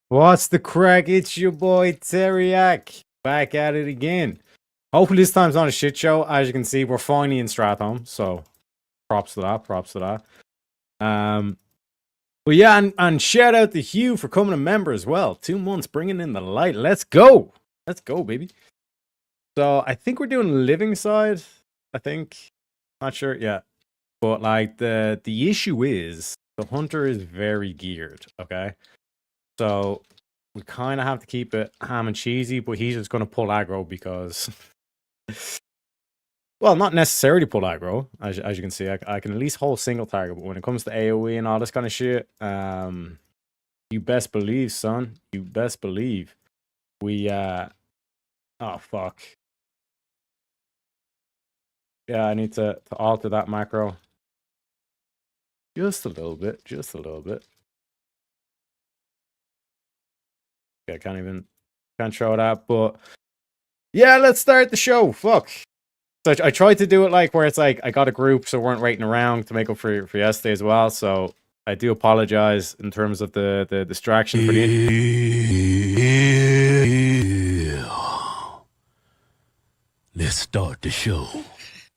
What's the crack? It's your boy Teriak back at it again. Hopefully this time's not a shit show. As you can see, we're finally in Stratholme, so props to that. Props to that. But yeah, and shout out to Hugh for coming a member as well. 2 months bringing in the light. Let's go. Let's go, baby. So I think we're doing living side. I think, not sure. Yeah, but like the issue is the hunter is very geared. Okay. So we kind of have to keep it ham and cheesy, but he's just going to pull aggro because, well, not necessarily pull aggro. As you can see, I can at least hold single target. But when it comes to AoE and all this kind of shit, you best believe, son. You best believe. We, oh, fuck. Yeah, I need to alter that macro. Just a little bit. Just a little bit. I can't show that, but yeah, let's start the show. Fuck. So I tried to do it like where it's like I got a group, so we weren't waiting around to make up for yesterday as well. So I do apologize in terms of the distraction for the. Let's start the show.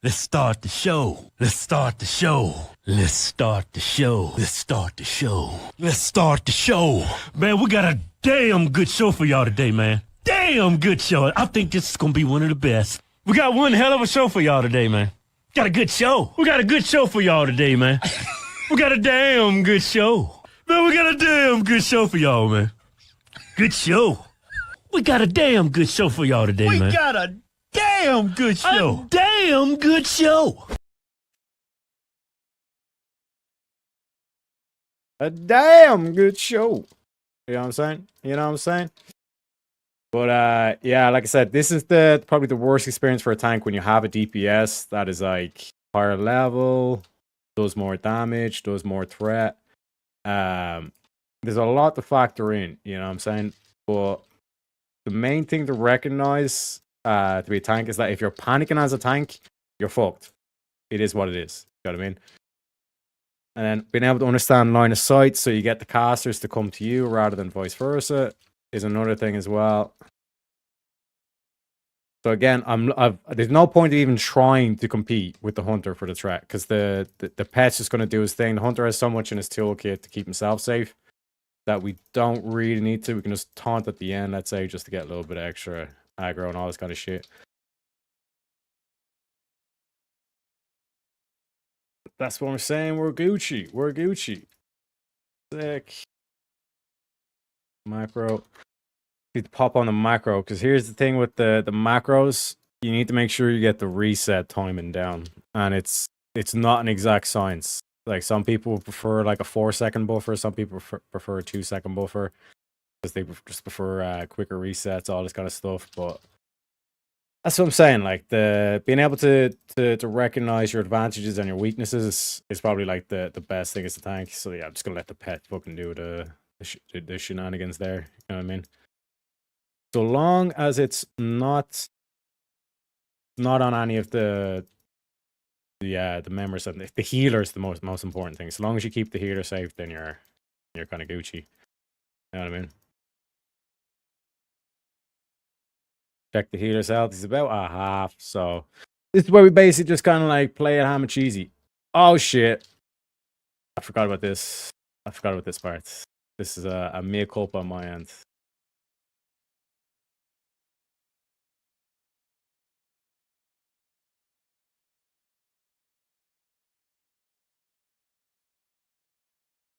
Let's start the show. Let's start the show. Let's start the show. Let's start the show. Let's start the show. Man, we got a damn good show for y'all today, man. Damn good show. I think this is gonna be one of the best. We got one hell of a show for y'all today, man. Got a good show. We got a good show for y'all today, man. We got a damn good show. Man, we got a damn good show for y'all, man. Good show. We got a damn good show for y'all today, man. We got a damn good show. A damn good show. A damn good show. You know what I'm saying? You know what I'm saying? But yeah, like I said, this is probably the worst experience for a tank when you have a DPS that is like higher level, does more damage, does more threat. There's a lot to factor in, you know what I'm saying? But the main thing to recognize to be a tank is that if you're panicking as a tank, you're fucked. It is what it is. You know what I mean? And then being able to understand line of sight so you get the casters to come to you rather than vice versa is another thing as well. So again, there's no point of even trying to compete with the hunter for the threat because the pet's just going to do his thing. The hunter has so much in his toolkit to keep himself safe that we don't really need to. We can just taunt at the end, let's say, just to get a little bit of extra aggro and all this kind of shit. That's what we're saying. We're Gucci. We're Gucci. Sick. Macro. Need to pop on the macro because here's the thing with the macros. You need to make sure you get the reset timing down, and it's not an exact science. Like some people prefer like a 4-second buffer, some people prefer a 2-second buffer because they just prefer quicker resets, all this kind of stuff. But that's what I'm saying. Like the being able to recognize your advantages and your weaknesses is probably like the best thing as a tank. So yeah, I'm just gonna let the pet fucking do the shenanigans there. You know what I mean? So long as it's not on any of the members, and the healer is the most important thing. So long as you keep the healer safe, then you're kind of Gucci. You know what I mean? Check the healer's health. He's about a half. So this is where we basically just kind of like play it ham and cheesy. Oh shit! I forgot about this. I forgot about this part. This is a mea culpa on my end.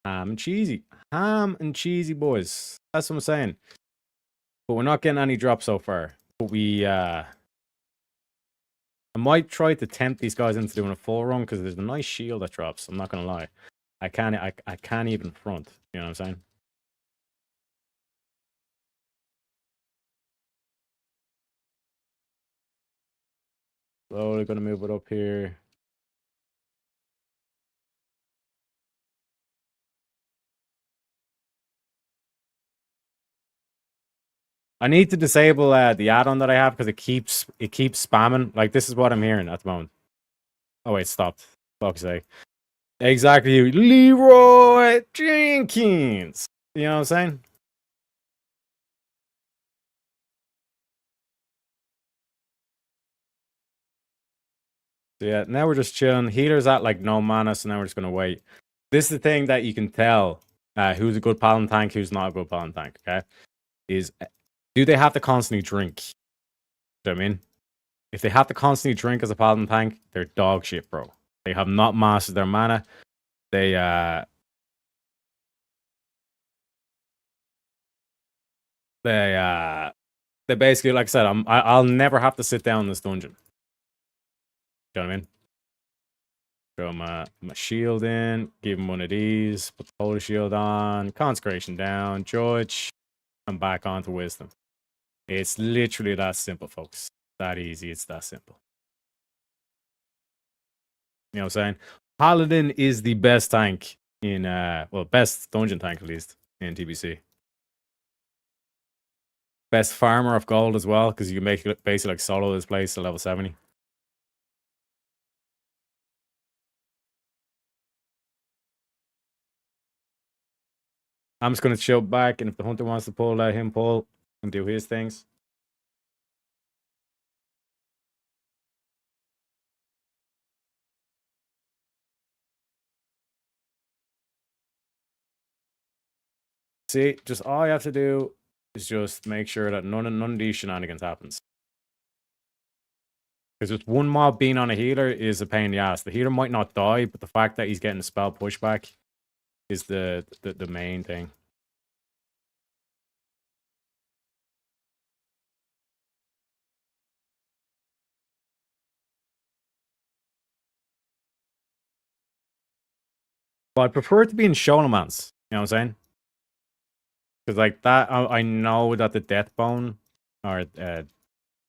Ham and cheesy, boys. That's what I'm saying. But we're not getting any drops so far. But I might try to tempt these guys into doing a full run because there's a nice shield that drops. I'm not gonna lie. I can't even front. You know what I'm saying? Slowly gonna move it up here. I need to disable the add-on that I have because it keeps spamming. Like this is what I'm hearing at the moment. Oh wait, stopped. Fuck's sake. Exactly, Leroy Jenkins. You know what I'm saying? So yeah, now we're just chilling. Healer's at like no mana, so now we're just gonna wait. This is the thing that you can tell who's a good paladin tank, who's not a good paladin tank. Okay, is do they have to constantly drink? Do you know what I mean? If they have to constantly drink as a paladin tank, they're dog shit, bro. They have not mastered their mana. They they basically, like I said, I'll never have to sit down in this dungeon. Do you know what I mean? Throw my shield in, give him one of these, put the polar shield on, consecration down, George, and back onto wisdom. It's literally that simple, folks. That easy. It's that simple. You know what I'm saying? Paladin is the best tank in well, best dungeon tank at least in TBC. Best farmer of gold as well, because you can make it basically like solo this place to level 70. I'm just gonna chill back, and if the hunter wants to pull, let him pull and do his things. See, just all you have to do is just make sure that none of these shenanigans happens. Because just one mob being on a healer is a pain in the ass. The healer might not die, but the fact that he's getting a spell pushback is the main thing. But I prefer it to be in Sholemans. You know what I'm saying? Because like that, I know that the Deathbone, or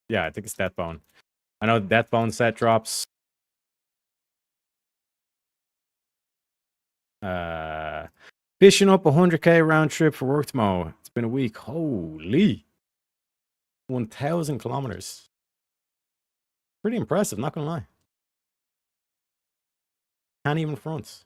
yeah, I think it's Deathbone. I know the Deathbone set drops. Fishing up 100k round trip for work tomorrow. It's been a week. Holy, 1,000 kilometers. Pretty impressive, not gonna lie. Can't even front.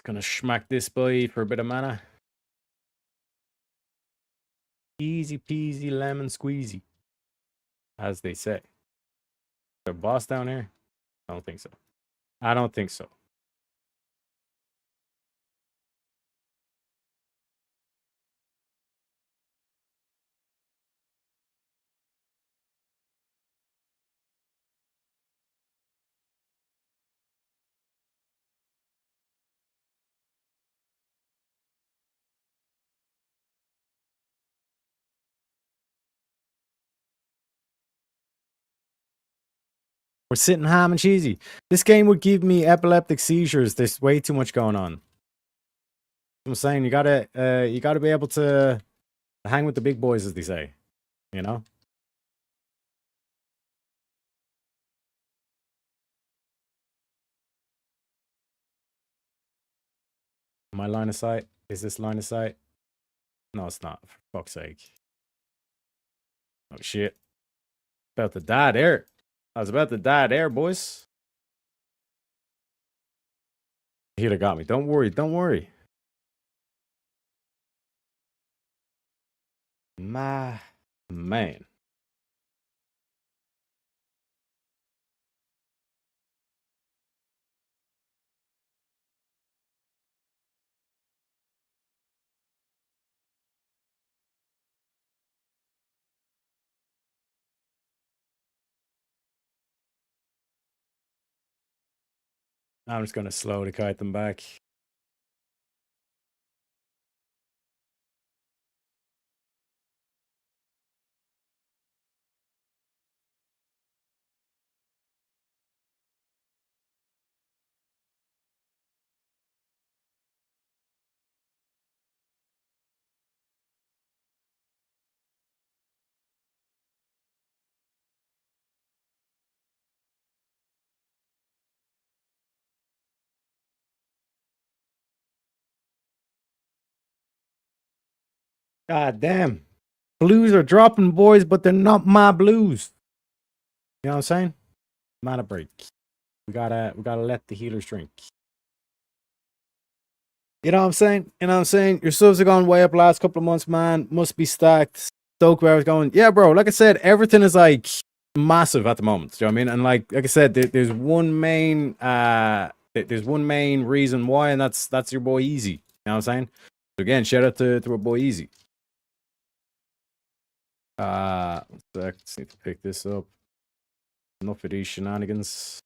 Gonna schmack this boy for a bit of mana. Easy peasy lemon squeezy, as they say. The boss down here? I don't think so. I don't think so. We're sitting ham and cheesy. This game would give me epileptic seizures. There's way too much going on. I'm saying you gotta be able to hang with the big boys, as they say. You know? My line of sight? Is this line of sight? No, it's not. For fuck's sake. Oh shit. About to die there. I was about to die there, boys. Healer got me. Don't worry, don't worry. My man. I'm just gonna slow to kite them back. God damn. Blues are dropping, boys, but they're not my blues. You know what I'm saying? Not a break. We gotta let the healers drink. You know what I'm saying? You know what I'm saying? Your subs have gone way up last couple of months, man. Must be stacked. Stoke was going, yeah, bro. Like I said, everything is like massive at the moment. Do you know what I mean? And like I said, there's one main reason why, and that's your boy Easy. You know what I'm saying? So again, shout out to our boy Easy. One sec, just need to pick this up. Enough of these shenanigans.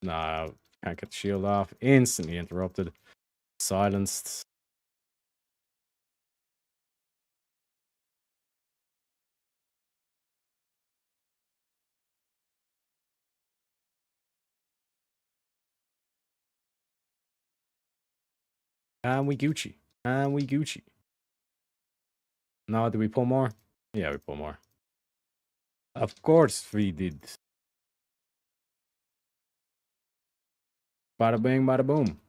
Nah, can't get the shield off. Instantly interrupted. Silenced. And we Gucci. And we Gucci. Now, did we pull more? Yeah, we pull more. Of course we did. Bada bing, bada boom.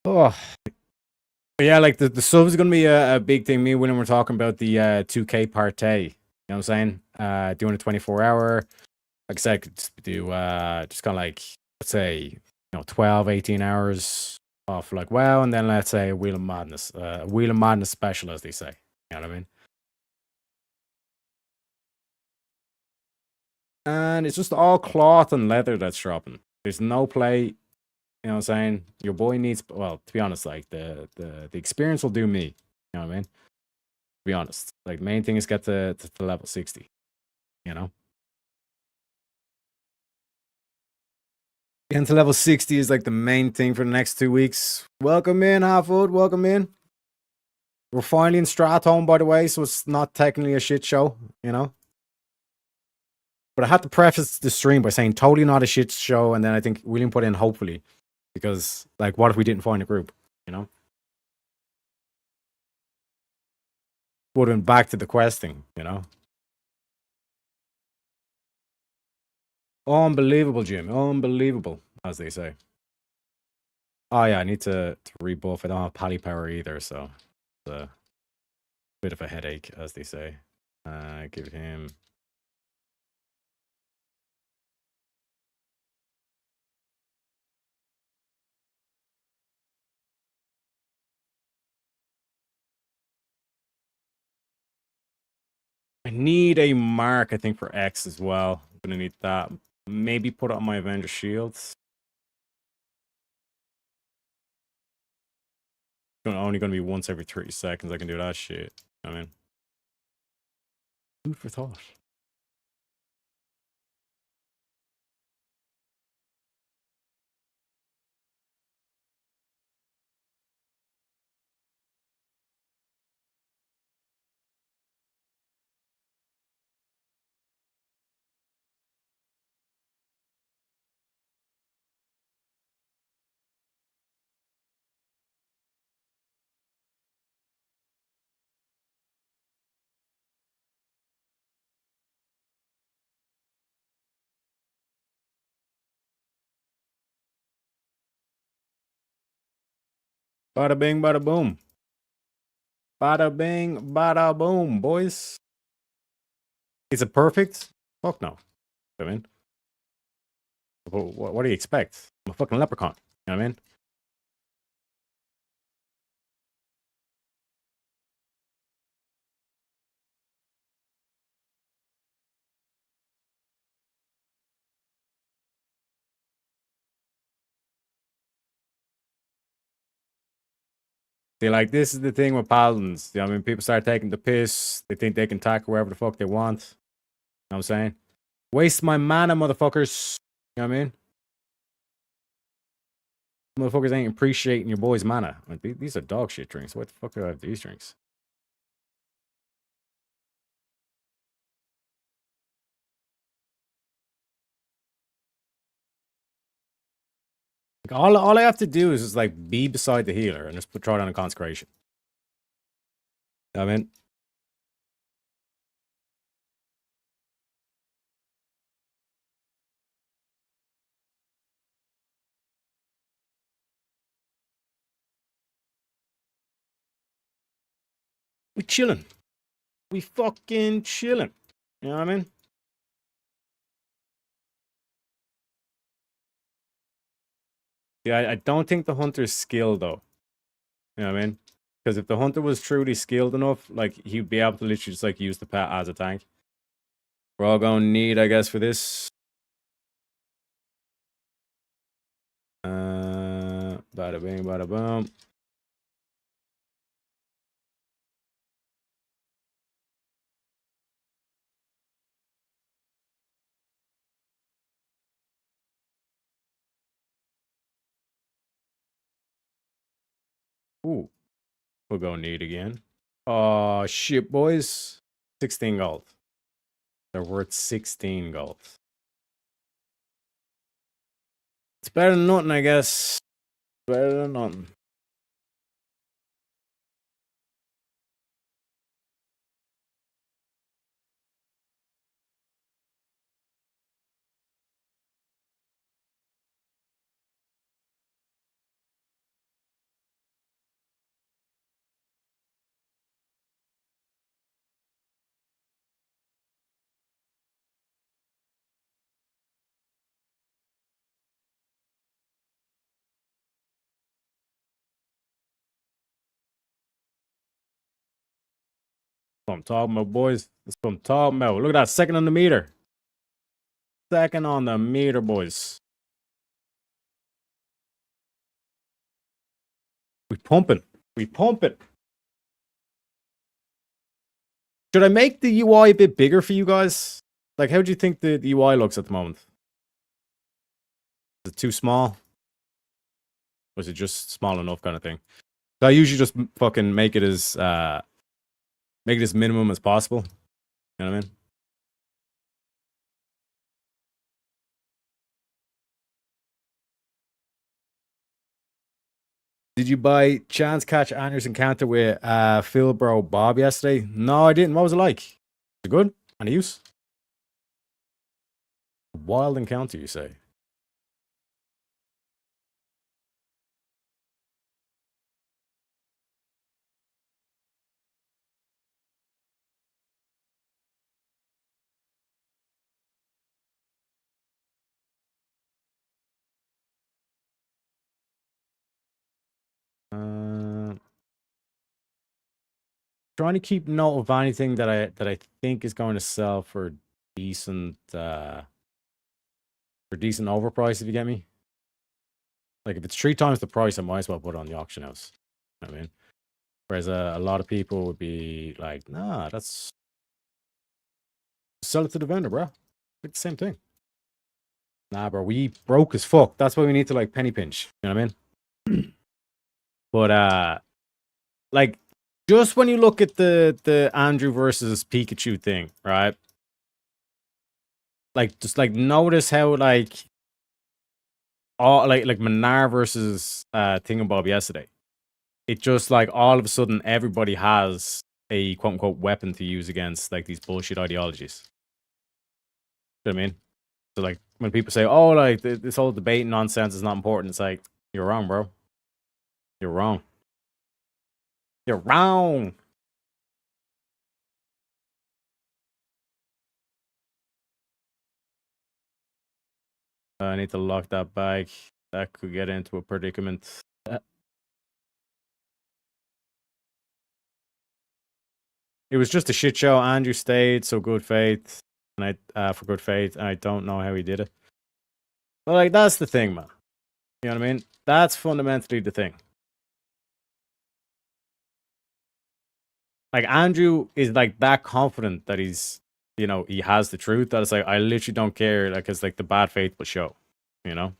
Oh. Yeah, like the sub is going to be a big thing. Me and William were talking about the 2K Partey. You know what I'm saying? Doing a 24-hour. Like I said, could do just kind of like, let's say, 12, 18 hours off like WoW, and then let's say Wheel of Madness. Wheel of Madness special, as they say. You know what I mean? And it's just all cloth and leather that's dropping. There's no play. You know what I'm saying? Your boy needs, well, to be honest, like the experience will do me. You know what I mean? To be honest. Like the main thing is get to level 60. You know? Getting to level 60 is like the main thing for the next 2 weeks. Welcome in, Halfwood. Welcome in. We're finally in Stratholme, by the way, so it's not technically a shit show, you know? But I have to preface the stream by saying totally not a shit show, and then I think William put in hopefully. Because, like, what if we didn't find a group, you know? Would have been back to the questing, you know? Unbelievable, Jim. Unbelievable, as they say. Oh, yeah, I need to rebuff. I don't have pally power either, so it's a bit of a headache, as they say. Give him... I need a mark, I think, for X as well. I'm gonna need that. Maybe put it on my Avenger shields. Only gonna be once every 30 seconds. I can do that shit. I mean, food for thought. Bada bing, bada boom. Bada bing, bada boom, boys. Is it perfect? Fuck no. I mean, what do you expect? I'm a fucking leprechaun. You know what I mean? See, like, this is the thing with paladins. You know what I mean? People start taking the piss. They think they can attack wherever the fuck they want. You know what I'm saying? Waste my mana, motherfuckers. You know what I mean? Motherfuckers ain't appreciating your boy's mana. Like, these are dog shit drinks. What the fuck do I have these drinks? Like, all I have to do is just like be beside the healer and just throw down a consecration. I mean, we chilling. We fucking chilling. You know what I mean? Yeah, I don't think the hunter's skilled though. You know what I mean? Because if the hunter was truly skilled enough, like he'd be able to literally just like use the pet as a tank. We're all gonna need, I guess, for this. Bada bing, bada boom. Ooh, we're gonna need again. Oh shit, boys. 16 gold. They're worth 16 gold. It's better than nothing, I guess. Better than nothing. That's what I'm talking about, boys. That's what I'm talking about. Look at that, second on the meter. Second on the meter, boys. We pumping. We pumping. Should I make the UI a bit bigger for you guys? Like, how do you think the UI looks at the moment? Is it too small? Or is it just small enough kind of thing? So I usually just fucking make it as minimum as possible. You know what I mean? Did you by chance catch Andrew's encounter with Phil Bro Bob yesterday? No, I didn't. What was it like? Was it good? Any use? Wild encounter, you say? Trying to keep note of anything that I think is going to sell for decent overprice, if you get me. Like if it's 3 times the price, I might as well put it on the auction house. You know what I mean? Whereas a lot of people would be like, nah, that's sell it to the vendor, bro. It's the same thing. Nah, bro, we broke as fuck. That's why we need to like penny pinch. You know what I mean? But like just when you look at the Andrew versus Pikachu thing, right? Like just like notice how like all like Manar versus Thingamabob yesterday. It just like all of a sudden everybody has a quote unquote weapon to use against like these bullshit ideologies. You know what I mean? So like when people say, "Oh, like this whole debate nonsense is not important," it's like you're wrong, bro. You're wrong. You're wrong. I need to lock that bag. That could get into a predicament. It was just a shit show. Andrew stayed, so good faith, and for good faith, and I don't know how he did it. But like that's the thing, man. You know what I mean? That's fundamentally the thing. Like Andrew is like that confident that he's, you know, he has the truth. That it's like I literally don't care. Like it's like the bad faith will show. You know.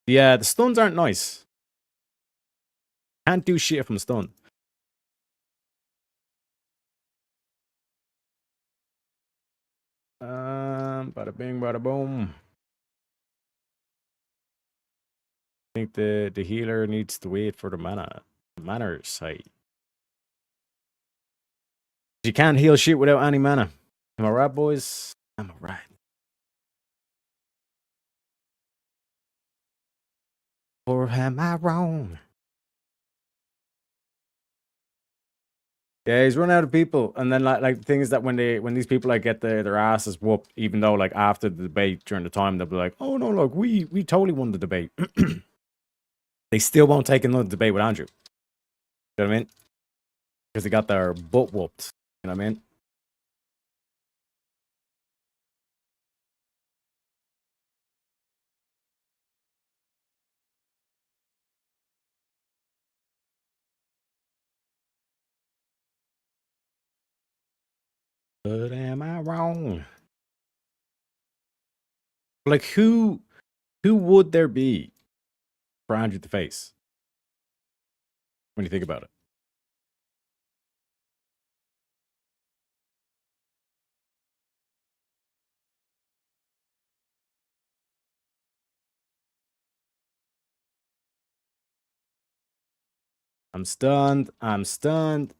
Yeah, the stuns aren't nice. Can't do shit from stun. Bada bing, bada boom. I think the healer needs to wait for the mana site. You can't heal shit without any mana. Am I right, boys? Am I right? Or am I wrong? Yeah, he's run out of people, and then like the thing is that when these people like get their asses whooped, even though like after the debate during the time they'll be like, oh no, look, we totally won the debate. They still won't take another debate with Andrew. You know what I mean? Because they got their butt whooped. You know what I mean? But am I wrong? Like who would there be for Andrew to face when you think about it? I'm stunned. I'm stunned.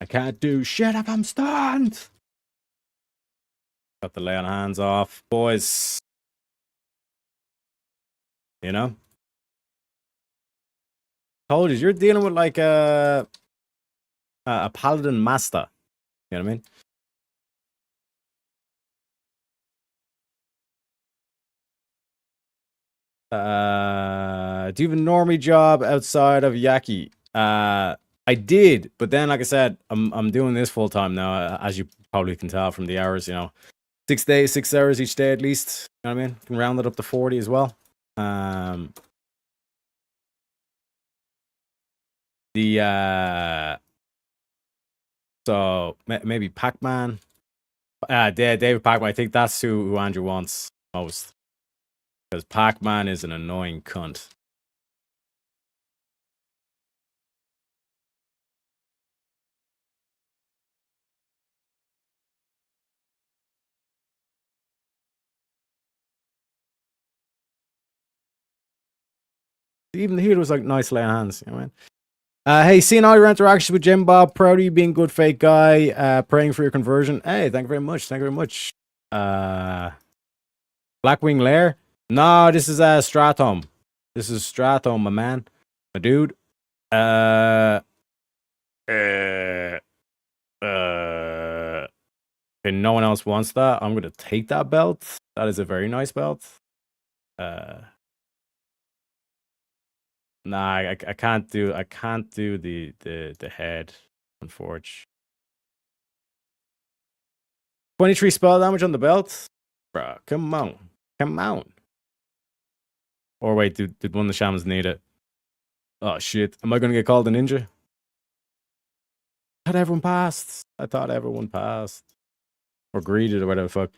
I can't do shit if I'm stunned. Got the lay on hands off, boys. You know? Told you, you're dealing with like a paladin master. You know what I mean? Do you have a normie job outside of Yaki? I did, but then like I said, I'm doing this full time now, as you probably can tell from the hours, you know. 6 days, 6 hours each day at least. You know what I mean? Can round it up to 40 as well. So maybe Pac-Man. David Pac-Man. I think that's who Andrew wants most. Because Pac-Man is an annoying cunt. Even the healer was like nice laying hands, you know what I mean? Hey, seeing all your interactions with Jim Bob, proud of you being a good fake guy, praying for your conversion. Hey, thank you very much. Thank you very much. Blackwing Lair? No, this is Strathome. This is Strathome, my man. My dude. And no one else wants that. I'm gonna take that belt. That is a very nice belt. Nah, I can't do the head, unfortunately. 23 spell damage on the belt? Bruh, come on. Come on. Or wait, did one of the shamans need it? Oh shit. Am I gonna get called a ninja? I thought everyone passed. Or greeted or whatever the fuck.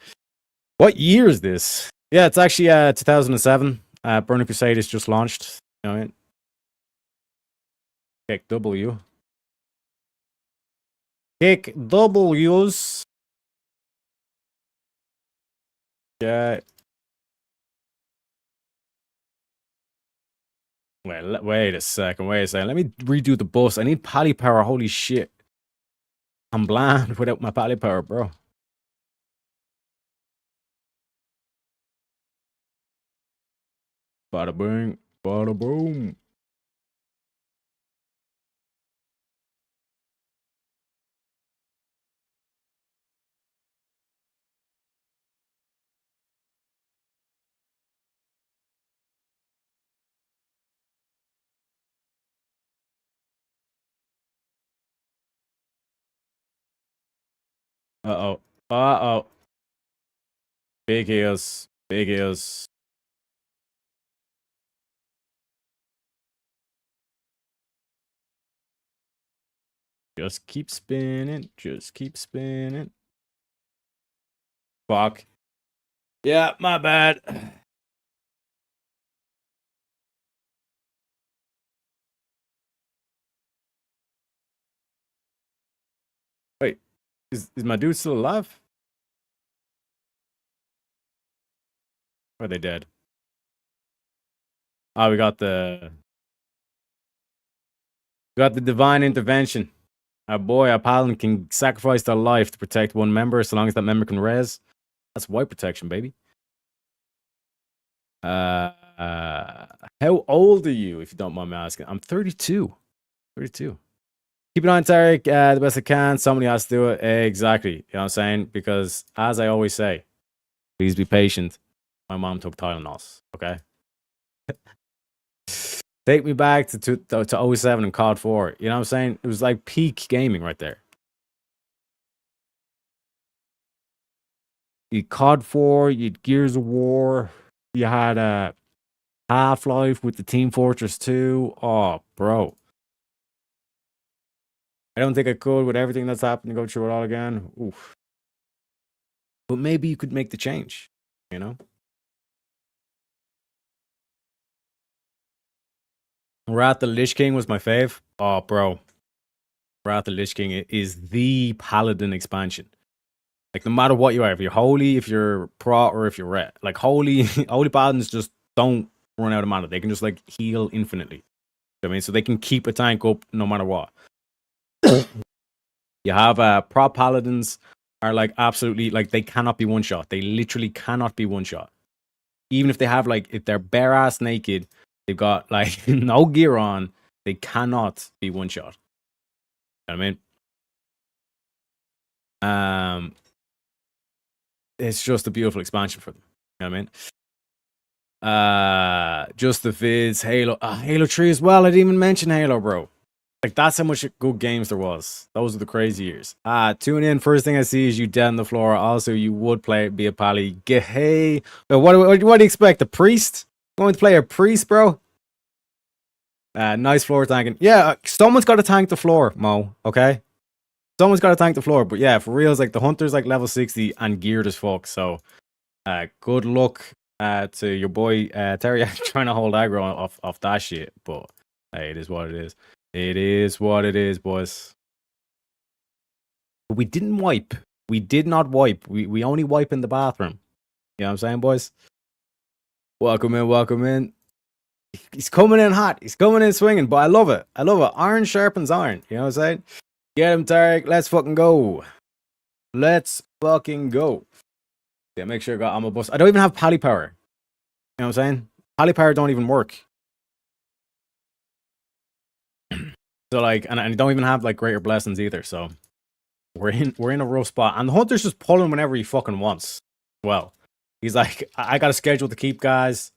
What year is this? Yeah, it's actually 2007. Burning Crusade is just launched. You know what I mean? Kick W. Kick W's. Yeah. Wait a second. Let me redo the boss. I need pally power. Holy shit. I'm blind without my pally power, bro. Bada bing. Bada boom. Uh-oh. Uh-oh. Big ears. Big ears. Just keep spinning. Just keep spinning. Fuck. Yeah, my bad. Wait. Is my dude still alive? Or are they dead? Oh, we got the divine intervention. Our boy, our paladin can sacrifice their life to protect one member so long as that member can res. That's white protection, baby. How old are you, if you don't mind me asking? I'm 32. 32. Keep an eye on Tarek the best I can. Somebody has to do it. Exactly. You know what I'm saying? Because, as I always say, please be patient. My mom took Tylenols, okay? Take me back to 07 and COD 4. You know what I'm saying? It was like peak gaming right there. You COD 4, you had Gears of War, you had Half-Life with the Team Fortress 2. Oh, bro. I don't think I could with everything that's happened to go through it all again. Oof. But maybe you could make the change, you know? Wrath the Lich King was my fave. Oh, bro. Wrath the Lich King is the Paladin expansion. Like, no matter what you are, if you're holy, if you're pro, or if you're red, like holy paladins just don't run out of mana. They can just like heal infinitely. You know what I mean, so they can keep a tank up no matter what. You have pro paladins are like absolutely like they cannot be one shot. They literally cannot be one shot. Even if they have like if they're bare ass naked, they've got like no gear on, they cannot be one shot. You know what I mean? It's just a beautiful expansion for them. You know what I mean? Just the vids, Halo, Halo 3 as well. I didn't even mention Halo, bro. Like, that's how much good games there was. Those are the crazy years. Tune in. First thing I see is you dead on the floor. Also, you would be a pally. Hey, what do you expect? A priest? Going to play a priest, bro? Nice floor tanking. Yeah, someone's got to tank the floor, Mo. Okay? Someone's got to tank the floor. But yeah, for real, it's like the hunter's like level 60 and geared as fuck. So, good luck to your boy Terry trying to hold aggro off that shit. But hey, it is what it is. It is what it is, boys. But we didn't wipe. We did not wipe. We only wipe in the bathroom. You know what I'm saying, boys? Welcome in, welcome in. He's coming in hot. He's coming in swinging, but I love it. I love it. Iron sharpens iron. You know what I'm saying? Get him, Tarek. Let's fucking go. Let's fucking go. Yeah, make sure I got ammo bus. I don't even have pally power. You know what I'm saying? Pally power don't even work. So like, and I don't even have like greater blessings either. So we're in a rough spot. And the hunter's just pulling whenever he fucking wants. Well, he's like, I got a schedule to keep, guys.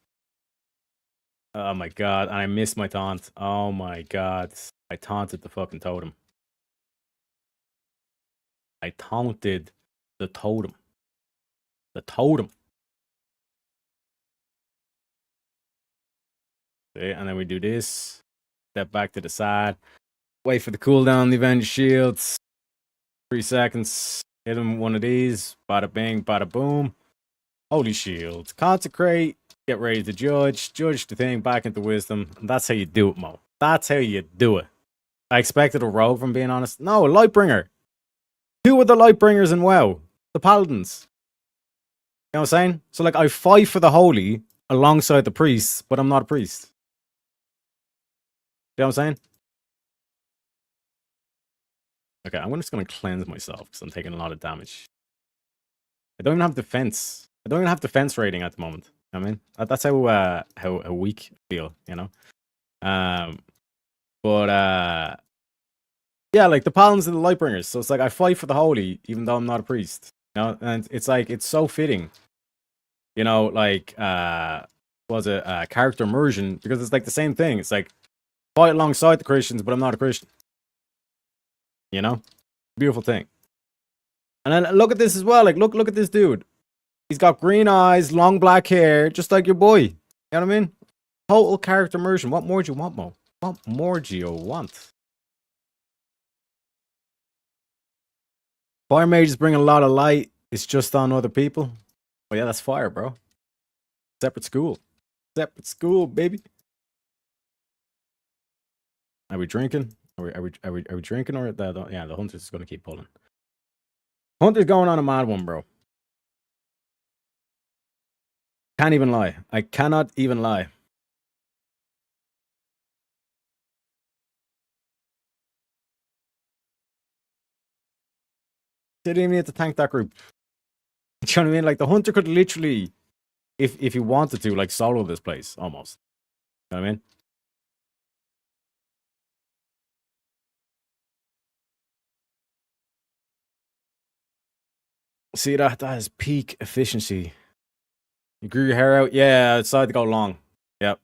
Oh my god, and I missed my taunt. Oh my god, I taunted the fucking totem. I taunted the totem. The totem. See, and then we do this. Step back to the side. Wait for the cooldown, the Avenged Shields. 3 seconds. Hit him with one of these. Bada bing, bada boom. Holy Shield. Consecrate. Get ready to judge. Judge the thing back into wisdom. And that's how you do it, Mo. That's how you do it. I expected a rogue, from being honest. No, a Lightbringer. 2 of the Lightbringers in WoW. The Paladins. You know what I'm saying? So, like, I fight for the holy alongside the priests, but I'm not a priest. You know what I'm saying? Okay, I'm just going to cleanse myself because I'm taking a lot of damage. I don't even have defense. I don't even have defense rating at the moment. I mean, that's how weak I feel, you know? But yeah, like the Paladins and the Lightbringers. So it's like I fight for the holy, even though I'm not a priest. You know, and it's like it's so fitting. You know, like was it character immersion, because it's like the same thing. It's like fight alongside the Christians, but I'm not a Christian. You know, beautiful thing. And then look at this as well. Like look at this dude. He's got green eyes, long black hair, just like your boy. You know what I mean? Total character immersion. What more do you want, Mo? What more do you want? Fire mages bring a lot of light. It's just on other people. Oh yeah, that's fire, bro. Separate school. Separate school, baby. Are we drinking? Are we drinking, or the hunter's is gonna keep pulling? Hunter's going on a mad one, bro. Can't even lie. I cannot even lie. Didn't even need to tank that group. Do you know what I mean? Like the hunter could literally, if he wanted to, like solo this place almost. You know what I mean? See that is peak efficiency. You grew your hair out. Yeah, I decided to go long. Yep.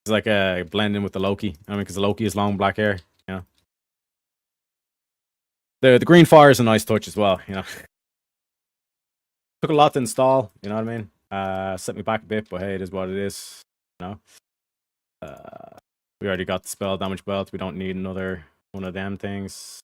It's like a blending with the Loki. I mean, because the Loki is long black hair. You know. The green fire is a nice touch as well. You know. Took a lot to install. You know what I mean? Set me back a bit, but hey, it is what it is. You know. We already got the spell damage belt. We don't need another one of them things.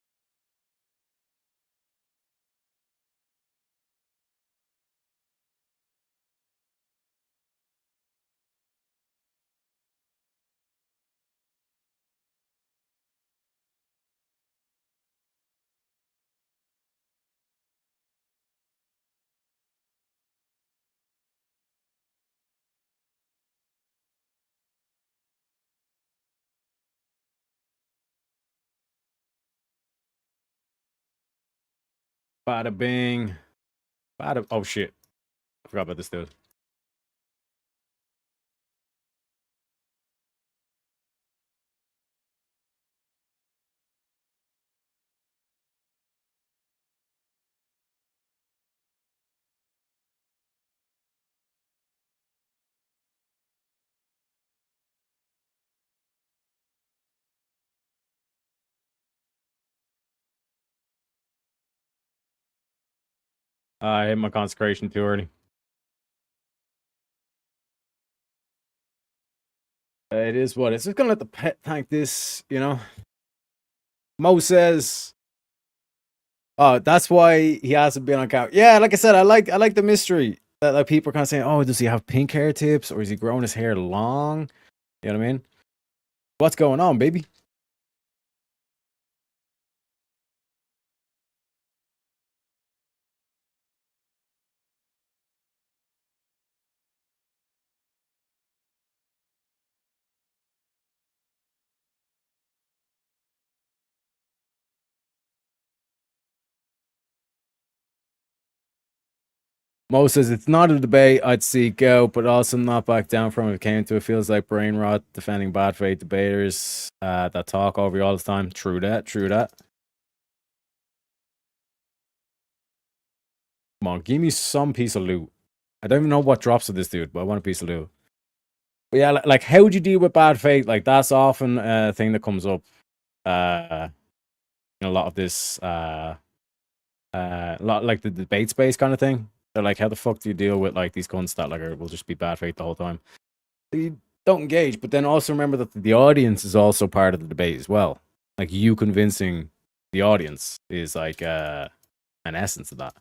Bada bing. Bada. Oh shit! I forgot about this dude. I hit my consecration too early. It is what it's just gonna let the pet tank this, you know. Mo says, "Oh, that's why he hasn't been on count." Yeah, like I said, I like the mystery that like people are kind of saying, "Oh, does he have pink hair tips or is he growing his hair long?" You know what I mean? What's going on, baby? Mo says it's not a debate I'd seek out, but also not back down from if it came to it. Feels like brain rot defending bad faith debaters that talk over you all the time. True that. True that. Come on, give me some piece of loot. I don't even know what drops of this dude, but I want a piece of loot. But yeah, like how would you deal with bad faith? Like that's often a thing that comes up in a lot of this lot like the debate space kind of thing. They're like, how the fuck do you deal with like these cunts that like will just be bad faith the whole time? You don't engage, but then also remember that the audience is also part of the debate as well. Like you convincing the audience is like an essence of that.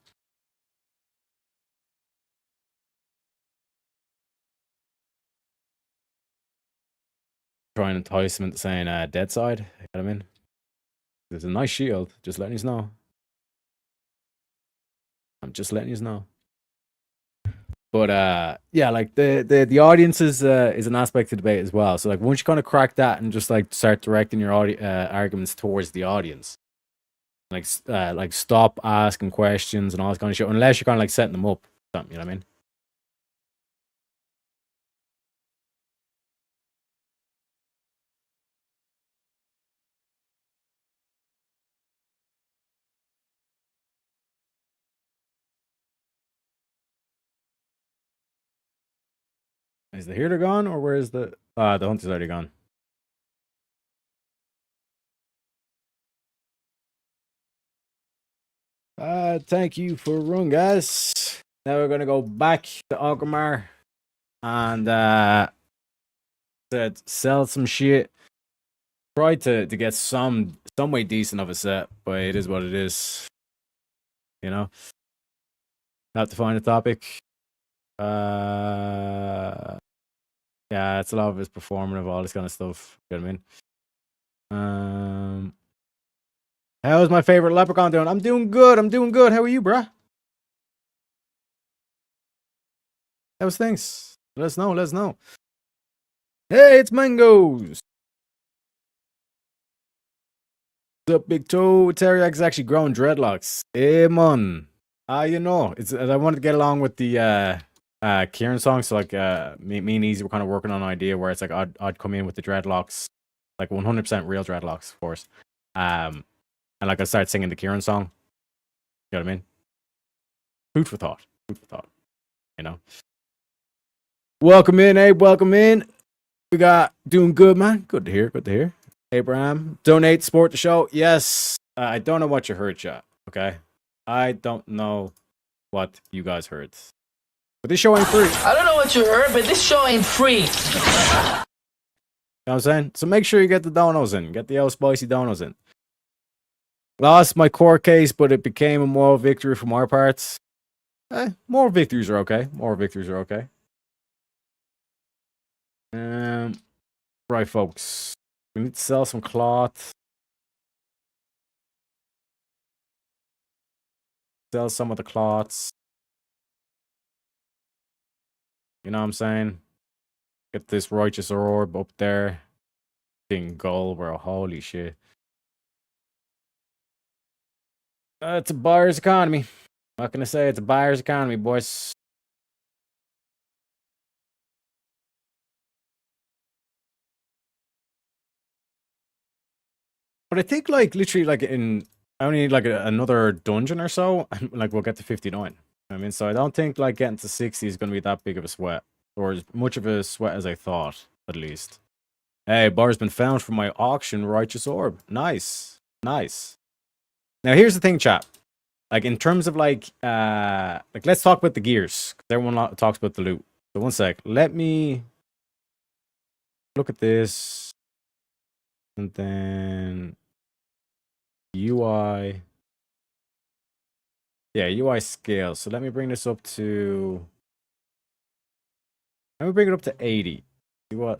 Try and entice them into saying dead side. You know what I mean? There's a nice shield, just letting you know. I'm just letting you know. But yeah, like the audience is an aspect of debate as well. So like once you kind of crack that and just like start directing your arguments towards the audience, like stop asking questions and all this kind of shit, unless you're kind of like setting them up. Something, you know what I mean? Is the healer gone or where is the hunter's already gone? Thank you for run, guys. Now we're gonna go back to Orgrimmar and to sell some shit. Try to get some way decent of a set, but it is what it is. You know? Have to find a topic. Yeah, it's a lot of his performative, all this kind of stuff. You know what I mean? How's my favorite leprechaun doing? I'm doing good. How are you, bruh? How's things? Let us know. Let us know. Hey, it's Mangoes. What's up, Big Toe? Teriyaki is actually growing dreadlocks. Hey, man. You know, it's I wanted to get along with the Kieran song. So like, me and Easy were kind of working on an idea where it's like I'd come in with the dreadlocks, like 100% real dreadlocks, of course. And like I start singing the Kieran song. You know what I mean? Food for thought. Food for thought. You know. Welcome in, Abe. Welcome in. We got doing good, man. Good to hear. Good to hear. Abraham, donate, support the show. Yes. I don't know what you heard, chat. Okay. I don't know what you guys heard. But this show ain't free. I don't know what you heard, but this show ain't free. You know what I'm saying? So make sure you get the donos in. Get the old spicy donos in. Lost my court case, but it became a moral victory from our parts. Moral victories are okay. Moral victories are okay. Right, folks. We need to sell some cloth. Sell some of the cloths. You know what I'm saying? Get this righteous orb up there. Ding gold, bro. Holy shit. It's a buyer's economy. What can I say? It's a buyer's economy, boys. But I think, like, literally, like, I only need, like, another dungeon or so, and, like, we'll get to 59. I mean, so I don't think, like, getting to 60 is going to be that big of a sweat. Or as much of a sweat as I thought, at least. Hey, bar's been found from my auction, Righteous Orb. Nice. Nice. Now, here's the thing, chat. Like, in terms of, like, let's talk about the gears. Because everyone talks about the loot. So, one sec. Let me look at this. And then UI. Yeah, UI scale. So let me bring this up to. Let me bring it up to 80.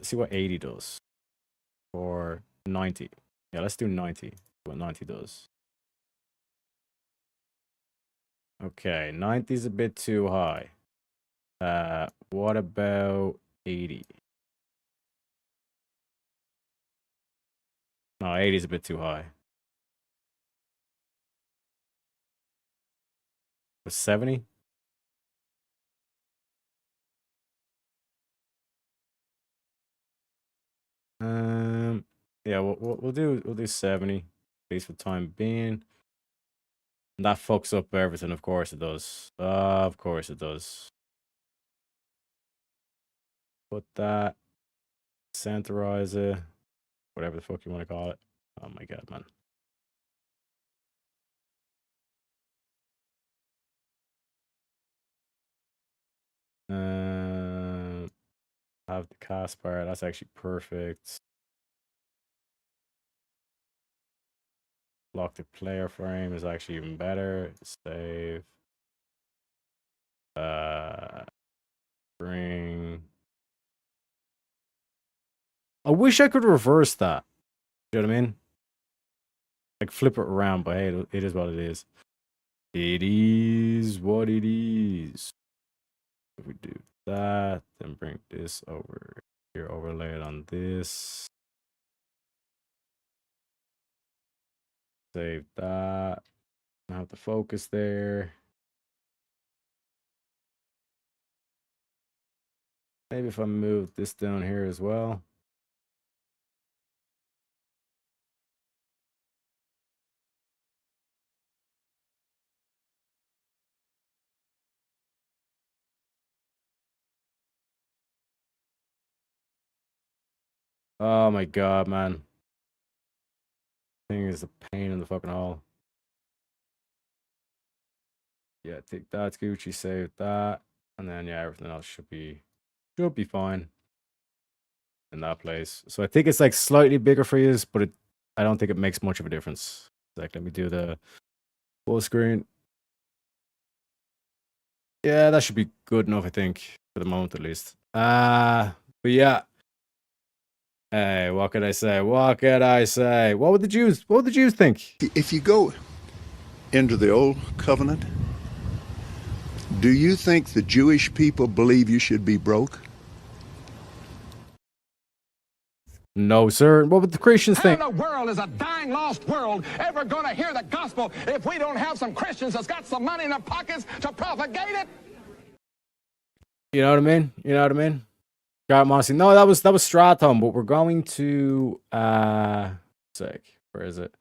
See what 80 does. Or 90. Yeah, let's do 90. See what 90 does. Okay, 90 is a bit too high. What about 80? No, 80 is a bit too high. 70? Yeah, we'll do 70, at least for the time being. And that fucks up everything, of course it does. Of course it does. Put that, centerize it, whatever the fuck you want to call it. Oh my god, man. Have the cast bar. That's actually perfect. Lock the player frame is actually even better. Save. Bring. I wish I could reverse that. You know what I mean? Like flip it around, but hey, it is what it is. It is what it is. If we do that, then bring this over here, overlay it on this. Save that. I have the focus there. Maybe if I move this down here as well. Oh my god, man. Thing is a pain in the fucking hole. Yeah, take that, Gucci, save that. And then yeah, everything else should be fine in that place. So I think it's like slightly bigger for you, but I don't think it makes much of a difference. Like, let me do the full screen. Yeah, that should be good enough, I think, for the moment at least. But yeah. Hey, what could I say? What could I say? What would the Jews think? If you go into the old covenant, Do you think the Jewish people believe you should be broke? No, sir. What would the Christians How think? in the world is a dying, lost world ever going to hear the gospel if we don't have some Christians that's got some money in their pockets to propagate it? You know what I mean? You know what I mean? Garrett Mossy. No, that was Stratham, but we're going to where is it?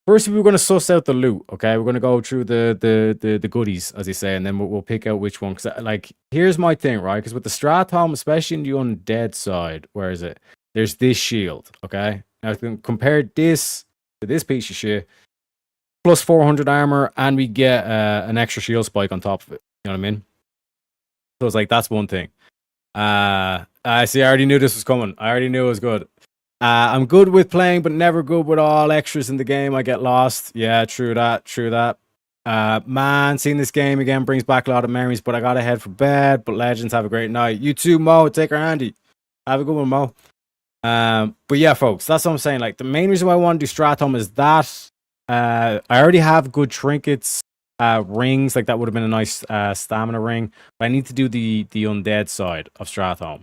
First, we're going to suss out the loot. Okay, we're going to go through the goodies, as they say, and then we'll pick out which one. Because like, here's my thing, right? Because with the Stratham, especially in the undead side, where is it? There's this shield. Okay, now compare this to this piece of shit. Plus 400 armor, and we get an extra shield spike on top of it. You know what I mean? So it's like that's one thing. I see. I already knew this was coming. I already knew it was good. I'm good with playing, but never good with all extras in the game. I get lost. Yeah, true that. True that. Man, seeing this game again brings back a lot of memories. But I gotta head for bed. But legends, have a great night. You too, Mo. Take her handy. Have a good one, Mo. But yeah, folks, that's what I'm saying. Like the main reason why I want to do Stratham is that I already have good trinkets. Rings, like that would have been a nice stamina ring, but I need to do the undead side of Stratham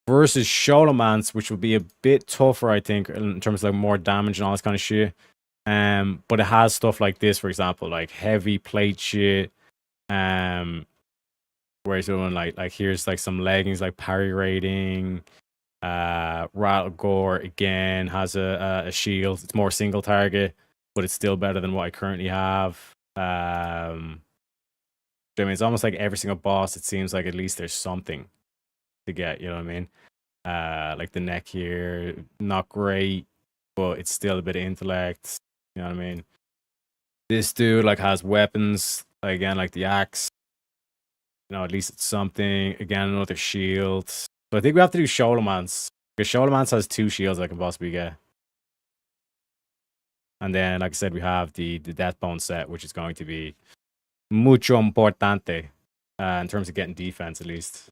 versus Sholomance, which would be a bit tougher, I think, in terms of like more damage and all this kind of shit. But it has stuff like this, for example, like heavy plate shit. Whereas doing like here's like some leggings, like parry rating. Rattle Gore again has a shield. It's more single target, but it's still better than what I currently have. I mean, it's almost like every single boss, it seems like at least there's something to get, you know what I mean? Like the neck here, not great, but it's still a bit of intellect, you know what I mean? This dude like has weapons, again, like the axe, you know, at least it's something. Again, another shield. So I think we have to do Sholomance, because Sholomance has 2 shields I can possibly get. And then, like I said, we have the Deathbone set, which is going to be mucho importante in terms of getting defense, at least.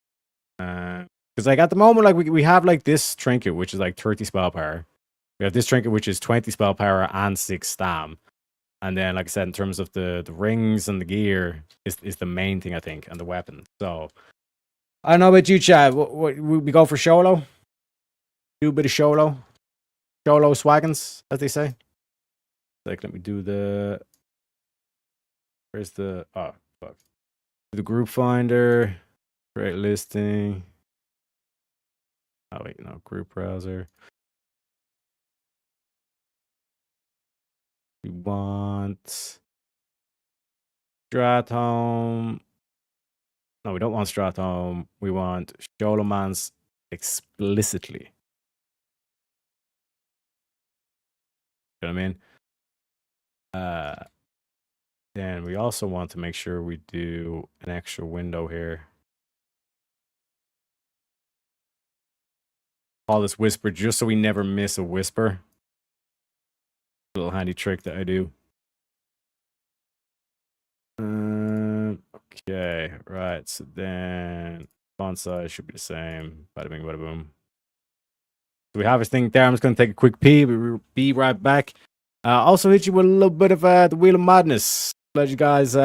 Because, like, at the moment, like we have like this trinket, which is like 30 spell power. We have this trinket, which is 20 spell power and 6 stam. And then, like I said, in terms of the rings and the gear, is the main thing, I think, and the weapon. So, I don't know about you, Chad. We go for Sholo? Do a bit of Sholo? Sholo swaggins, as they say. Like, let me do the. Where's the. Oh, fuck. The group finder. Create listing. Oh, wait, no. Group browser. We want. Stratham. No, we don't want Stratham. We want Sholomance explicitly. You know what I mean? Then we also want to make sure we do an extra window here. Call this whisper just so we never miss a whisper. Little handy trick that I do. Okay, right. So then font size should be the same. Bada bing, bada boom. So we have this thing there. I'm just going to take a quick pee. We'll be right back. Also hit you with a little bit of the Wheel of Madness. Let you guys do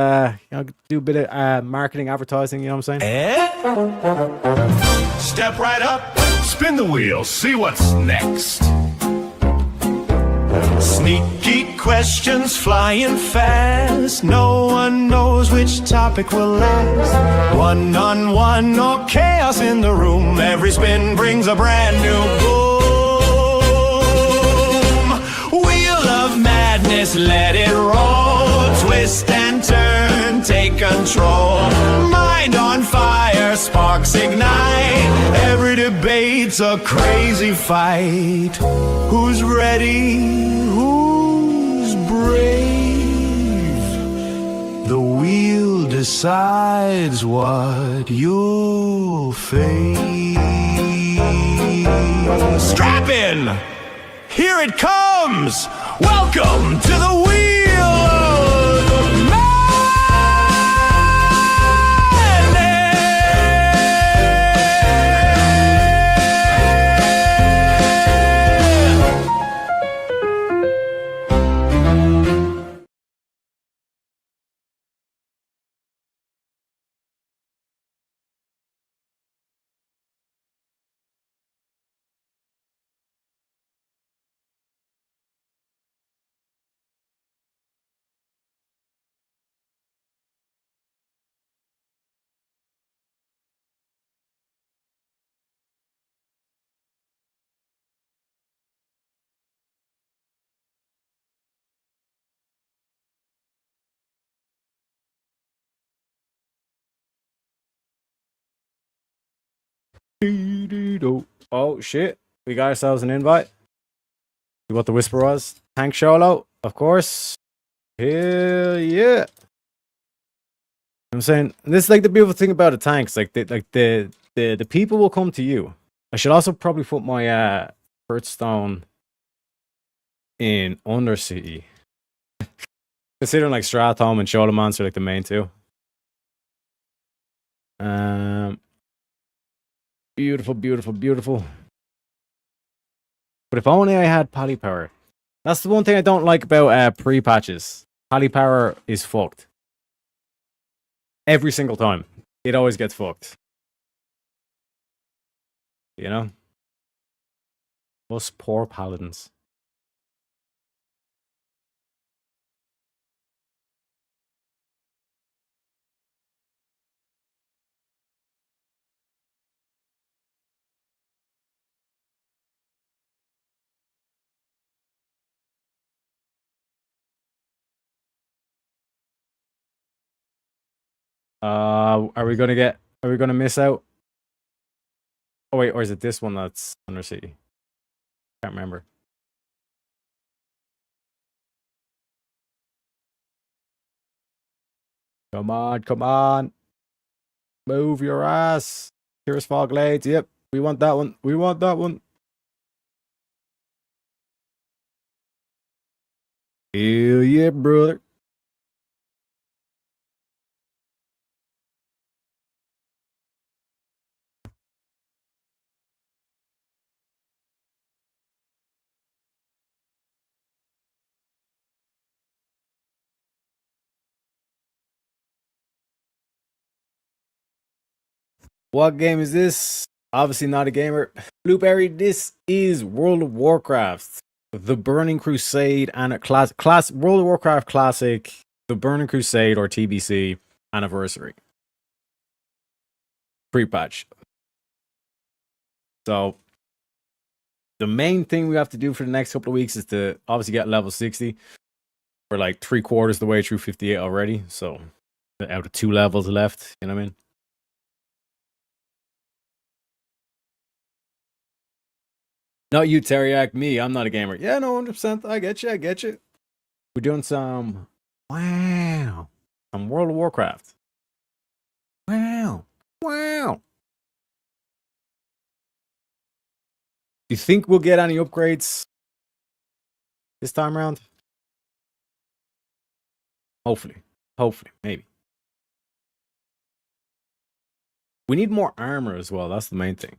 a bit of marketing, advertising, you know what I'm saying? Step right up, spin the wheel, see what's next. Sneaky questions flying fast. No one knows which topic will last. One-on-one or chaos in the room. Every spin brings a brand new boom. Wheel of Madness, let it roll. Twist and turn, take control. Mind on fire, sparks ignite. Every debate's a crazy fight. Who's ready? Who's brave? The wheel decides what you'll face. Strap in! Here it comes! Welcome to the Oh shit, we got ourselves an invite. See what the whisper was. Tank Sholo, of course. Hell yeah. You know what I'm saying? And this is like the beautiful thing about the tanks. Like the people will come to you. I should also probably put my Hearthstone in Undercity. Considering like Strathome and Sholomonster are like the main two. Beautiful, beautiful, beautiful. But if only I had Pally Power. That's the one thing I don't like about pre-patches. Pally Power is fucked. Every single time. It always gets fucked. You know? Us poor paladins. Are we gonna miss out? Oh wait, or is it this one that's Undercity? Can't remember. Come on, come on. Move your ass. Here's Fog Glades. Yep, we want that one. We want that one. Hell yeah, brother. What game is this? Obviously not a gamer. Blueberry, this is World of Warcraft. The Burning Crusade and a class World of Warcraft Classic, The Burning Crusade or TBC Anniversary. Pre-patch. So the main thing we have to do for the next couple of weeks is to obviously get level 60. We're like 3/4 of the way through 58 already. So out of 2 levels left, you know what I mean? Not you, Teriak. Me, I'm not a gamer. Yeah, no, 100%. I get you. I get you. We're doing some... Wow. Some World of Warcraft. Wow. Wow. Do you think we'll get any upgrades this time around? Hopefully. Hopefully. Maybe. We need more armor as well. That's the main thing.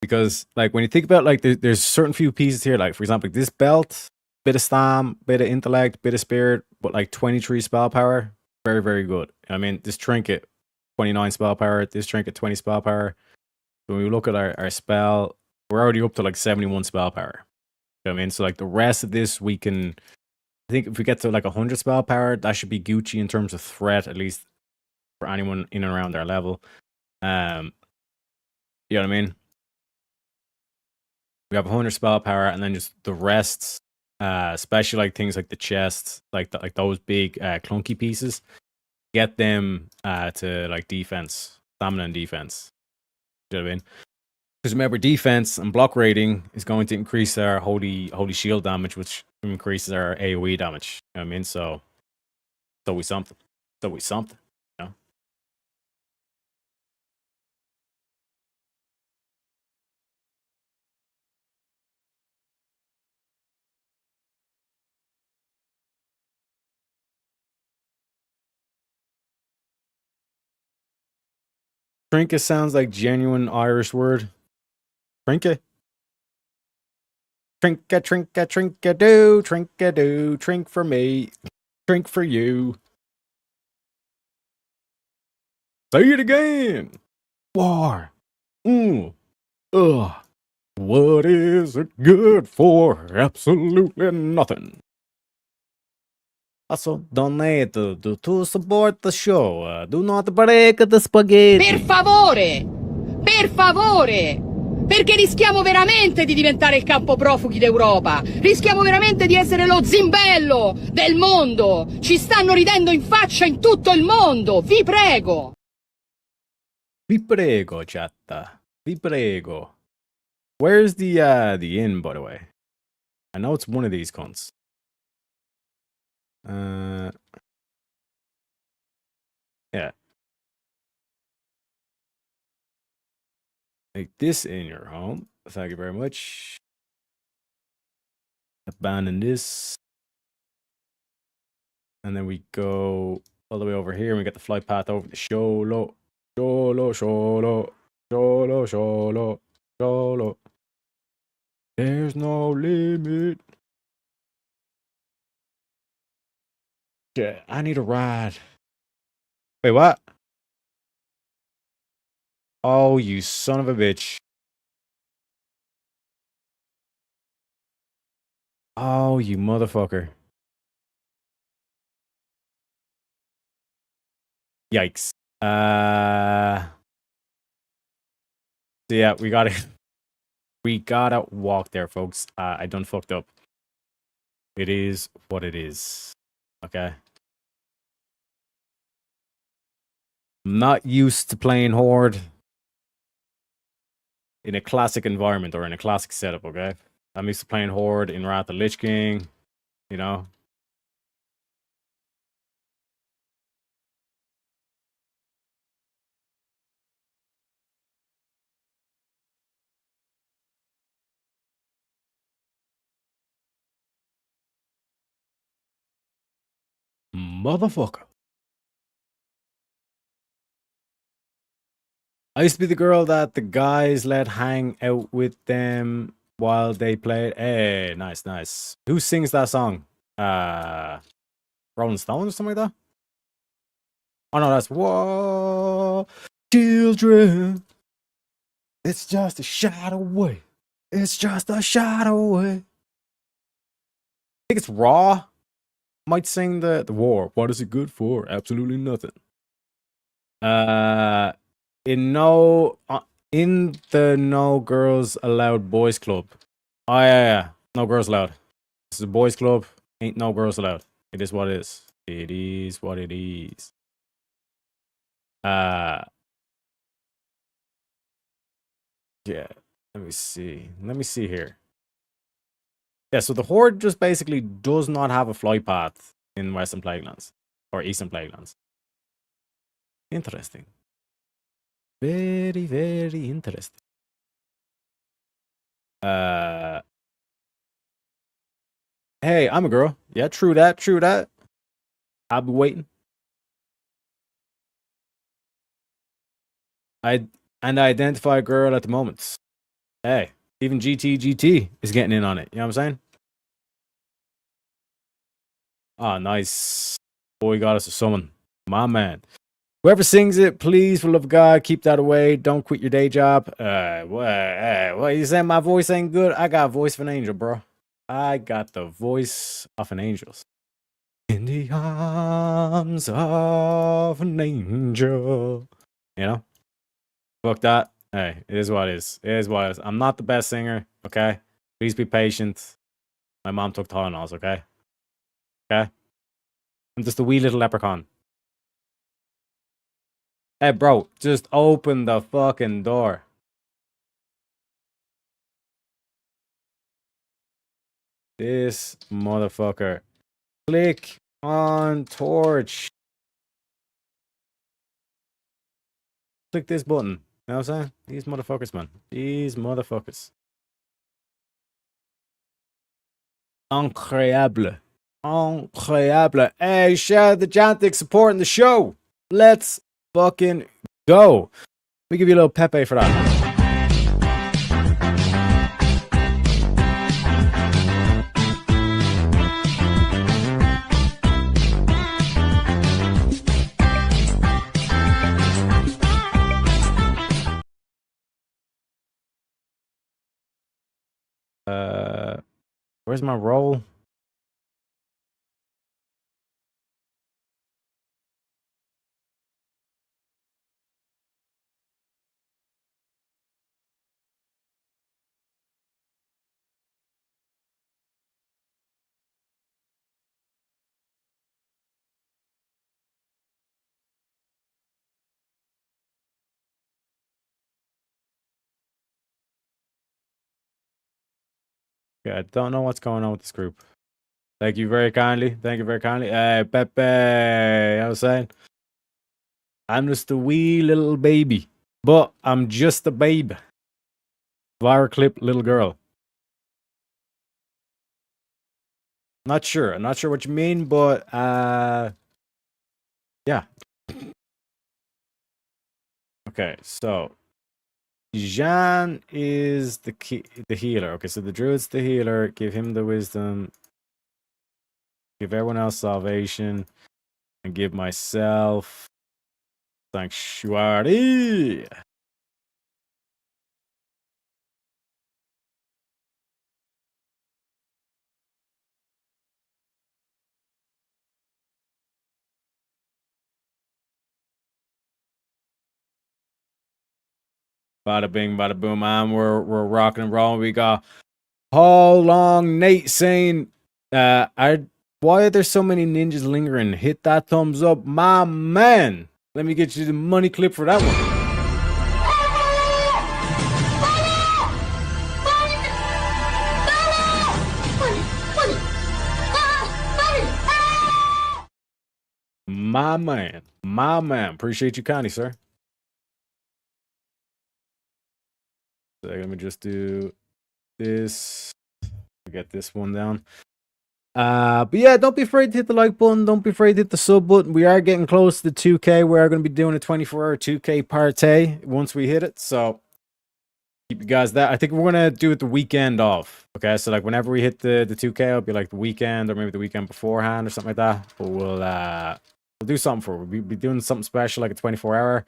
Because, like, when you think about, like, there's certain few pieces here. Like, for example, like this belt, bit of stam, bit of intellect, bit of spirit, but, like, 23 spell power. Very, very good. I mean, this trinket, 29 spell power. This trinket, 20 spell power. So when we look at our spell, we're already up to, like, 71 spell power. You know what I mean? So, like, the rest of this, we can... I think if we get to, like, 100 spell power, that should be Gucci in terms of threat, at least for anyone in and around our level. You know what I mean? We have 100 spell power, and then just the rest, especially like things like the chests, like those big clunky pieces, get them to like defense, stamina and defense. You know what I mean? Because remember, defense and block rating is going to increase our holy shield damage, which increases our AoE damage. You know what I mean? So we something. So we something. You know? Trinket sounds like genuine Irish word. Trinket. Trinket, trinket, trinket, do, trink for me, trink for you. Say it again. War. Ugh. What is it good for? Absolutely nothing. Also, donate to support the show. Do not break the spaghetti. Per favore! Per favore! Perché rischiamo veramente di diventare il campo profughi d'Europa. Rischiamo veramente di essere lo zimbello del mondo. Ci stanno ridendo in faccia in tutto il mondo. Vi prego. Vi prego, chatta. Vi prego. Where's the inn, by the way? I know it's one of these cunts. Yeah. Make this in your home. Thank you very much. Abandon this. And then we go all the way over here and we get the flight path over to Sholo. Sholo, Sholo. Sholo, Sholo. Sholo. There's no limit. Yeah, I need a ride. Wait, what? Oh, you son of a bitch. Oh, you motherfucker. Yikes. So yeah, we gotta walk there, folks. I done fucked up. It is what it is. Okay. I'm not used to playing Horde in a classic environment or in a classic setup, okay? I'm used to playing Horde in Wrath of Lich King, you know? Motherfucker. I used to be the girl that the guys let hang out with them while they played. Hey, nice, nice. Who sings that song? Rolling Stones or something like that? Oh no, that's Whoa, children. It's just a shot away. It's just a shot away. I think it's Raw. Might sing the war. What is it good for? Absolutely nothing. In the No Girls Allowed Boys Club. Oh yeah. No girls allowed. This is a boys club. Ain't no girls allowed. It is what it is. It is what it is. Yeah. Let me see. Let me see here. Yeah, so the Horde just basically does not have a flight path in Western Plaguelands. Or Eastern Plaguelands. Interesting. Very, very interesting. Hey, I'm a girl. Yeah, true that, true that. I'll be waiting. I identify a girl at the moment. Hey, even GT is getting in on it. You know what I'm saying? Ah, nice. Boy got us a summon. My man. Whoever sings it, please, for the love of God, keep that away. Don't quit your day job. What you saying my voice ain't good? I got a voice of an angel, bro. I got the voice of an angel. In the arms of an angel. You know? Fuck that. Hey, it is what it is. It is what it is. I'm not the best singer, okay? Please be patient. My mom took Tylenols, okay? Okay? I'm just a wee little leprechaun. Hey, bro, just open the fucking door. This motherfucker. Click on torch. Click this button. You know what I'm saying? These motherfuckers, man. These motherfuckers. Incroyable. Incroyable. Hey, shout out to Jantic supporting the show. Let's fucking go. We give you a little Pepe for that. Where's my roll? Yeah, I don't know what's going on with this group. Thank you very kindly. Thank you very kindly. Hey, Pepe, I was saying, I'm just a wee little baby, but I'm just a babe. Viral clip, little girl. Not sure. I'm not sure what you mean, but yeah. Okay, so Jean is the healer. Okay, so the druid's the healer. Give him the wisdom. Give everyone else salvation, and give myself sanctuary. Bada bing, bada boom, man. We're rocking and rolling. We got How Long Nate saying, why are there so many ninjas lingering? Hit that thumbs up, my man. Let me get you the money clip for that one. My man. My man. Appreciate you kindly, sir. So let me just do this. Get this one down. But yeah, don't be afraid to hit the like button. Don't be afraid to hit the sub button. We are getting close to 2K. We are going to be doing a 24-hour 2K party once we hit it. So keep you guys that. I think we're going to do it the weekend off. Okay, so like whenever we hit the 2K, it'll be like the weekend or maybe the weekend beforehand or something like that. But we'll do something for it. We'll be doing something special like a 24-hour.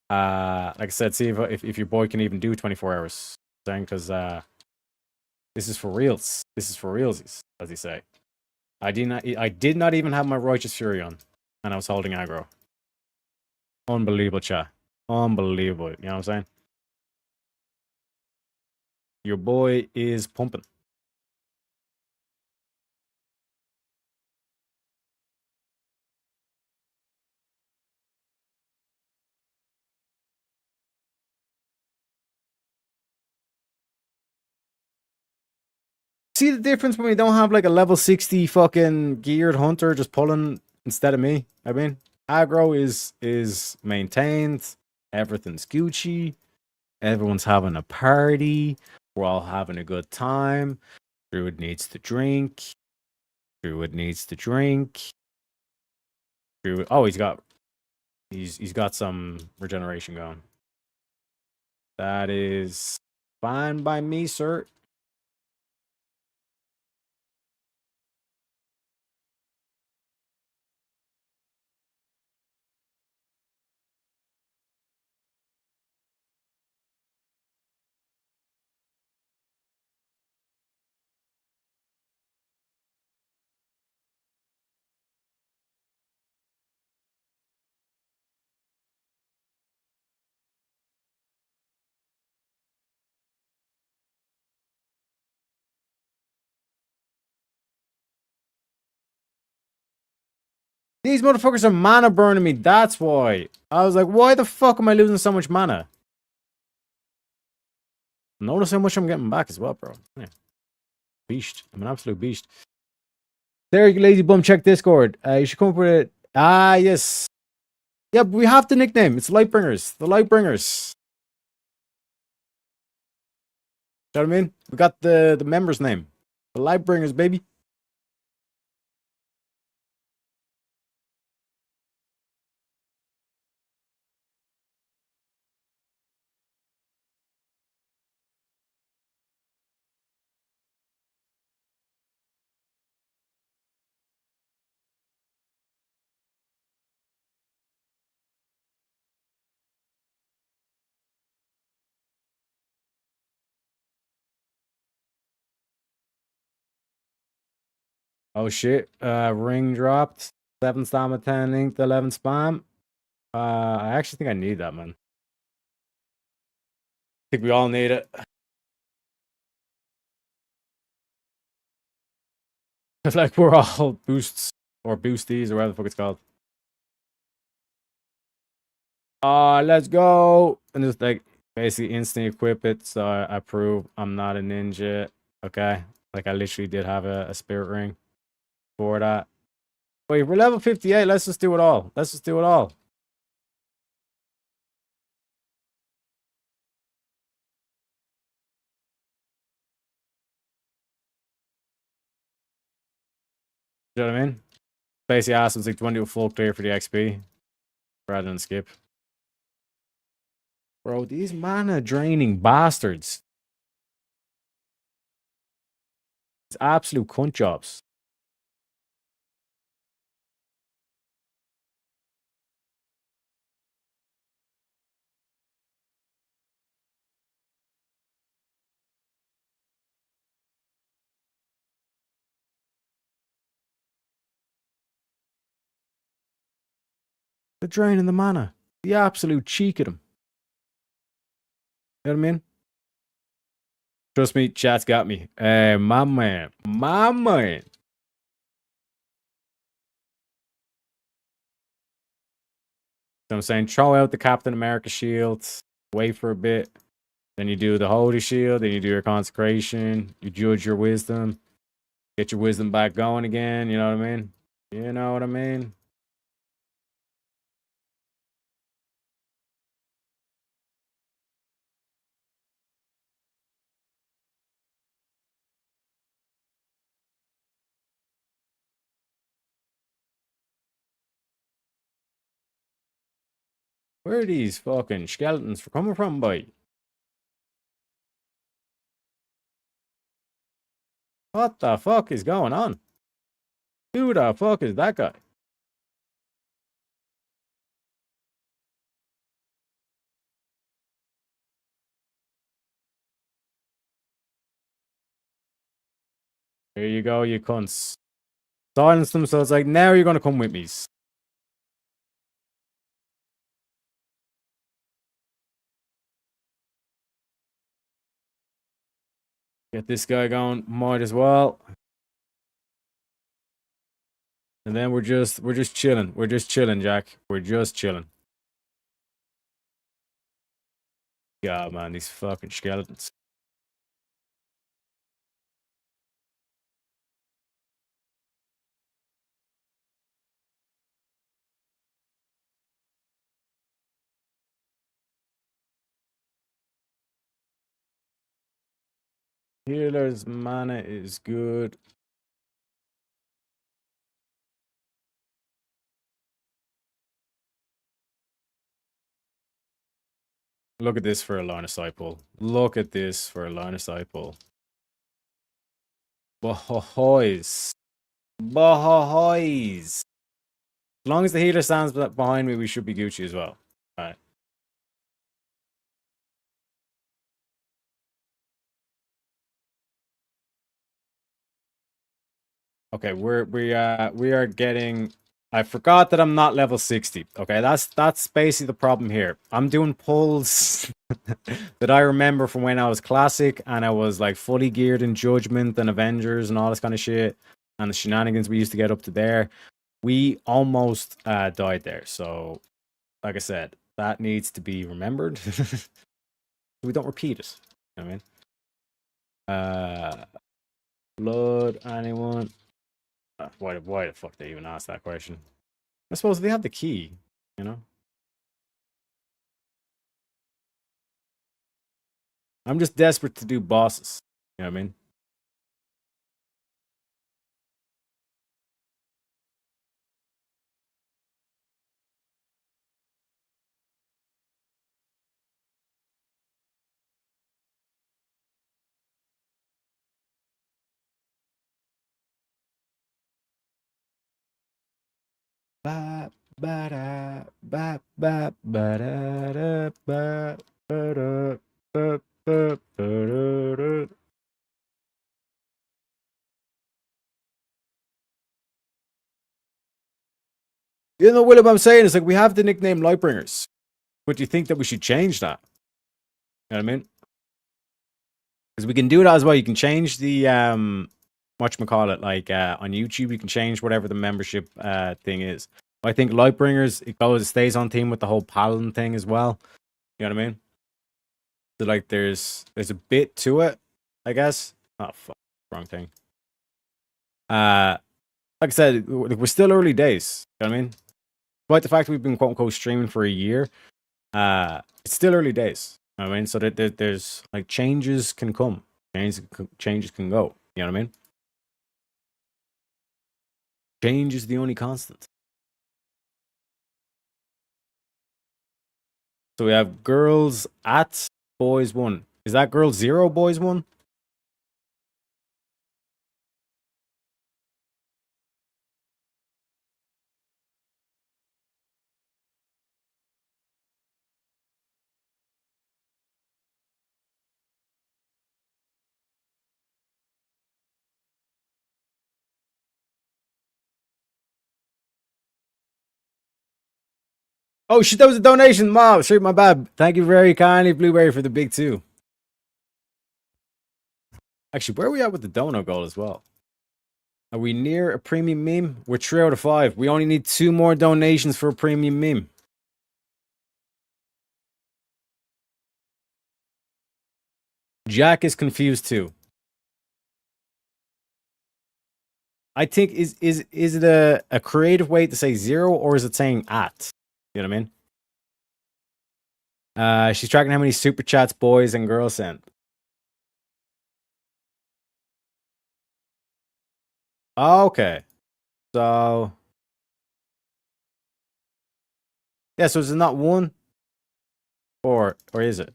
Like I said, see if your boy can even do 24 hours. Because this is for reals. This is for realsies, as they say. I did not even have my Righteous Fury on, and I was holding aggro. Unbelievable, chat. Unbelievable. You know what I'm saying? Your boy is pumping. See the difference when we don't have like a level 60 fucking geared hunter just pulling instead of me? I mean, aggro is maintained. Everything's Gucci. Everyone's having a party. We're all having a good time. Druid needs to drink. Druid needs to drink. Druid, oh, he's got some regeneration going. That is fine by me, sir. These motherfuckers are mana burning me. That's why. I was like, why the fuck am I losing so much mana? Notice how much I'm getting back as well, bro. Yeah. Beast. I'm an absolute beast. There, you lazy bum. Check Discord. You should come up with it. Ah, yes. Yeah, but we have the nickname. It's Lightbringers. The Lightbringers. You know what I mean? We got the member's name. The Lightbringers, baby. Oh shit. Ring dropped. 7 stamina, 10 ink, 11 spam. I actually think I need that, man. I think we all need it. It's like we're all boosts or boosties or whatever the fuck it's called. Let's go. And just like basically instantly equip it. So I prove I'm not a ninja. Okay. Like I literally did have a spirit ring for that. Wait, we're level 58. Let's just do it all. Let's just do it all. You know what I mean? Basically asked him, like, do you want to do a full clear for the XP? Rather than skip. Bro, these mana draining bastards. It's absolute cunt jobs. They're draining the mana. The absolute cheek of them. You know what I mean? Trust me, chat's got me. My man. My man. So I'm saying, throw out the Captain America shield, wait for a bit, then you do the Holy Shield, then you do your consecration, you judge your wisdom, get your wisdom back going again, you know what I mean? You know what I mean? Where are these fucking skeletons coming from, boy? What the fuck is going on? Who the fuck is that guy? Here you go, you cunts. Silence them, so it's like, now you're gonna come with me. Get this guy going, might as well. And then we're just chilling. We're just chilling, Jack. We're just chilling. God, man, these fucking skeletons. Healer's mana is good. Look at this for a line of sight pull. Look at this for a line of sight pull. Bahoys. Bahoys. As long as the healer stands behind me, we should be Gucci as well. Alright. Okay, we are getting. I forgot that I'm not level 60. Okay, that's basically the problem here. I'm doing pulls that I remember from when I was classic and I was like fully geared in Judgment and Avengers and all this kind of shit. And the shenanigans we used to get up to there. We almost died there. So, like I said, that needs to be remembered. We don't repeat it. You know what I mean? Blood, anyone? Why the fuck they even ask that question? I suppose they have the key, you know? I'm just desperate to do bosses. You know what I mean? Ba ba da ba ba ba da da ba ba da ba ba ba da. You know what I'm saying? It's like we have the nickname Lightbringers. But do you think that we should change that? You know what I mean? Because we can do that as well. You can change the whatchamacallit, like on YouTube, you can change whatever the membership thing is. I think Lightbringers, it stays on theme with the whole Paladin thing as well. You know what I mean? So like there's a bit to it, I guess. Oh fuck. Wrong thing. Like I said, we're still early days. You know what I mean? Despite the fact we've been quote unquote streaming for a year, it's still early days. You know what I mean? So that there's like changes can come, changes can go. You know what I mean? Change is the only constant. So we have girls at boys 1. Is that girl 0 boys 1? Oh shit, that was a donation, Mom. Straight my bad. Thank you very kindly, Blueberry, for the big 2. Actually, where are we at with the dono goal as well? Are we near a premium meme? We're 3 out of 5. We only need 2 more donations for a premium meme. Jack is confused too. I think is it a creative way to say 0 or is it saying at? You know what I mean? She's tracking how many super chats boys and girls sent. Okay. So yeah, so is it not 1? Or is it?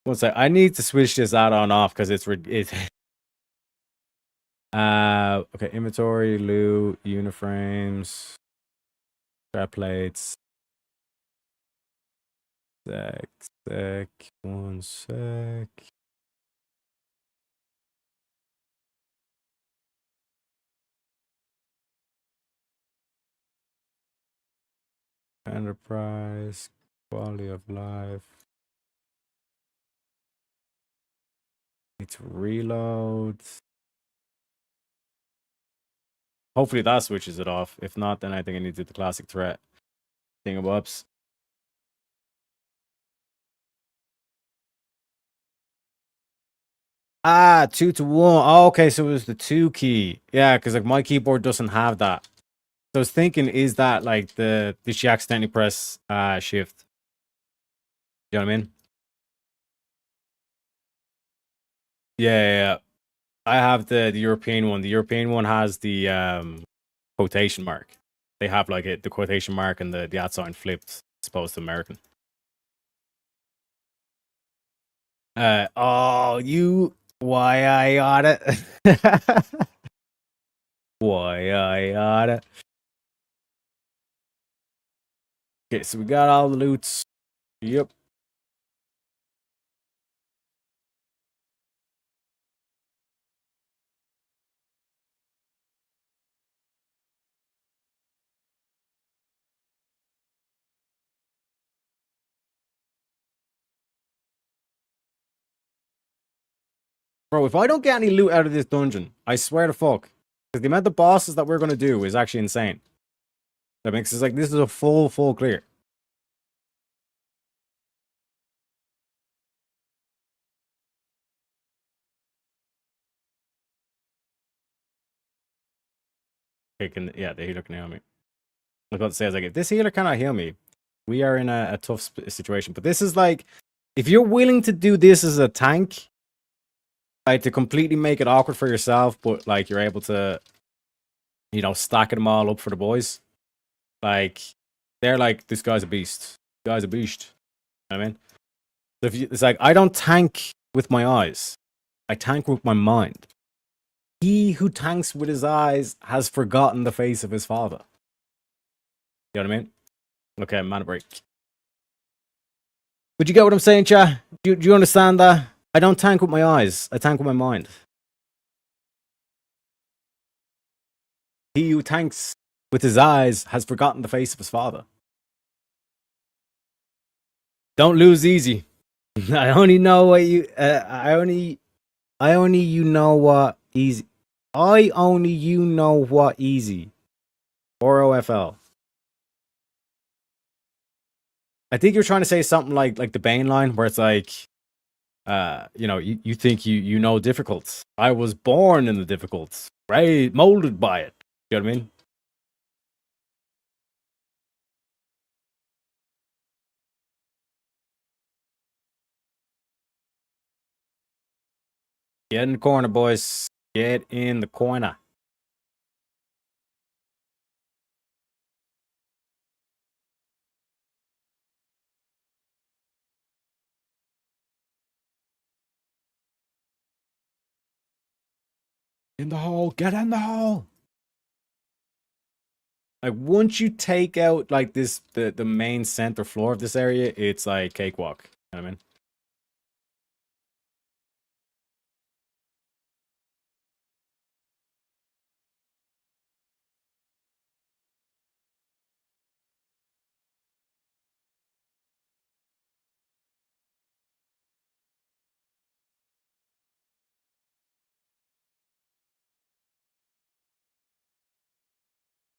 One sec. I need to switch this add-on off because it's okay, inventory, loot, uniframes, strap plates. Sec, 1 sec. Enterprise, quality of life. Need to reload. Hopefully that switches it off. If not, then I think I need to do the classic threat. Thingabobs. Ah, 2 to 1. Oh, okay, so it was the 2 key. Yeah, because like my keyboard doesn't have that. So I was thinking, is that like did she accidentally press shift? You know what I mean? Yeah. I have the European one. The European one has the quotation mark. They have like the quotation mark and the at sign flipped as opposed to American. Oh, you why I got it. Why I got it. Okay, so we got all the loots. Yep. Bro, if I don't get any loot out of this dungeon, I swear to fuck. Because the amount of bosses that we're going to do is actually insane. That makes it like this is a full clear. Okay, yeah, the healer can heal me. I was about to say, I was like, if this healer cannot heal me, we are in a tough situation. But this is like, if you're willing to do this as a tank, like to completely make it awkward for yourself, but like you're able to, you know, stacking them all up for the boys. Like, they're like, this guy's a beast. This guy's a beast. You know what I mean? So if you, it's like, I don't tank with my eyes. I tank with my mind. He who tanks with his eyes has forgotten the face of his father. You know what I mean? Okay, mana break. But you get what I'm saying, Cha? Do you understand that? I don't tank with my eyes. I tank with my mind. He who tanks with his eyes has forgotten the face of his father. Don't lose easy. I only know what you. I only you know what easy. I only you know what easy. ROFL. I think you're trying to say something like the Bane line, where it's like, you know, you think you know difficult. I was born in the difficult, right? Molded by it. You know what I mean? Get in the corner, boys. Get in the corner. In the hole. Get in the hole. Like once you take out like this the main center floor of this area, it's like cakewalk. You know what I mean?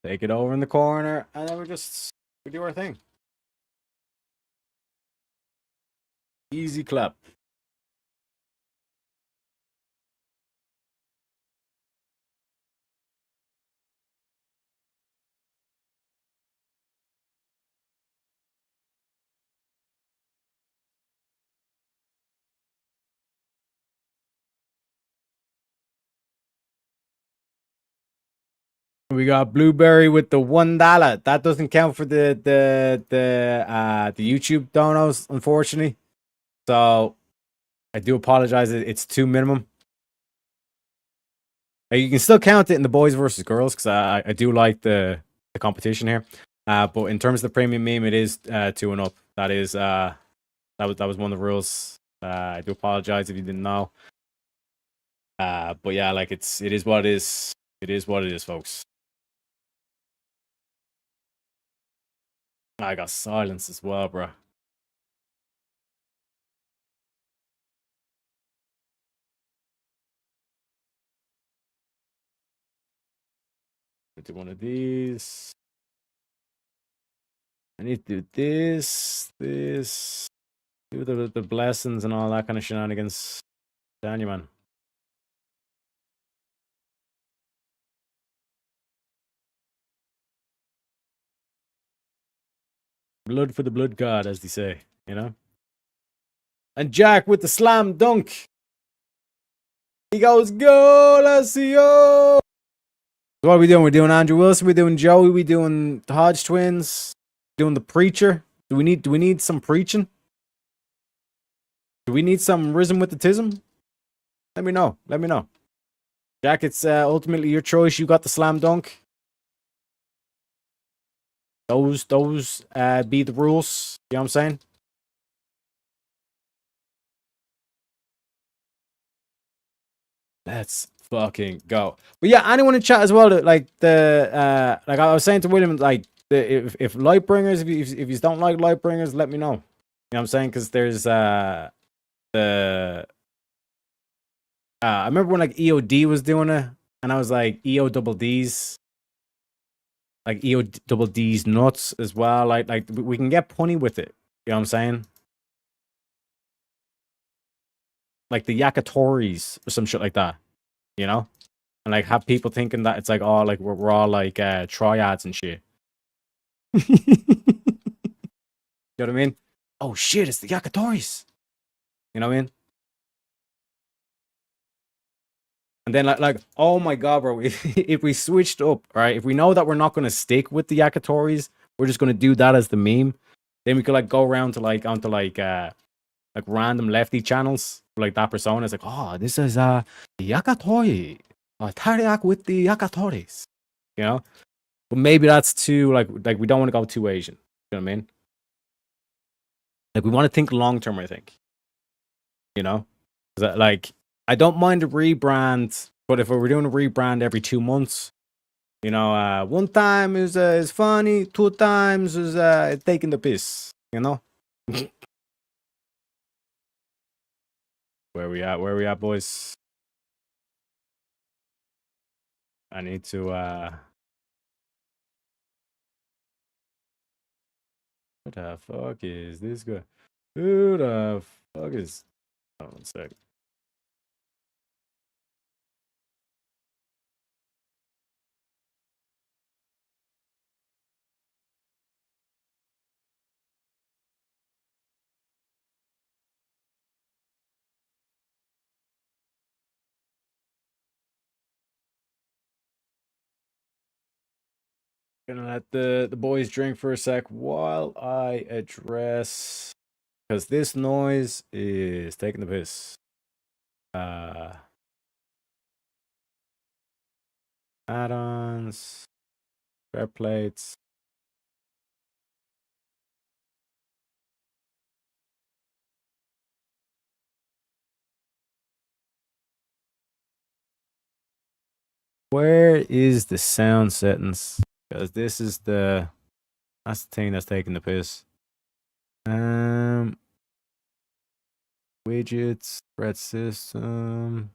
Take it over in the corner, and then we do our thing. Easy clap. We got Blueberry with the $1. That doesn't count for the YouTube donos, unfortunately. So I do apologize. It's 2 minimum. You can still count it in the boys versus girls because I do like the competition here. But in terms of the premium meme, it is 2 and up. That is that was one of the rules. I do apologize if you didn't know. But yeah, like it is what it is. It is what it is, folks. I got silence as well, bro. Do one of these. I need to do this, do the blessings and all that kind of shenanigans. Down you, man. Blood for the blood god, as they say, you know? And Jack with the slam dunk. He goes, go, let's see you. What are we doing? We're doing Andrew Wilson, we're doing Joey, we're doing the Hodge twins, doing the preacher. Do we need some preaching? Do we need some risen with the tism? Let me know. Let me know. Jack, it's ultimately your choice. You got the slam dunk. Those be the rules. You know what I'm saying? Let's fucking go. But yeah, anyone in chat as well, like like I was saying to William, like if Lightbringers, if you don't like Lightbringers, let me know. You know what I'm saying? Because there's I remember when like EOD was doing it, and I was like EO double D's, like EO double D's nuts as well. Like we can get punny with it. You know what I'm saying? Like the Yakatoris or some shit like that, you know? And like have people thinking that it's like, oh, like we're all like triads and shit. You know what I mean? Oh shit, it's the Yakatoris. You know what I mean? And then like oh my god, bro, if we switched up, right? If we know that we're not gonna stick with the Yakatoris, we're just gonna do that as the meme. Then we could like go around to like onto like random lefty channels like that persona. It's like, oh, this is the Yakatori. Tariak with the Yakatoris. You know? But maybe that's too like we don't want to go too Asian. You know what I mean? Like we want to think long term, I think. You know? Like I don't mind a rebrand, but if we were doing a rebrand every 2 months, you know, one time is funny, 2 times is taking the piss, you know? Where we at, boys? I need to What the fuck is this guy? Who the fuck is... Oh, 1 sec. Gonna let the boys drink for a sec while I address... Because this noise is taking the piss. Add-ons, fair plates. Where is the sound settings? Because this is that's the thing that's taking the piss. Widgets, spread system.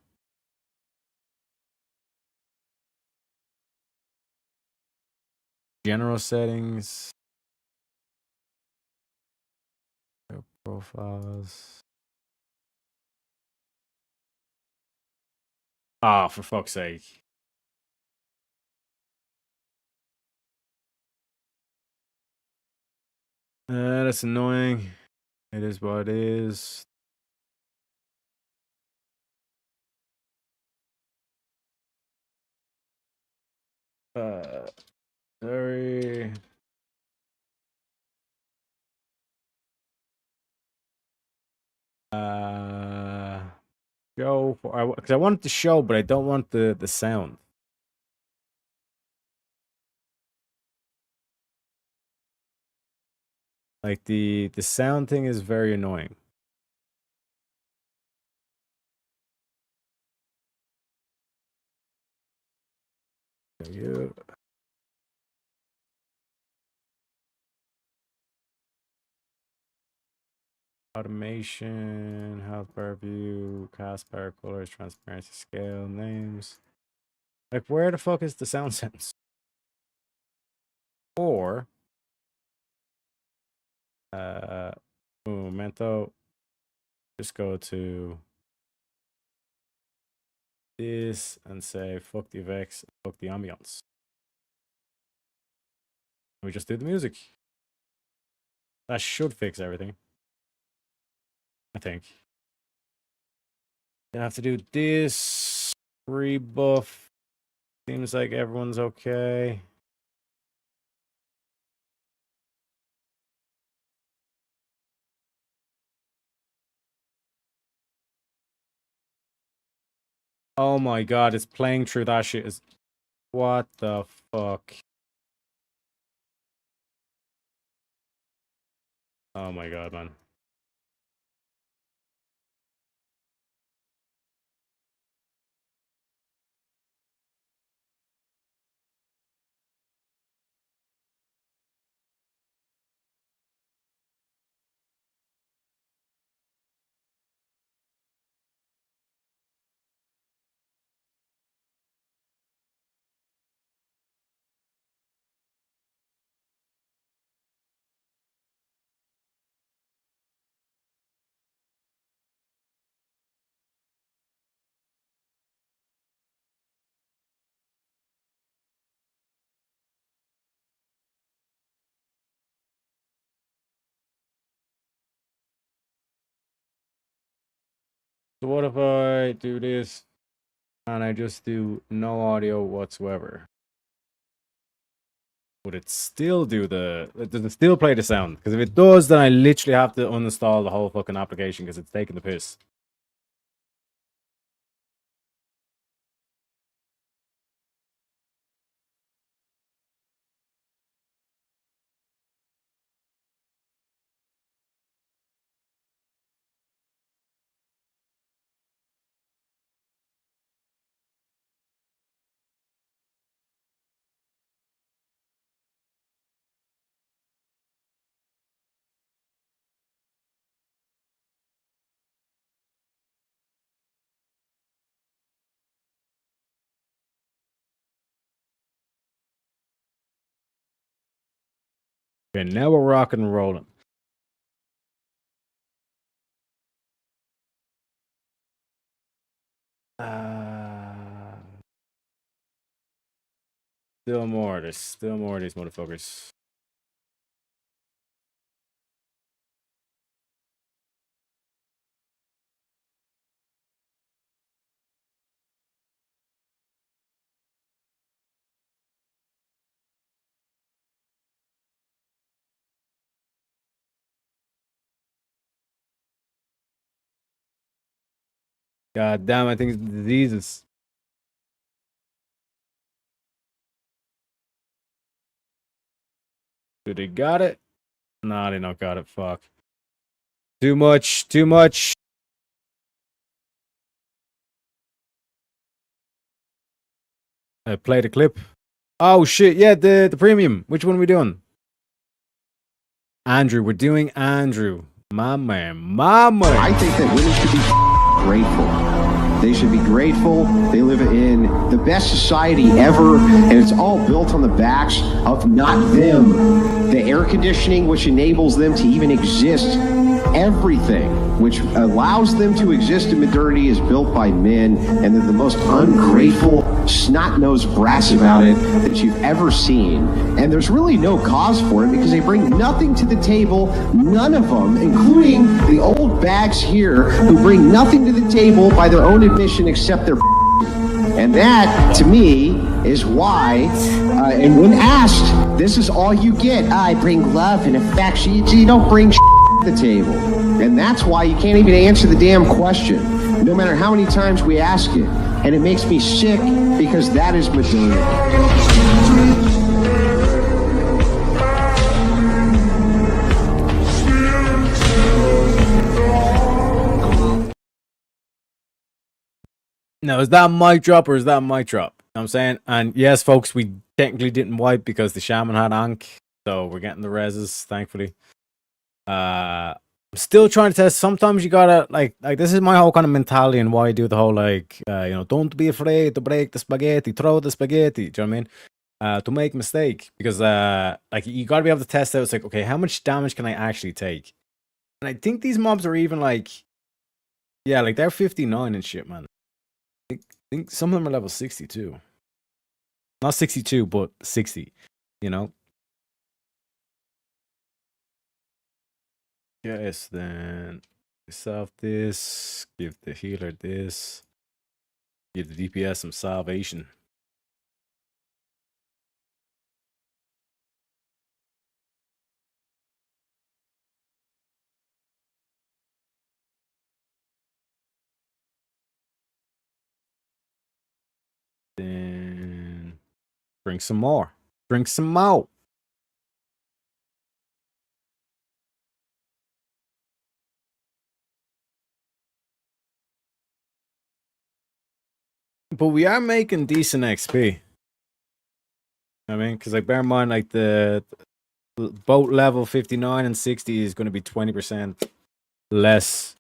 General settings. Profiles. Ah, for fuck's sake. That's annoying. It is what it is. Sorry. Show because I want the show, but I don't want the sound. Like the sound thing is very annoying. You. Automation, health bar view, cast bar colors, transparency scale, names. Like, where the fuck is the sound sense? Or, Momento, just go to this and say, fuck the effects, fuck the ambience. We just do the music. That should fix everything. I think. Then I have to do this. Rebuff. Seems like everyone's okay. Oh my god, it's playing through that shit. What the fuck? Oh my god, man. So what if I do this and I just do no audio whatsoever? Would it still do does it still play the sound? Because if it does, then I literally have to uninstall the whole fucking application because it's taking the piss. Okay, now we're rocking and rolling. Still more. There's still more of these motherfuckers. God damn, I think it's diseases. Do they got it? Nah, they not got it. Fuck. Too much. Too much. Play the clip. Oh shit! Yeah, the premium. Which one are we doing? Andrew. We're doing Andrew. My man. My man. I think that women should be grateful. They should be grateful. They live in the best society ever, and it's all built on the backs of not them. The air conditioning, which enables them to even exist, everything which allows them to exist in modernity is built by men, and they're the most ungrateful, snot-nosed brats about it that you've ever seen. And there's really no cause for it because they bring nothing to the table, none of them, including the old bags here who bring nothing to the table by their own admission except their and that, to me, is why, and when asked, this is all you get. I bring love and affection. You don't bring to the table. And that's why you can't even answer the damn question, no matter how many times we ask it. And it makes me sick because that is modernity. Now, is that mic drop or is that mic drop? You know what I'm saying? And yes, folks, we technically didn't wipe because the shaman had Ankh. So we're getting the reses, thankfully. I'm still trying to test. Sometimes you gotta, like this is my whole kind of mentality and why I do the whole, like, don't be afraid to break the spaghetti, throw the spaghetti. Do you know what I mean? To make a mistake. Because, like, you gotta be able to test out. It's like, okay, how much damage can I actually take? And I think these mobs are even, like, yeah, like, they're 59 and shit, man. I think some of them are level 62. Not 62, but 60, you know? Yes, then yourself this, give the healer this, give the DPS some salvation. Then drink some more. Drink some more. But we are making decent XP. I mean, because, like, bear in mind, like, the boat level 59 and 60 is going to be 20% less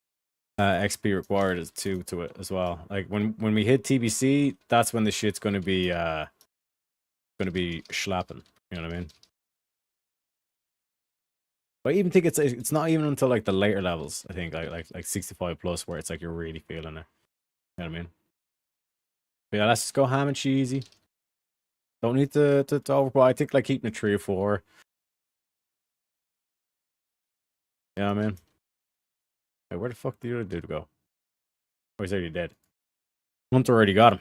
XP required as to it as well. Like, when we hit TBC, that's when the shit's going to be schlapping. You know what I mean? But I even think it's not even until, like, the later levels. I think like 65 plus where it's like you're really feeling it. You know what I mean? But yeah, let's just go ham and cheesy. Don't need to overpower. I think, like, keeping it 3 or 4. Yeah, man. Hey, where the fuck did the other dude go? Oh, he's already dead. Hunter already got him.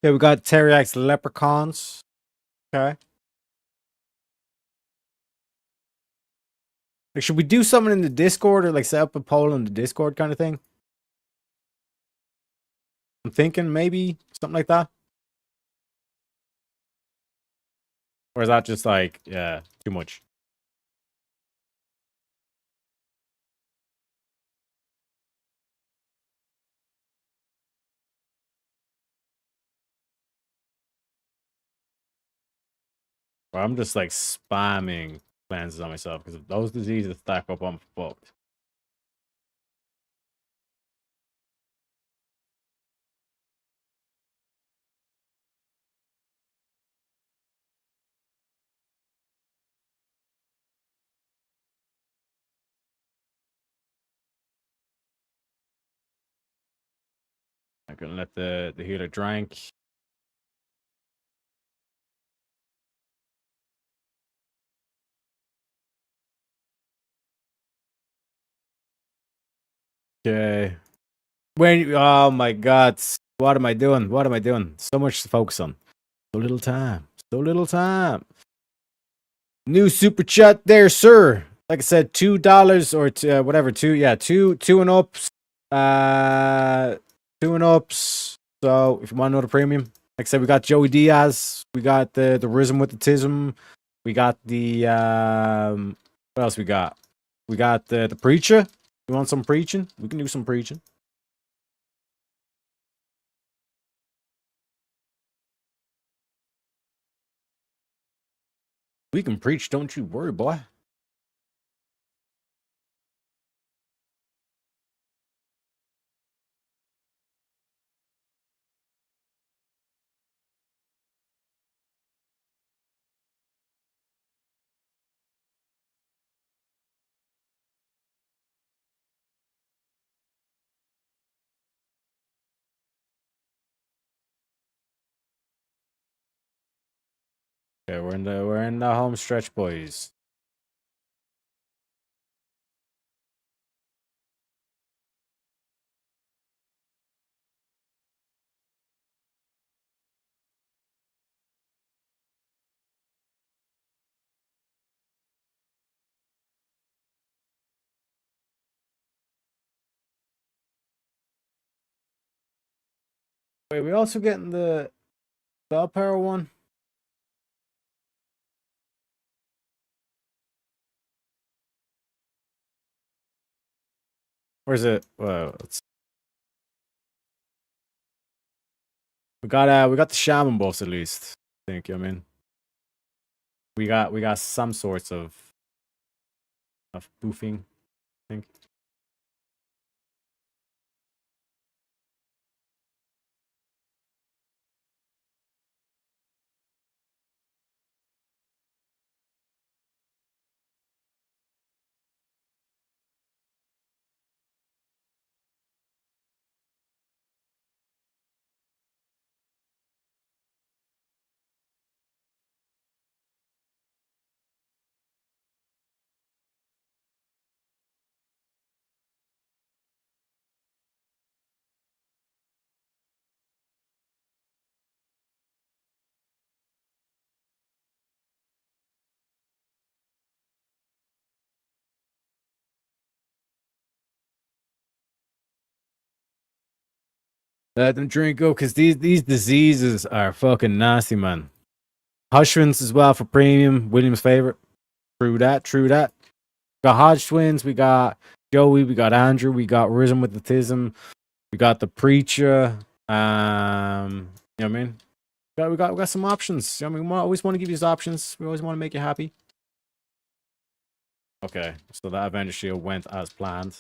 Okay, we got Teriyak's Leprechauns. Okay. Like, should we do something in the Discord or like set up a poll in the Discord kind of thing? I'm thinking maybe something like that. Or is that just like, yeah, too much? Or I'm just like spamming cleanses on myself because if those diseases stack up, I'm fucked. I'm gonna let the healer drink. Okay. When oh my god, what am I doing? What am I doing? So much to focus on. So little time. So little time. New super chat there, sir. Like I said, $2 or whatever, two and ups. 2 and ups. So if you want another premium, like I said, we got Joey Diaz, we got the Rhythm with the Tism, we got the what else we got? We got the preacher. You want some preaching? We can do some preaching. We can preach, don't you worry, boy. Okay, we're in the home stretch, boys. Wait, we also getting the Bell Power one? Where's it? Well, we got the shaman boss at least. I think. I mean, we got some sorts of boofing. I think. Let them drink go, because these diseases are fucking nasty, man. Hushwins as well for premium. William's favorite. True that. True that. Got Hodge twins. We got Joey. We got Andrew. We got Rhythm with the Tism. We got the preacher. You know what I mean? We got some options. You know what I mean? We always want to give you options. We always want to make you happy. Okay, so that Avenger Shield went as planned.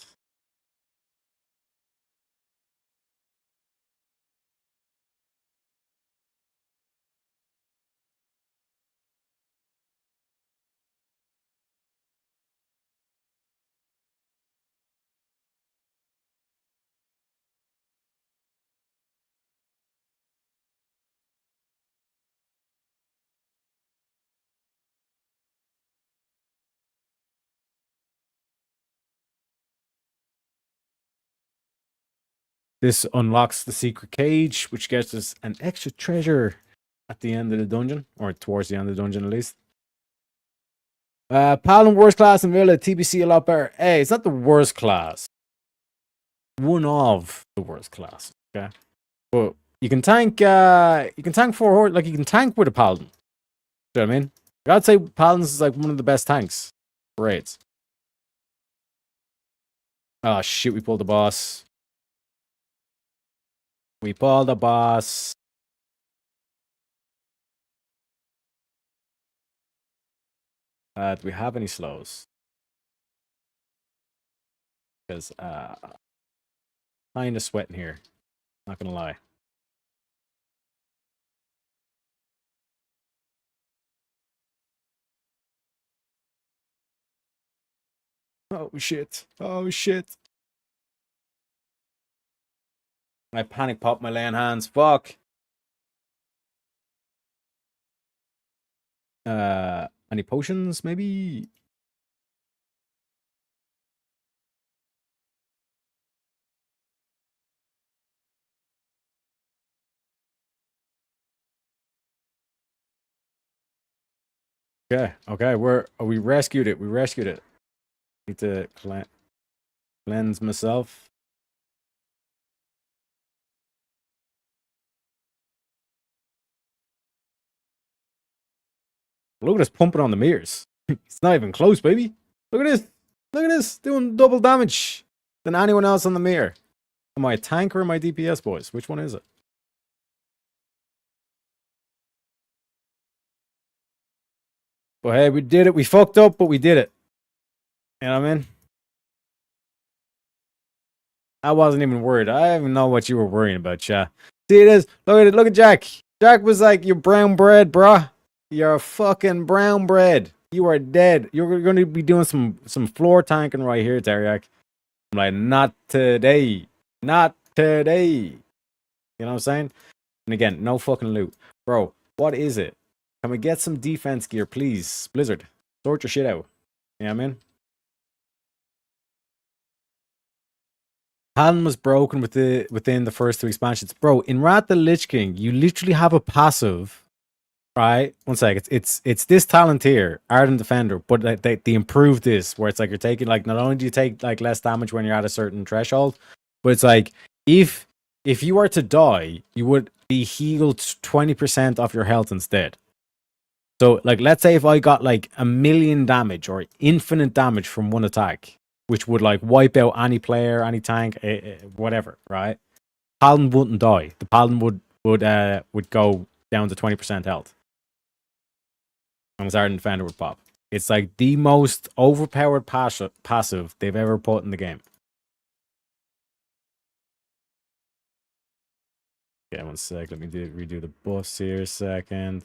This unlocks the secret cage, which gets us an extra treasure at the end of the dungeon, or towards the end of the dungeon at least. Paladin worst class in Villa, TBC a lot better. Hey, it's not the worst class. One of the worst class. Okay. But you can tank 4 horse, like you can tank with a Paladin. You know what I mean? I'd say Paladins is like one of the best tanks for raids. Oh shit, we pulled the boss. We pulled the boss. Do we have any slows? Because kind of sweating here. Not gonna lie. Oh shit. Oh shit. I panic pop my laying hands. Fuck. Any potions, maybe? Okay, we rescued it. We rescued it. Need to cleanse myself. Look at us pumping on the mirrors. It's not even close, baby. Look at this. Look at this. Doing double damage than anyone else on the mirror. Am I a tank or am I DPS, boys? Which one is it? But hey, we did it. We fucked up, but we did it. You know what I mean? I wasn't even worried. I don't even know what you were worrying about, Cha. See it is. Look at it. Look at Jack. Jack was like, "You're brown bread, bruh. You're fucking brown bread. You are dead. You're going to be doing some floor tanking right here, Teriak." I'm like, "Not today. Not today." You know what I'm saying? And again, no fucking loot. Bro, what is it? Can we get some defense gear, please? Blizzard, sort your shit out. You know what I mean? Paladin was broken within the first 2 expansions. Bro, in Wrath the Lich King, you literally have a passive, right? One sec, it's this talent here, Ardent Defender, but they improved this, where it's like you're taking, like, not only do you take like less damage when you're at a certain threshold, but it's like if you were to die, you would be healed 20% off your health instead. So, like, let's say if I got like 1,000,000 damage or infinite damage from one attack, which would like wipe out any player, any tank, whatever, right? Paladin wouldn't die. The Paladin would go down to 20% health. And his Ardent Defender would pop. It's like the most overpowered passive they've ever put in the game. Okay, one sec. Let me redo the buffs here a second.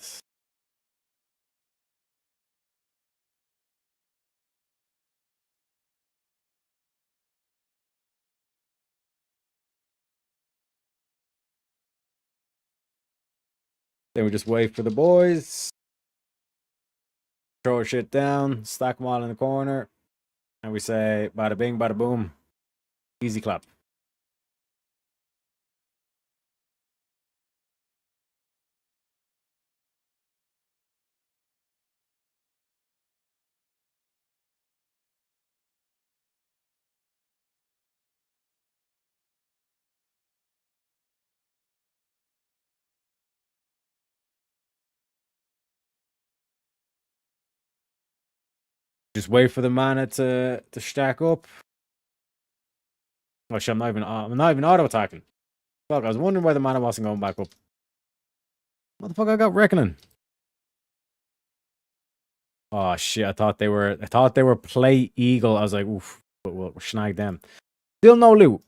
Then we just wait for the boys. Throw shit down, stack them all in the corner, and we say bada bing, bada boom. Easy clap. Just wait for the mana to stack up. Oh shit, I'm not even auto attacking. Fuck, I was wondering why the mana wasn't going back up. Motherfucker, I got reckoning. Oh shit, I thought they were play eagle. I was like, oof, but we'll snag them. Still no loot.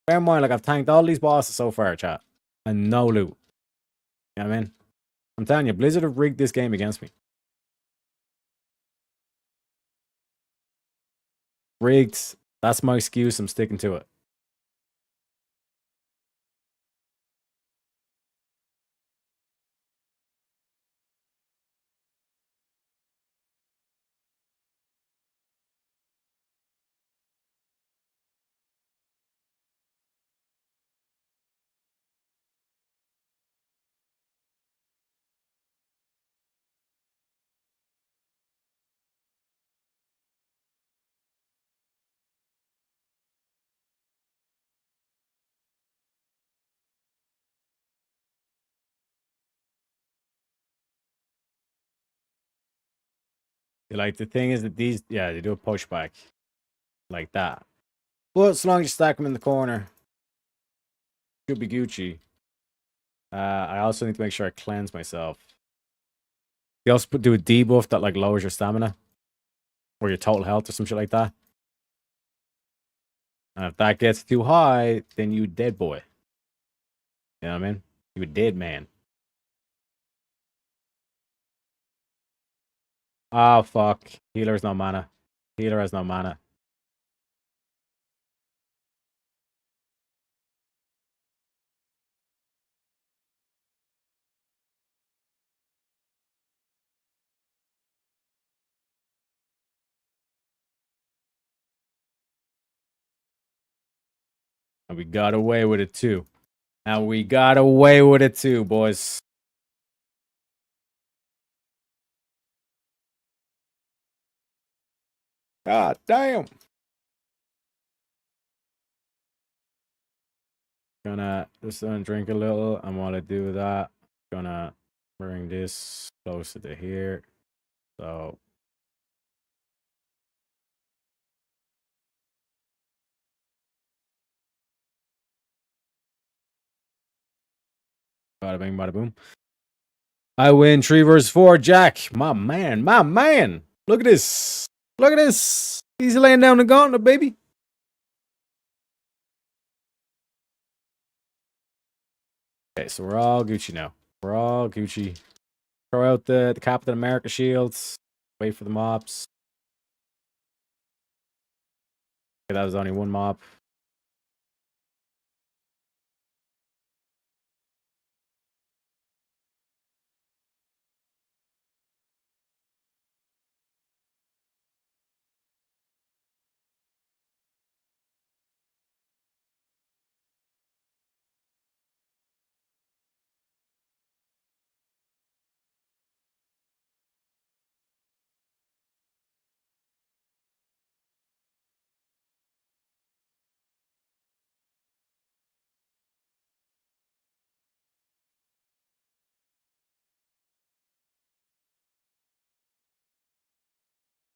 Bear in mind, like, I've tanked all these bosses so far, chat. And no loot. You know what I mean? I'm telling you, Blizzard have rigged this game against me. Rigged. That's my excuse. I'm sticking to it. Like the thing is that these, yeah, they do a pushback like that. But as long as you stack them in the corner, should be Gucci. I also need to make sure I cleanse myself. You also do a debuff that like lowers your stamina or your total health or some shit like that. And if that gets too high, then you dead boy. You know what I mean? You a dead man. Oh fuck. Healer has no mana. Healer has no mana. And we got away with it too. And we got away with it too, boys. God damn. Gonna just drink a little. And while I do that, gonna bring this closer to here. So bada bing, bada boom. I win 3 versus 4. Jack, my man, my man. Look at this. Look at this. He's laying down the gauntlet, baby. Okay, so we're all Gucci now. We're all Gucci. Throw out the Captain America shields. Wait for the mobs. Okay, that was only one mob.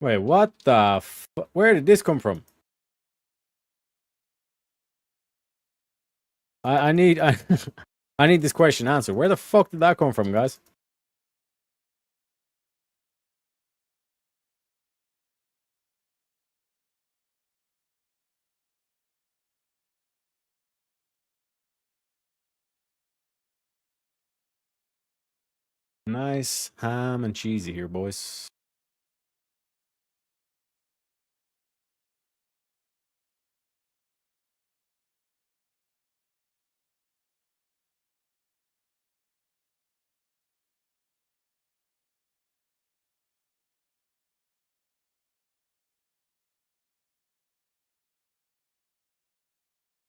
Wait, what the where did this come from? I need I need this question answered. Where the fuck did that come from, guys? Nice ham and cheesy here, boys.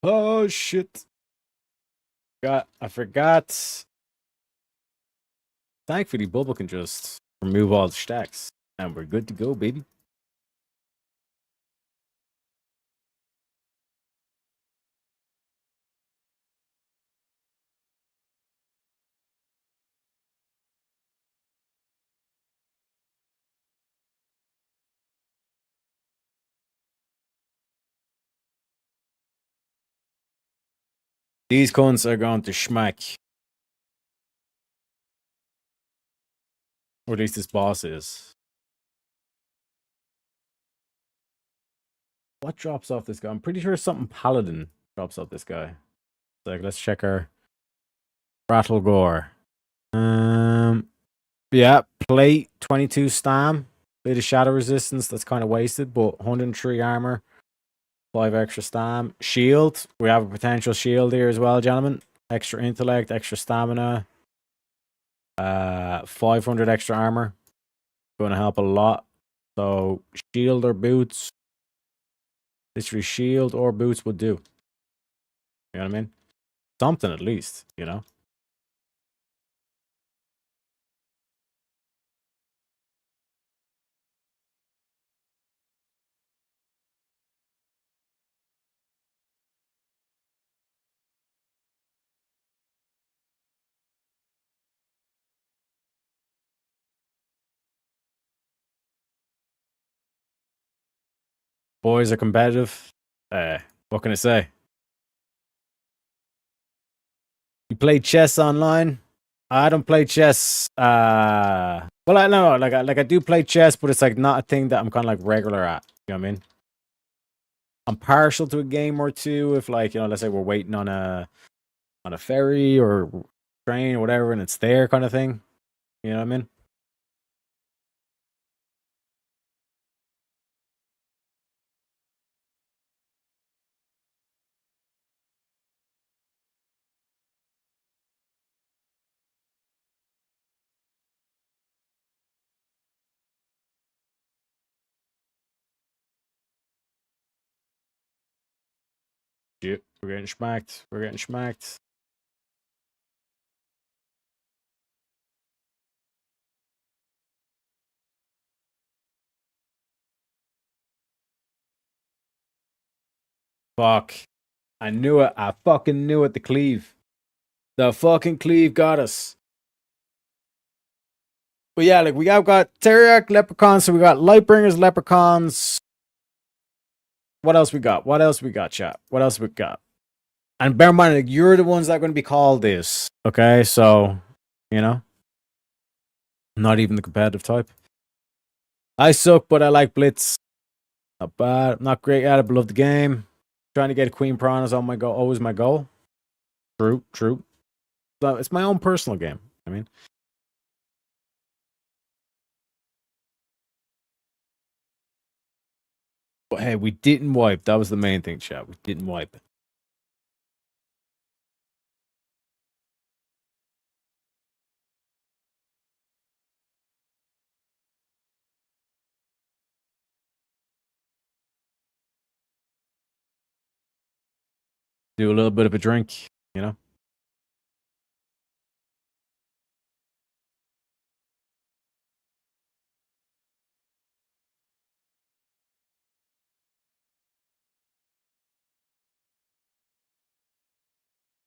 Oh shit. I forgot. Thankfully, Bubble can just remove all the stacks. And we're good to go, baby. These cunts are going to schmack. Or at least this boss is. What drops off this guy? I'm pretty sure something paladin drops off this guy. Like, let's check our Rattle Gore. Yeah, plate 22 stam, bit of shadow resistance. That's kind of wasted, but 103 armor, 5 extra stam. Shield, we have a potential shield here as well, gentlemen. Extra intellect, extra stamina, 500 extra armor. Going to help a lot. So shield or boots. Literally shield or boots would do. You know what I mean? Something at least, you know? boys are competitive. What can I say? You play chess online? I don't play chess. Well, I know, like I do play chess, but it's like not a thing that I'm kind of like regular at. You know what I mean? I'm partial to a game or two if, like, you know, let's say we're waiting on a ferry or train or whatever, and it's there kind of thing. You know what I mean? Shit, we're getting schmacked. We're getting schmacked. Fuck. I knew it. I fucking knew it. The cleave. The fucking cleave got us. But yeah, like we got Teriak leprechauns, so we got Lightbringers leprechauns. What else we got? What else we got, chat? What else we got? And bear in mind, like, you're the ones that are going to be called this. Okay, so, you know, not even the competitive type. I suck, but I like Blitz. Not bad. Not great at it, but love the game. Trying to get a Queen Prawn is on my goal. Always my goal. True, true. So it's my own personal game. I mean, but hey, we didn't wipe. That was the main thing, chat. We didn't wipe. Do a little bit of a drink, you know.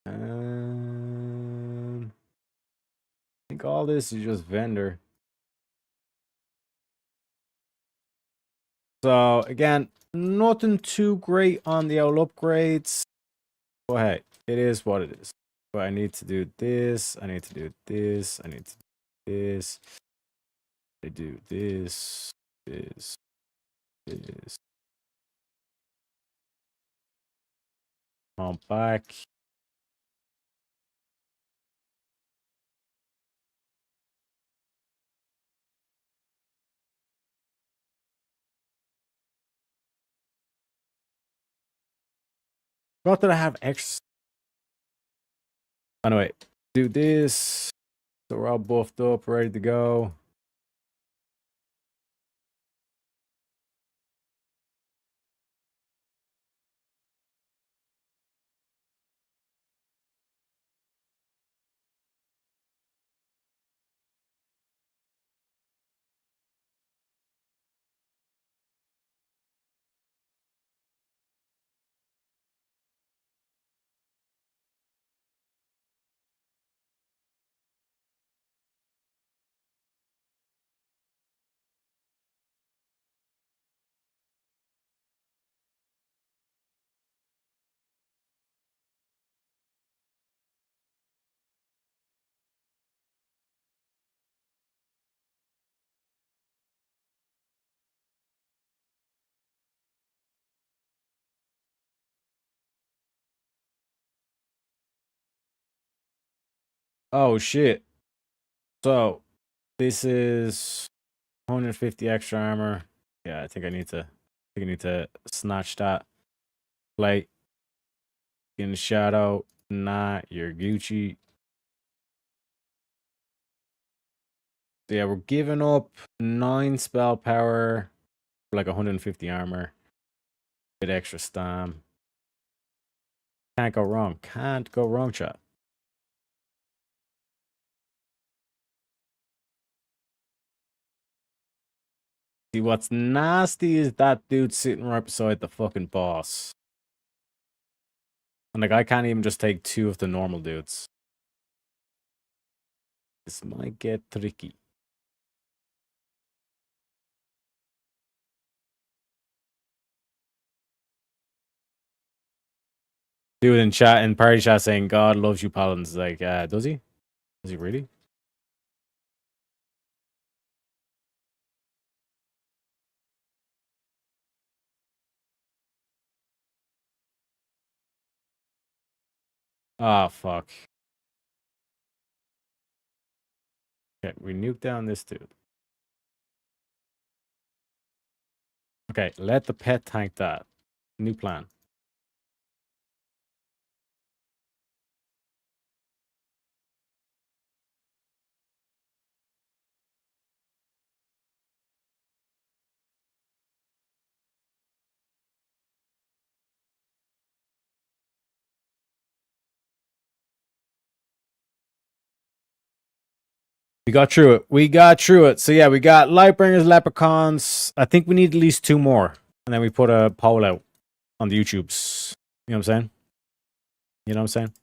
I think all this is just vendor. So again, nothing too great on the old upgrades. But hey, it is what it is. But I need to do this. I need to do this. I need to do this. I do this. This. This. Come back. Not that I have X. Anyway, do this. So we're all buffed up, ready to go. Oh shit. So this is 150 extra armor. Yeah, I think I need to snatch that. Plate in the shadow. Nah, you're Gucci. So yeah, we're giving up 9 spell power for like 150 armor. Bit extra stam. Can't go wrong. Can't go wrong, chat. See, what's nasty is that dude sitting right beside the fucking boss. And like, I can't even just take 2 of the normal dudes. This might get tricky. Dude in chat in party chat saying God loves you, Paladins. Like, does he? Does he really? Ah, fuck. Okay, we nuke down this dude. Okay, let the pet tank that. New plan. We got through it. We got through it. So yeah, we got Lightbringers, Leprechauns. I think we need at least 2 more. And then we put a poll out on the YouTubes. You know what I'm saying? You know what I'm saying?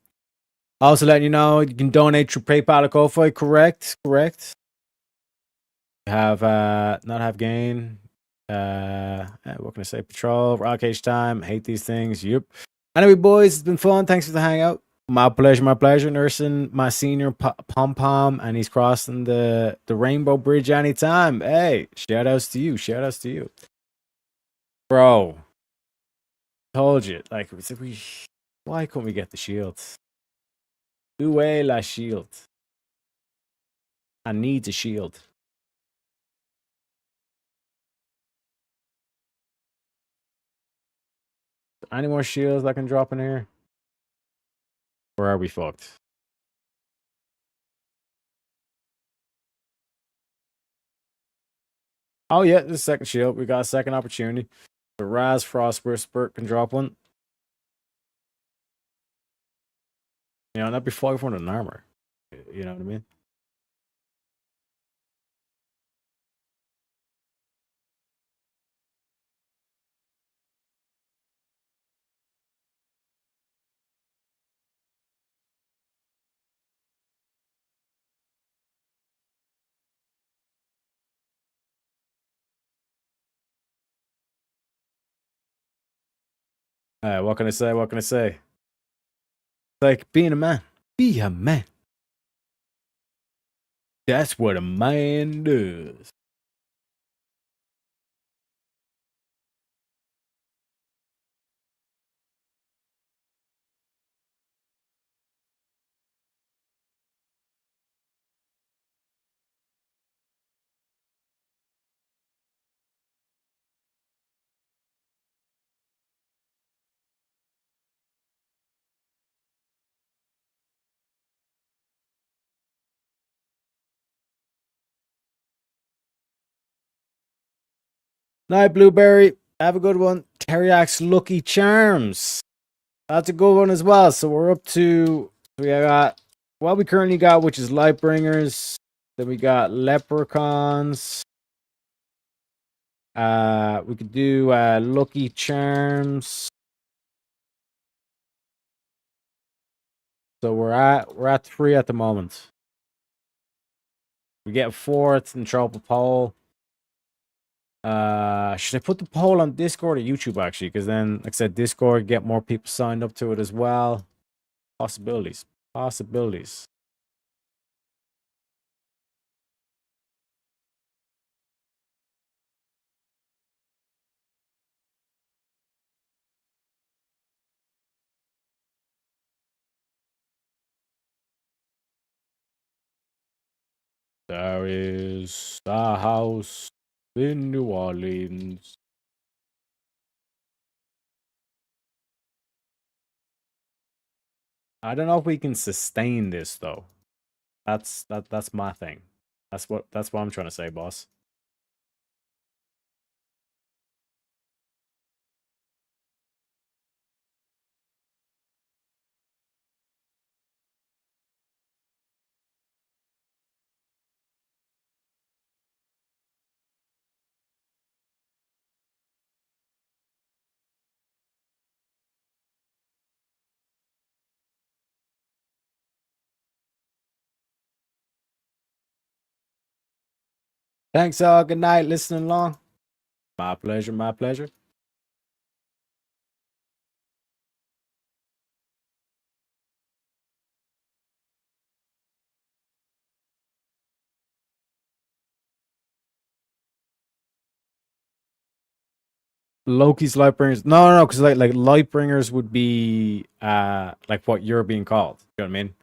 Also letting you know you can donate through PayPal or Ko-Fi. Correct. Correct. Have not have gain. What can I say? Patrol, Rock Age time. Hate these things. Yep. Anyway, boys, it's been fun. Thanks for the hangout. My pleasure, my pleasure. Nursing my senior pom pom, and he's crossing the Rainbow Bridge anytime. Hey, shout outs to you. Shout outs to you, bro. Told you, like we. Why couldn't we get the shield? Où est la shield? I need a shield. Any more shields I can drop in here? Or are we fucked? Oh yeah, the second shield. We got a second opportunity. The Raz Frost Whisper can drop one. You know, that'd be 500 in armor. You know what I mean? What can I say? What can I say? It's like being a man. Be a man. That's what a man does. Night, Blueberry. Have a good one. Teriak's Lucky Charms. That's a good one as well. So we're up to, we got what we currently got, which is Lightbringers. Then we got Leprechauns. We could do Lucky Charms. So we're at 3 at the moment. We get 4th and throw up a poll. Should I put the poll on Discord or YouTube actually? Because then, like I said, Discord get more people signed up to it as well. Possibilities. Possibilities. There is a house in New Orleans. I don't know if we can sustain this though. That's my thing. That's what I'm trying to say, boss. Thanks all. Good night. Listening along. My pleasure. My pleasure. Loki's Lightbringers. No, because like Lightbringers would be like what you're being called. You know what I mean?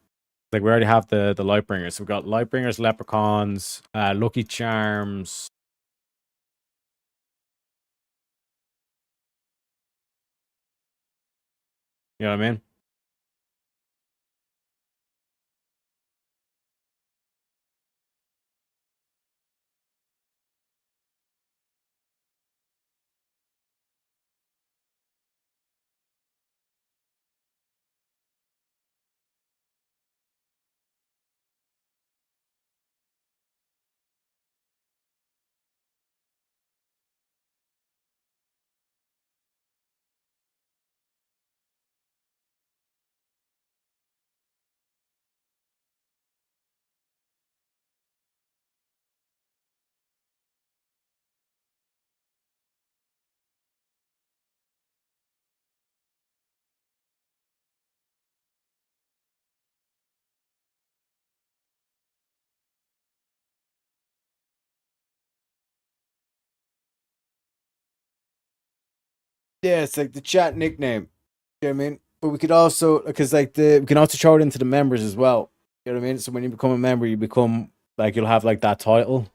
Like we already have the Lightbringers. So we've got Lightbringers, Leprechauns, Lucky Charms. You know what I mean? Yeah, it's like the chat nickname. You know what I mean? But we could also, because like we can also throw it into the members as well. You know what I mean? So when you become a member, you become like you'll have like that title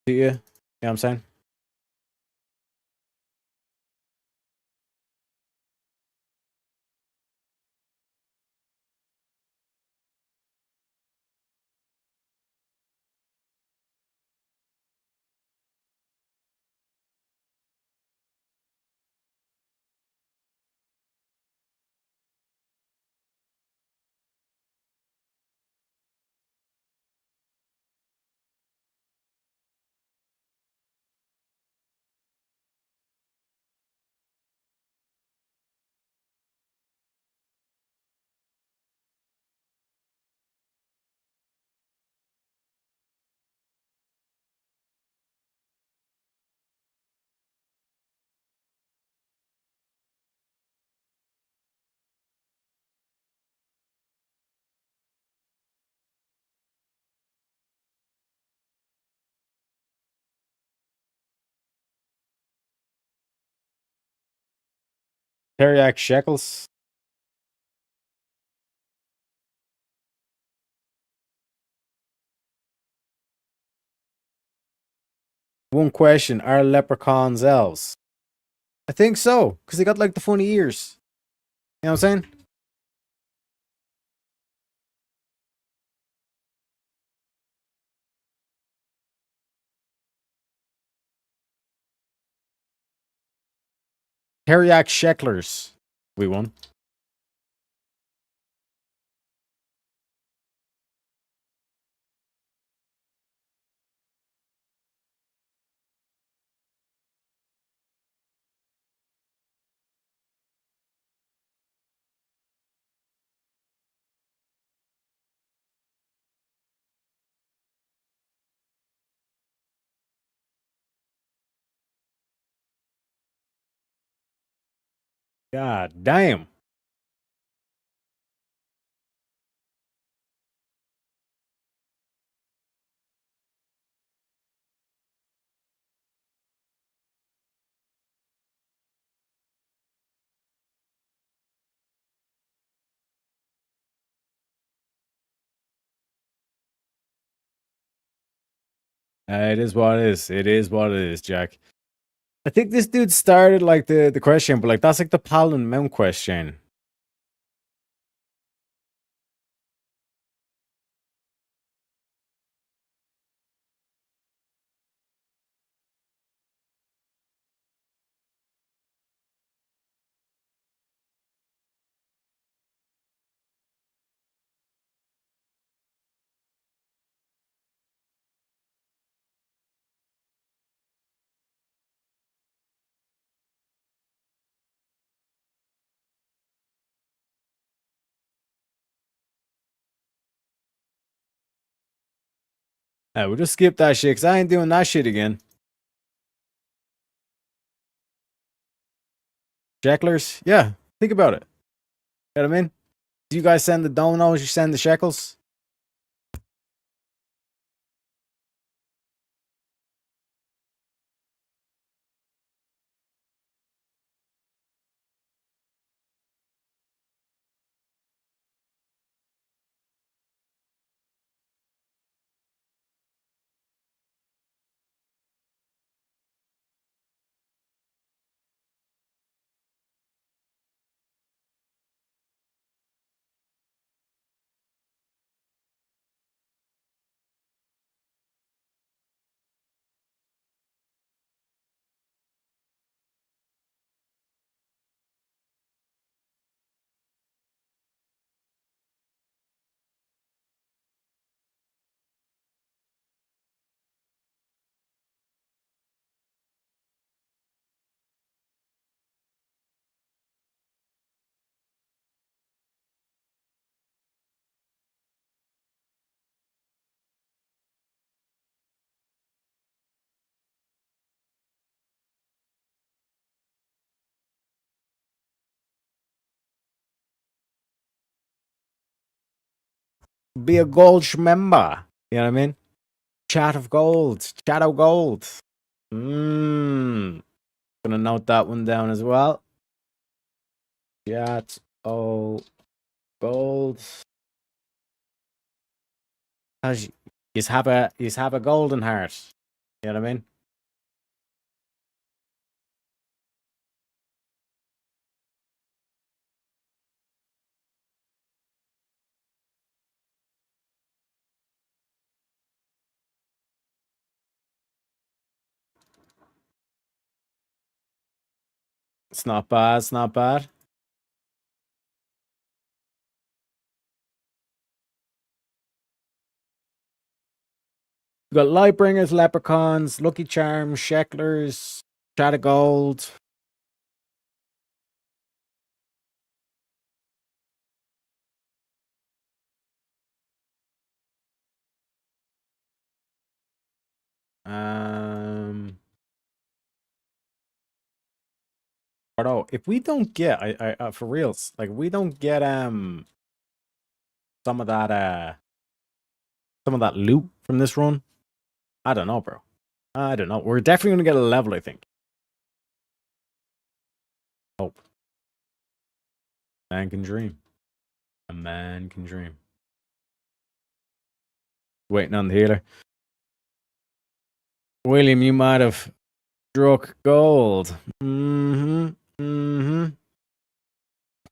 to you. You know what I'm saying? Teriak Shekels. One question: are leprechauns elves? I think so, because they got like the funny ears. You know what I'm saying? Teriak Shecklers. We won. God damn. It is what it is. It is what it is, Jack. I think this dude started like the question, but like that's like the Paladin Mount question. We'll just skip that shit because I ain't doing that shit again. Shecklers? Yeah, think about it. You know what I mean? Do you guys send the donos? You send the shekels? Be a gold member. You know what I mean? Chat of gold. Shadow gold. Gonna note that one down as well. Chat of gold. You have a golden heart. You know what I mean? It's not bad. It's not bad. We got Lightbringers, Leprechauns, Lucky Charms, Shecklers, Chat of Gold. Although if we don't get, I for reals, like we don't get some of that loot from this run, I don't know, bro. I don't know. We're definitely gonna get a level, I think. Hope. Man can dream. A man can dream. Waiting on the healer. William, you might have struck gold. Mm-hmm. Mm-hmm.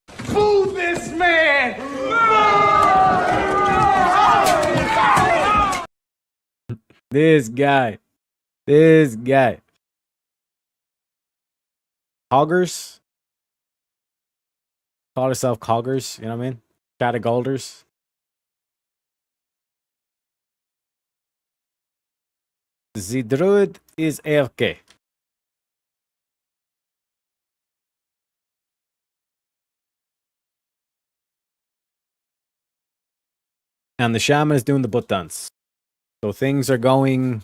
Fool this man! This guy. This guy. Hoggers? Call yourself Coggers, you know what I mean? Chat of Golders. The druid is AFK. And the shaman is doing the butt dance. So things are going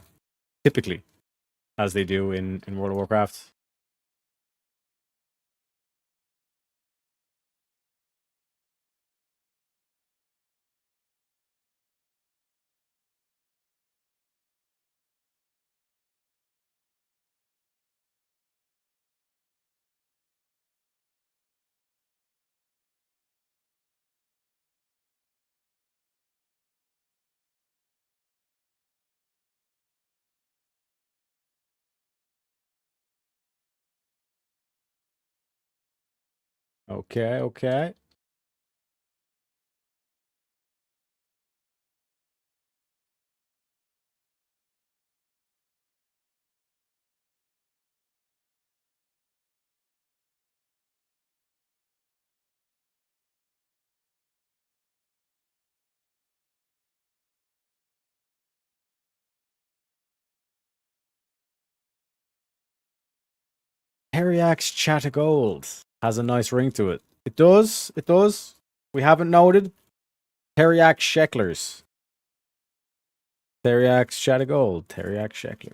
typically as they do in World of Warcraft. Okay, okay. Teriak's Chat of Gold has a nice ring to it. It does. It does. We haven't noted. Teriak Shecklers. Teriak's Chat of Gold. Teriak Sheckler.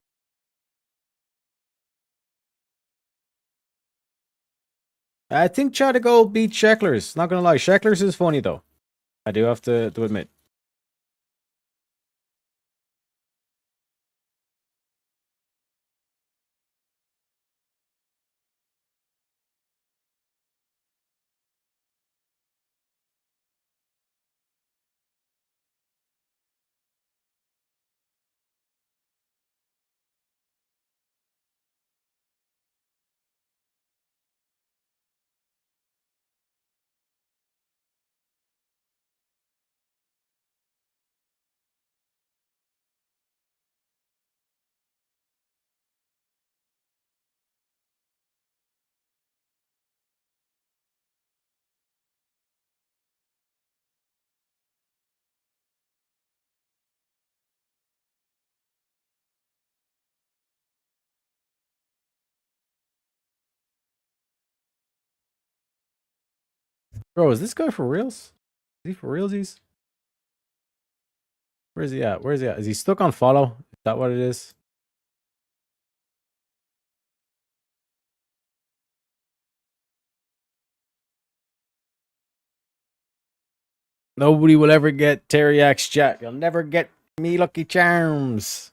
I think Chat of Gold beat Shecklers. Not gonna lie. Shecklers is funny though. I do have to admit. Bro, is this guy for reals? Is he for realsies? Where is he at? Where is he at? Is he stuck on follow? Is that what it is? Nobody will ever get Teriak's Jack. You'll never get me Lucky Charms.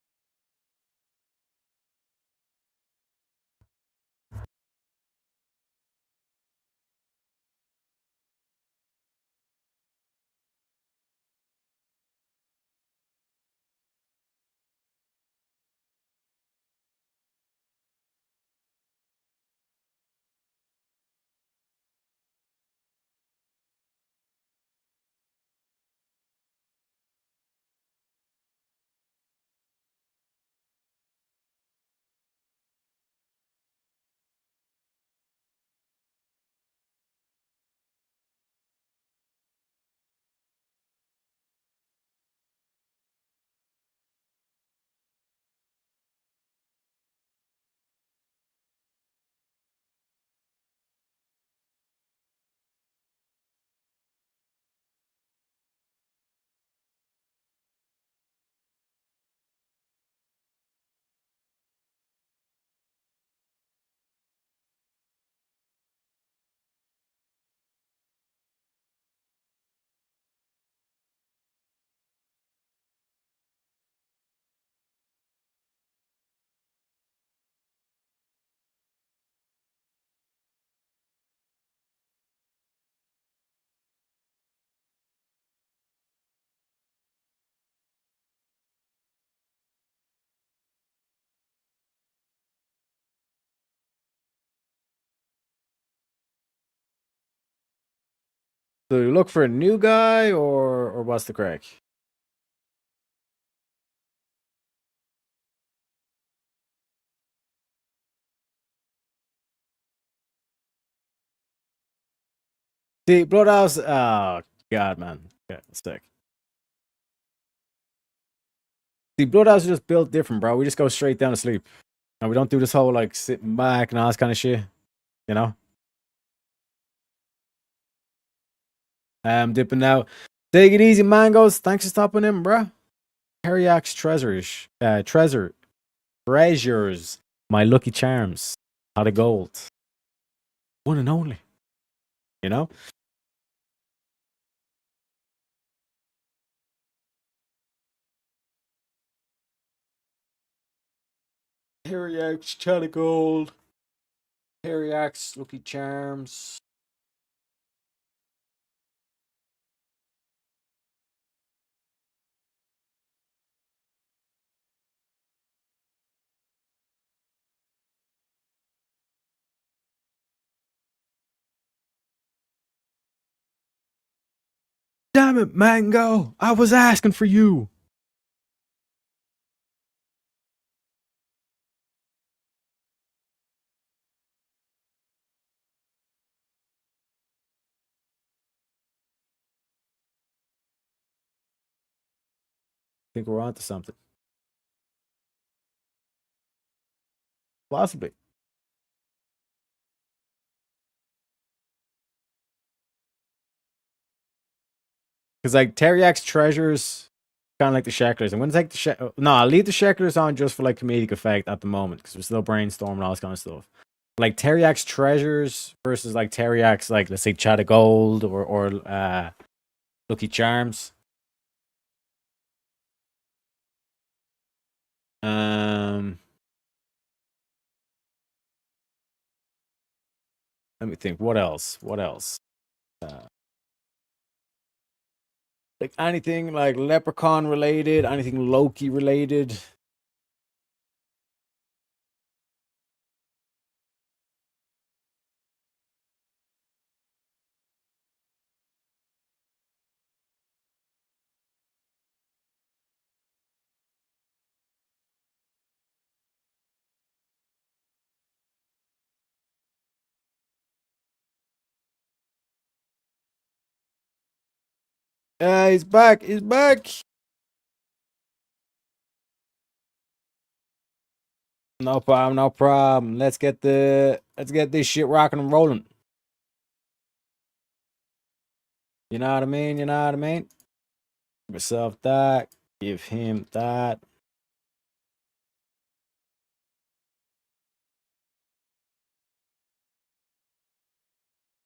So you look for a new guy or what's the crack? See, Bloodhouse. Oh god, man. Yeah, sick. See, Bloodhouse is just built different, bro. We just go straight down to sleep, and we don't do this whole like sitting back and all this kind of shit. You know. Dipping out. Take it easy, mangoes. Thanks for stopping in, bro. Teriak's treasures. My Lucky Charms. Pot of gold. One and only. You know. Teriak's Pot of Gold. Teriak's Lucky Charms. Damn it, Mango! I was asking for you. I think we're onto something. Possibly. Because like Teriak's treasures, kind of like the Shecklers. I'm gonna take the No, I'll leave the Shecklers on just for like comedic effect at the moment because we're still brainstorming all this kind of stuff. Like Teriak's treasures versus like Teriak's like let's say Chat of Gold or Lucky Charms. Let me think. What else? What else? Like anything like Leprechaun related, anything Loki related. He's back. He's back. No problem. No problem. Let's get this shit rocking and rolling. You know what I mean? You know what I mean? Give yourself that. Give him that.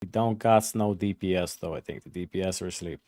We don't got no DPS though. I think the DPS are asleep.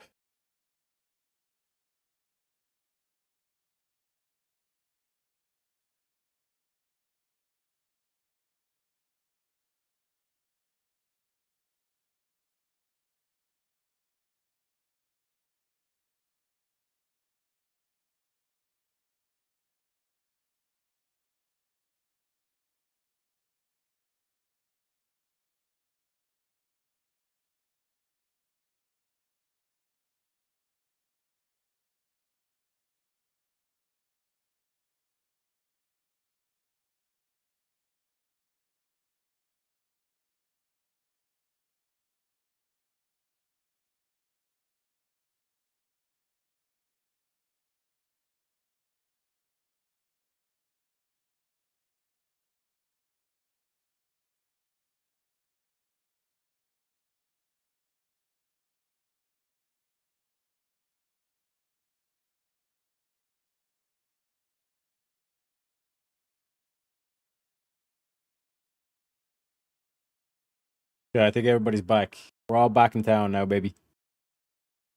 Yeah, I think everybody's back. We're all back in town now, baby.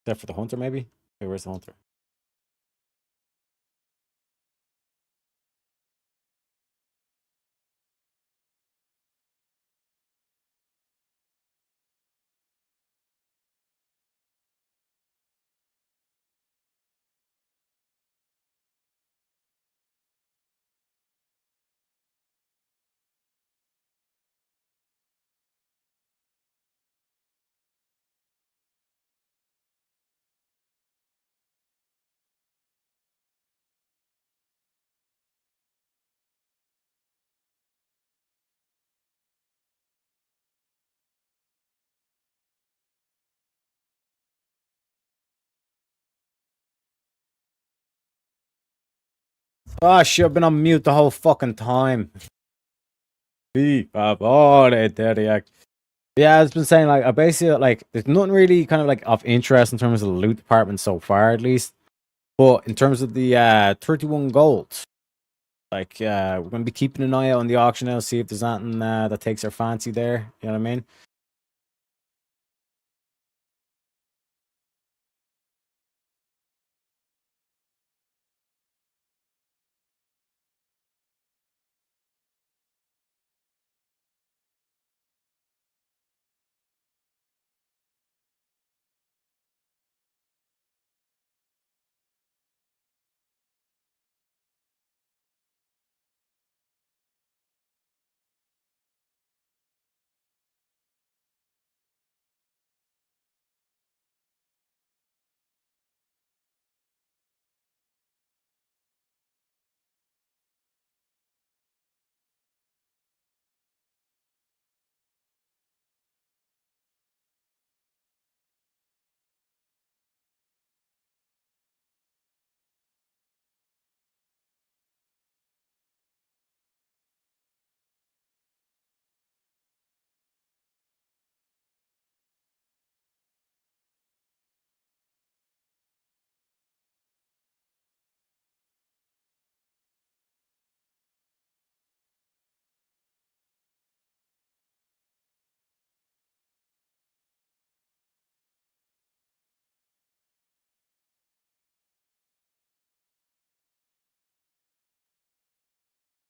Except for the hunter, maybe? Okay, where's the hunter? Oh shit, I've been on mute the whole fucking time. Oh, they dirty. Yeah, I've been saying like I basically like there's nothing really kind of like of interest in terms of the loot department so far, at least. But in terms of the 31 gold, like we're gonna be keeping an eye out on the auction now, see if there's anything that takes our fancy there. You know what I mean?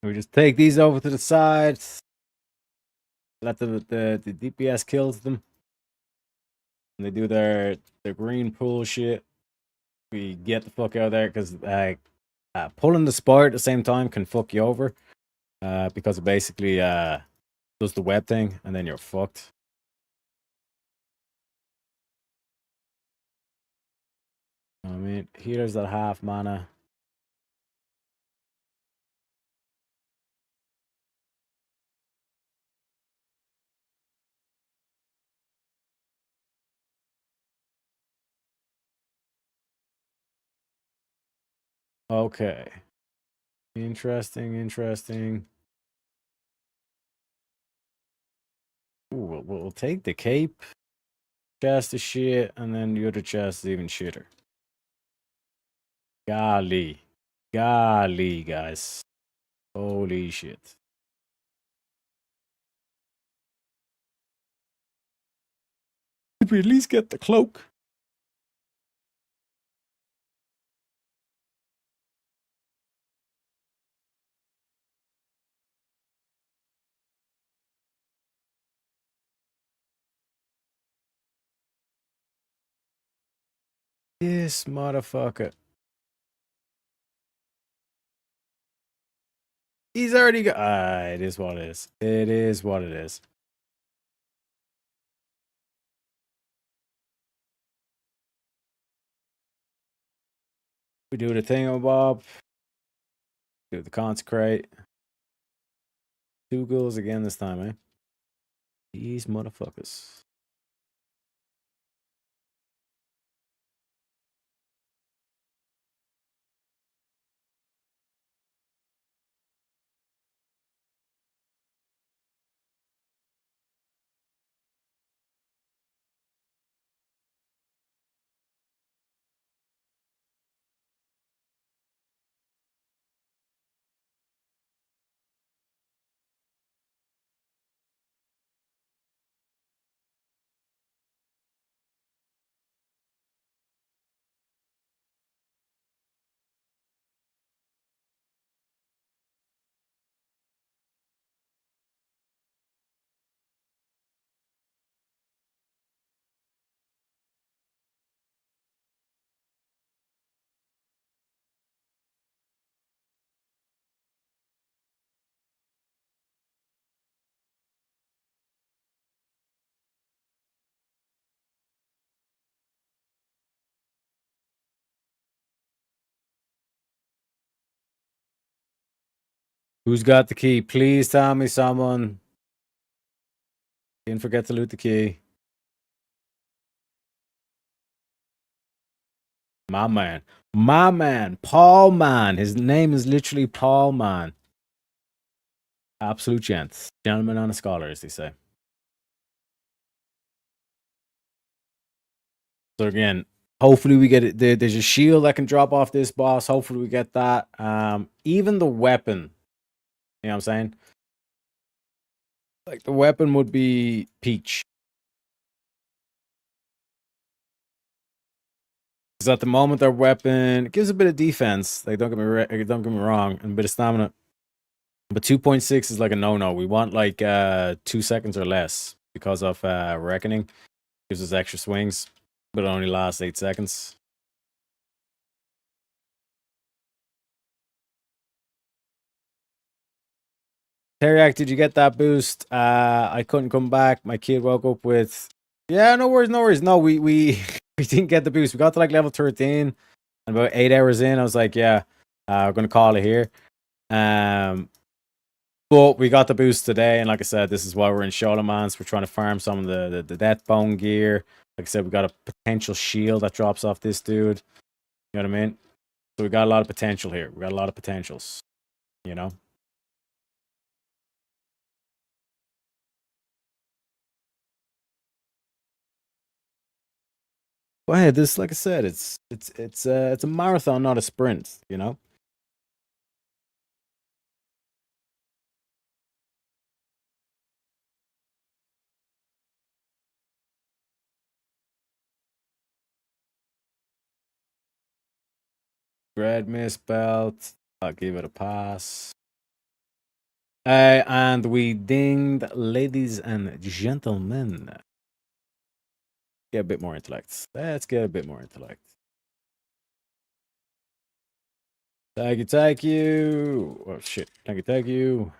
We just take these over to the side, let the DPS kills them, and they do their green pool shit. We get the fuck out of there because pulling the spire at the same time can fuck you over. Because it basically does the web thing, and then you're fucked. I mean, healers at half mana. Okay. Interesting. Ooh, we'll take the cape. Chest is shit, and then the other chest is even shitter. Golly, guys. Holy shit. Did we at least get the cloak? This motherfucker. He's already got. It is what it is. It is what it is. We do the thing, Bob. Do the consecrate. 2 goals again this time, eh? These motherfuckers. Who's got the key? Please tell me someone. Didn't forget to loot the key. My man, Paul Man. His name is literally Paul Man. Absolute gents, gentleman and a scholar, as they say. So again, hopefully we get it. There's a shield that can drop off this boss. Hopefully we get that. Even the weapon, you know what I'm saying? Like the weapon would be Peach. Because at the moment their weapon gives a bit of defense. Like don't get me wrong, and a bit of stamina. But 2.6 is like a no-no. We want like 2 seconds or less because of Reckoning. Gives us extra swings, but it only lasts 8 seconds. Teriak, did you get that boost? I couldn't come back. My kid woke up with, yeah, no worries. No, we didn't get the boost. We got to like level 13, and about 8 hours in, I was like, yeah, we're gonna call it here. But we got the boost today, and like I said, this is why we're in Charlemagne's. We're trying to farm some of the Deathbone gear. Like I said, we got a potential shield that drops off this dude. You know what I mean? So we got a lot of potential here. We got a lot of potentials. You know? But hey, this, like I said, it's a marathon, not a sprint. You know? Red Mist Belt. I'll give it a pass. And we dinged, ladies and gentlemen. Get a bit more intellect. Let's get a bit more intellect. Thank you. Oh shit. Thank you.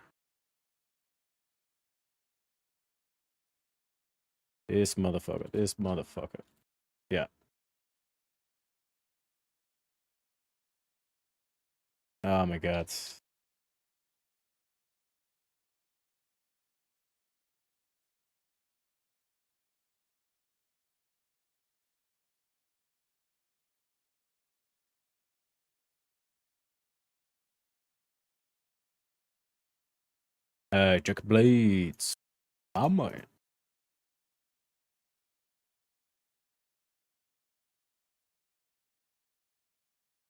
This motherfucker. Yeah. Oh my god. Jack Blades. Oh my.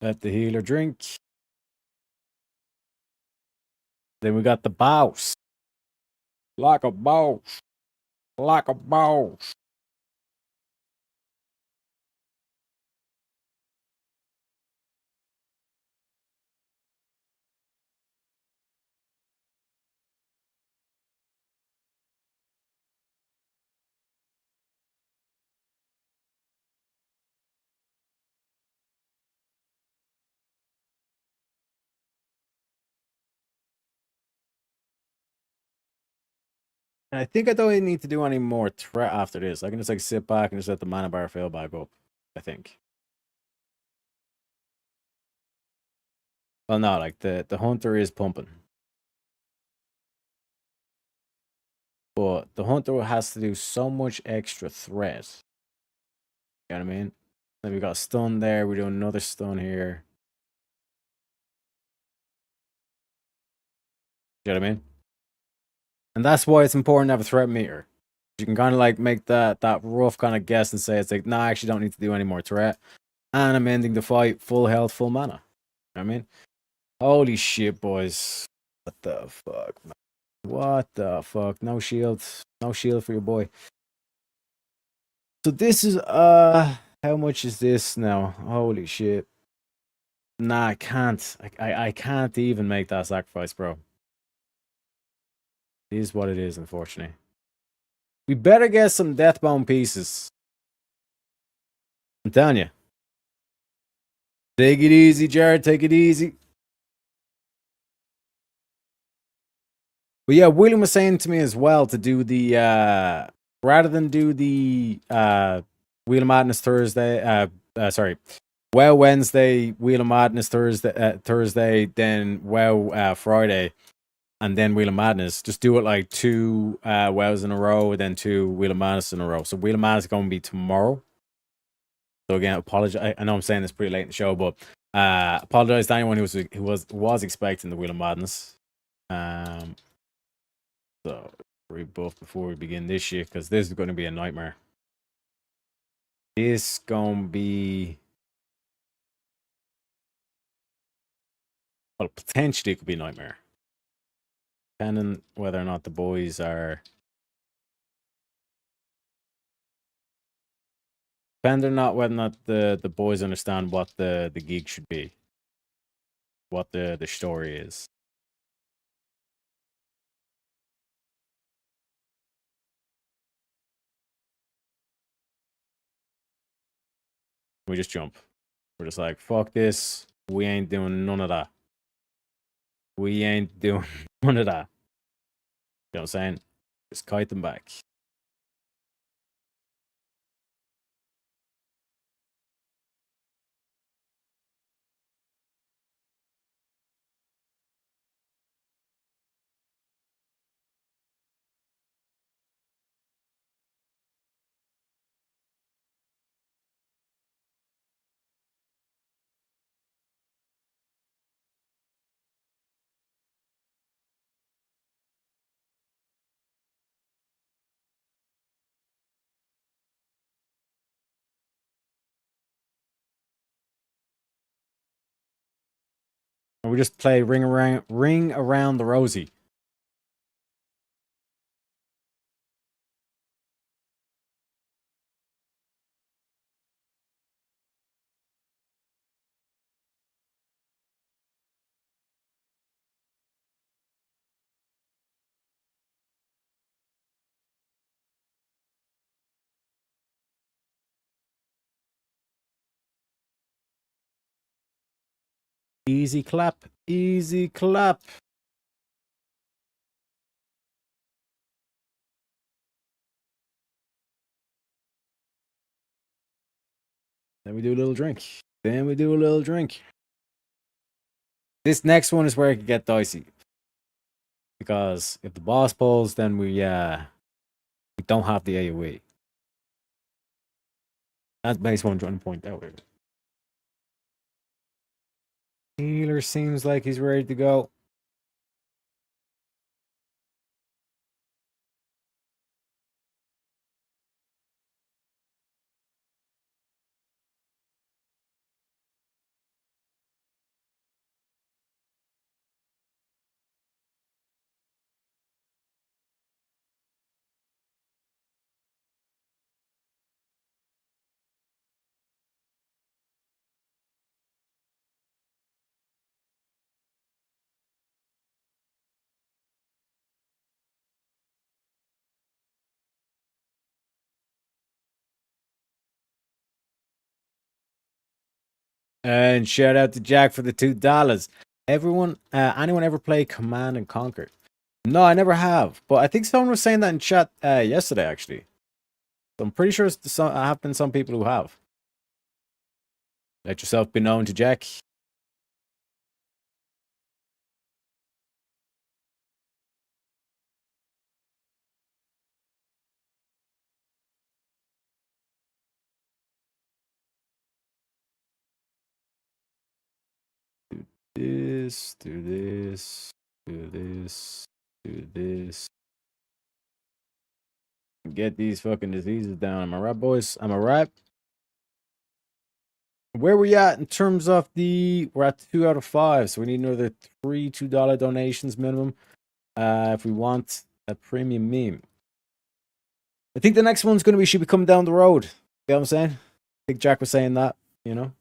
Let the healer drink. Then we got the boss. Like a boss. Like a boss. And I think I don't even need to do any more threat after this. I can just like sit back and just let the mana bar fill back up. I think. Well, no, like the hunter is pumping. But the hunter has to do so much extra threat. You know what I mean? Then we got stun there. We're doing another stun here. You know what I mean? And that's why it's important to have a threat meter. You can kind of like make that rough kind of guess and say it's like, nah, I actually don't need to do any more threat. And I'm ending the fight full health, full mana. You know what I mean? Holy shit, boys. What the fuck, man? What the fuck? No shield. No shield for your boy. So this is how much is this now? Holy shit. Nah, I can't. I can't even make that sacrifice, bro. It is what it is, unfortunately. We better get some Deathbone pieces. I'm telling you. Take it easy, Jared. Take it easy. But yeah, William was saying to me as well to do the rather than do the Wheel of Madness Thursday, WoW Wednesday, Wheel of Madness Thursday, then WoW Friday. and then Wheel of Madness. Just do it like 2 WoWs in a row, then 2 Wheel of Madness in a row. So Wheel of Madness is going to be tomorrow. So again, apologize. I know I'm saying this pretty late in the show, but apologize to anyone who was expecting the Wheel of Madness. So rebuff before we begin this shit, because this is going to be a nightmare. This going to be, well, potentially it could be a nightmare, depending whether or not the boys are. Depending on not whether or not the boys understand what the gig should be, what the story is. We just jump. We're just like, fuck this. We ain't doing none of that. We ain't doing none of that. You know what I'm saying? Just kite them back. And we just play ring around the rosy. Easy clap. Easy clap. Then we do a little drink. Then we do a little drink. This next one is where it could get dicey. Because if the boss pulls, then we don't have the AoE. That's basically what I'm trying to point out here. Healer seems like he's ready to go. And shout out to Jack for the $2. Anyone ever play Command and Conquer? No, I never have. But I think someone was saying that in chat yesterday, actually. So I'm pretty sure I have been some people who have. Let yourself be known to Jack. Do this, do this, do this, do this. Get these fucking diseases down. Am I right, boys? Am I right? Where we at in terms of we're at 2 out of 5, so we need another 3 $2 donations minimum if we want a premium meme. I think the next one's going to be Should Be Coming Down the Road. You know what I'm saying? I think Jack was saying that, you know?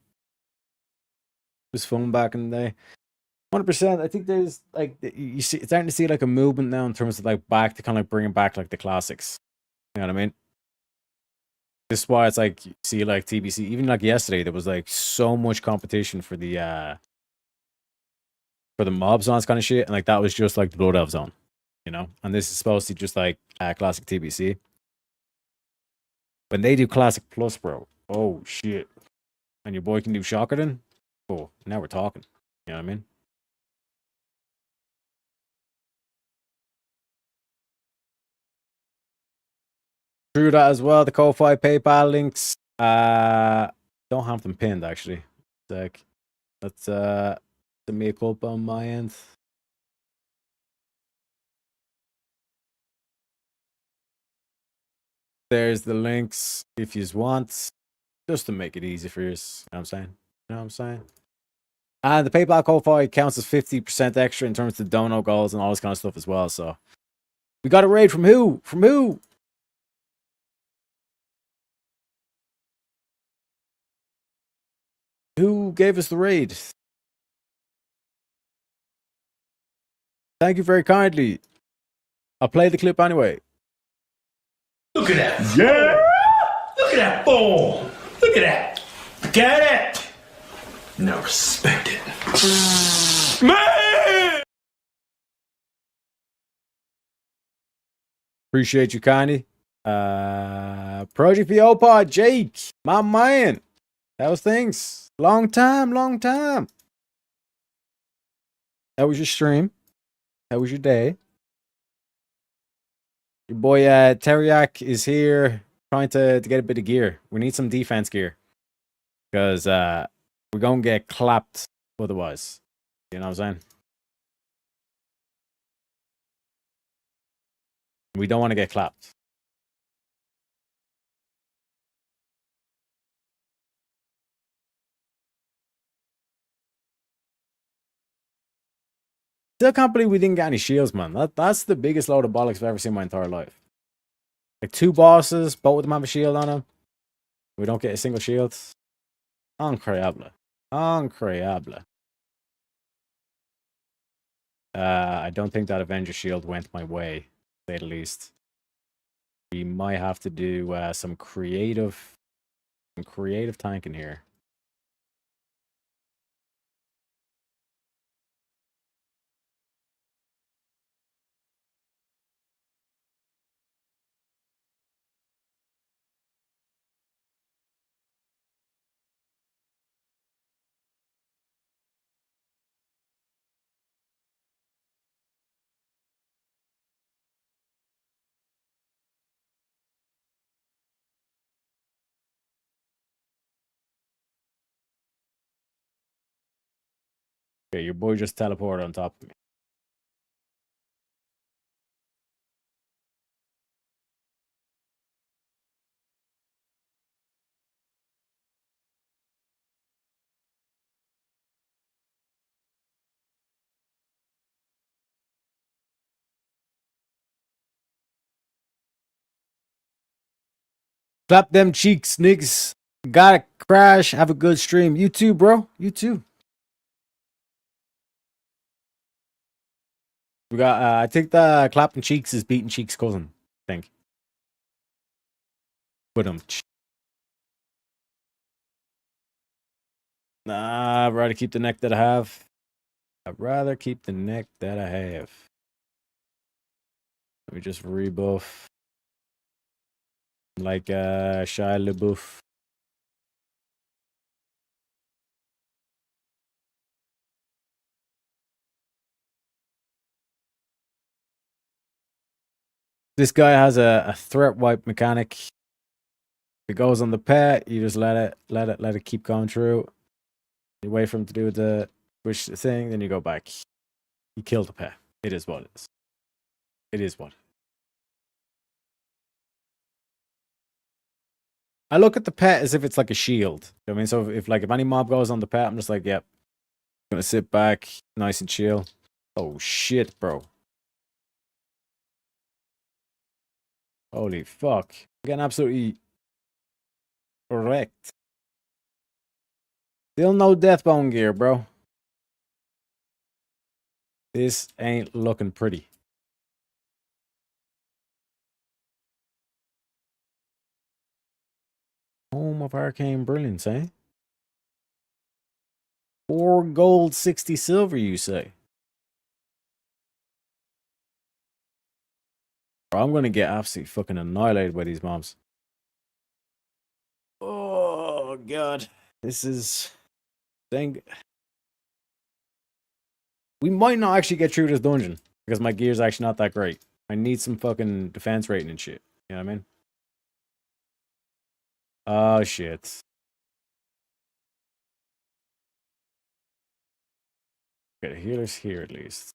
It was fun back in the day. 100%. I think there's like, you see, it's starting to see like a movement now in terms of like back to kind of like bringing back like the classics. You know what I mean? This is why it's like, you see like TBC, even like yesterday, there was like so much competition for the mob zones kind of shit. And like that was just like the Blood Elf zone, you know? And this is supposed to be just like classic TBC. When they do Classic Plus, bro, oh shit. And your boy can do Shockerton, oh, now we're talking. You know what I mean? through that as well. The Ko-Fi PayPal links. Don't have them pinned actually. Like, that's the mea culpa on my end. There's the links if you want, just to make it easy for you. You know what I'm saying? You know what I'm saying? And the PayPal Ko-Fi counts as 50% extra in terms of dono goals and all this kind of stuff as well. So we got a raid from who? From who? Who gave us the raid? Thank you very kindly. I'll play the clip anyway. Look at that. Yeah. Look at that form. Look at that. Get it. Now respect it. Man. Appreciate you kindly. Project VO Pod, Jake, my man. How's things? Long time, long time. How was your stream? How was your day? Your boy Teriak is here trying to get a bit of gear. We need some defense gear. Because we're going to get clapped otherwise. You know what I'm saying? We don't want to get clapped. Still can't believe we didn't get any shields, man. That's the biggest load of bollocks I've ever seen in my entire life. Like 2 bosses, both of them have a shield on them. We don't get a single shield. Increíble. Increíble. I don't think that Avenger shield went my way, to say the least. We might have to do some creative tanking here. Okay, your boy just teleported on top of me. Clap them cheeks, niggas. Gotta crash. Have a good stream. You too, bro. You too. We got, I think the clapping cheeks is beating cheeks' cousin, I think. Put him. Nah, I'd rather keep the neck that I have. I'd rather keep the neck that I have. Let me just rebuff. Like Shia LaBeouf. This guy has a threat wipe mechanic. If it goes on the pet, you just let it keep going through. You wait for him to do the switch thing, then you go back. You kill the pet. It is what it is. It is what. I look at the pet as if it's like a shield. You know what I mean? So if any mob goes on the pet, I'm just like, yep. I'm gonna sit back, nice and chill. Oh shit, bro. Holy fuck. I'm getting absolutely wrecked. Still no Deathbone gear, bro. This ain't looking pretty. Home of Arcane Brilliance, eh? 4 gold, 60 silver, you say? Bro, I'm gonna get absolutely fucking annihilated by these mobs. Oh, God. This is... Dang. We might not actually get through this dungeon, because my gear's actually not that great. I need some fucking defense rating and shit. You know what I mean? Oh, shit. Okay, the healer's here at least.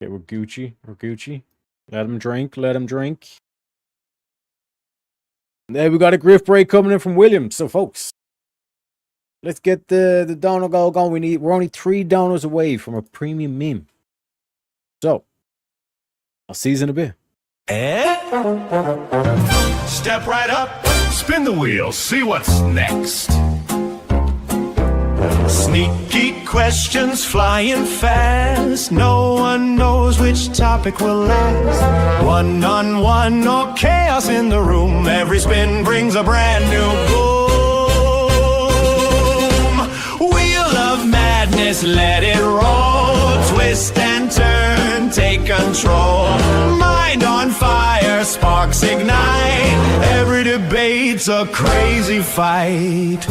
Okay, we're Gucci. We're Gucci. Let him drink. Let him drink. There we got a grift break coming in from William. So, folks, let's get the dono goal going. We're only 3 donos away from a premium meme. So, I'll see you in a bit. Step right up, spin the wheel, see what's next. Sneaky questions flying fast. No one knows which topic will last. One-on-one or chaos in the room. Every spin brings a brand new boom. Wheel of madness, let it roll. Twist and turn, take control. Mind on fire, sparks ignite. Every debate's a crazy fight.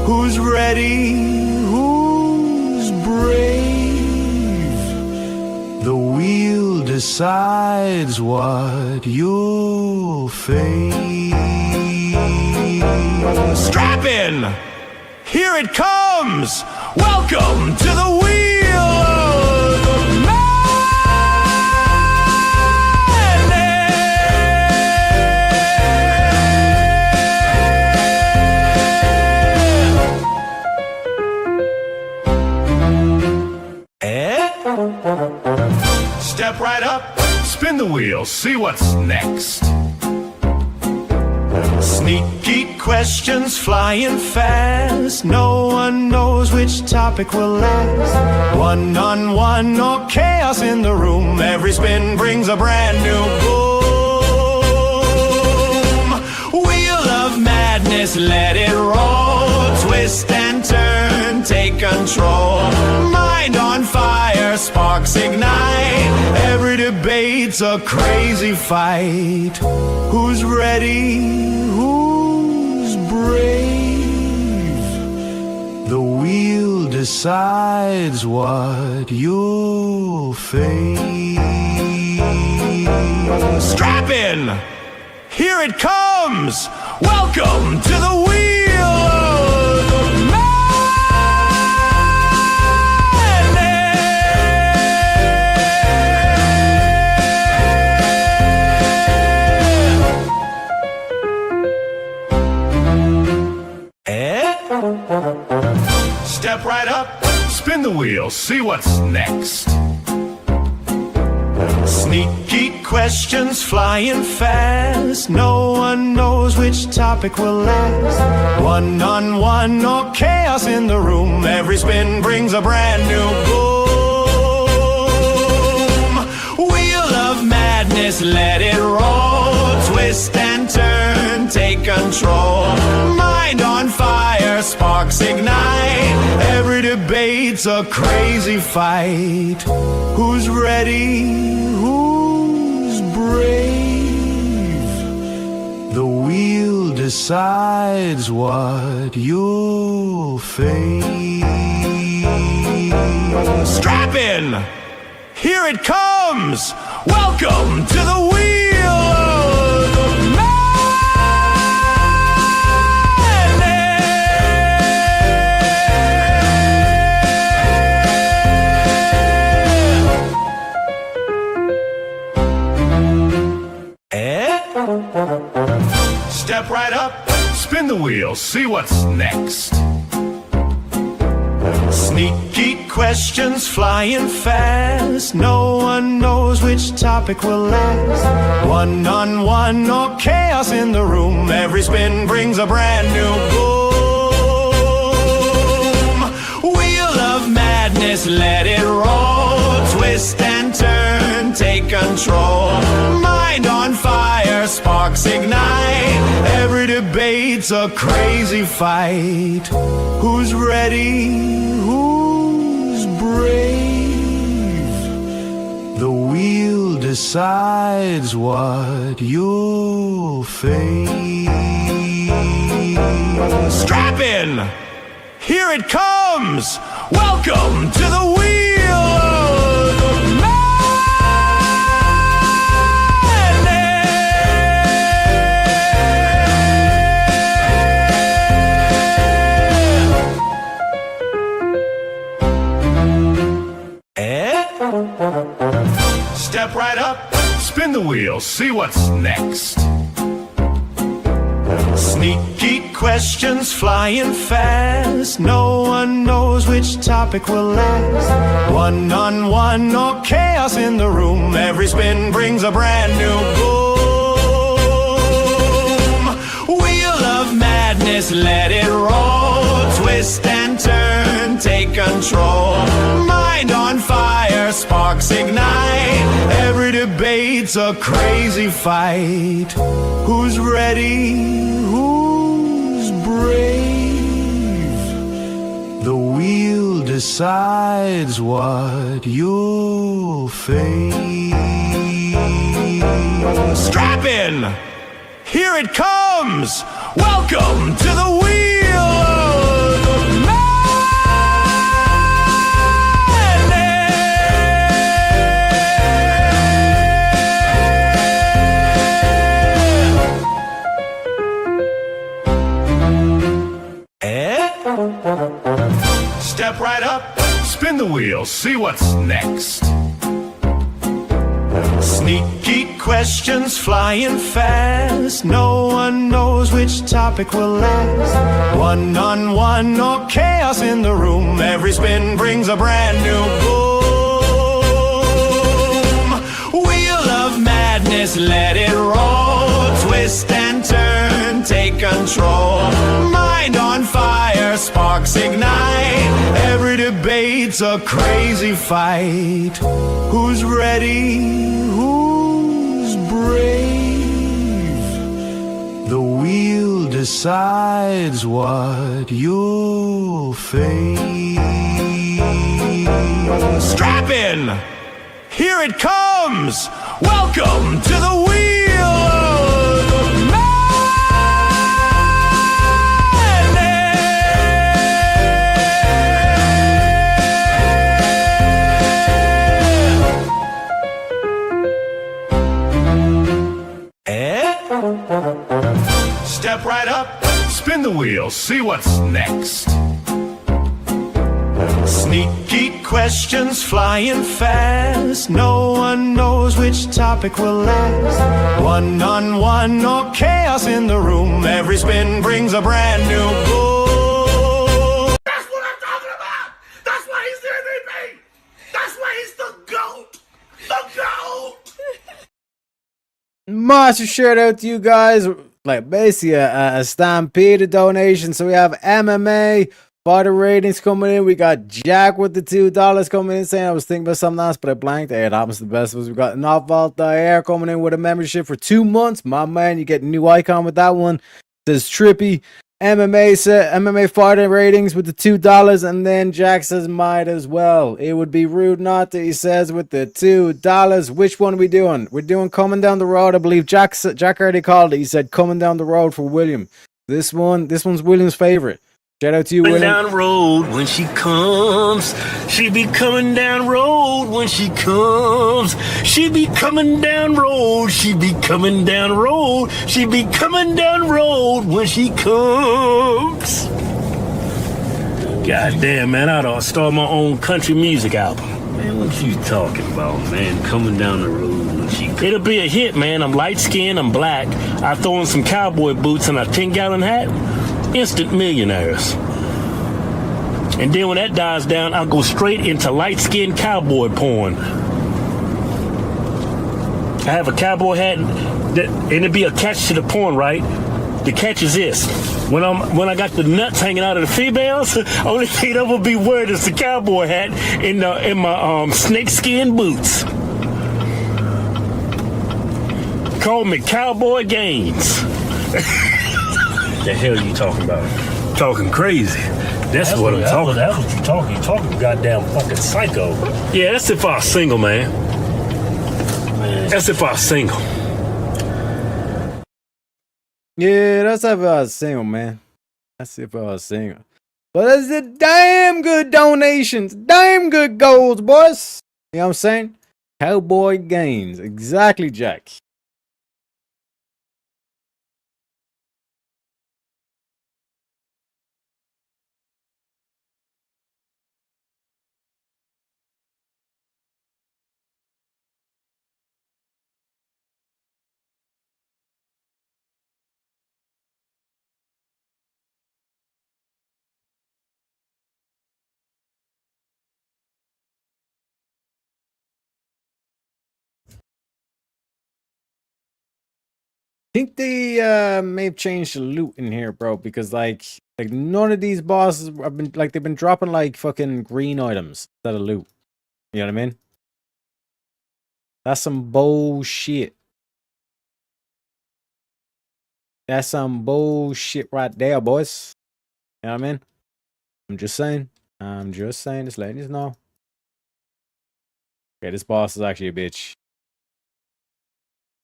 Who's ready? Who's brave? The wheel decides what you'll face. Strap in! Here it comes! Welcome to the wheel of Step right up, spin the wheel, see what's next. Sneaky questions flying fast. No one knows which topic will last. One-on-one or chaos in the room. Every spin brings a brand new boom. Wheel of madness, let it roll. Twist and turn, take control. Mind on fire, sparks ignite. Every debate's a crazy fight. Who's ready? Who's brave? The wheel decides what you'll face. Strap in! Here it comes! Welcome to the wheel of Step right up, spin the wheel, see what's next. Sneaky questions flying fast. No one knows which topic will last. One-on-one or chaos in the room. Every spin brings a brand new boom. Wheel of madness, let it roll. Twist and turn, take control. Mind on fire, sparks ignite. Every debate's a crazy fight. Who's ready? Who's brave? The wheel decides what you'll face. Strap in! Here it comes! Welcome to the wheel of Step right up, spin the wheel, see what's next. Sneaky questions flying fast. No one knows which topic will last. One-on-one or chaos in the room. Every spin brings a brand new boom. Wheel of madness, let it roll. Twist and turn, take control. Mind on fire, sparks ignite. Every debate's a crazy fight. Who's ready? Who's brave? The wheel decides what you'll face. Strap in! Here it comes! Welcome to the wheel of madness. Step right up, spin the wheel, see what's next. Sneaky questions flying fast. No one knows which topic will last. One-on-one or chaos in the room. Every spin brings a brand new boom. Wheel of madness, let it roll. Twist and turn, take control. Mind on fire, sparks ignite. Every debate's a crazy fight. Who's ready? Who's brave? The wheel decides what you'll face. Strap in! Here it comes! Welcome to the wheel of madness. Step right up, spin the wheel, see what's next. Sneaky questions flying fast. No one knows which topic will last. One-on-one or chaos in the room. Every spin brings a brand new boom. Wheel of madness, let it roll. Twist and turn, take control. Mind on fire, sparks ignite. Every debate's a crazy fight. Who's ready? Who's brave? The wheel decides what you'll face. Strap in! Here it comes! Welcome to the wheel of madness. Step right up, spin the wheel, see what's next. Sneaky questions flying fast. No one knows which topic will last. One-on-one or chaos in the room. Every spin brings a brand new boom. That's what I'm talking about! That's why he's the MVP! That's why he's the GOAT! The GOAT! Massive shout out to you guys. Like basically a stampede of donations. So we have MMA fighter ratings coming in. We got Jack with the $2 coming in saying I was thinking about something else, but I blanked. Hey, it happens to the best of us. We got Not Air coming in with a membership for 2 months. My man, you get a new icon with that one. It says Trippy. MMA fighter ratings with the $2, and then Jack says might as well. It would be rude not to, he says, with the $2. Which one are we doing? We're doing Coming Down the Road. I believe Jack already called it. He said Coming Down the Road for William. This one's William's favorite. Shout out to you, William. Down road when she comes. She be coming down road when she comes. She be coming down road. She be coming down road. She be coming down road when she comes. God damn, man, I ought to start my own country music album. Man, what you talking about, man? Coming down the road when she comes. It'll be a hit, man. I'm light-skinned, I'm black. I throw on some cowboy boots and a 10-gallon hat. Instant millionaires. And then when that dies down, I'll go straight into light-skinned cowboy porn. I have a cowboy hat, and it'd be a catch to the porn, right? The catch is this: when I got the nuts hanging out of the females, only thing that will be wearing is the cowboy hat in my snakeskin boots. call me Cowboy Gaines. The hell you talking about? Talking crazy. That's what I'm talking. That's what you talking. You talking goddamn fucking psycho. Yeah, that's if I was single, man. That's if I was single. Yeah, that's if I was single, man. That's if I was single. But that's the damn good donations. Damn good goals, boys. You know what I'm saying? Cowboy Gaines. Exactly, Jack. Think they may have changed the loot in here, bro, because like none of these bosses have been like they've been dropping like fucking green items instead of loot. You know what I mean? That's some bullshit. That's some bullshit right there, boys. You know what I mean? I'm just saying. I'm just saying, just letting you know. Okay, this boss is actually a bitch.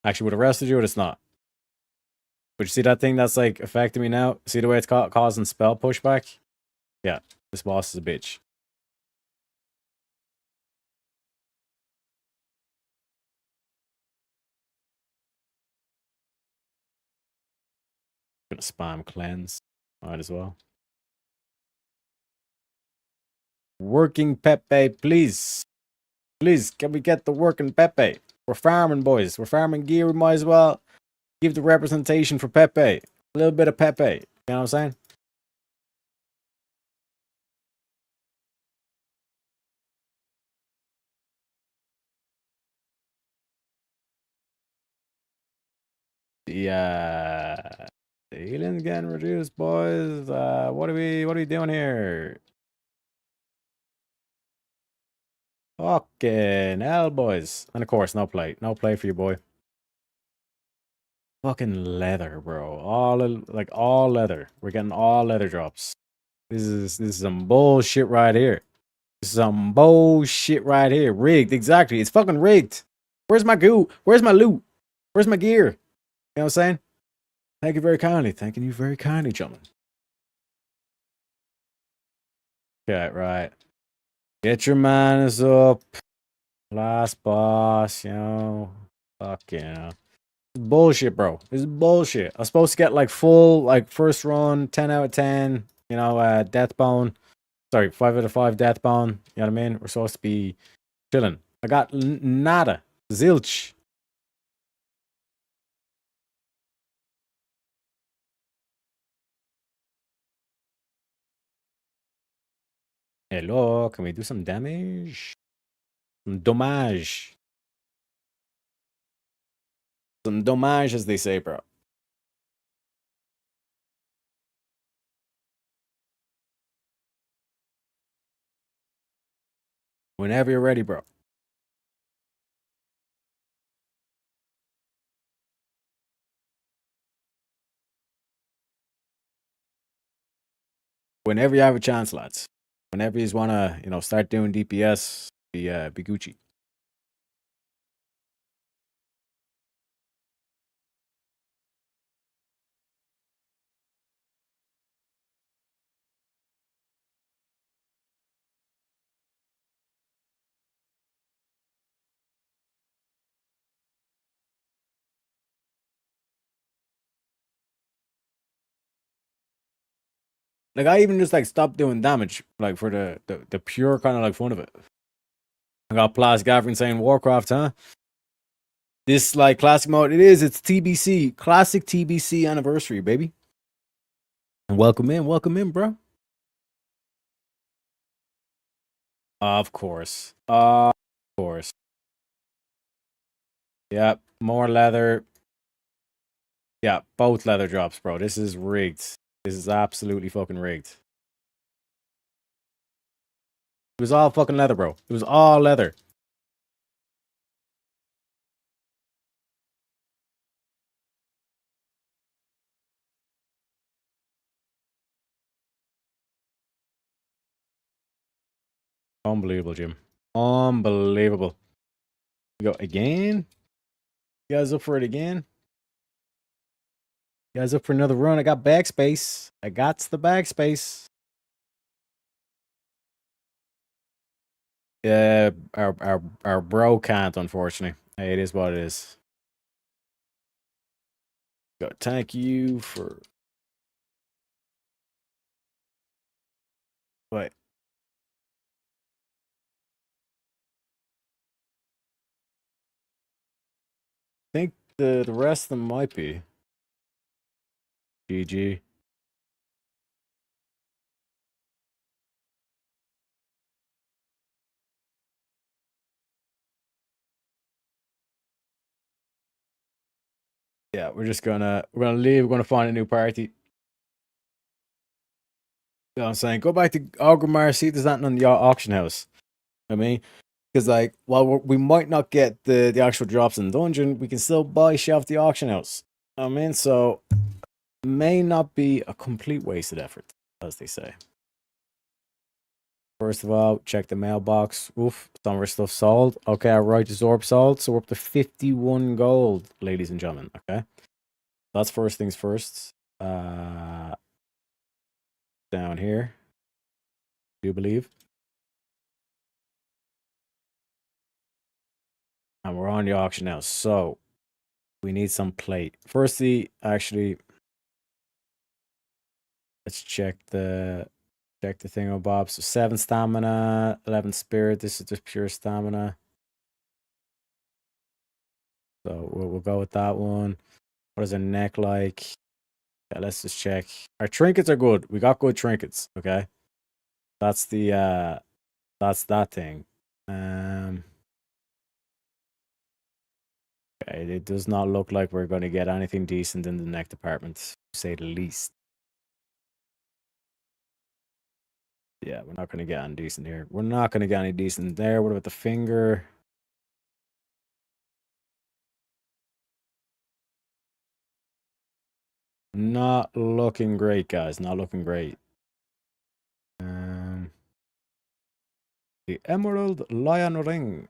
Actually, would have arrested you, but it's not. But you see that thing that's like affecting me now? See the way it's causing spell pushback? Yeah, this boss is a bitch. Gonna spam cleanse. Might as well. Working Pepe, please. Please, can we get the working Pepe? We're farming, boys. We're farming gear. We might as well give the representation for Pepe. A little bit of Pepe. You know what I'm saying? Yeah. The healing's getting reduced, boys. What are we doing here? Fucking hell, boys. And of course, no play. No play for you, boy. Fucking leather, bro. All leather. We're getting all leather drops. This is some bullshit right here. This is some bullshit right here. Rigged, exactly. It's fucking rigged. Where's my goo? Where's my loot? Where's my gear? You know what I'm saying? Thank you very kindly. Thanking you very kindly, gentlemen. Okay, right. Get your manners up. Last boss, you know. Fuck, you know. It's bullshit, bro. This is bullshit. I was supposed to get like full, like first run, 10 out of 10, you know, Deathbone. Sorry, 5 out of 5 Deathbone. You know what I mean? We're supposed to be chilling. I got nada. Zilch. Hello, can we do some damage? Some dommage. Some dommage, as they say, bro. Whenever you're ready, bro. Whenever you have a chance, lads. Whenever you want to, you know, start doing DPS, be Gucci. Like, I even just, like, stopped doing damage, like, for the pure kind of, like, fun of it. I got Plas Gavin saying, Warcraft, huh? This, like, classic mode, it's TBC. Classic TBC anniversary, baby. And welcome in, bro. Of course. Of course. Yep, more leather. Yeah, both leather drops, bro. This is rigged. This is absolutely fucking rigged. It was all fucking leather, bro. It was all leather. Unbelievable, Jim. Unbelievable. We go again. You guys up for it again? You guys up for another run? I got backspace. I got the backspace. Yeah, our bro can't, unfortunately. Hey, it is what it is. Go, thank you for. Wait. I think the rest of them might be. GG. Yeah, we're gonna leave. We're gonna find a new party. You know what I'm saying? Go back to Orgrimmar, see if there's nothing on the auction house. I mean, because like, while we might not get the actual drops in the dungeon, we can still buy shit off the auction house. I mean, so may not be a complete wasted effort, as they say. First of all, check the mailbox. Oof, some of our stuff sold. Okay, our Righteous Orb sold, so we're up to 51 gold, ladies and gentlemen. Okay, that's first things first. Down here, do you believe? And we're on the auction now, so we need some plate. Firstly, actually, let's check the thingamabob. So 7 stamina, 11 spirit. This is just pure stamina. So we'll go with that one. What is a neck like? Yeah, let's just check. Our trinkets are good. We got good trinkets. Okay, that's the that's that thing. Okay, it does not look like we're going to get anything decent in the neck department, to say the least. Yeah, we're not going to get any decent here. We're not going to get any decent there. What about the finger? Not looking great, guys. Not looking great. The Emerald Lion Ring.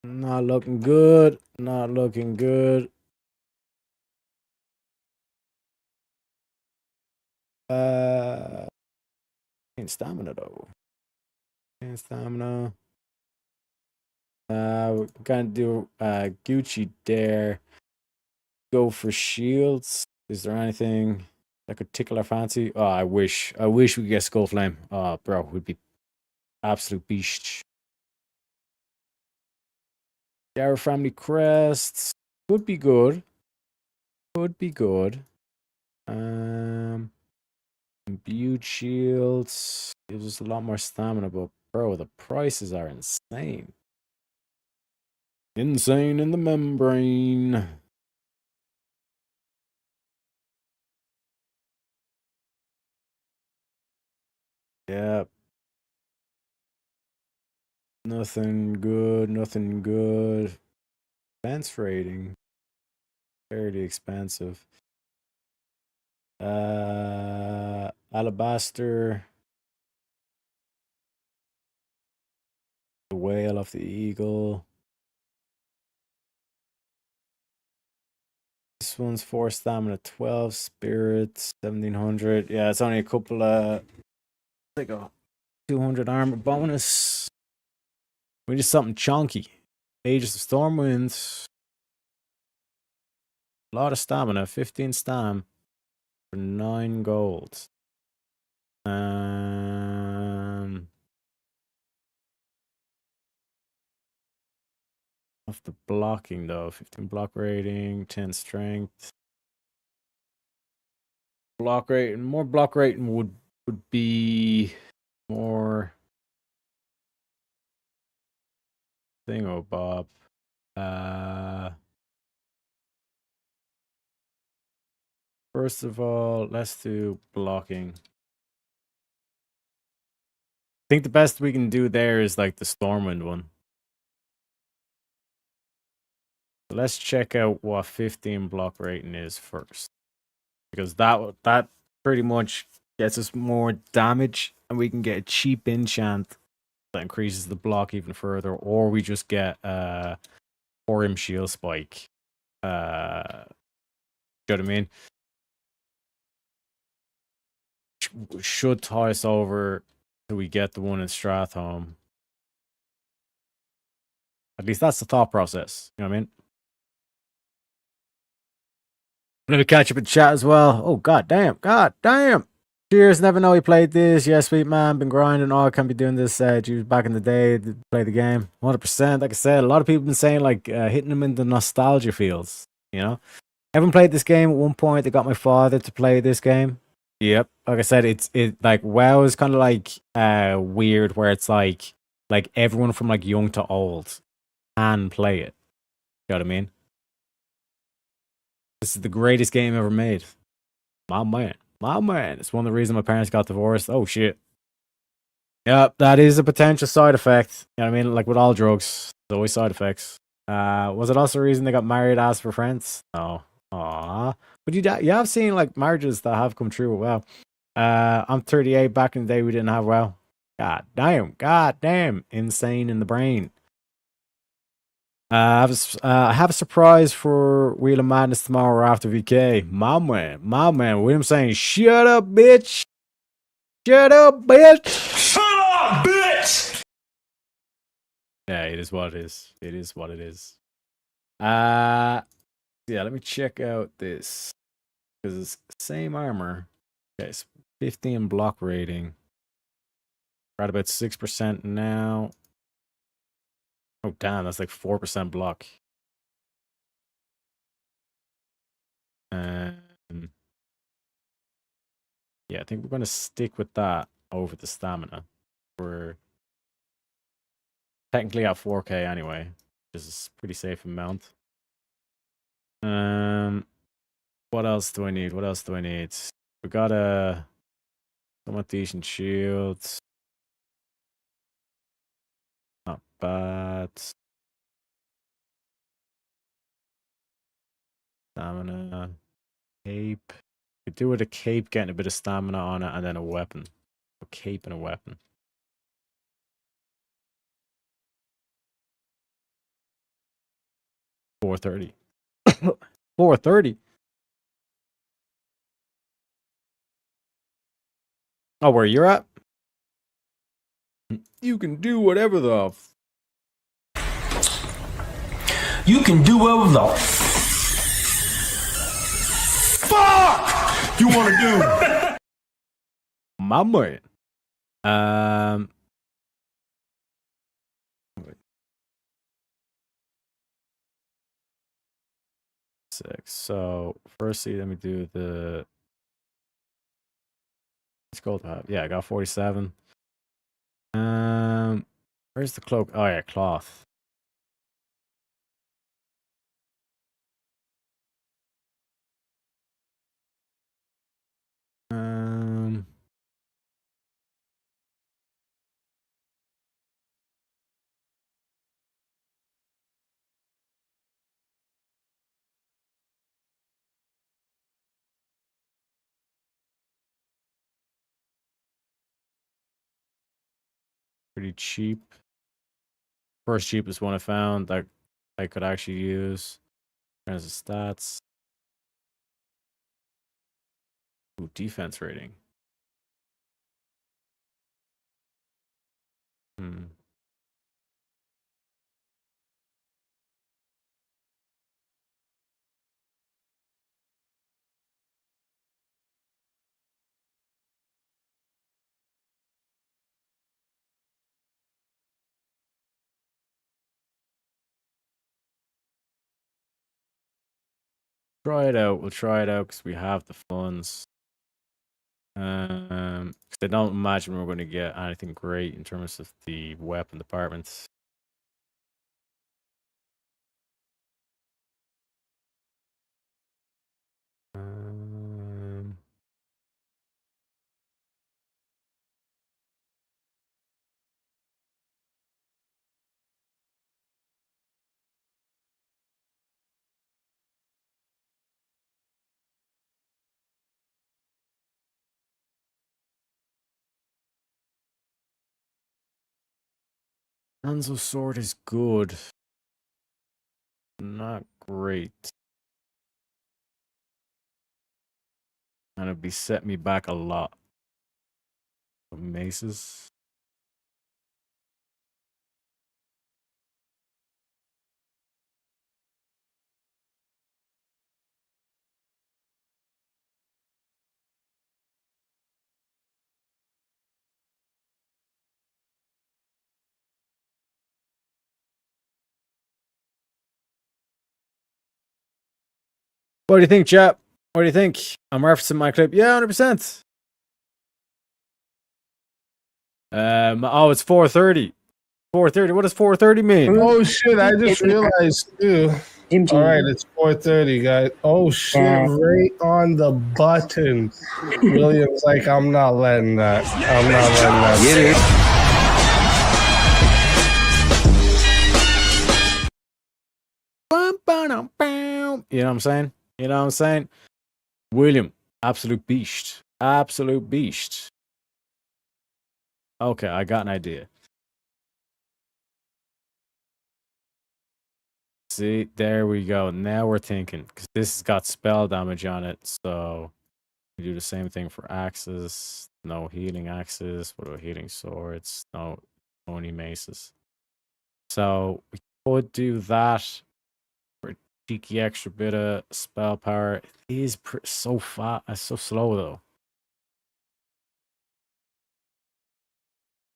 Not looking good. Not looking good. In stamina though. In stamina. We're gonna do Gucci Dare. Go for shields. Is there anything that could tickle our fancy? Oh, I wish we could get Skull Flame. Oh, bro, would be absolute beast. Dara Family Crests would be good. Could be good. Imbued shields gives us a lot more stamina, but bro, the prices are insane. Insane in the membrane. Yep. Nothing good, nothing good. Defense rating. Fairly expensive. Alabaster. The Whale of the Eagle. This one's 4 stamina, 12 spirit, 1700. Yeah, it's only a couple like a 200 armor bonus. We need something chunky. Aegis of Stormwind. A lot of stamina, 15 stam for 9 gold. Of the blocking though, 15 block rating, 10 strength. Block rating, more block rating would be more thingamabob. First of all, let's do blocking. I think the best we can do there is like the Stormwind one. So let's check out what 15 block rating is first, because that pretty much gets us more damage, and we can get a cheap enchant that increases the block even further, or we just get Thorium Shield Spike. You know what I mean? Should tie us over till we get the one in Stratholme. At least that's the thought process. You know what I mean? I'm gonna catch up in chat as well. Oh god damn, god damn. Cheers, never know he played this. Yeah, sweet man, been grinding. All can't be doing this. Back in the day, to play the game. 100%. Like I said, a lot of people been saying like hitting them in the nostalgia fields. You know, haven't played this game at one point. They got my father to play this game. Yep. Like I said, it like WoW is kind of like weird, where it's like everyone from like young to old can play it. You know what I mean? This is the greatest game ever made. My man. My man. It's one of the reasons my parents got divorced. Oh, shit. Yep, that is a potential side effect. You know what I mean? Like with all drugs, there's always side effects. Was it also the reason they got married as for friends? No. Aww. But you have seen like marriages that have come true. Wow. I'm 38. Back in the day, we didn't have WoW. God damn. Insane in the brain. I have a surprise for Wheel of Madness tomorrow after VK. My man, William saying, shut up, bitch. Shut up, bitch. Shut up, bitch! Yeah, it is what it is. It is what it is. Yeah, let me check out this. Because it's the same armor. Okay, it's 15 block rating. We're at about 6% now. Oh, damn, that's like 4% block. Yeah, I think we're going to stick with that over the stamina. We're technically at 4k anyway, which is a pretty safe amount. What else do I need? We got a somewhat decent shields. Not bad. Stamina. Cape. Could do with a cape, getting a bit of stamina on it, and then a weapon. A cape and a weapon. $430. $430. Oh, where you're at? You can do whatever the You can do whatever the fuck you want to do. my man. Six. So firstly, let me do the. Let's go with that. Yeah, I got 47. Where's the cloak? Oh yeah, cloth. Pretty cheap. First cheapest one I found that I could actually use. As the stats. Ooh, defense rating. Try it out. We'll try it out because we have the funds. Because I don't imagine we're going to get anything great in terms of the weapon departments. Hanzo sword is good. Not great. And it'd be set me back a lot. Maces. What do you think, chap? What do you think? I'm referencing my clip. Yeah, 100%. Oh, it's 4:30. 4:30. What does 4:30 mean? Oh shit! I just realized too. All right, it's 4:30, guys. Oh shit! Right on the button. William's like, I'm not letting that. I'm not letting that. Get it? You know what I'm saying? You know what I'm saying? William, absolute beast. Absolute beast. Okay, I got an idea. See, there we go. Now we're thinking. Because this has got spell damage on it. So we do the same thing for axes. No healing axes. What about healing swords? No, only maces. So we could do that for a cheeky extra bit of spell power. It is so fast. It's so slow though.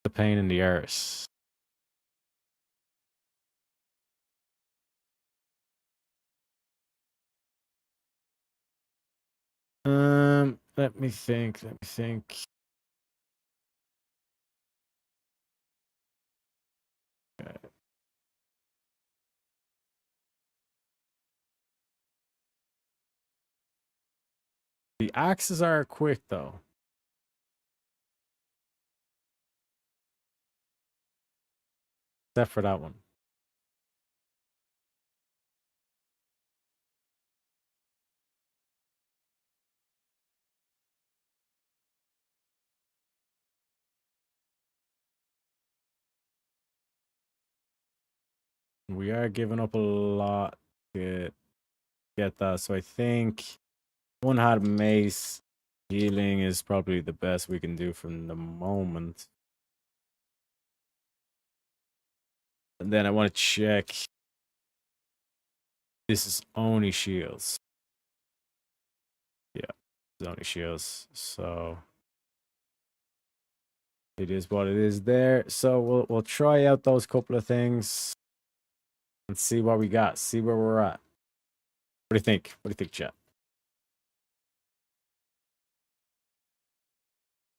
The pain in the arse. Let me think. Let me think. Okay. The axes are quick though. Except for that one. We are giving up a lot to get that. So I think one had mace. Healing is probably the best we can do from the moment. And then I want to check. This is only shields. Yeah, it's only shields. So it is what it is there. So we'll try out those couple of things and see what we got. See where we're at. What do you think? What do you think, chat?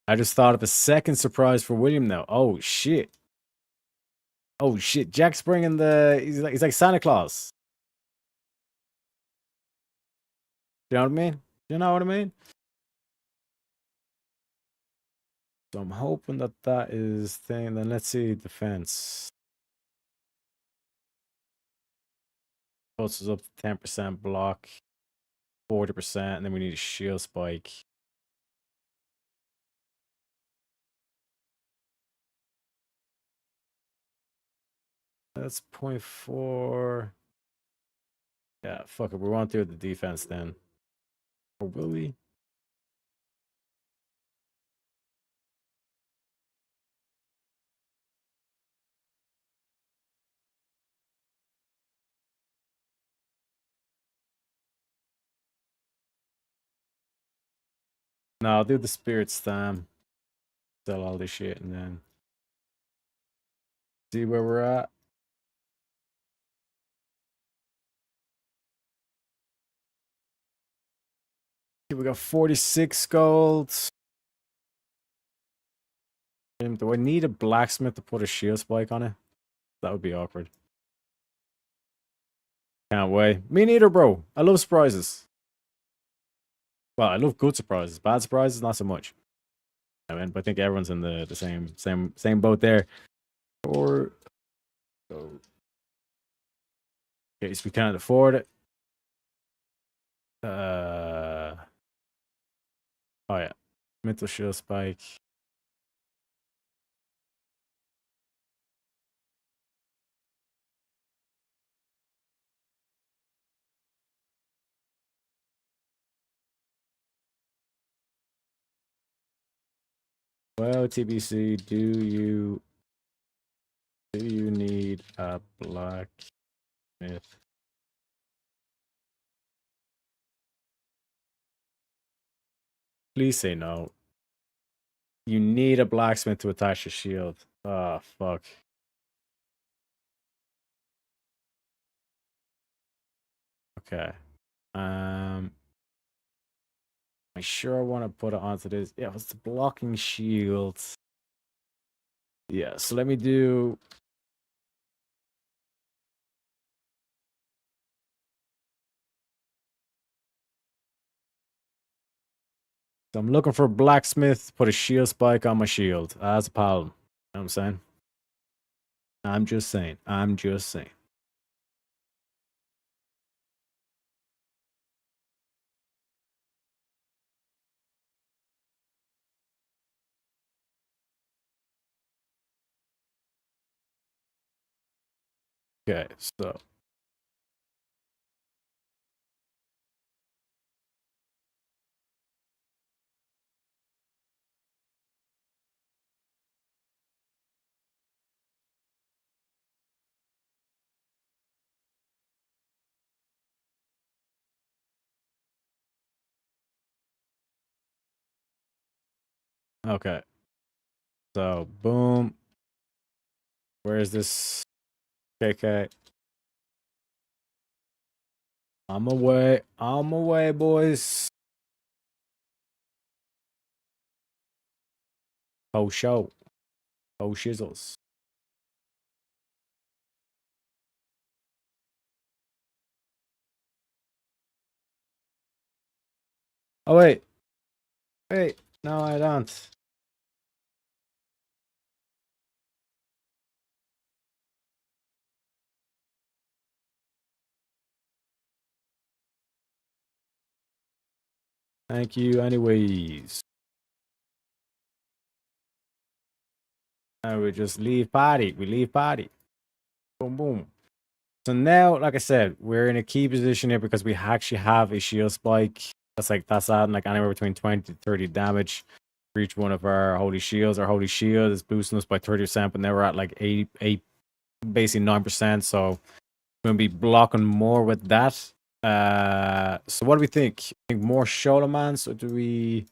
I just thought of a second surprise for William now. Oh shit. Oh shit. Jack's bringing he's like Santa Claus. You know what I mean? You know what I mean? So I'm hoping that is thing. Then let's see defense. Puts us up to 10% block, 40%, and then we need a shield spike. That's 0.4. Yeah, fuck it. We won't do the defense then. Or will we? No, I'll do the spirit stam. Sell all this shit and then see where we're at. Okay, we got 46 gold. Do I need a blacksmith to put a shield spike on it? That would be awkward. Can't wait. Me neither, bro. I love surprises. Well, I love good surprises. Bad surprises, not so much. I mean, but I think everyone's in the same boat there. Or so, in case we can't afford it. Oh yeah, mental shield spike. Well, TBC, do you need a blacksmith? Please say no. You need a blacksmith to attach your shield. Oh, fuck. Okay. I sure want to put it onto this. Yeah, it's the blocking shield. Yeah, so let me do. So I'm looking for a blacksmith, put a shield spike on my shield. As a paladin. You know what I'm saying? I'm just saying. I'm just saying. Okay, so. Okay. So, boom. Where's this KK? I'm away. I'm away, boys. Oh, show. Oh, shizzles. Oh, wait. Wait. No, I don't. Thank you, anyways. And we just leave party. We leave party. Boom, boom. So now, like I said, we're in a key position here because we actually have a shield spike. That's adding like anywhere between 20 to 30 damage for each one of our holy shields. Our holy shield is boosting us by 30%, but now we're at like 8, basically 9%. So we're gonna be blocking more with that. So what do we think? Think more Sholomans, or do we?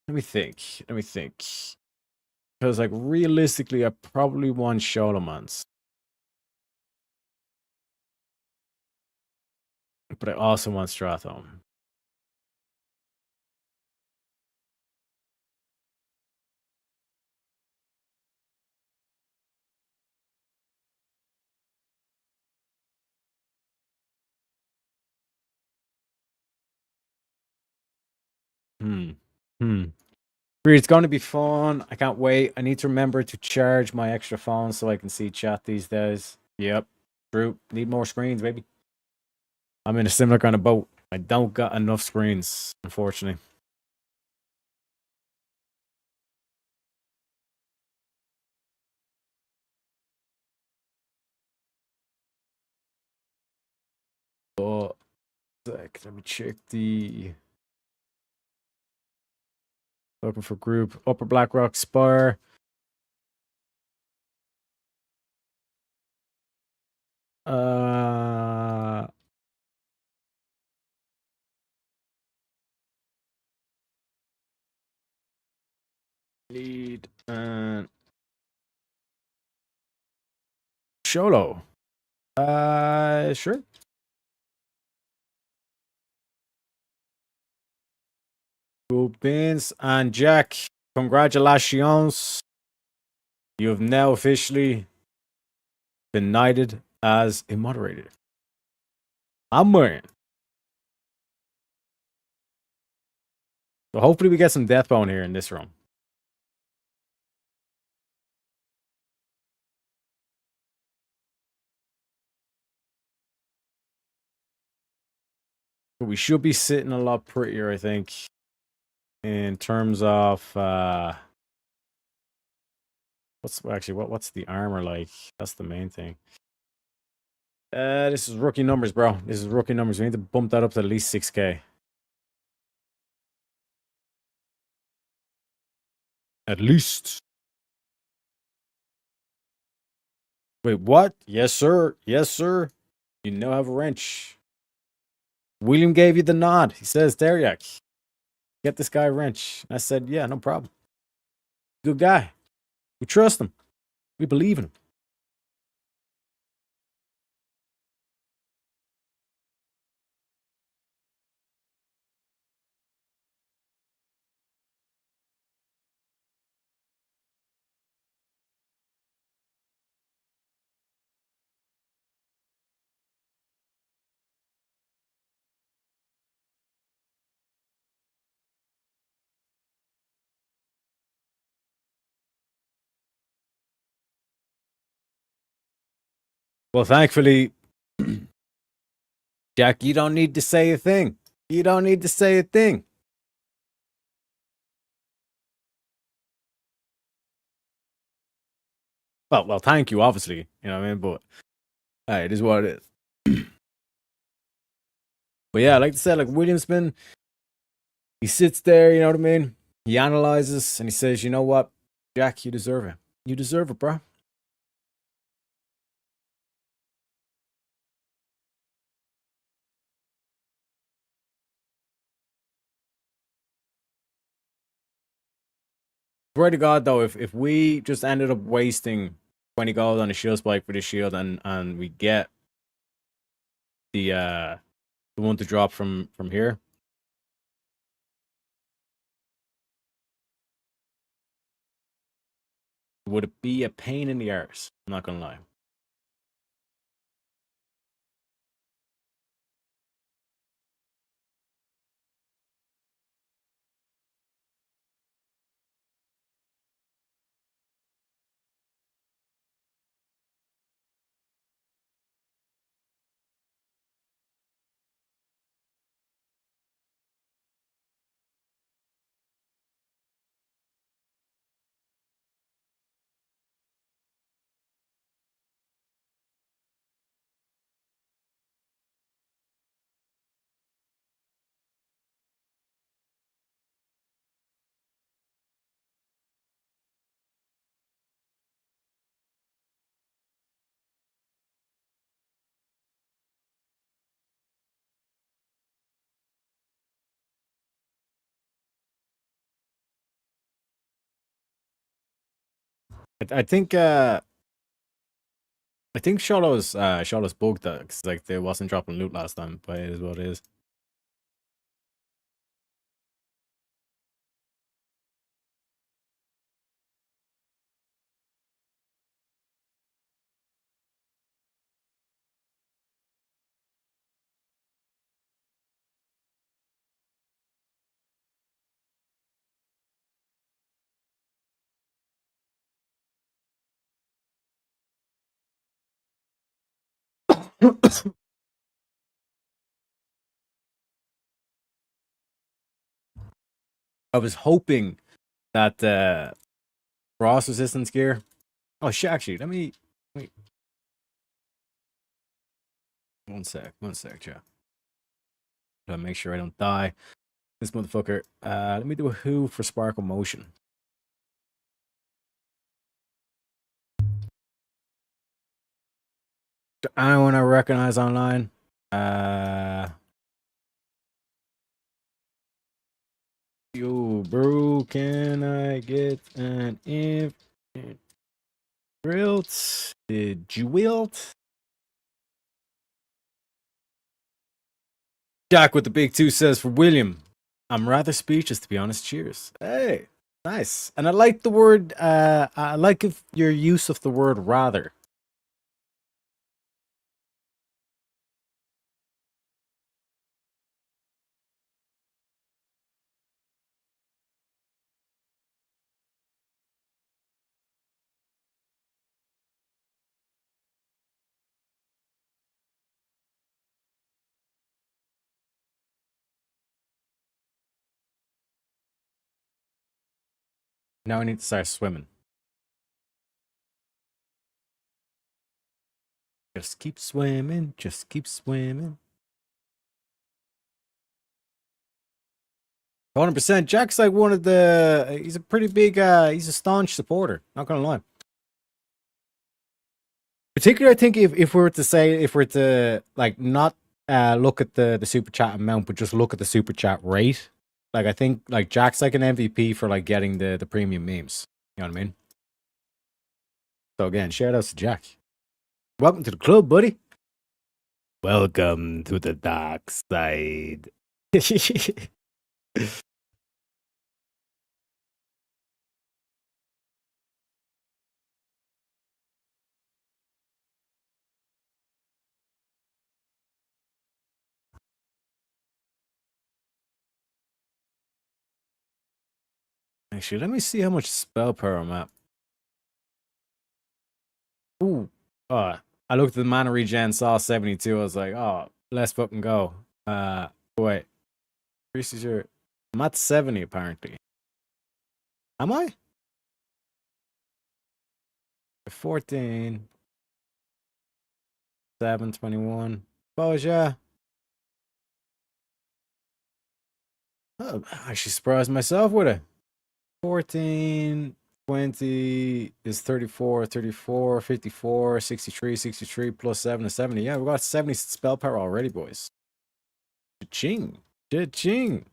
Let me think. Because like realistically, I probably want Sholomans. But I also want Strathome. It's going to be fun. I can't wait. I need to remember to charge my extra phone so I can see chat these days. Yep. True. Need more screens, baby. I'm in a similar kind of boat. I don't got enough screens, unfortunately. But let me check the looking for group Upper Blackrock Spire. Need Sholo. Sure. Cool beans. And Jack, congratulations. You have now officially been knighted as a moderator. I'm wearing. So hopefully we get some Deathbone here in this room. But we should be sitting a lot prettier, I think, in terms of what's the armor like? That's the main thing. This is rookie numbers, bro. This is rookie numbers. We need to bump that up to at least 6K. At least. Wait, what? Yes, sir. Yes, sir. You now have a wrench. William gave you the nod. He says, Deriak, get this guy a wrench. I said, yeah, no problem. Good guy. We trust him. We believe in him. Well, thankfully, Jack, you don't need to say a thing. You don't need to say a thing. Well, thank you, obviously. You know what I mean? But it is what it is. But yeah, like I said, like William's been, he sits there, you know what I mean? He analyzes and he says, you know what, Jack, you deserve it. You deserve it, bro. Swear to God, though, if we just ended up wasting 20 gold on a shield spike for the shield and we get the one to drop from here, would it be a pain in the arse? I'm not gonna lie. I think Sholo's bugged that because like they wasn't dropping loot last time, but it is what it is. I was hoping that frost resistance gear. Oh shit! Actually, let me wait. One sec, chat. Gotta make sure I don't die. This motherfucker. Let me do a who for Sparkle Motion. Anyone I recognize online? Yo, bro, can I get an if Drilt? Did you wilt? Jack with the big 2 says for William, I'm rather speechless to be honest. Cheers. Hey, nice. And I like the word. I like your use of the word rather. Now I need to start swimming. Just keep swimming. Just keep swimming. 100%. Jack's like one of the. He's a pretty big. He's a staunch supporter. Not gonna lie. Particularly, I think if we were to say, if we were to like not look at the super chat amount, but just look at the super chat rate. Like I think like Jack's like an MVP for like getting the premium memes. You know what I mean? So again, shout outs to Jack. Welcome to the club, buddy. Welcome to the dark side. Actually, let me see how much spell power I'm at. Ooh. I looked at the mana regen, saw 72. I was like, oh, let's fucking go. Wait. Increases your. I'm at 70 apparently. Am I? 14. 721. Oh, yeah. Oh, I actually surprised myself with it. 14, 20 is 34, 34, 54, 63, 63 plus 7 is 70. Yeah, we got 70 spell power already, boys. Cha-ching. Cha-ching.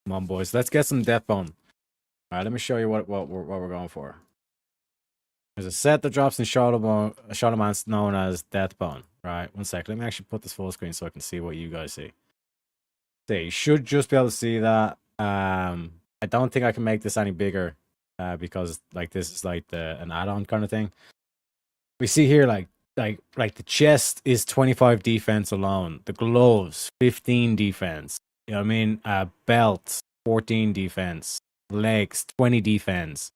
Come on, boys. Let's get some Deathbone. All right, let me show you what we're going for. There's a set that drops in Shadowman's known as Deathbone. Right, one sec. Let me actually put this full screen so I can see what you guys see. So you should just be able to see that. I don't think I can make this any bigger because like this is like an add-on kind of thing. We see here like the chest is 25 defense alone. The gloves 15 defense. You know what I mean? Belt 14 defense. Legs 20 defense.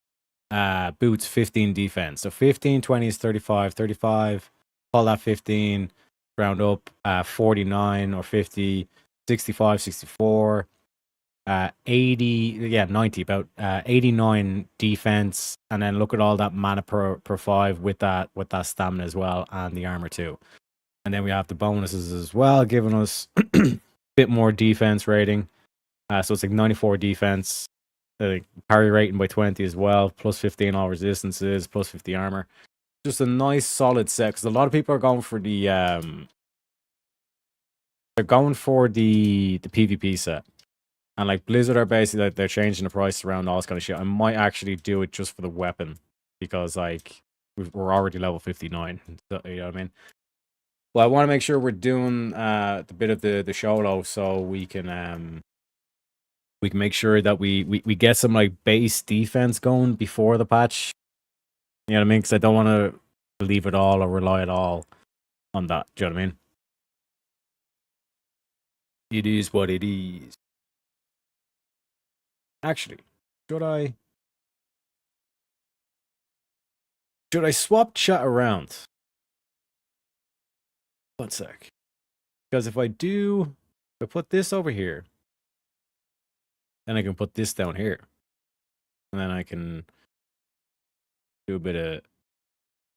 Boots 15 defense. So 15, 20 is 35. 35. Call that 15. Round up 49 or 50. 65, 64. 80, yeah, 90, about 89 defense, and then look at all that mana per 5 with that stamina as well, and the armor too. And then we have the bonuses as well, giving us a bit more defense rating. So it's like 94 defense, parry rating by 20 as well, plus 15 all resistances, plus 50 armor. Just a nice solid set, because a lot of people are going for the PvP set. And like Blizzard are basically like they're changing the price around all this kind of shit. I might actually do it just for the weapon because like we're already level 59. So, you know what I mean? Well, I want to make sure we're doing the bit of the solo so we can make sure that we get some like base defense going before the patch. You know what I mean? Because I don't want to leave it all or rely at all on that. Do you know what I mean? It is what it is. Actually, should I swap chat around? One sec. Because if I put this over here, then I can put this down here. And then I can do a bit of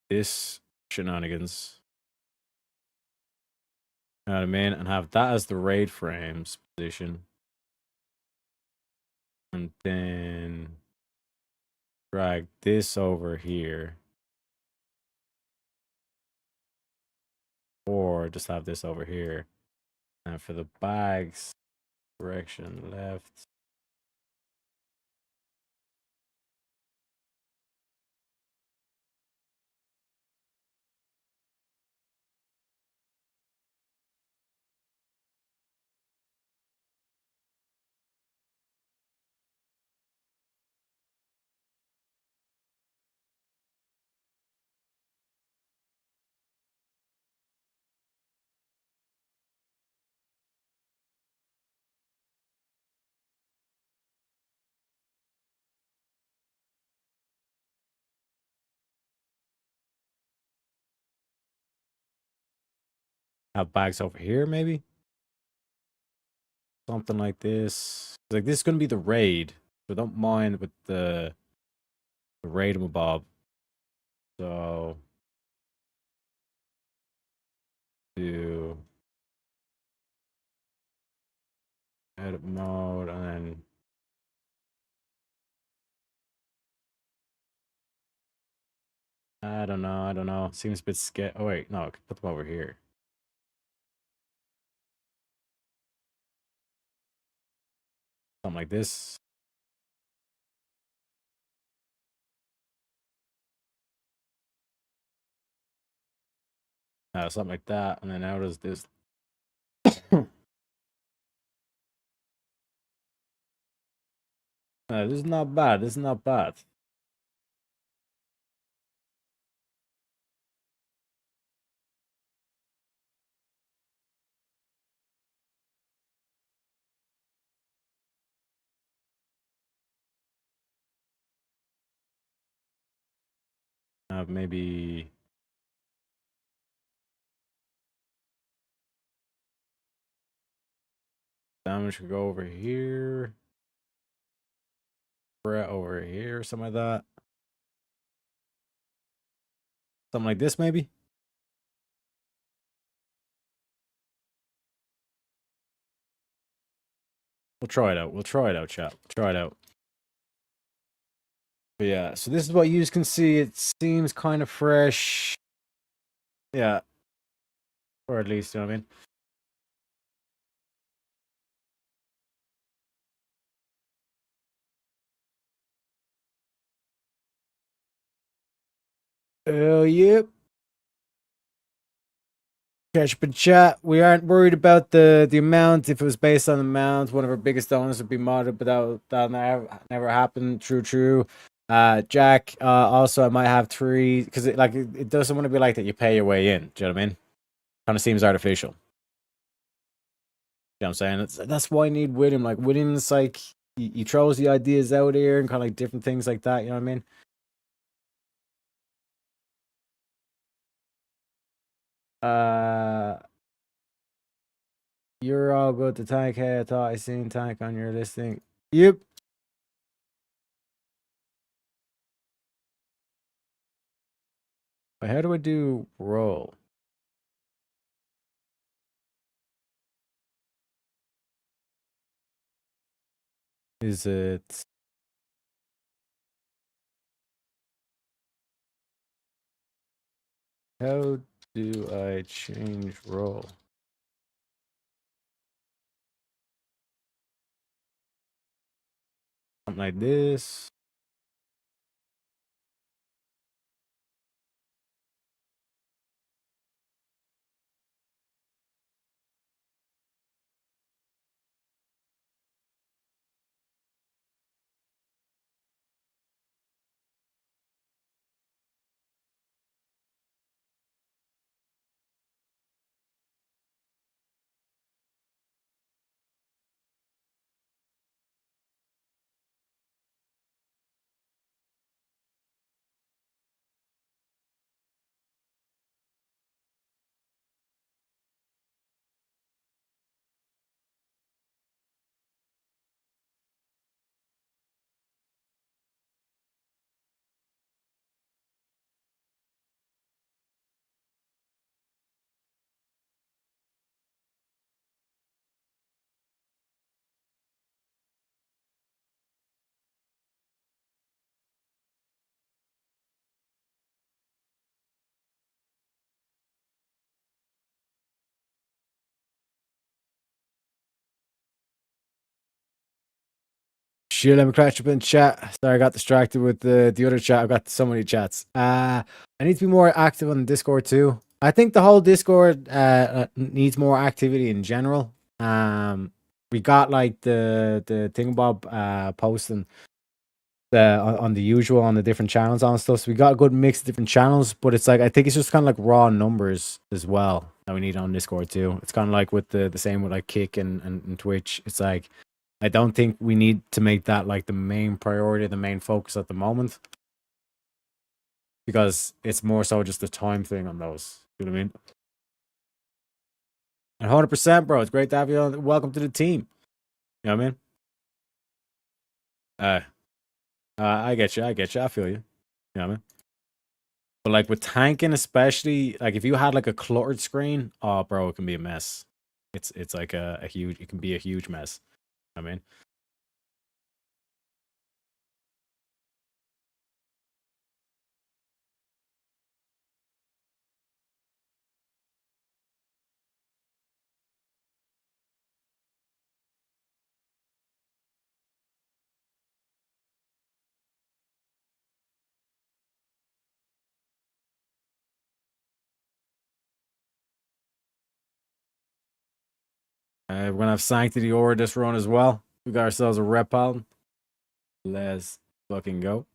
this shenanigans. You know what I mean? And have that as the raid frames position. And then drag this over here. Or just have this over here. And for the bags, direction left. have bags over here, maybe something like this. Like this is gonna be the raid, so don't mind with the raid mob. So do edit mode and then I don't know. Seems a bit scary. Oh wait, no, I could put them over here. Something like this. Something like that, and then how does this? This is not bad. This is not bad. Maybe damage could go over here. Brett over here, something like that. Something like this, maybe. We'll try it out. We'll try it out, chat. Try it out. But yeah, so this is what you can see. It seems kind of fresh. Yeah. Or at least, you know what I mean? Oh, yep. Catch up in chat. We aren't worried about the amount. If it was based on the amount, one of our biggest donors would be modded, but that never happened. True. Jack, also I might have 3 because it doesn't want to be like that you pay your way in. Do you know what I mean? Kind of seems artificial. You know what I'm saying? That's why I need William. Like William's like he throws the ideas out here and kind of like different things like that, you know what I mean? You're all good to Tank. Hey, I thought I seen Tank on your listing. Yep. But how do I do roll? Is it how do I change role? Something like this. Shit, let me crash up in chat. Sorry, I got distracted with the other chat. I've got so many chats. I need to be more active on Discord too. I think the whole Discord needs more activity in general. We got like the Thingbob posting on the usual on the different channels on stuff. So we got a good mix of different channels, but it's like I think it's just kind of like raw numbers as well that we need on Discord too. It's kind of like with the same with like Kick and Twitch. It's like I don't think we need to make that like the main priority, the main focus at the moment. Because it's more so just a time thing on those. You know what I mean? And 100%, bro. It's great to have you on. Welcome to the team. You know what I mean? I get you. I get you. I feel you. You know what I mean? But like with tanking, especially, like if you had like a cluttered screen, oh, bro, it can be a mess. It's like a huge. It can be a huge mess. I mean, we're gonna have Sanctity Aura this run as well. We got ourselves a rep out. Let's fucking go.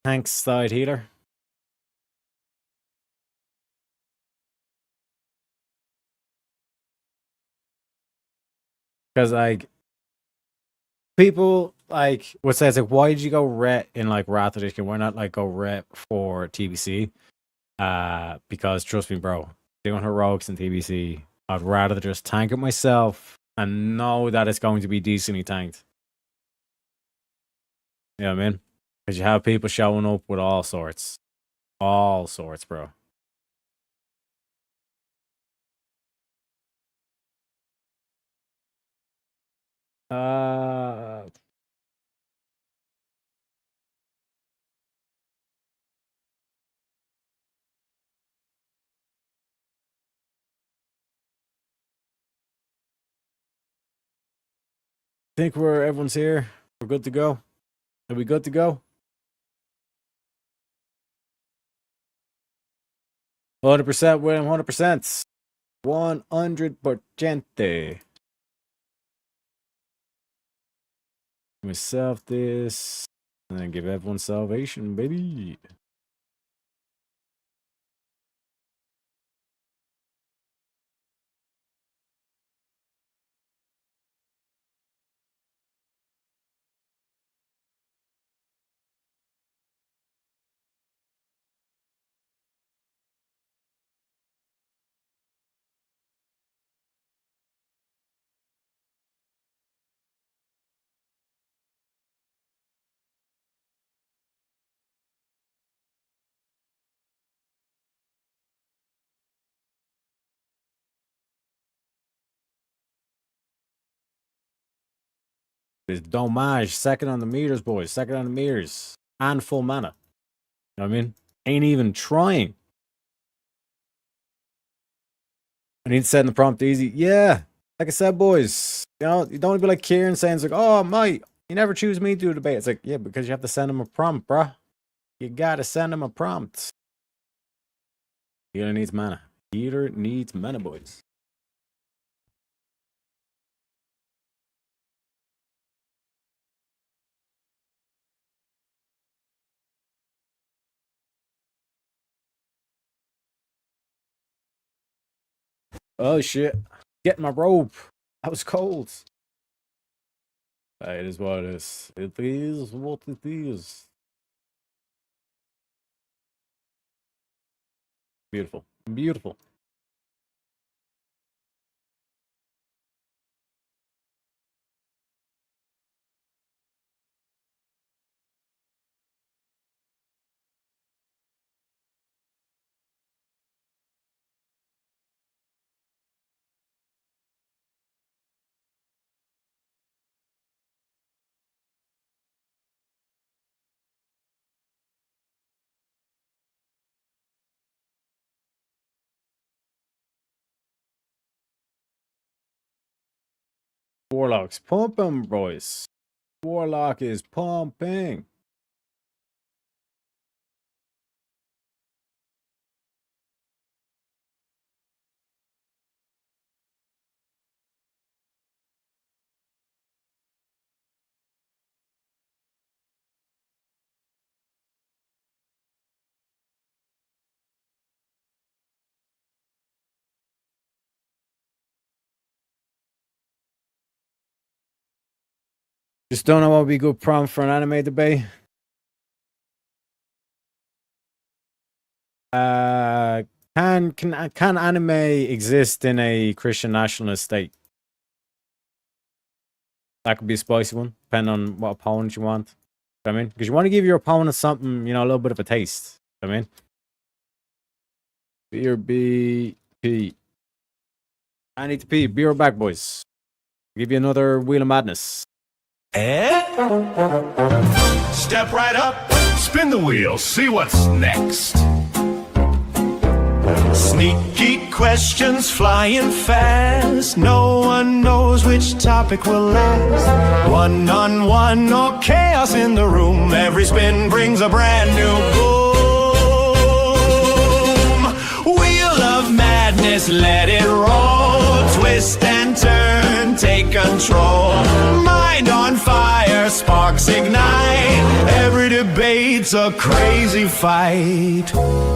Thanks, side healer. Because like people like would say, it's like, why did you go ret in like Wrath of the Lich King? Why not like go ret for TBC? Because trust me, bro, doing heroics in TBC, I'd rather just tank it myself and know that it's going to be decently tanked. You know what I mean? Because you have people showing up with all sorts, bro. Uh, think everyone's here. We're good to go. Are we good to go? 100%, William. 100%. 100%. Myself this, and then give everyone salvation, baby. It's Domage, second on the meters, boys. Second on the meters. And full mana. You know what I mean? Ain't even trying. I need to set in the prompt easy. Yeah. Like I said, boys. You know, you don't want to be like Kieran saying, it's like, oh, mate, you never choose me to do a debate. It's like, yeah, because you have to send him a prompt, bruh. You gotta send him a prompt. Healer needs mana. Healer needs mana, boys. Oh shit. Get my robe. That was cold. It is what it is. It is what it is. Beautiful. Beautiful. Warlock's pumping, boys. Warlock is pumping. Just don't know what would be a good prompt for an anime debate. Can anime exist in a Christian nationalist state? That could be a spicy one, depending on what opponent you want. I mean, because you want to give your opponent something, a little bit of a taste. I mean, B or B, P. I need to pee. Be right back, boys. Give you another Wheel of Madness. Step right up, spin the wheel, see what's next. Sneaky questions flying fast. No one knows which topic will last. One-on-one or chaos in the room. Every spin brings a brand new boom. Wheel of madness, let it roll. Twist and turn, take control. Mind on fire, sparks ignite. Every debate's a crazy fight.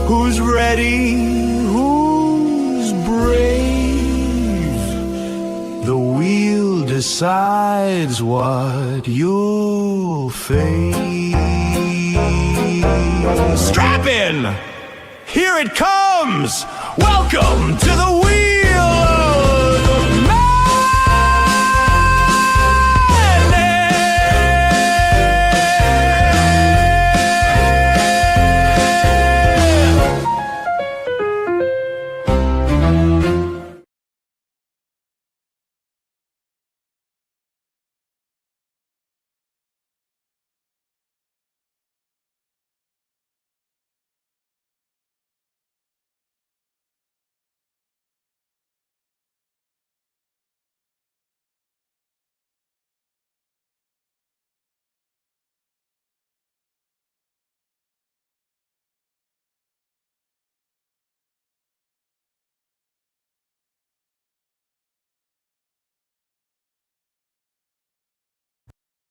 Who's ready? Who's brave? The wheel decides what you'll face. Strap in! Here it comes! Welcome to the Wheel of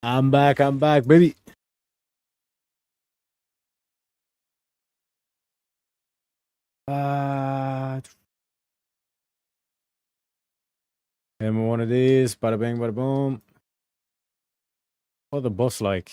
I'm back, baby. Hit me one of these. Bada bing, bada boom. What the bus like?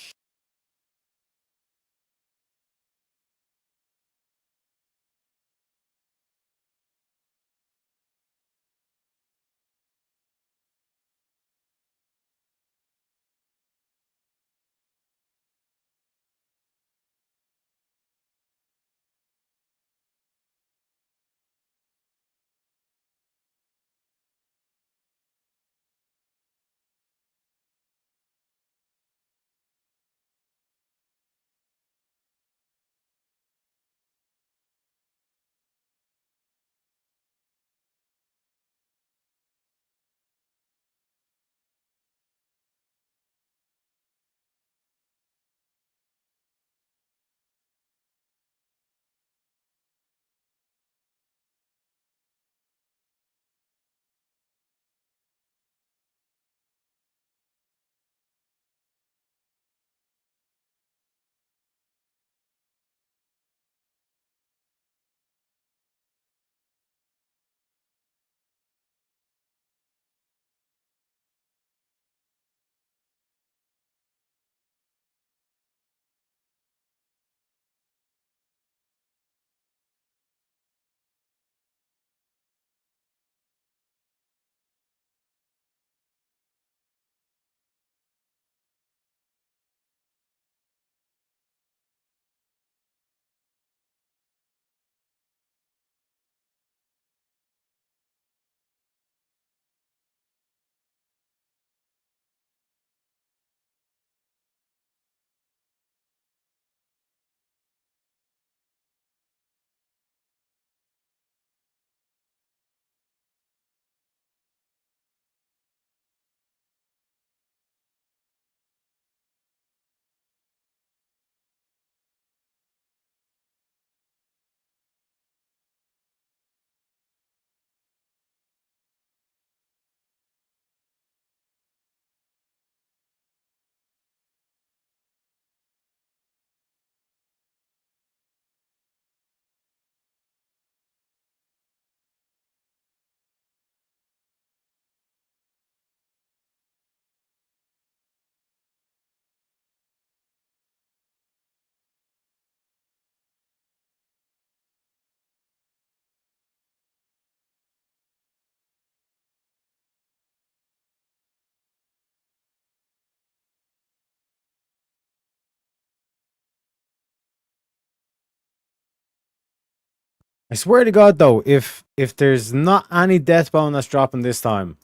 I swear to God, though, if there's not any death bone that's dropping this time,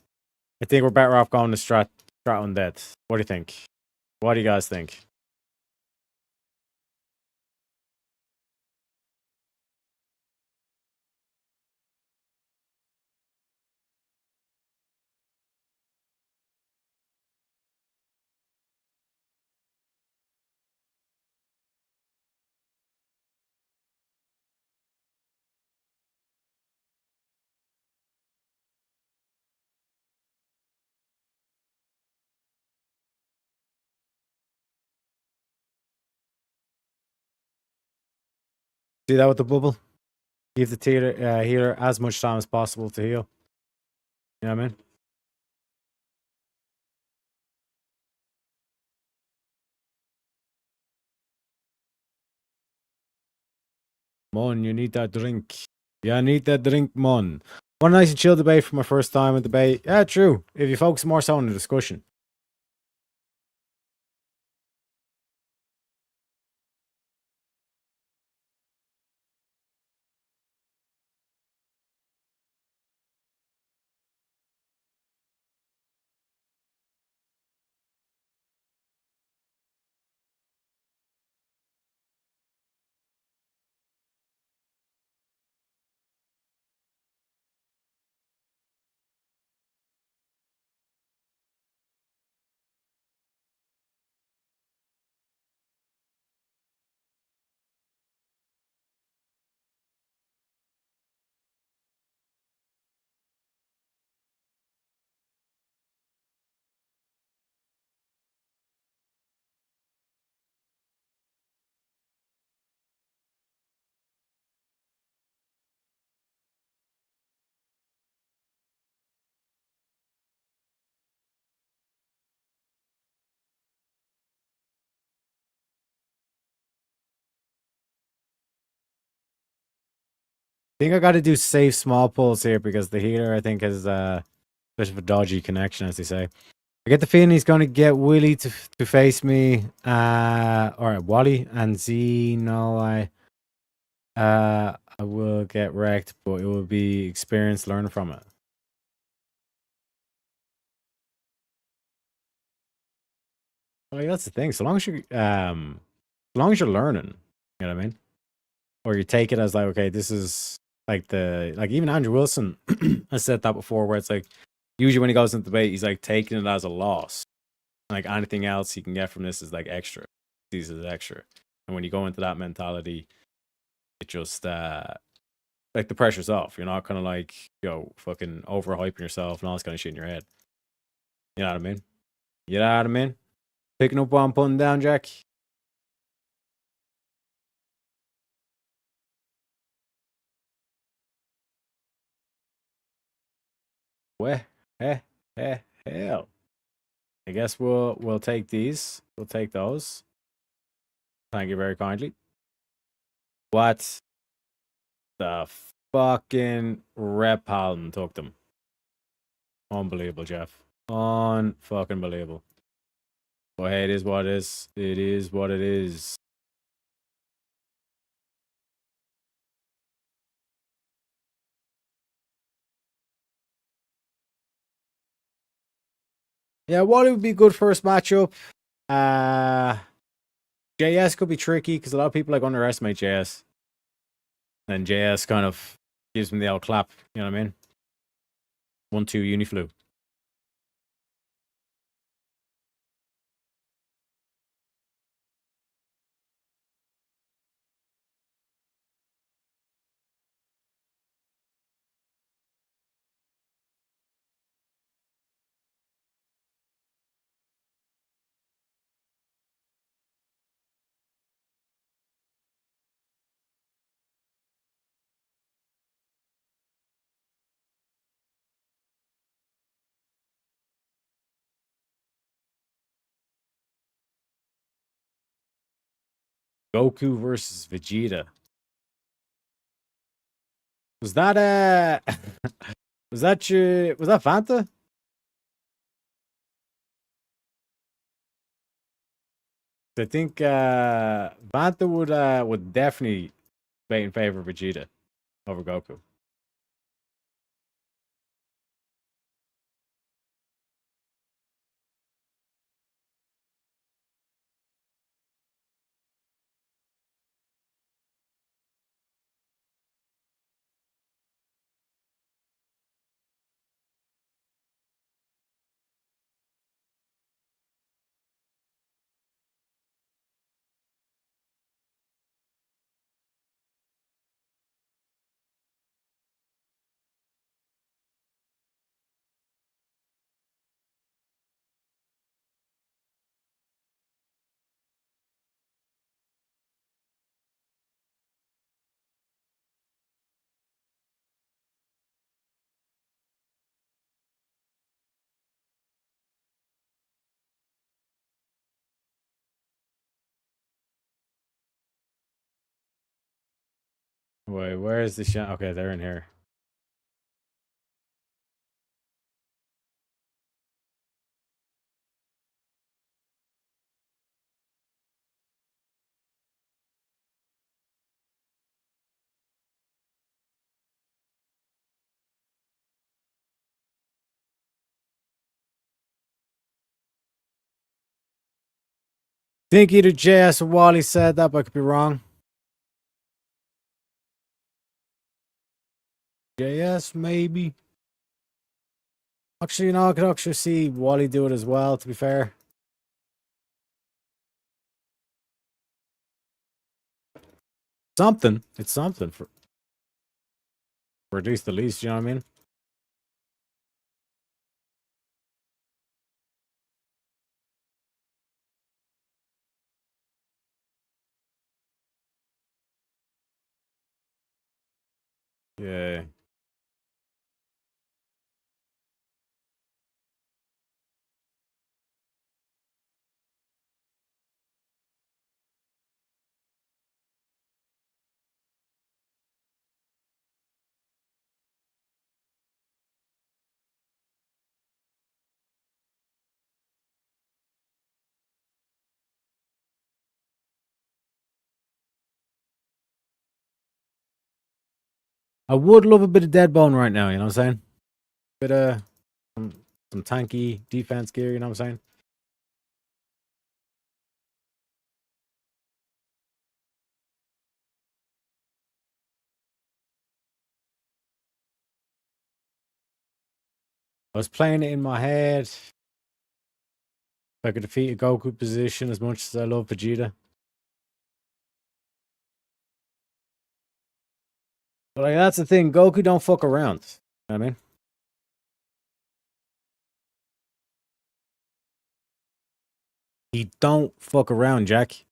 I think we're better off going to Strat Undead. What do you think? What do you guys think? See that with the bubble? Give the healer as much time as possible to heal. You know what I mean? Mon, you need that drink. Yeah, I need that drink, Mon. One nice and chill debate for my first time at debate. Yeah, true. If you focus more so on the discussion. I think I got to do safe small pulls here because the healer, I think, has a bit of a dodgy connection, as they say. I get the feeling he's going to get Willie to face me, or Wally and Z. No, I will get wrecked, but it will be experience learn from it. Well, that's the thing. So long as you're learning, you know what I mean, or you take it as like, okay, this is like even Andrew Wilson has said that before, where it's like usually when he goes into debate, he's like taking it as a loss. Like anything else he can get from this is like extra. Sees it as extra. And when you go into that mentality, it just like the pressure's off. You're not kind of like, fucking overhyping yourself and all this kind of shit in your head. You know what I mean? You know what I mean? Picking up what I'm putting down, Jack. Hell. I guess we'll take these. We'll take those. Thank you very kindly. What the fucking Rep Paladin took them. Unbelievable, Jeff. Unfucking believable. Well, hey, it is what it is. It is what it is. Yeah, what would be good first matchup? JS could be tricky because a lot of people like underestimate JS. And JS kind of gives them the old clap, you know what I mean? 1-2 Uniflu. Goku versus Vegeta. Was that was that Fanta? I think Vanta would definitely be in favor of Vegeta. over Goku. Wait, where is the shot? Okay, they're in here. Think either JS or Wally said that, but I could be wrong. JS, maybe. Actually, I could actually see Wally do it as well, to be fair. Something. It's something for reduce the least, you know what I mean? Yeah. I would love a bit of dead bone right now, you know what I'm saying? Bit of some tanky defense gear, you know what I'm saying? I was playing it in my head. If I could defeat a Goku position as much as I love Vegeta. But like that's the thing, Goku don't fuck around. You know what I mean? He don't fuck around, Jack.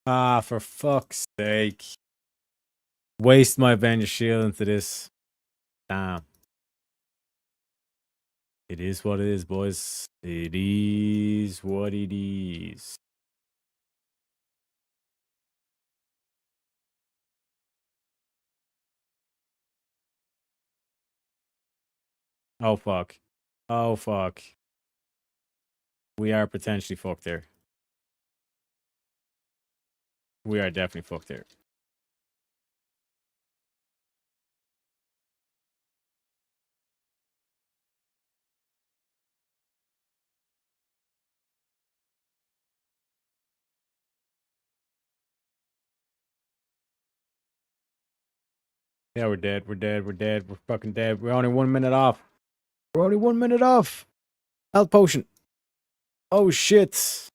Ah, for fuck's sake. Waste my Avenger Shield into this. Damn. It is what it is, boys. It is what it is. Oh, fuck. Oh, fuck. We are potentially fucked there. We are definitely fucked there. Yeah, we're dead. We're dead. We're dead. We're fucking dead. We're only 1 minute off. We're only 1 minute off. Health potion. Oh shit.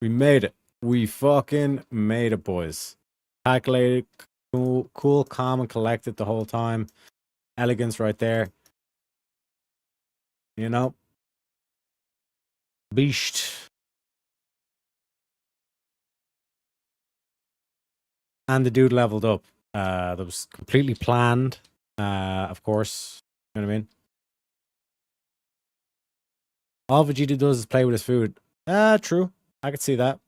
We made it. We fucking made it, boys. Calculated, cool, calm, and collected the whole time. Elegance right there. You know? Beast. And the dude leveled up. That was completely planned. Of course. You know what I mean? All Vegeta does is play with his food. True. I could see that.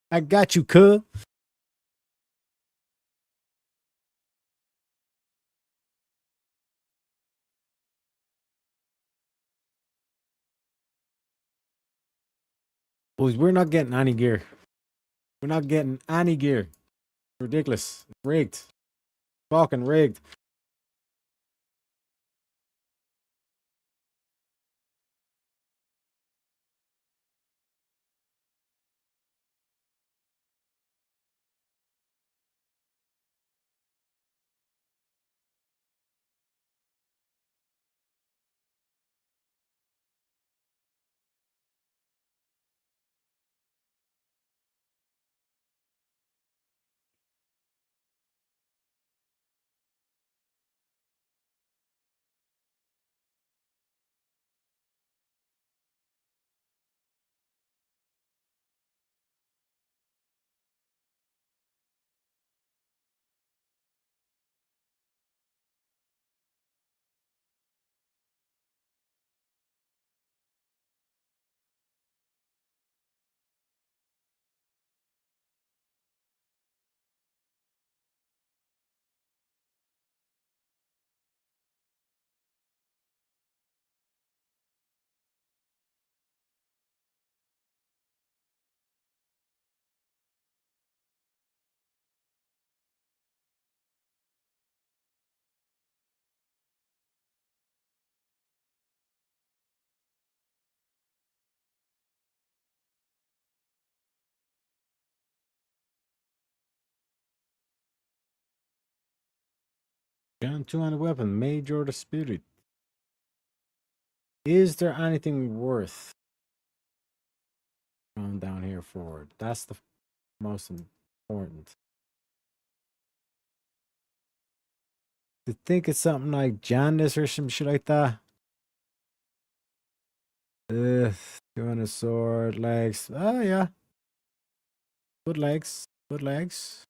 I got you, cuz. Boys, we're not getting any gear. We're not getting any gear. Ridiculous. Rigged. Fucking rigged. Gun, two-handed weapon, Major the Spirit. Is there anything worth going down here for? That's the most important. To think it's something like Jandis or some shit like that. Doing a sword, legs. Oh yeah. Good legs. Good legs.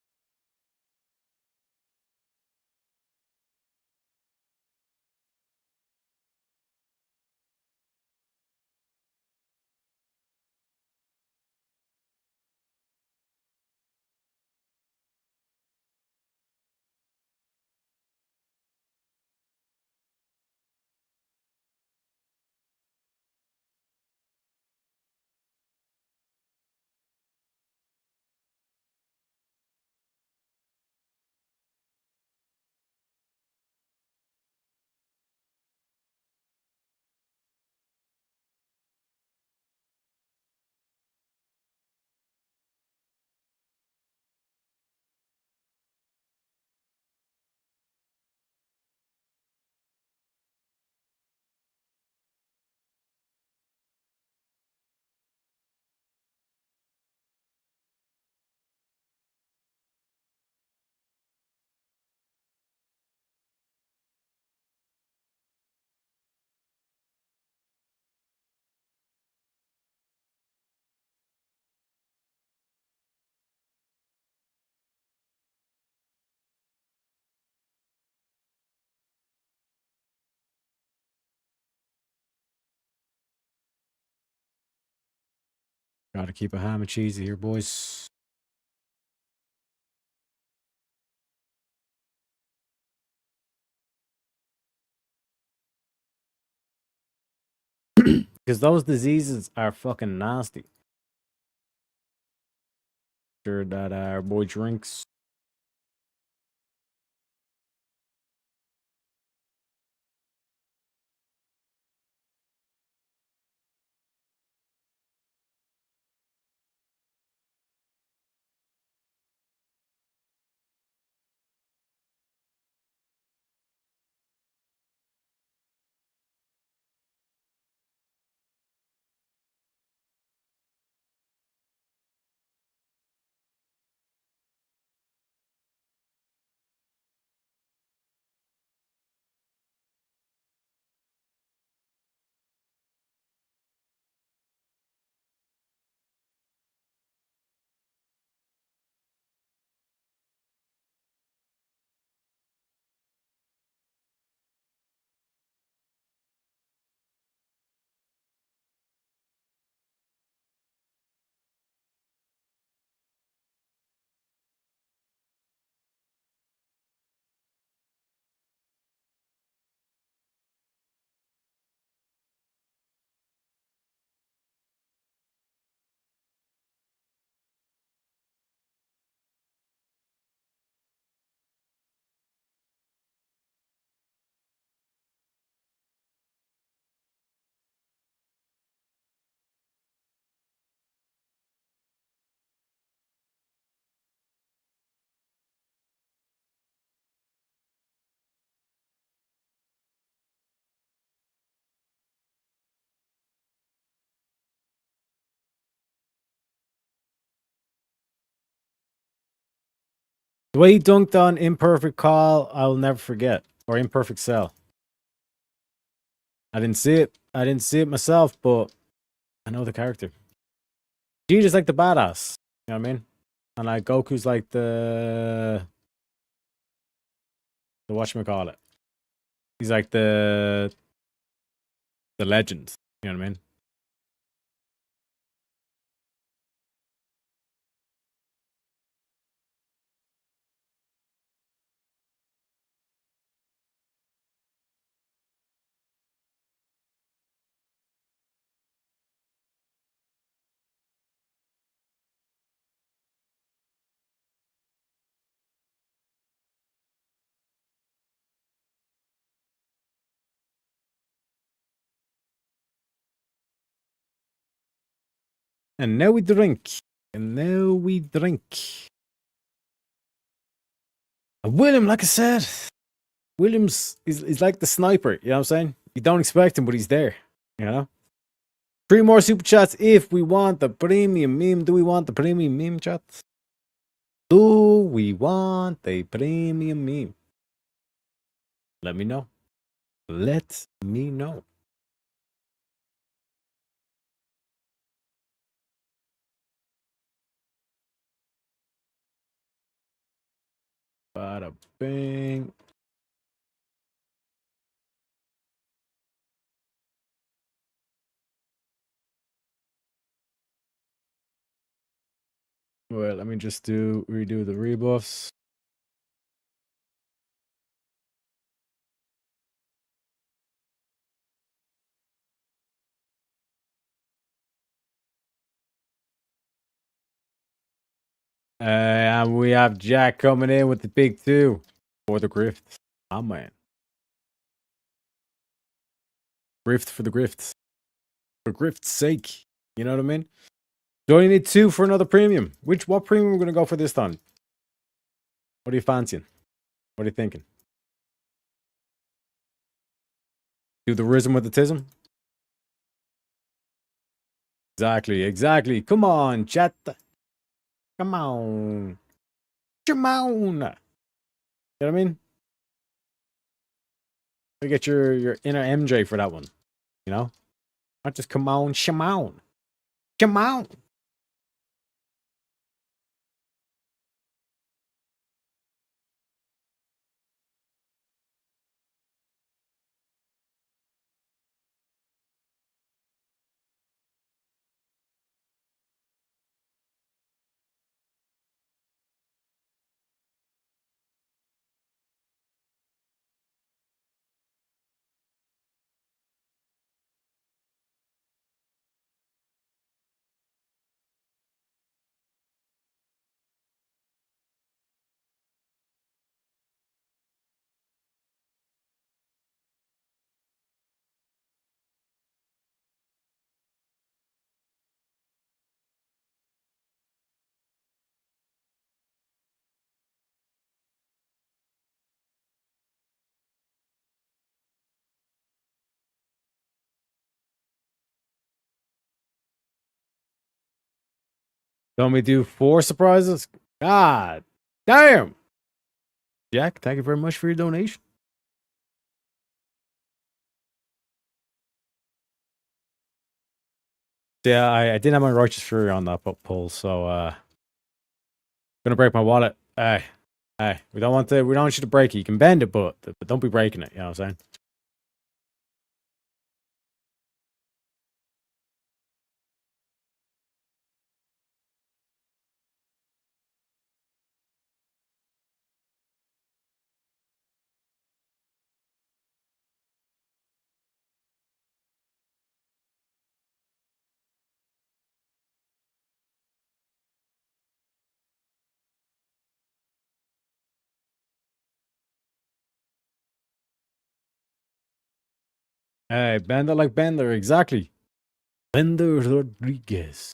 Gotta keep a ham and cheesy here, boys. Because those diseases are fucking nasty. Sure that our boy drinks. The way he dunked on Imperfect Call, I'll never forget. Or Imperfect Cell. I didn't see it. I didn't see it myself, but I know the character. Vegeta's like the badass. You know what I mean? And like Goku's like the whatchamacallit. He's like the legend. You know what I mean? And now we drink. And now we drink. And William, like I said, Williams is like the sniper. You know what I'm saying? You don't expect him, but he's there. You know? 3 more super chats if we want the premium meme. Do we want the premium meme, chat? Do we want the premium meme? Let me know. Let me know. Bada bing. Well, let me just redo the rebuffs. And we have Jack coming in with the big 2 for the grift. Oh man. Grift for the grift. For grift's sake. You know what I mean? Do only need 2 for another premium. What premium are we gonna go for this time? What are you fancying? What are you thinking? Do the rhythm with the tism? Exactly. Come on, chat. Come on. Come on. You know what I mean? You get your inner MJ for that one. You know? Not just come on, Shimon. Come on. Don't we do 4 surprises? God damn. Jack, thank you very much for your donation. Yeah, I didn't have my Righteous Fury on that pull, so gonna break my wallet. Hey, we don't want you to break it. You can bend it, but don't be breaking it, you know what I'm saying? Hey, Bender like Bender, exactly. Bender Rodriguez.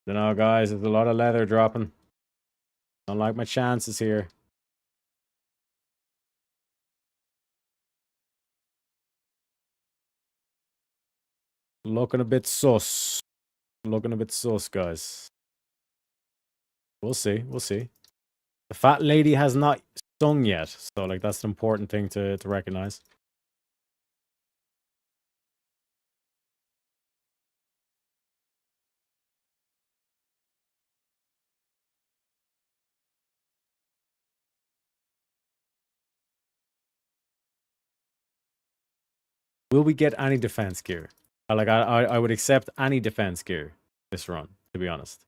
Don't know, guys. There's a lot of leather dropping. Don't like my chances here. Looking a bit sus. Looking a bit sus, guys. We'll see. We'll see. The fat lady has not sung yet, so like that's an important thing to recognize. Will we get any defense gear? I would accept any defense gear this run, to be honest.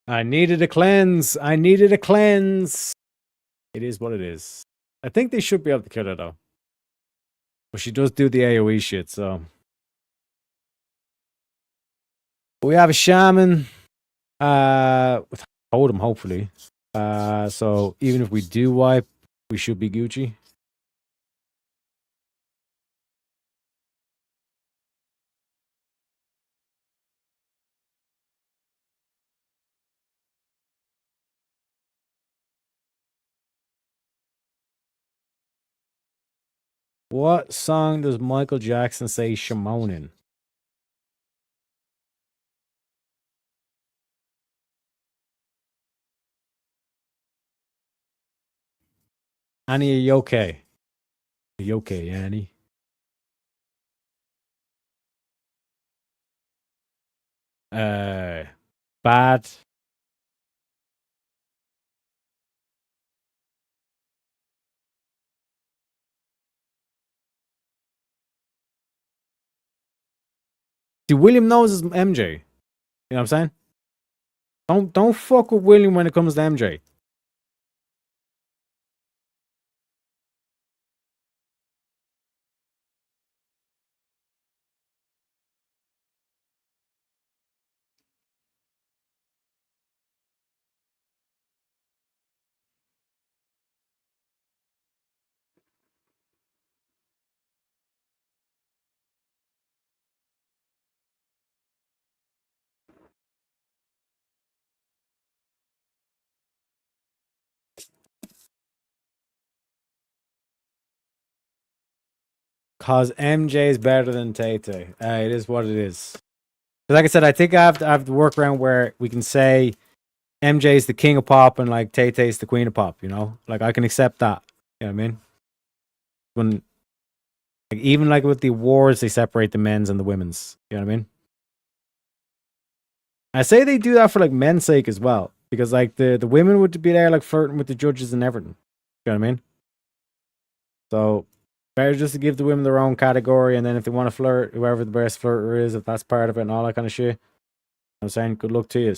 I needed a cleanse. I needed a cleanse. It is what it is. I think they should be able to kill her though. But she does do the AoE shit, so. We have a shaman. With totem, hopefully. So even if we do wipe, we should be Gucci. What song does Michael Jackson say Shimon in? Annie, are you okay? Are you okay, Annie? Bad. See, William knows his MJ. You know what I'm saying? Don't fuck with William when it comes to MJ. Cause MJ is better than Tay Tay. It is what it is. But like I said, I think I have to work around where we can say MJ is the king of pop and like Tay Tay is the queen of pop. You know, like I can accept that. You know what I mean? When like even like with the awards, they separate the men's and the women's. You know what I mean? I say they do that for like men's sake as well, because like the women would be there like flirting with the judges and everything. You know what I mean? So better just to give the women their own category, and then if they want to flirt, whoever the best flirter is, if that's part of it and all that kind of shit, you know what I'm saying, good luck to you.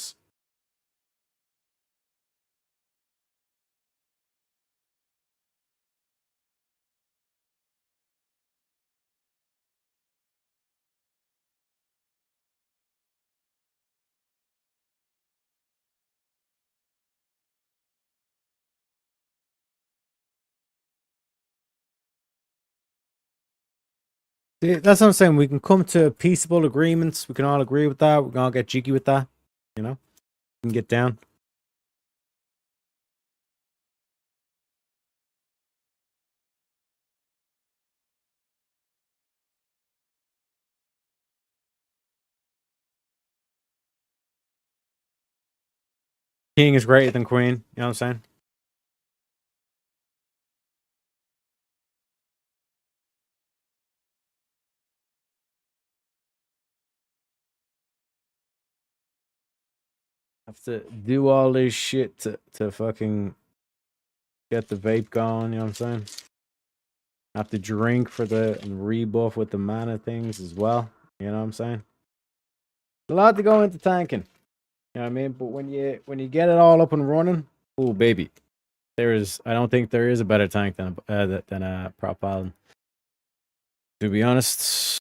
See, that's what I'm saying. We can come to peaceable agreements. We can all agree with that. We can all get jiggy with that. You know, we can get down. King is greater than queen. You know what I'm saying? Have to do all this shit to fucking get the vape going. You know what I'm saying? Have to drink for the and rebuff with the mana things as well. You know what I'm saying? A lot to go into tanking. You know what I mean? But when you get it all up and running, oh baby, I don't think there is a better tank than a Prop Paladin. To be honest.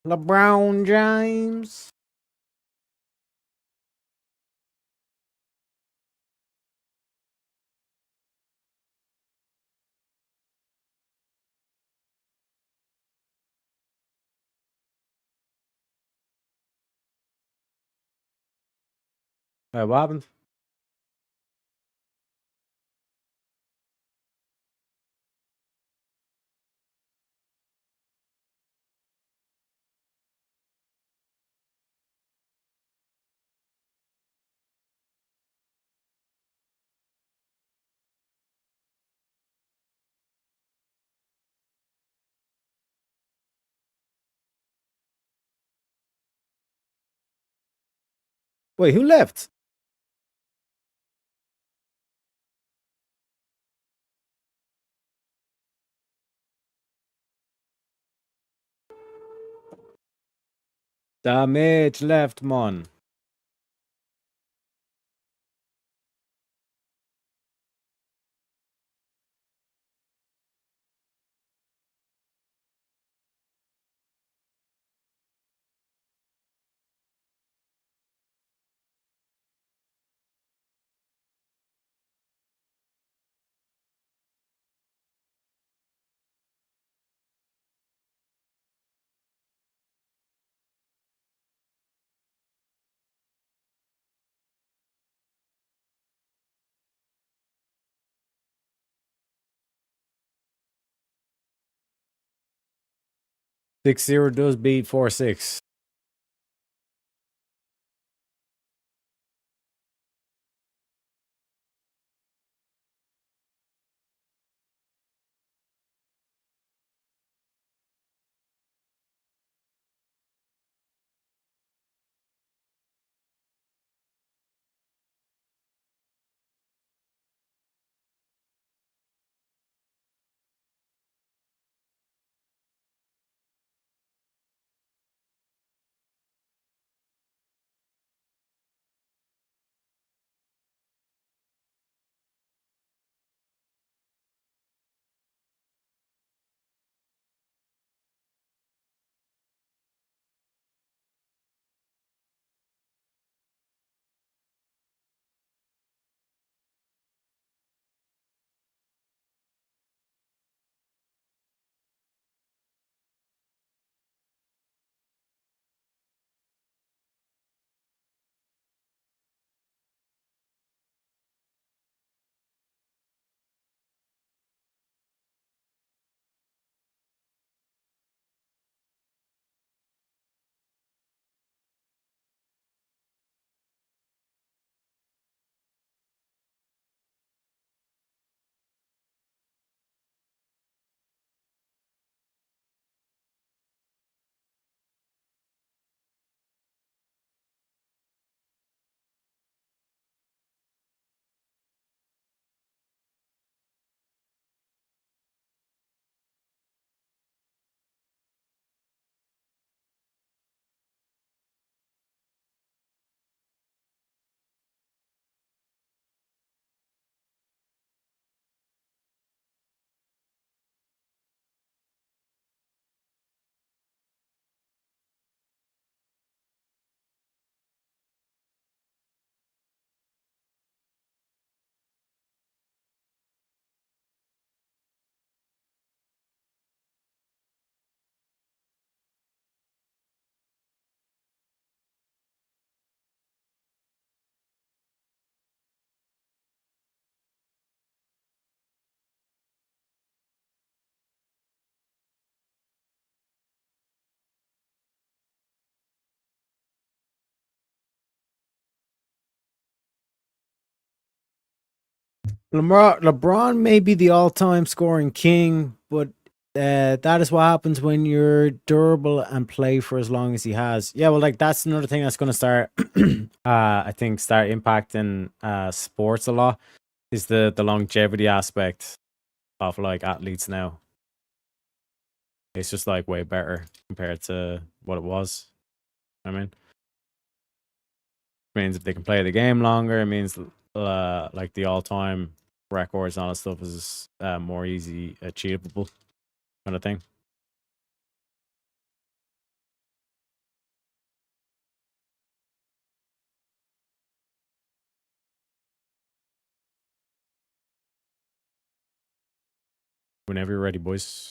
LeBron James. What happened? Wait, who left? Damage left, man. Six 0 does beat 4-6. LeBron may be the all-time scoring king, but that is what happens when you're durable and play for as long as he has. Yeah, well, like that's another thing that's going to start, I think, start impacting sports a lot is the longevity aspect of like athletes now. It's just like way better compared to what it was. I mean, means if they can play the game longer, it means like the all-time records and all that stuff is more easy achievable kind of thing. Whenever you're ready, boys.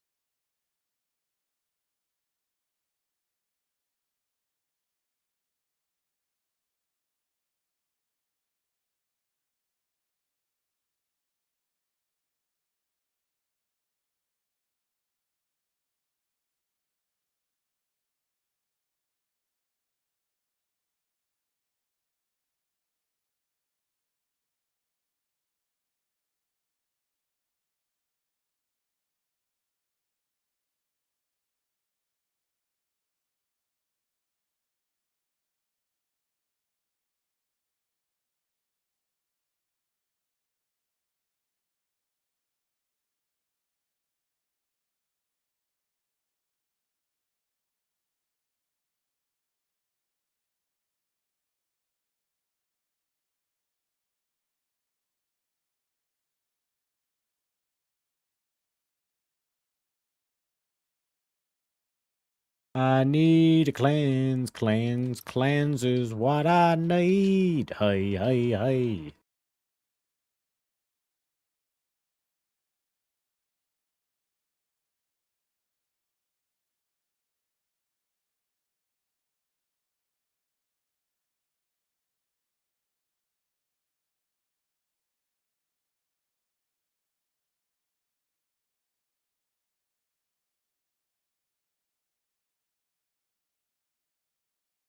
I need a cleanse, cleanse, cleanse is what I need. Hey, hey, hey.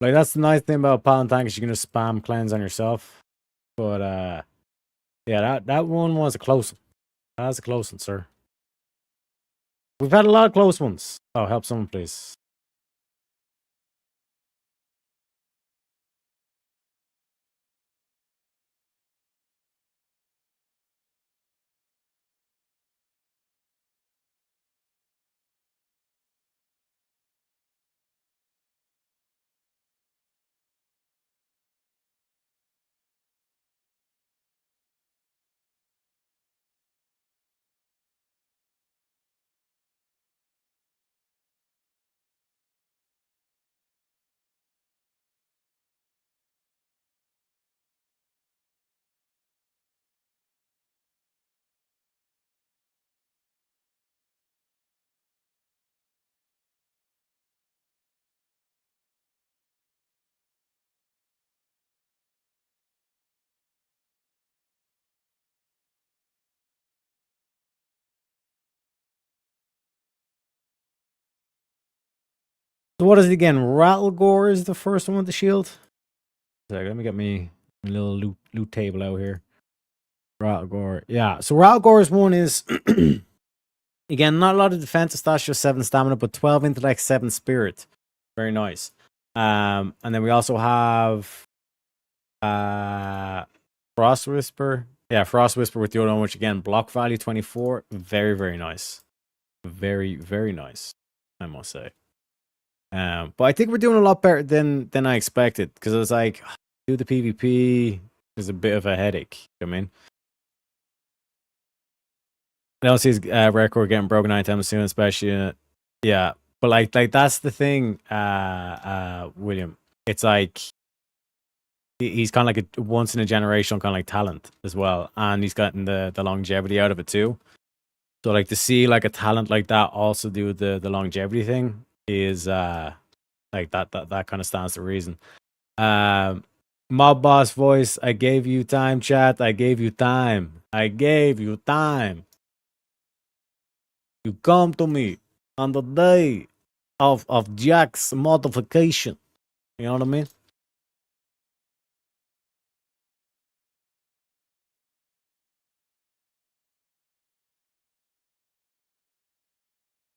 Like, that's the nice thing about Paladin Tank is you can just spam cleanse on yourself. But, yeah, that one was a close one. That was a close one, sir. We've had a lot of close ones. Oh, help someone, please. So what is it again? Rattlegore is the first one with the shield. Let me get me a little loot table out here. Rattlegore. Yeah, so Rattlegore's one is again, not a lot of defensive stats, just 7 stamina, but 12 intellect, 7 spirit. Very nice. And then we also have Frost Whisper. Yeah, Frost Whisper with the other one, which again, block value 24. Very, very nice. Very, very nice, I must say. But I think we're doing a lot better than I expected, because I was like, do the PvP is a bit of a headache. I mean, I don't see his record getting broken anytime soon, especially yeah. But like that's the thing, William. It's like he's kind of like a once in a generational kind of like talent as well, and he's gotten the longevity out of it too. So like to see like a talent like that also do the longevity thing is like that kind of stands to reason. Mob boss voice. I gave you time, chat. I gave you time. I gave you time. You come to me on the day of Jack's modification. You know what I mean?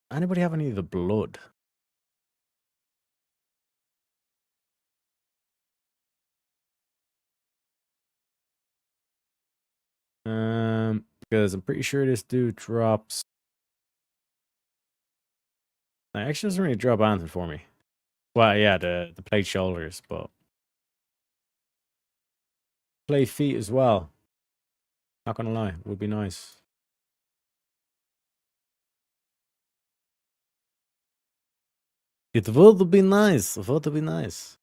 Anybody have any of the blood? Because I'm pretty sure this dude drops. Actually doesn't really drop anything for me. Well, yeah, the plate shoulders, but play feet as well. Not gonna lie, would be nice. It would be nice. It would be nice.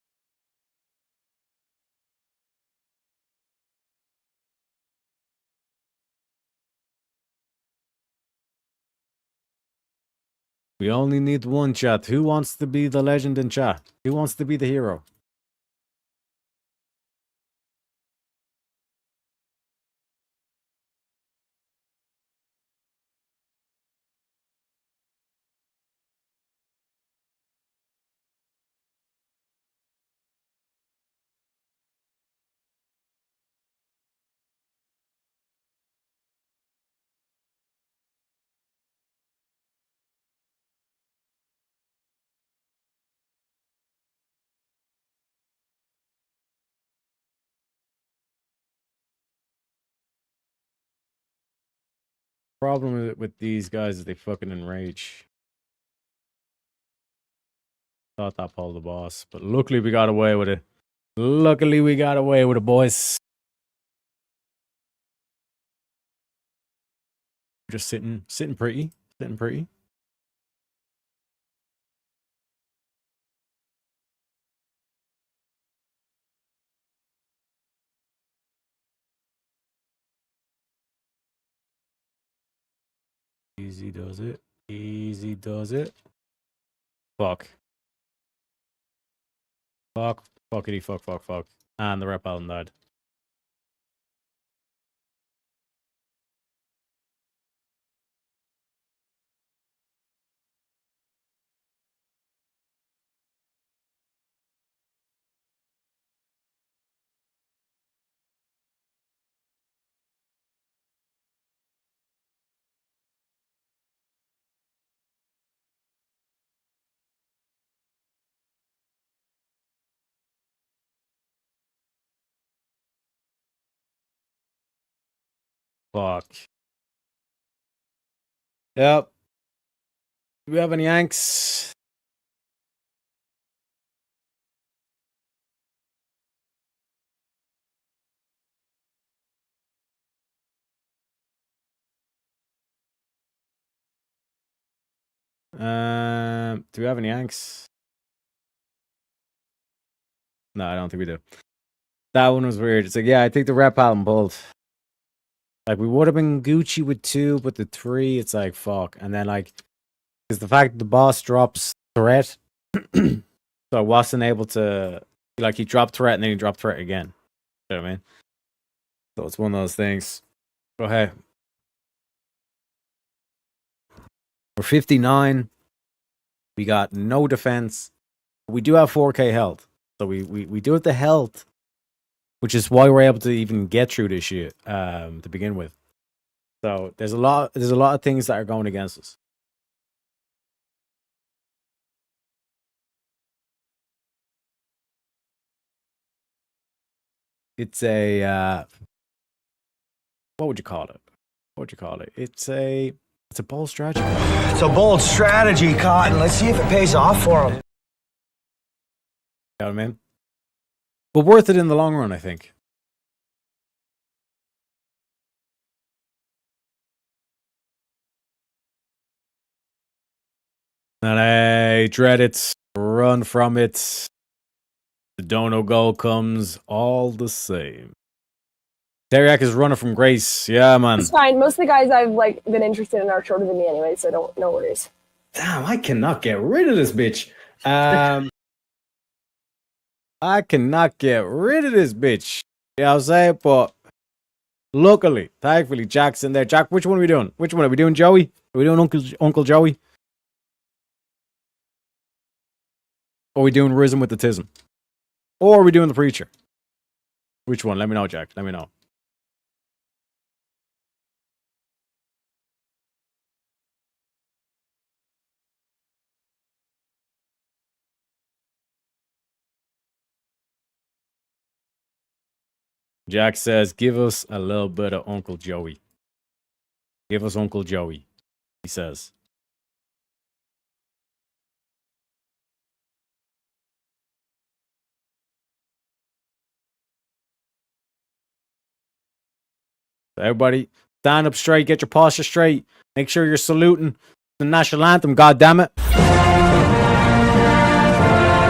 We only need one, chat. Who wants to be the legend in chat? Who wants to be the hero? Problem with these guys is they fucking enrage. Thought that pulled the boss, but luckily we got away with it. Luckily we got away with it, boys. Just sitting pretty, sitting pretty. Easy does it. Easy does it. Fuck. Fuck. Fuckity fuck fuck fuck. And the rep album died. Fuck. Yep. Do we have any Yanks? Do we have any Yanks? No, I don't think we do. That one was weird. It's like, yeah, I think the rep album pulled. Like, we would have been Gucci with 2, but the 3, it's like, fuck. And then, like, it's the fact that the boss drops threat. So I wasn't able to, like, he dropped threat and then he dropped threat again. You know what I mean? So it's one of those things. But hey. We're 59. We got no defense. We do have 4K health. So we do have the health, which is why we're able to even get through this shit to begin with. So there's a lot of things that are going against us. It's a what would you call it? What would you call it? It's a bold strategy. It's a bold strategy, Cotton. Let's see if it pays off for him. You know what I mean? But worth it in the long run, I think. And I dread it, run from it. The Dono goal comes all the same. Teriak is running from Grace. Yeah, man. It's fine. Most of the guys I've like been interested in are shorter than me anyway, so no worries. Damn, I cannot get rid of this bitch. I cannot get rid of this bitch. Yeah, I'll say it, but luckily, thankfully, Jack's in there. Jack, which one are we doing? Which one? Are we doing Joey? Are we doing Uncle Joey? Or are we doing Rhythm with the Tism? Or are we doing the Preacher? Which one? Let me know, Jack. Let me know. Jack says, give us a little bit of Uncle Joey. Give us Uncle Joey, he says. So everybody, stand up straight, get your posture straight. Make sure you're saluting the national anthem, goddammit.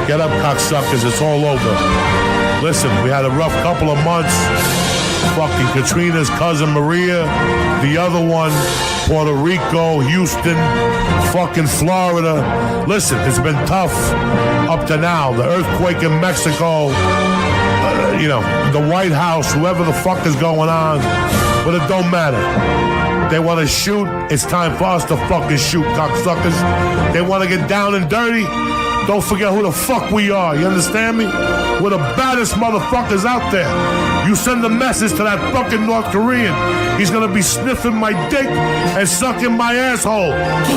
Get up, cocksuckers, it's all over. Listen, we had a rough couple of months. Fucking Katrina's cousin Maria, the other one, Puerto Rico, Houston, fucking Florida. Listen, it's been tough up to now. The earthquake in Mexico, the White House, whoever the fuck is going on, but it don't matter. They want to shoot, it's time for us to fucking shoot, cocksuckers. They want to get down and dirty, don't forget who the fuck we are, you understand me? We're the baddest motherfuckers out there. You send a message to that fucking North Korean, he's gonna be sniffing my dick and sucking my asshole.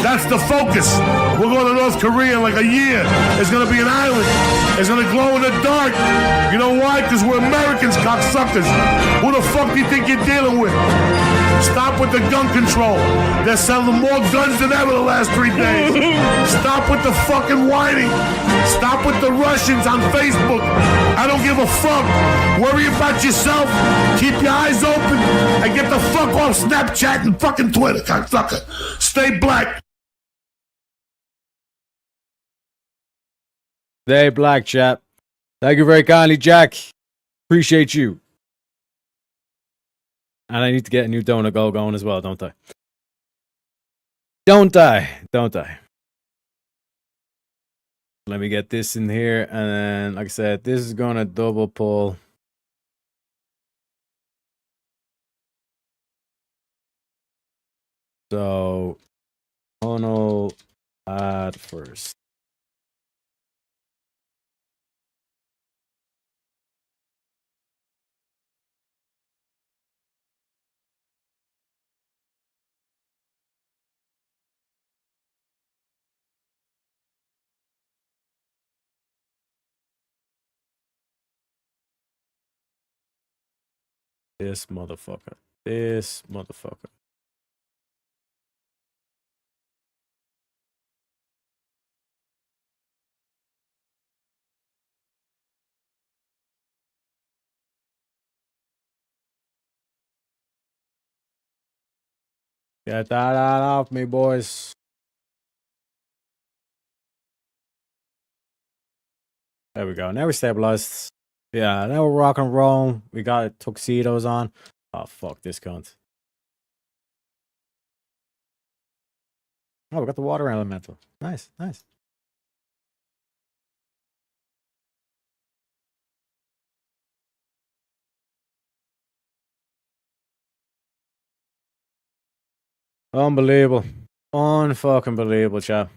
That's the focus. We're going to North Korea in like a year. It's gonna be an island. It's gonna glow in the dark. You know why? Because we're Americans, cocksuckers. Who the fuck do you think you're dealing with? Stop with the gun control. They're selling more guns than ever the last 3 days. Stop with the fucking whining. Stop with the Russians on Facebook. I don't give a fuck. Worry about yourself. Keep your eyes open and get the fuck off Snapchat and fucking Twitter, cocksucker. Stay black. Stay black, chap. Thank you very kindly, Jack. Appreciate you. And I need to get a new donut goal going as well, don't I? Don't die. Don't die. Let me get this in here. And then, like I said, this is going to double pull. So, tunnel add first. This motherfucker. This motherfucker. Get that out off me, boys. There we go. Now we're stabilized. Yeah, now we're rock and roll. We got tuxedos on. Oh, fuck this cunt. Oh, we got the water elemental. Nice, nice. Unbelievable. Unfucking believable, chap.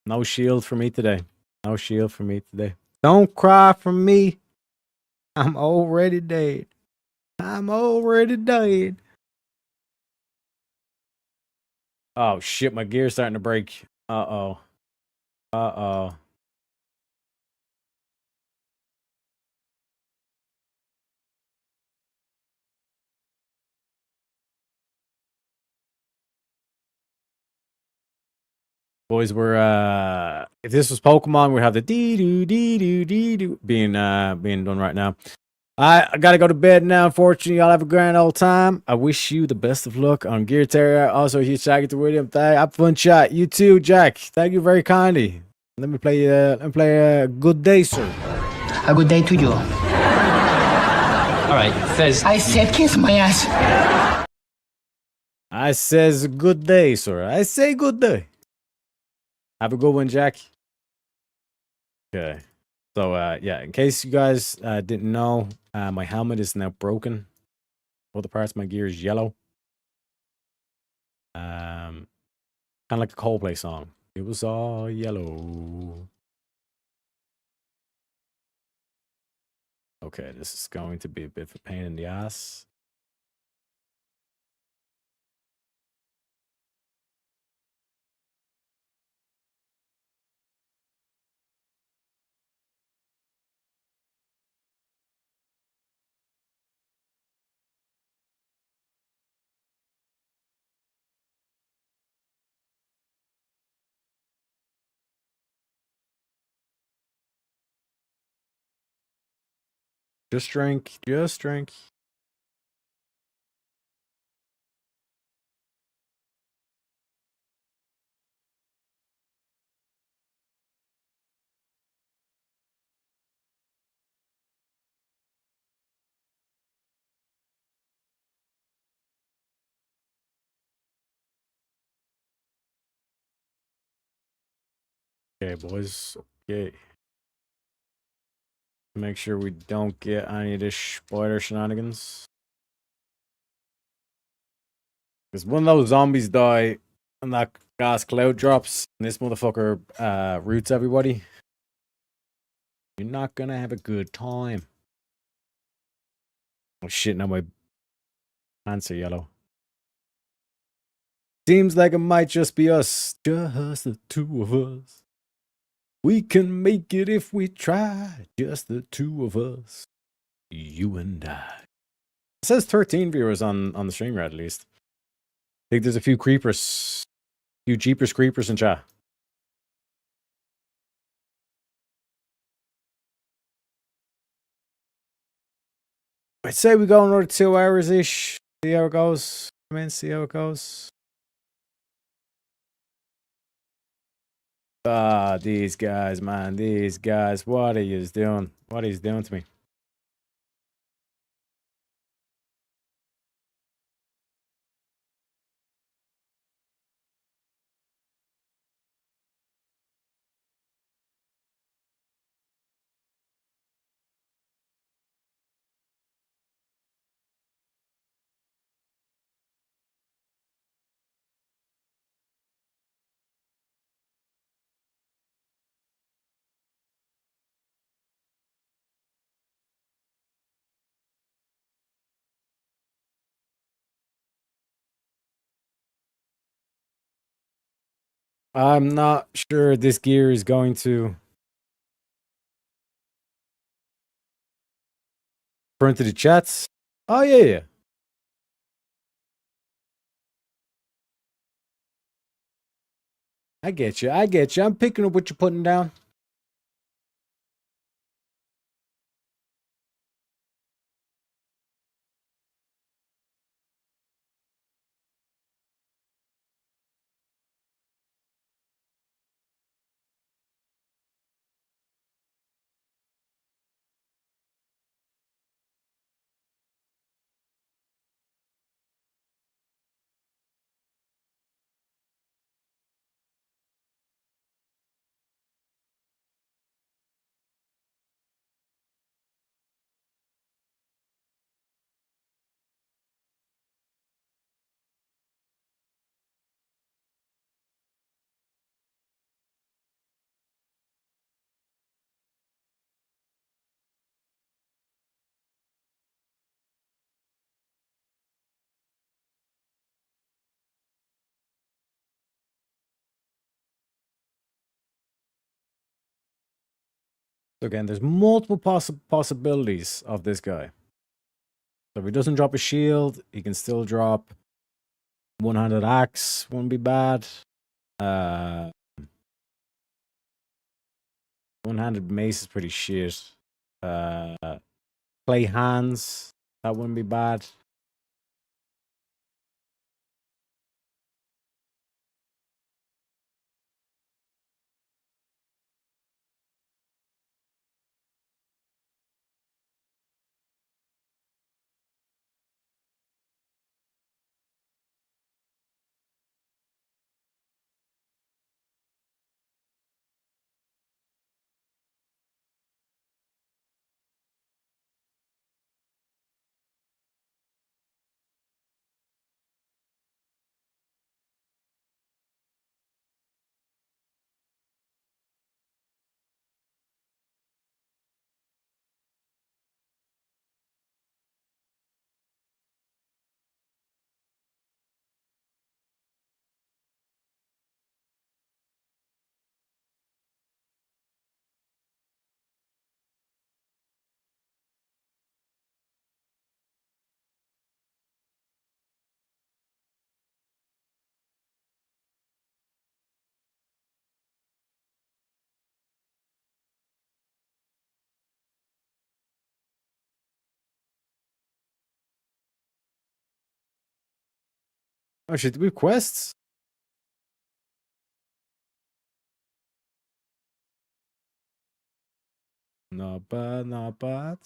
No shield for me today. No shield for me today. Don't cry for me. I'm already dead. I'm already dead. Oh, shit. My gear's starting to break. Uh-oh. Uh-oh. Boys, we're if this was Pokemon, we'd have the dee-doo being done right now. I gotta go to bed now. Unfortunately, y'all have a grand old time. I wish you the best of luck on Gear Terrier. Also, huge shout out to William. Have fun chat. You too, Jack. Thank you very kindly. Let me play a good day, sir. A good day to you. All right, Fez. I said kiss my ass. I says good day, sir. I say good day. Have a good one, Jack. Okay. So, yeah, in case you guys didn't know, my helmet is now broken. All the parts of my gear is yellow. Kind of like a Coldplay song. It was all yellow. Okay, this is going to be a bit of a pain in the ass. Just drink. Just drink. Okay, boys. Okay. Make sure we don't get any of this spider shenanigans. Because when those zombies die and that gas cloud drops and this motherfucker roots everybody, you're not gonna have a good time. Oh shit, now my pants are yellow. Seems like it might just be us. Just the two of us. We can make it if we try. Just the two of us. You and I. It says 13 viewers on the stream, at least. I think there's a few creepers. A few Jeepers creepers in chat. I'd say we go another 2 hours-ish. See how it goes. Come in, see how it goes. Ah, these guys, man. These guys. What are you doing? What are you doing to me? I'm not sure this gear is going to front of the chats. Oh yeah. I get you. I get you. I'm picking up what you're putting down. So again, there's multiple possibilities of this guy. So if he doesn't drop a shield, he can still drop one-handed axe. Wouldn't be bad. One-handed mace is pretty shit. Clay hands, that wouldn't be bad. Oh shit, do we have quests? Not bad, not bad.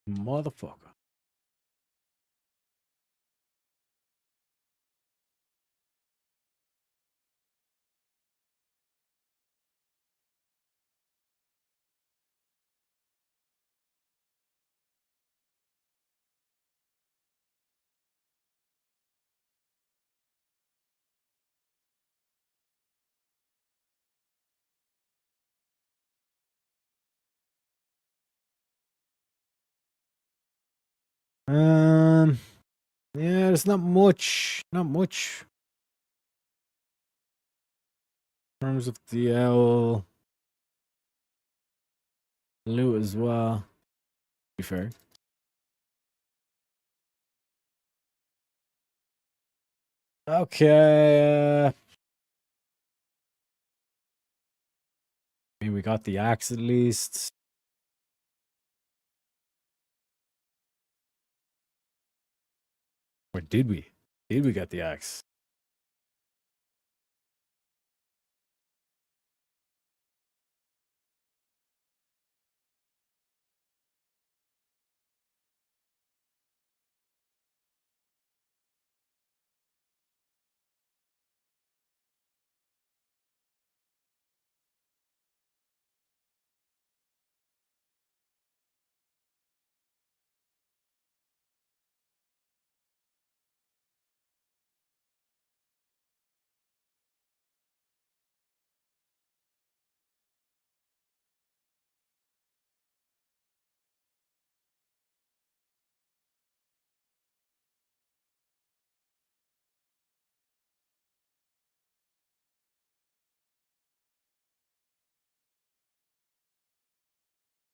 Motherfucker. Yeah, there's not much. Not much. In terms of DL. Loot as well. To be fair. Okay. I mean, we got the axe at least. Or did we? Did we get the axe?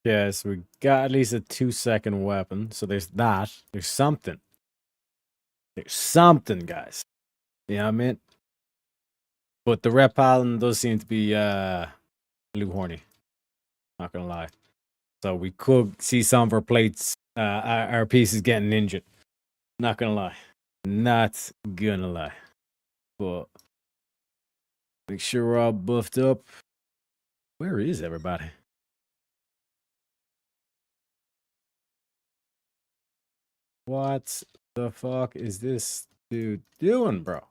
Yeah, so we got at least a 2-second weapon. So there's that. There's something. There's something, guys. You know what I mean? But the Red Paladin does seem to be blue horny. Not gonna lie. So we could see some of our plates, our pieces getting injured. Not gonna lie. Not gonna lie. But make sure we're all buffed up. Where is everybody? What the fuck is this dude doing, bro?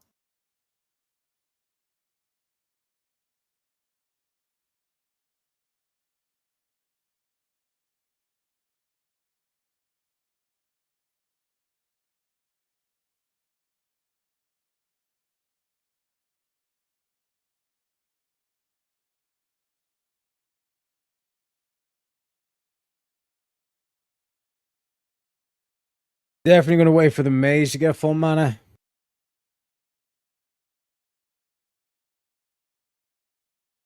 Definitely gonna wait for the mage to get full mana.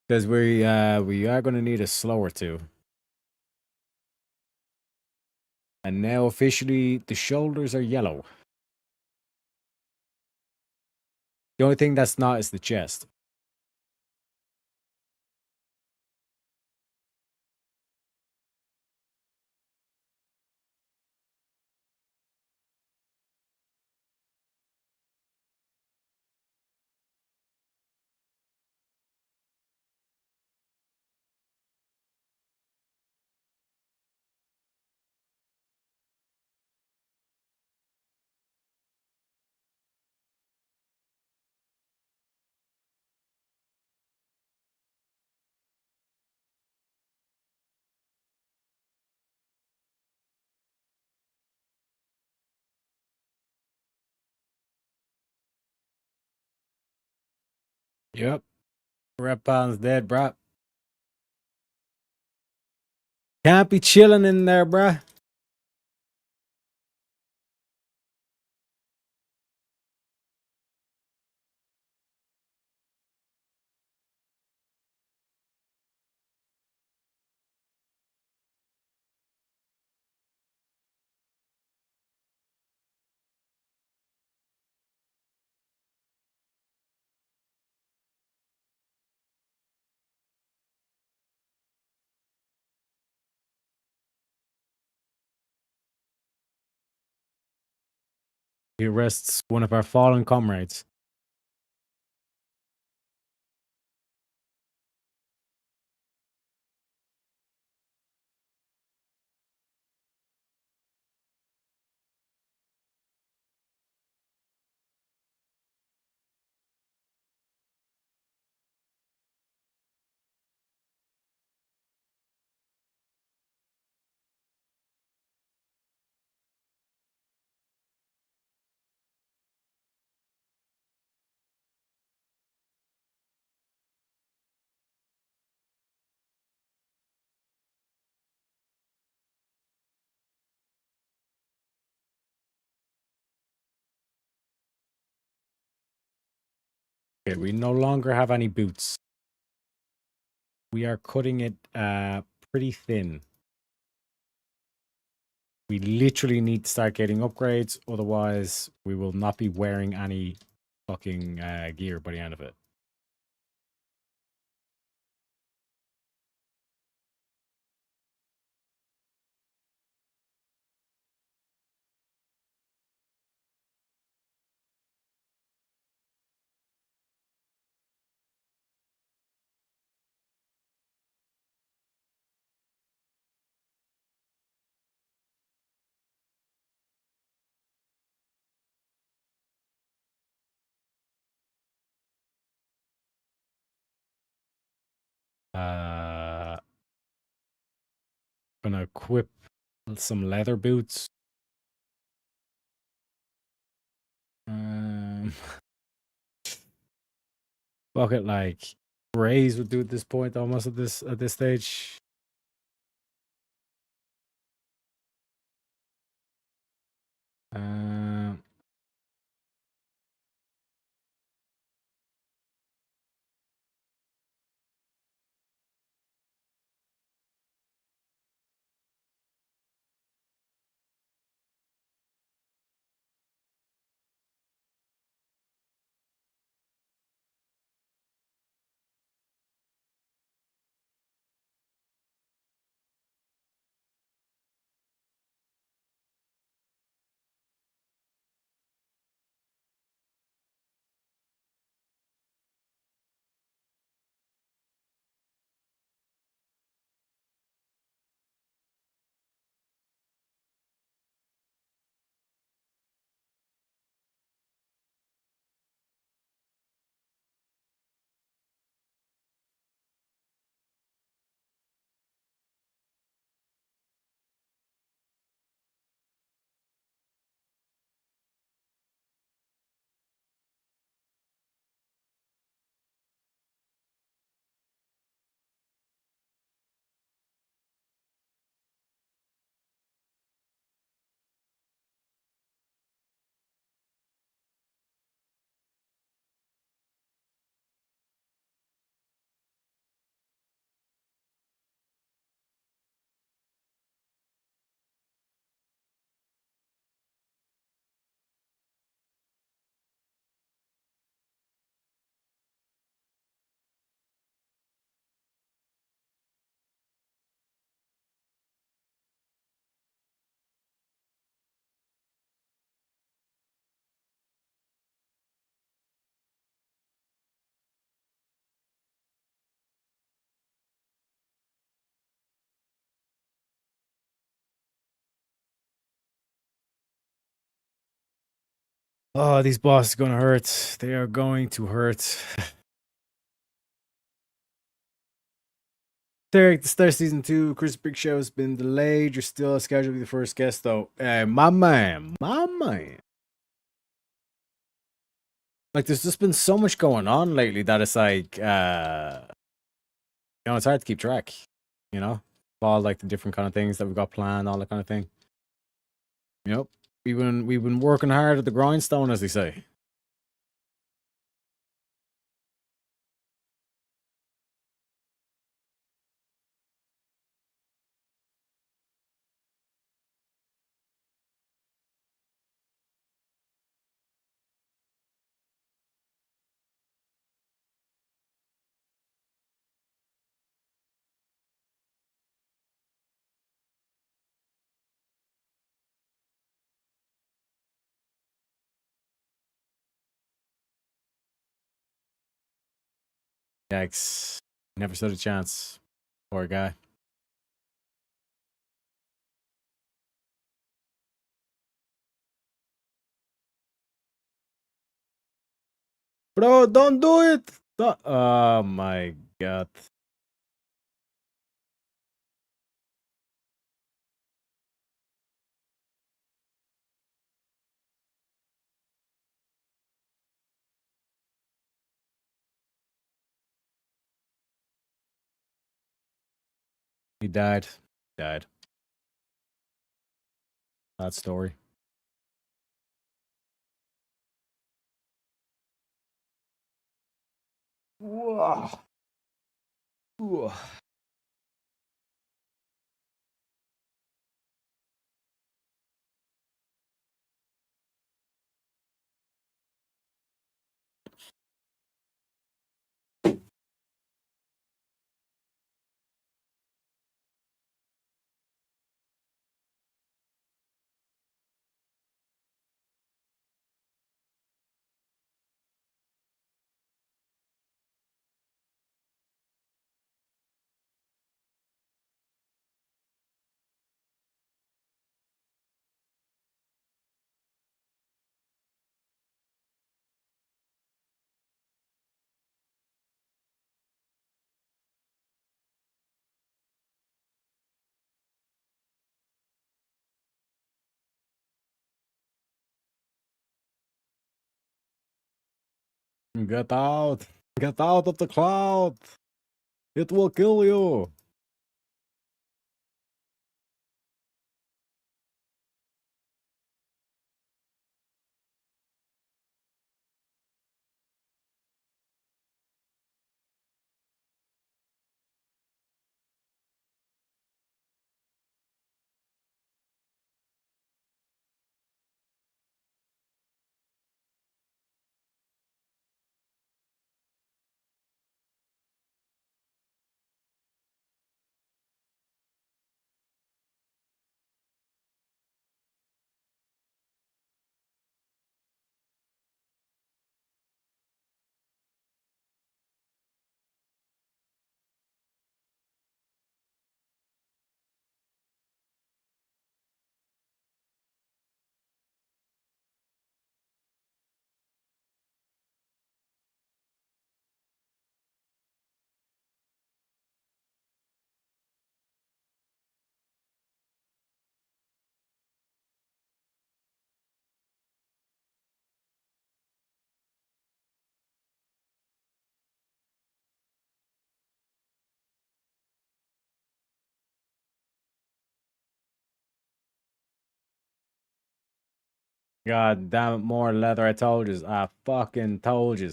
Because we are gonna need a slow or two. And now officially the shoulders are yellow. The only thing that's not is the chest. Yep. Red Paladin's dead, bro. Can't be chilling in there, bruh. He arrests one of our fallen comrades. Okay, we no longer have any boots. We are cutting it pretty thin. We literally need to start getting upgrades, otherwise we will not be wearing any fucking gear by the end of it. Gonna equip some leather boots. Fuck it, like Grays would do at this point, almost at this stage. Oh, these bosses are gonna hurt. They are going to hurt. Derek, the Star Season 2 Chris Big Show has been delayed. You're still scheduled to be the first guest, though. My man. Like, there's just been so much going on lately that it's like, it's hard to keep track, all like the different kind of things that we've got planned, all that kind of thing. Yep. We've been working hard at the grindstone, as they say. Yikes. Never stood a chance. Poor guy. Bro, don't do it! Oh my god. He died. Died. That story. Whoa. Whoa. Get out! Get out of the cloud! It will kill you! God damn it, more leather. I told you. I fucking told you.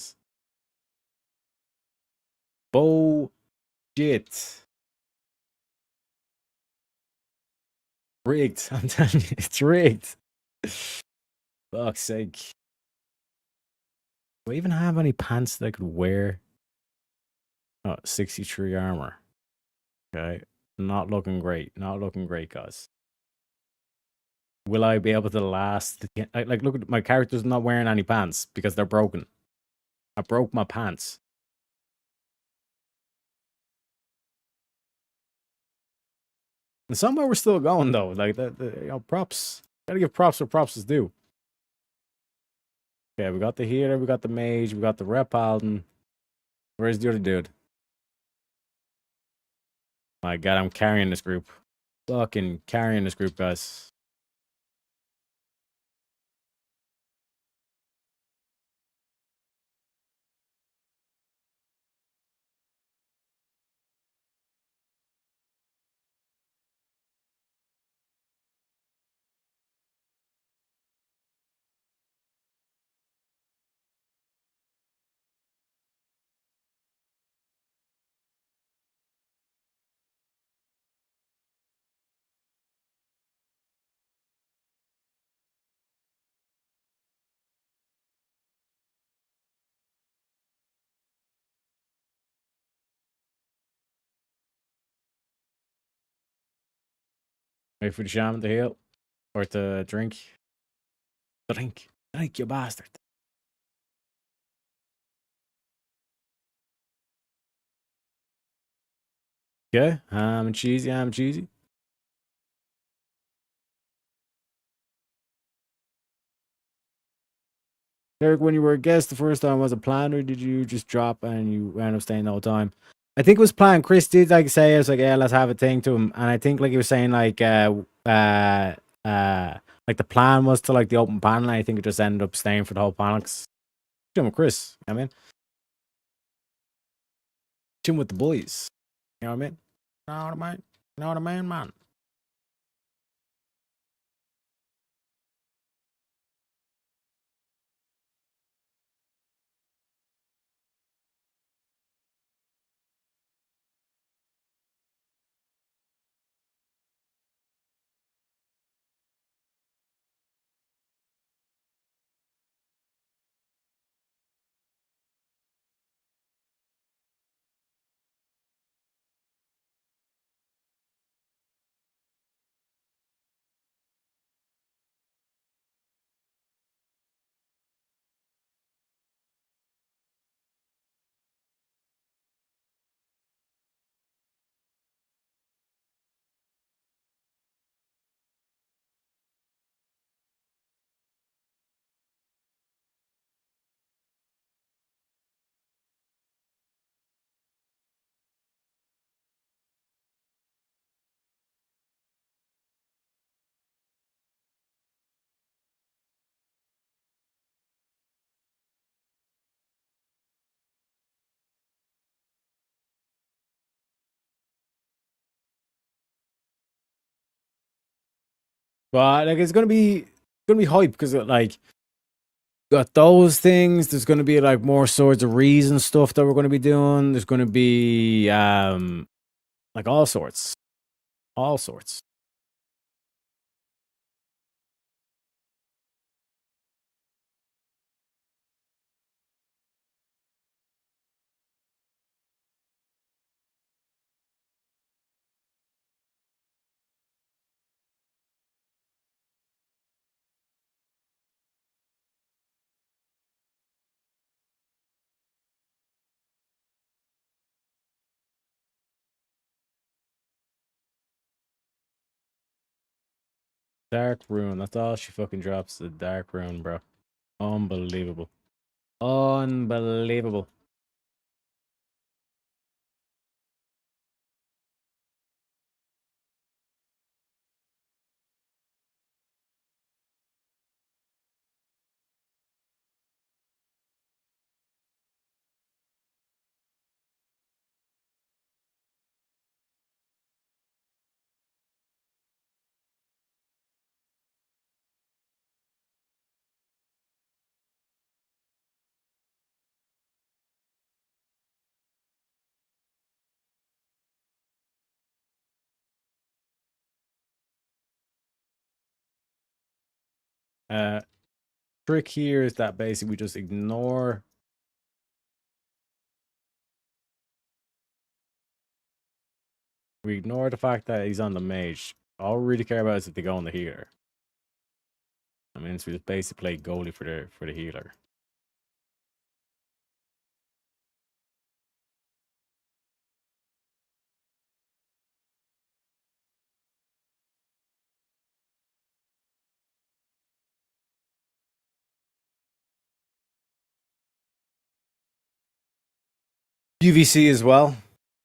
Bullshit. Rigged. I'm telling you, it's rigged. Fuck's sake. Do I even have any pants that I could wear? Oh, 63 armor. Okay. Not looking great. Not looking great, guys. Will I be able to last? Like, look at my character's not wearing any pants because they're broken. I broke my pants. And somehow we're still going though. Like props. Gotta give props where props is due. Okay, we got the healer, we got the mage, we got the rep paladin. Where's the other dude? My god, I'm carrying this group. Fucking carrying this group, guys. Wait for the shaman to heal. Or to drink. Drink. Drink, you bastard. Okay, ham and cheesy, ham and cheesy. Derek, when you were a guest the first time, was it planned or did you just drop and you ended up staying the whole time? I think it was planned. Chris did like say, I was like, yeah, let's have a thing to him. And I think like he was saying like the plan was to like the open panel. And I think it just ended up staying for the whole panel. Chill with Chris, I mean. Chill with the boys. You know what I mean? You know what I mean? You know what I mean, man? But like it's gonna be hype because like got those things. There's gonna be like more Swords of Reason stuff that we're gonna be doing. There's gonna be like all sorts. All sorts. Dark Rune. That's all she fucking drops. The Dark Rune, bro. Unbelievable. Unbelievable. Trick here is that basically we just ignore the fact that he's on the mage. All we really care about is if they go on the healer. I mean, so we just basically play goalie for the healer. UVC as well.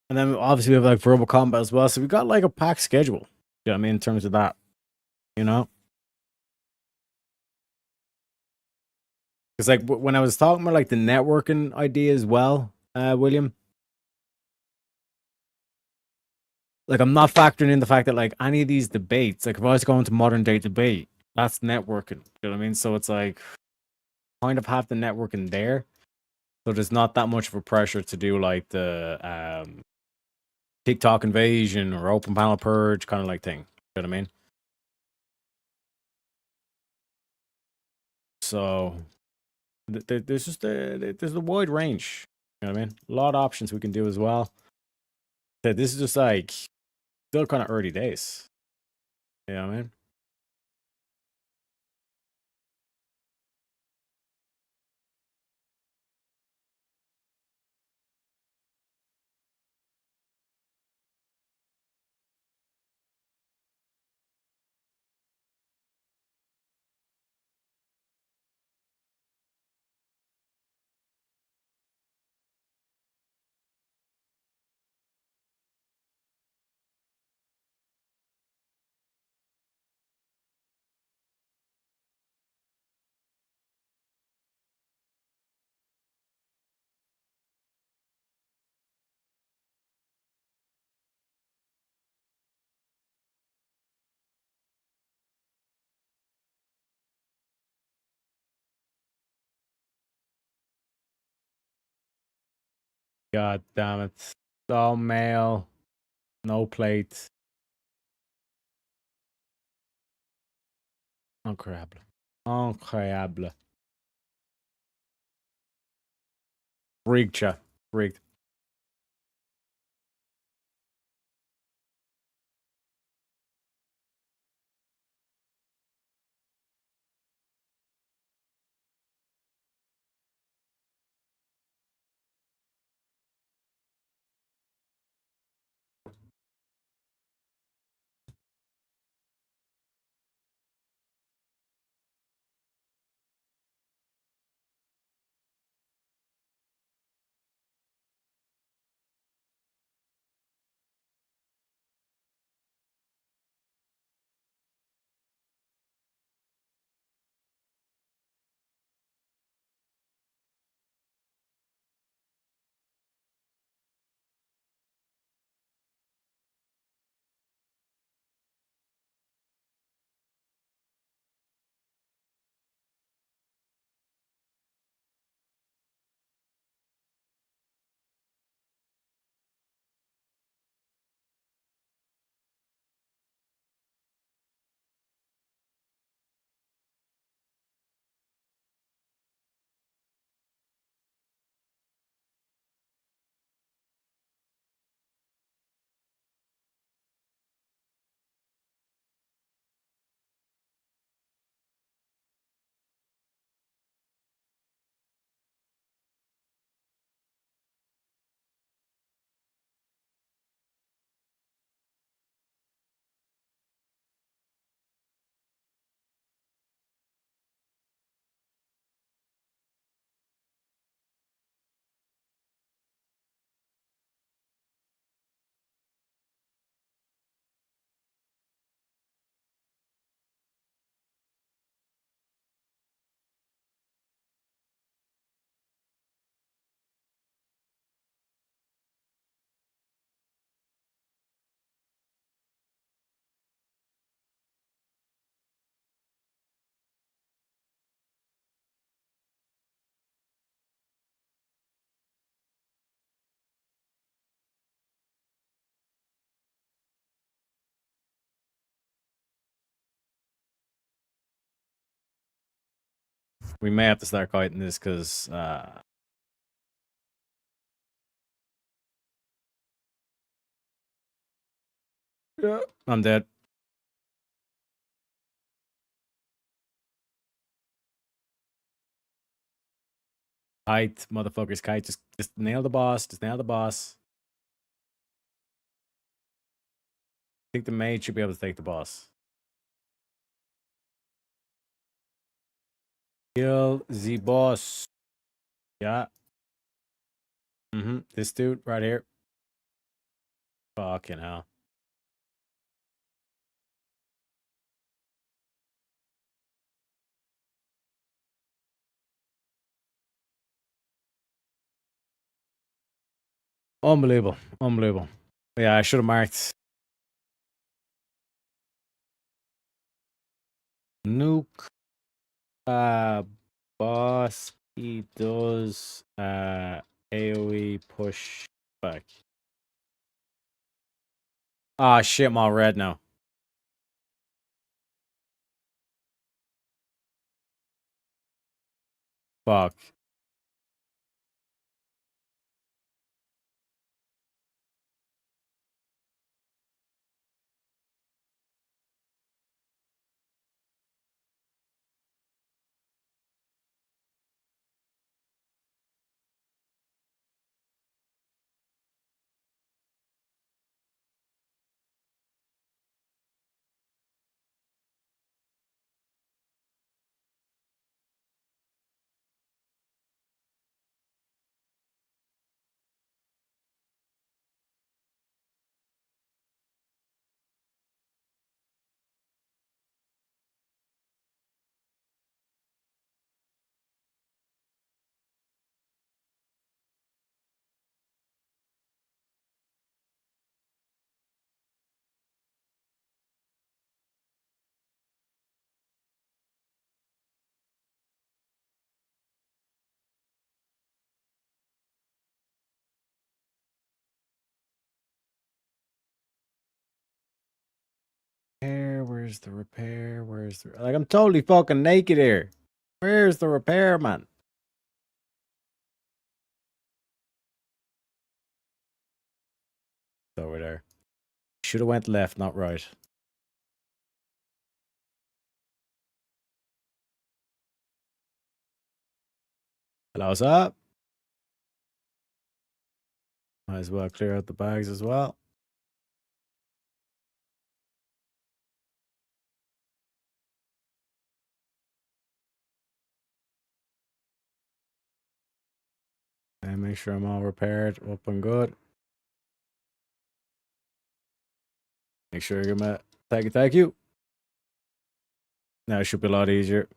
And then obviously we have like Verbal Combat as well. So we got like a packed schedule. You know what I mean? In terms of that, you know? Because like when I was talking about like the networking idea as well, William, like I'm not factoring in the fact that like any of these debates, like if I was going to modern day debate, that's networking. You know what I mean? So it's like kind of have the networking there. So there's not that much of a pressure to do like the TikTok invasion or open panel purge kind of like thing. You know what I mean? So there's just there's a wide range. You know what I mean? A lot of options we can do as well. This is just like still kind of early days. You know what I mean? God damn it. All male, no plate. Incroyable. Incroyable. Rigged, chat. Rigged. We may have to start fighting this because yeah, I'm dead. Kite, motherfuckers, kite. Just nail the boss. Just nail the boss. I think the mage should be able to take the boss. Kill the boss. Yeah. This dude right here. Fucking hell. Unbelievable. Unbelievable. Yeah, I should have marked Nuke. Boss, he does AoE push back. Ah, shit, I'm all red now. Fuck. Where's the repair? Where's the... Like, I'm totally fucking naked here. Where's the repair, man? It's over there. Should have went left, not right. Hello, what's up? Might as well clear out the bags as well. And make sure I'm all repaired, up and good. Make sure you give me thank you. Now it should be a lot easier.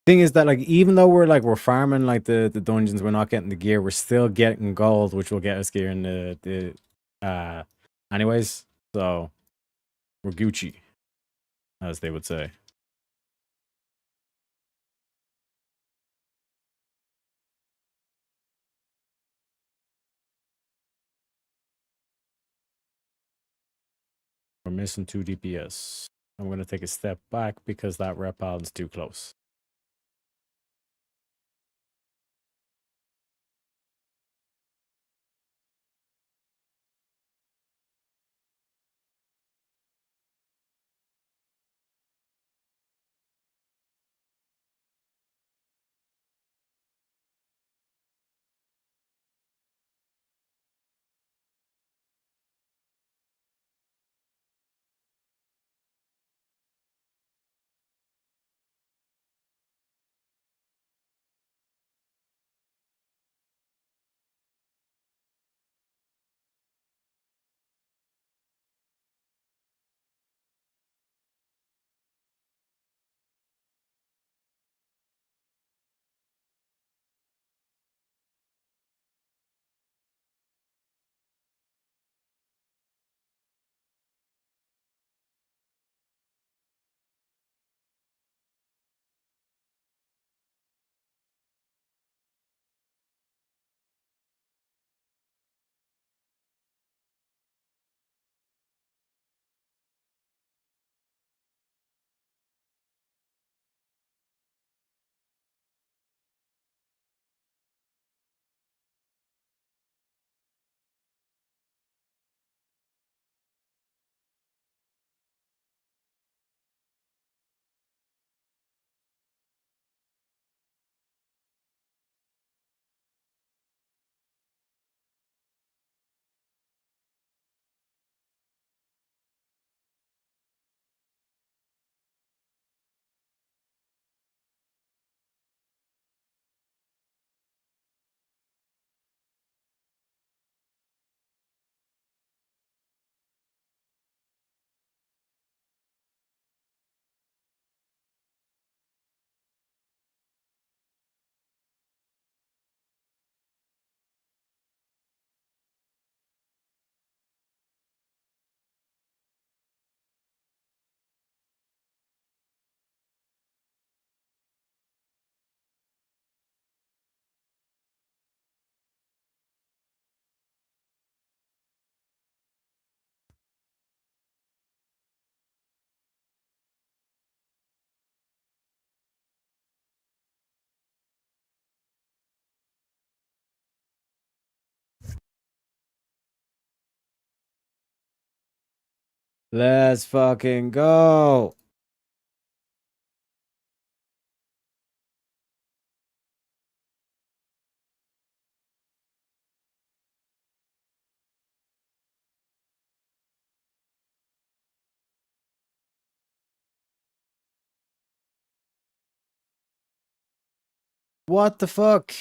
Thing is that, like, even though we're farming like the dungeons, we're not getting the gear, we're still getting gold, which will get us gear in the anyways, so we're Gucci, as they would say. We're missing 2 DPS. I'm gonna take a step back because that rep island's too close. Let's fucking go. What the fuck?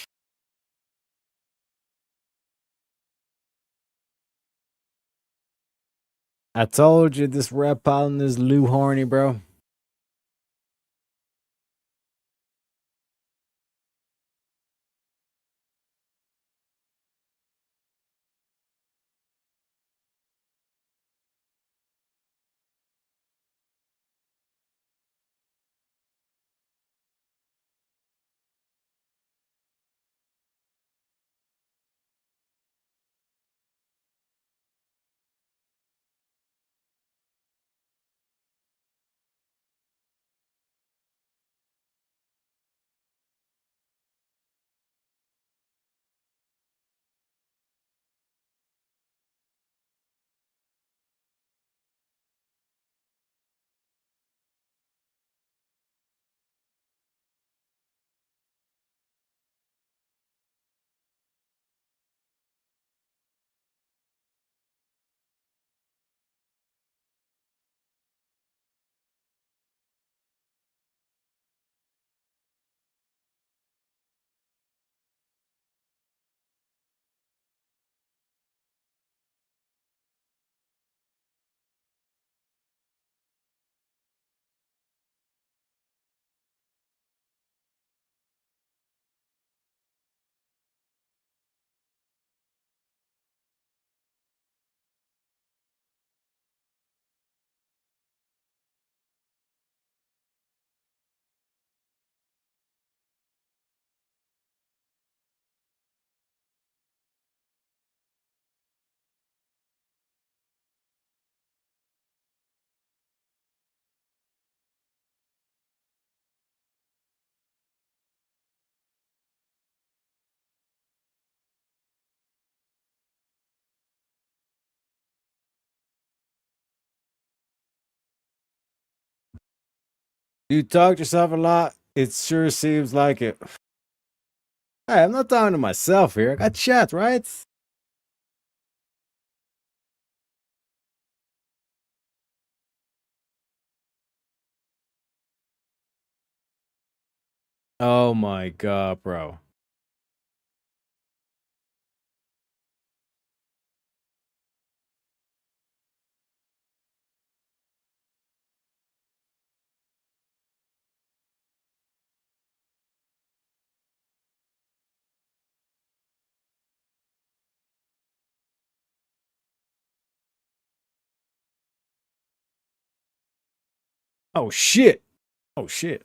I told you this rap paladin is Lou Horny, bro. You talk to yourself a lot. It sure seems like it. Hey, I'm not talking to myself here. I got chat, right? Oh my god, bro. Oh shit. Oh shit.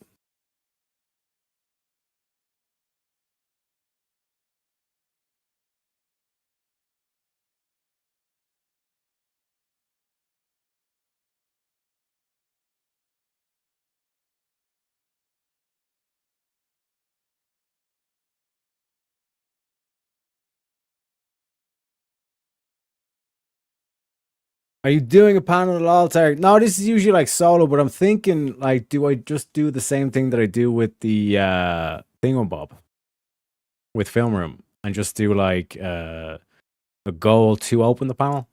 Are you doing a panel at all, Tarek? No, this is usually like solo, but I'm thinking like, do I just do the same thing that I do with the thingamabob with Film Room and just do like a goal to open the panel?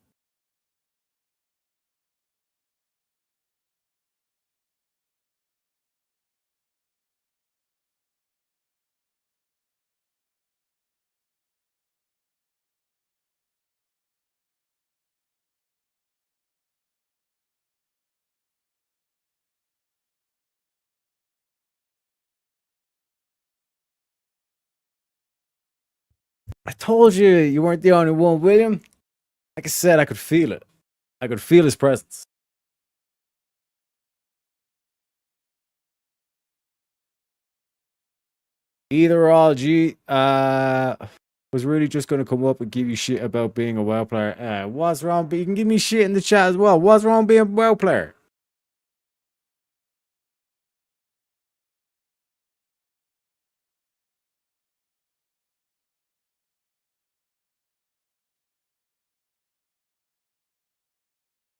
I told you you weren't the only one, William. Like I said, I could feel it. I could feel his presence. Either or all, G. Was really just gonna come up and give you shit about being a well player. What's wrong? But you can give me shit in the chat as well. What's wrong being a well player?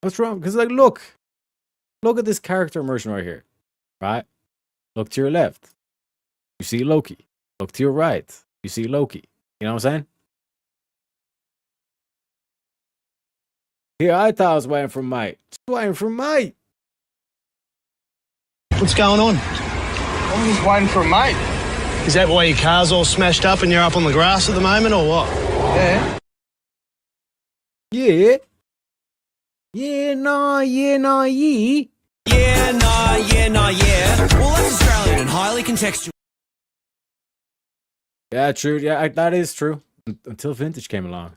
What's wrong? Because like, look at this character immersion right here, right? Look to your left, you see Loki. Look to your right, you see Loki. You know what I'm saying? Here, I thought I was waiting for Mike. Just waiting for Mike. What's going on? I'm just waiting for a mate. Is that why your car's all smashed up and you're up on the grass at the moment, or what? Yeah. Yeah. Yeah, nah, yeah, nah, yeah. Yeah, nah, yeah, nah, yeah. Well, that's Australian and highly contextual. Yeah, true. Yeah, that is true. Until Vintage came along.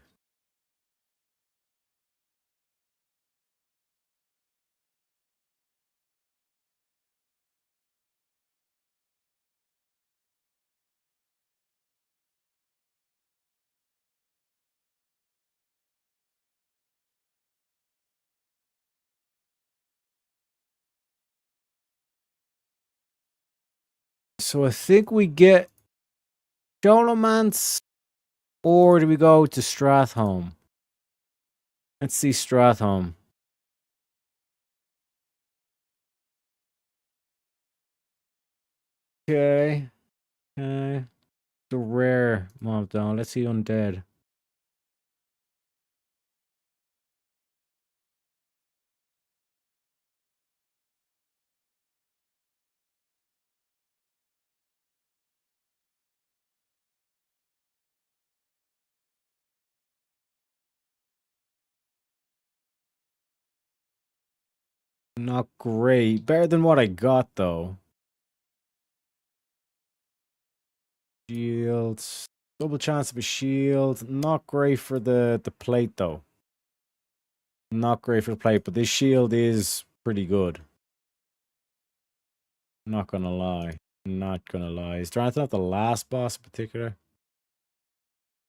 So I think we get Sholomance, or do we go to Stratholme? Let's see Stratholme. Okay. Okay. The rare mob down. Let's see Undead. Not great. Better than what I got though. Shields. Double chance of a shield. Not great for the plate though. Not great for the plate, but this shield is pretty good. Not gonna lie. Not gonna lie. Is Jonathan not the last boss in particular?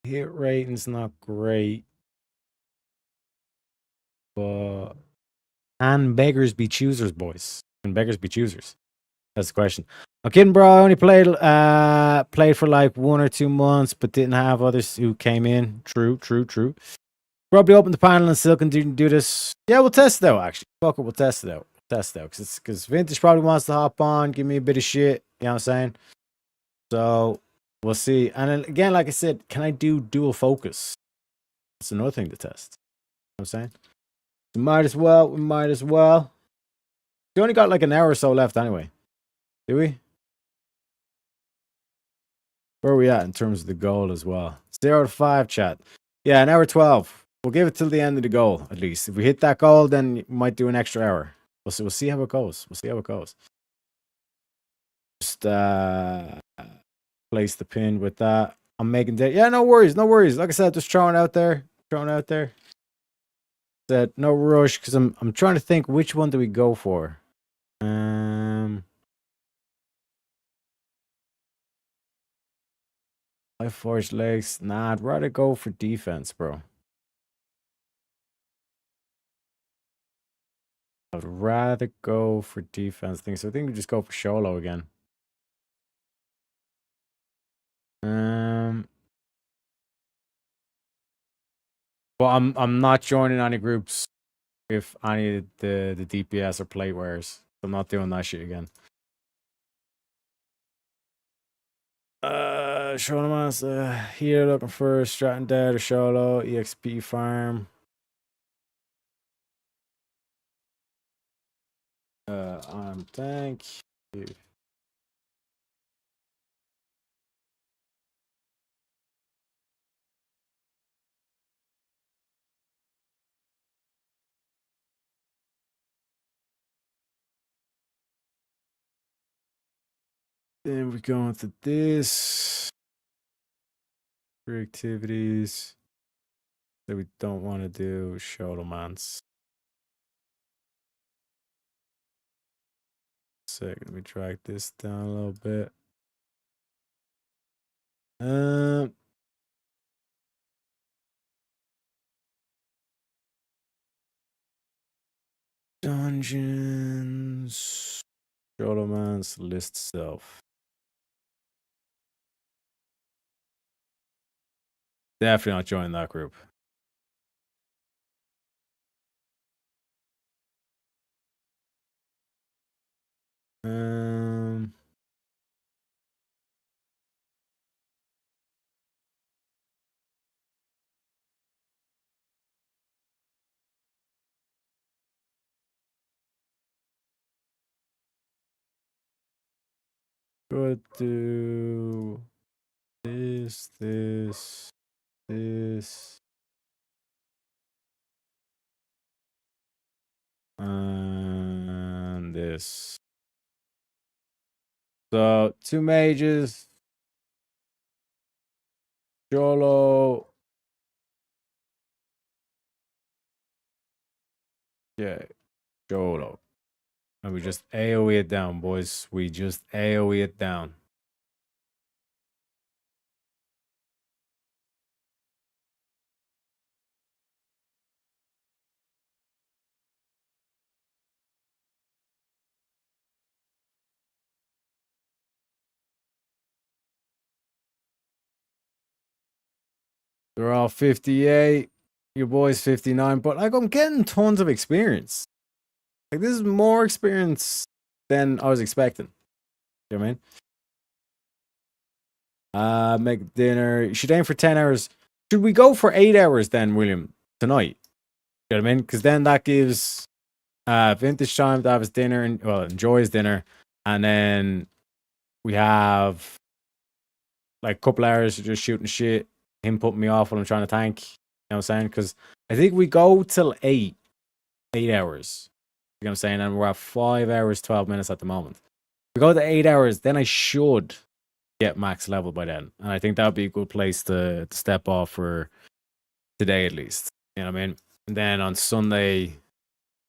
Hit rating's not great. But can beggars be choosers, boys? Can beggars be choosers? That's the question. I'm kidding, bro. I only played for like 1 or 2 months, but didn't have others who came in. True. Probably open the panel and still can do this. Yeah, we'll test it out, actually. Fuck it, we'll test it out. Because Vintage probably wants to hop on, give me a bit of shit. You know what I'm saying? So, we'll see. And then, again, like I said, can I do dual focus? That's another thing to test. You know what I'm saying? We might as well. We only got like an hour or so left anyway. Do we? Where are we at in terms of the goal as well? 0 to 5, chat. Yeah, an hour 12. We'll give it till the end of the goal, at least. If we hit that goal, then we might do an extra hour. We'll see how it goes. Just place the pin with that. I'm making that. Yeah, no worries. Like I said, just throwing it out there. Said no rush, because I'm trying to think which one do we go for. Life Force legs. Nah, I'd rather go for defense, bro. I'd rather go for defense things. So I think we just go for Sholo again. But I'm not joining any groups if any of the DPS or plate wears. I'm not doing that shit again. Sholomas, here looking for Stratton Dead or Sholo, EXP farm. Thank you. Then we go into this. For activities that we don't want to do, Sholomance. Let me drag this down a little bit. Dungeons. Sholomance list self. Definitely not joining that group. Um. Go to this, and this. So 2 mages, Jolo. Yeah, Jolo. And we just AoE it down, boys. We just AoE it down. They're all 58. Your boy's 59. But like, I'm getting tons of experience. Like, this is more experience than I was expecting. You know what I mean? Make dinner. You should aim for 10 hours. Should we go for 8 hours then, William, tonight? You know what I mean? Because then that gives Vintage time to have his dinner and, well, enjoy his dinner. And then we have like a couple hours of just shooting shit. Him putting me off when I'm trying to tank. You know what I'm saying? Because I think we go till 8 hours. You know what I'm saying? And we're at 5 hours, 12 minutes at the moment. If we go to 8 hours, then I should get max level by then. And I think that would be a good place to step off for today at least. You know what I mean? And then on Sunday,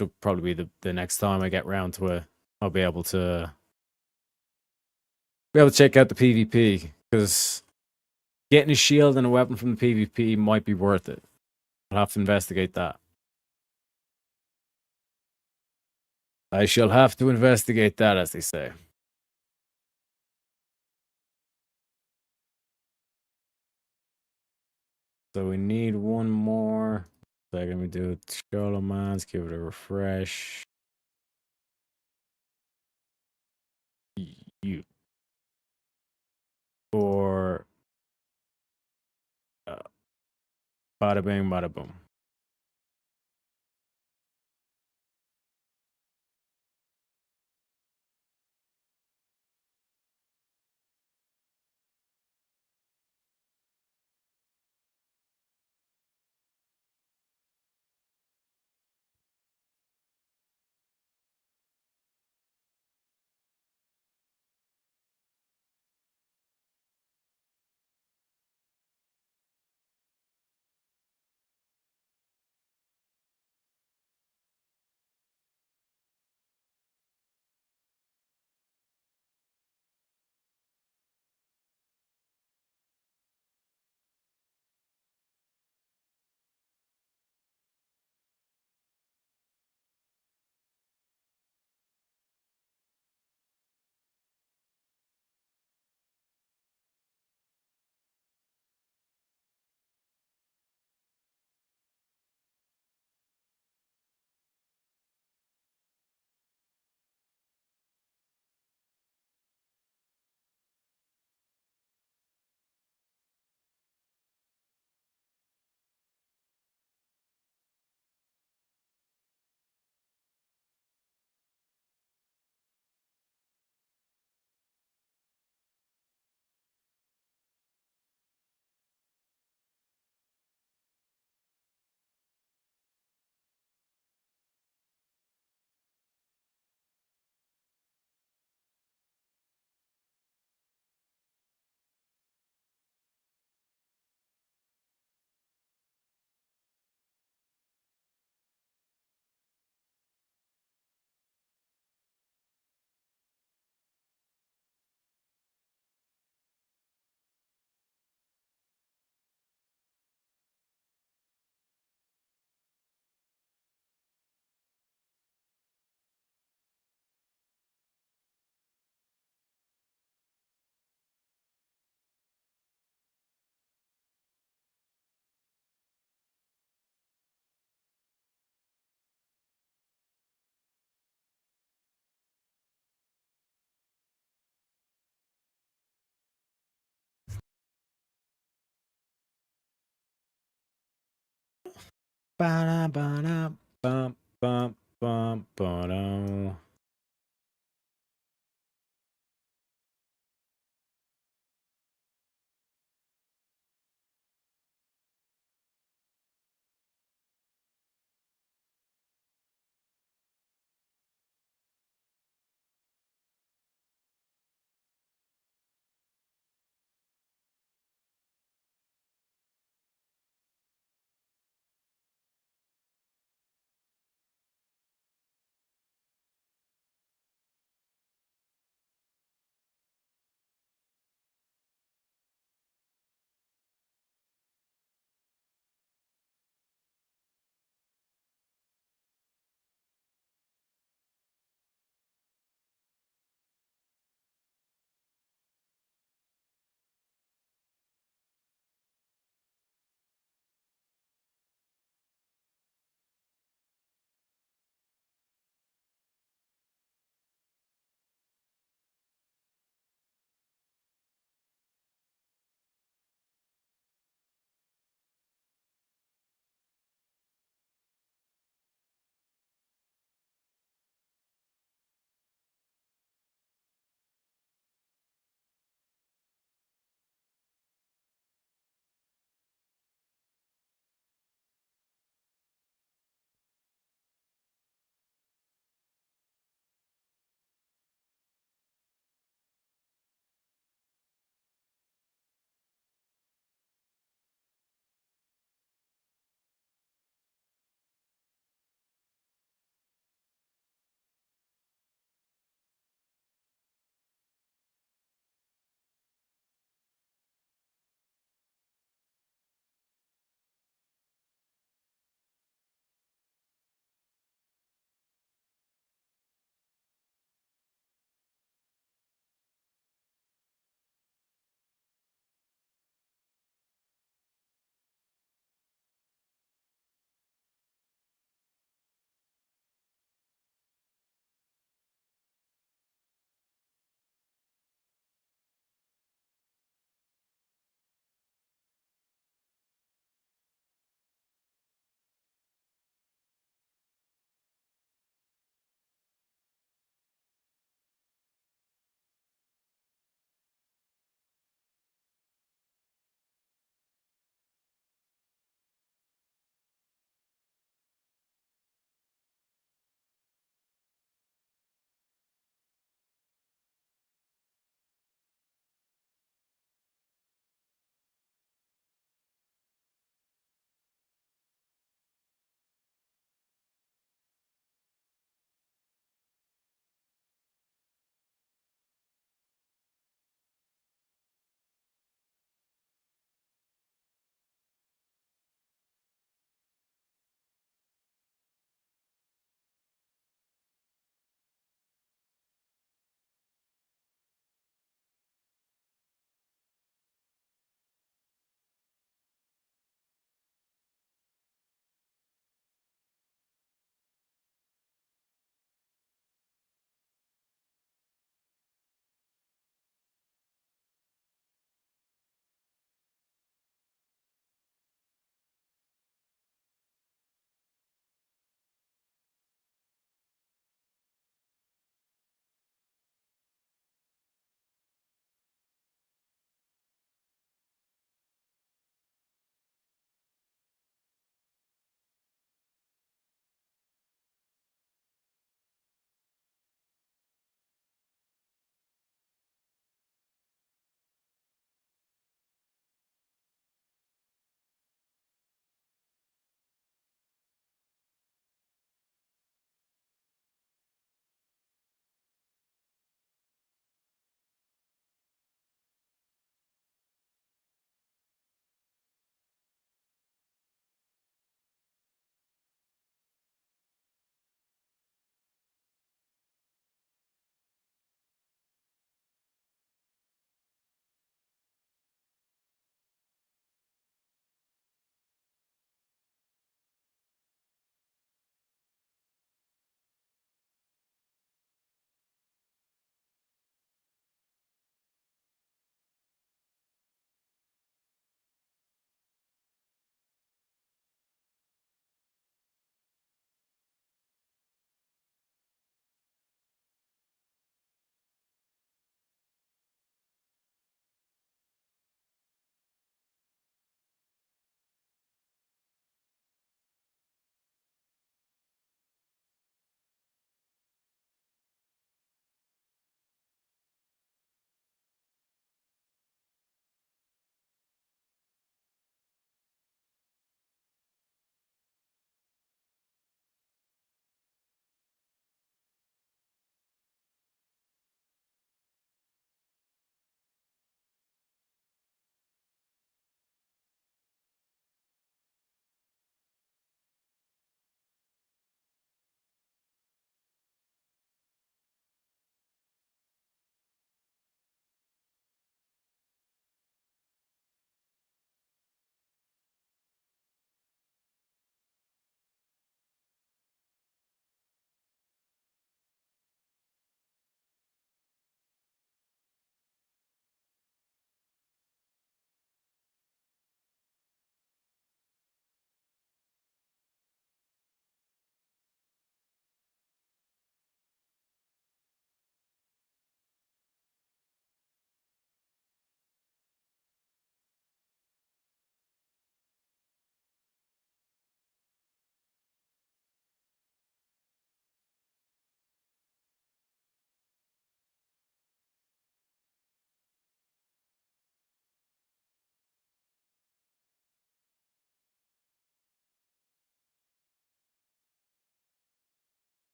it'll probably be the next time I get round to it. I'll be able to check out the PvP, because getting a shield and a weapon from the PvP might be worth it. I'll have to investigate that. I shall have to investigate that, as they say. So we need one more. Second, we do Charlemagne's, give it a refresh. You. Or bada bing, bada boom. Ba-da, ba-da, bum, bum, bum, ba-dum.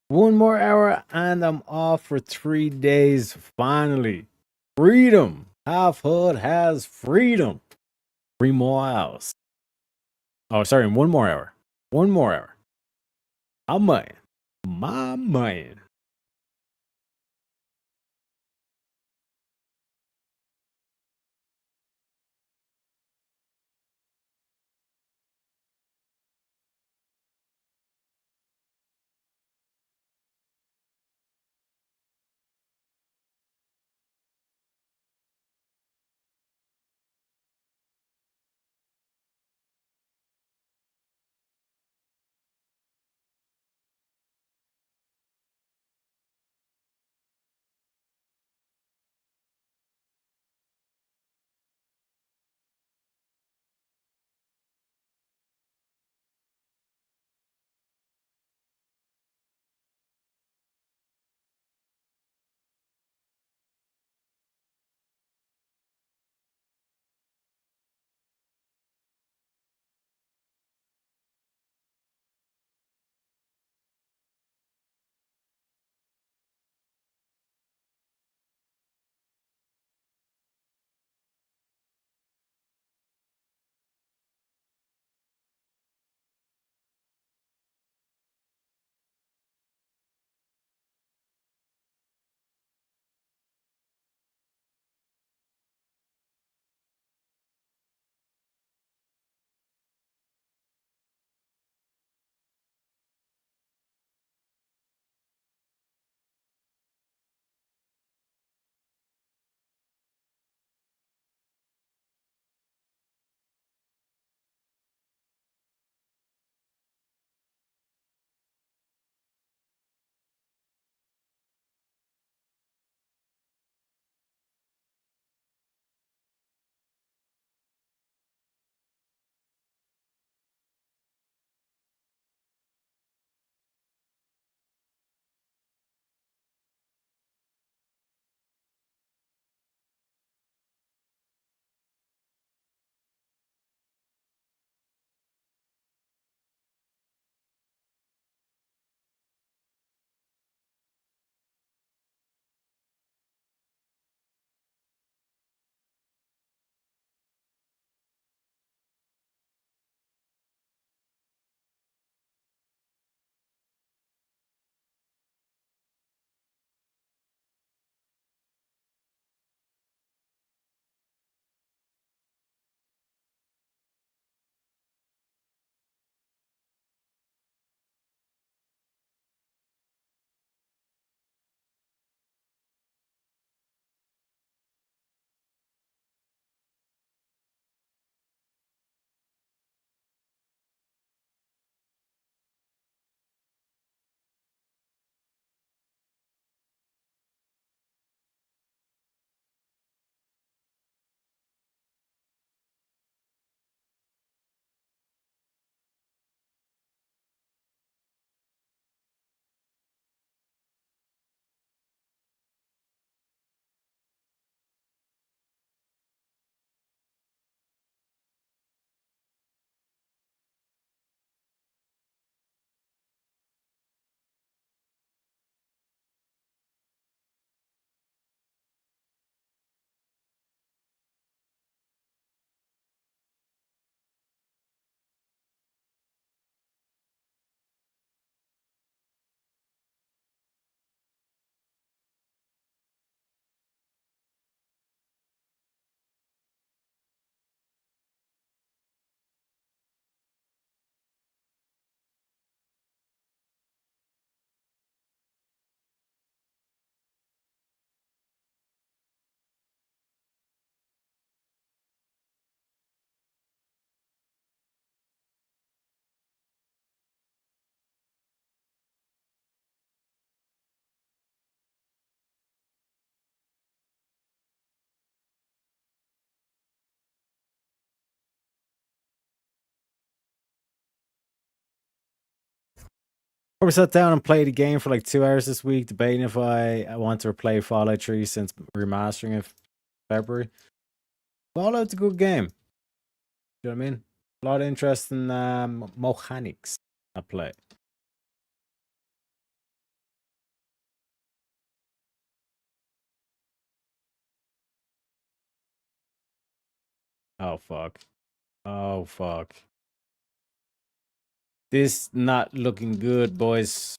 One more hour and I'm off for 3 days. Finally. Freedom. Half Hood has freedom. 3 more hours. Oh, sorry, 1 more hour. 1 more hour. My man. My man. We sat down and played a game for like 2 hours this week, debating if I want to replay Fallout 3 since remastering it February. Fallout's a good game. You know what I mean? A lot of interesting mechanics I play. Oh, fuck. Oh, fuck. This not looking good, boys.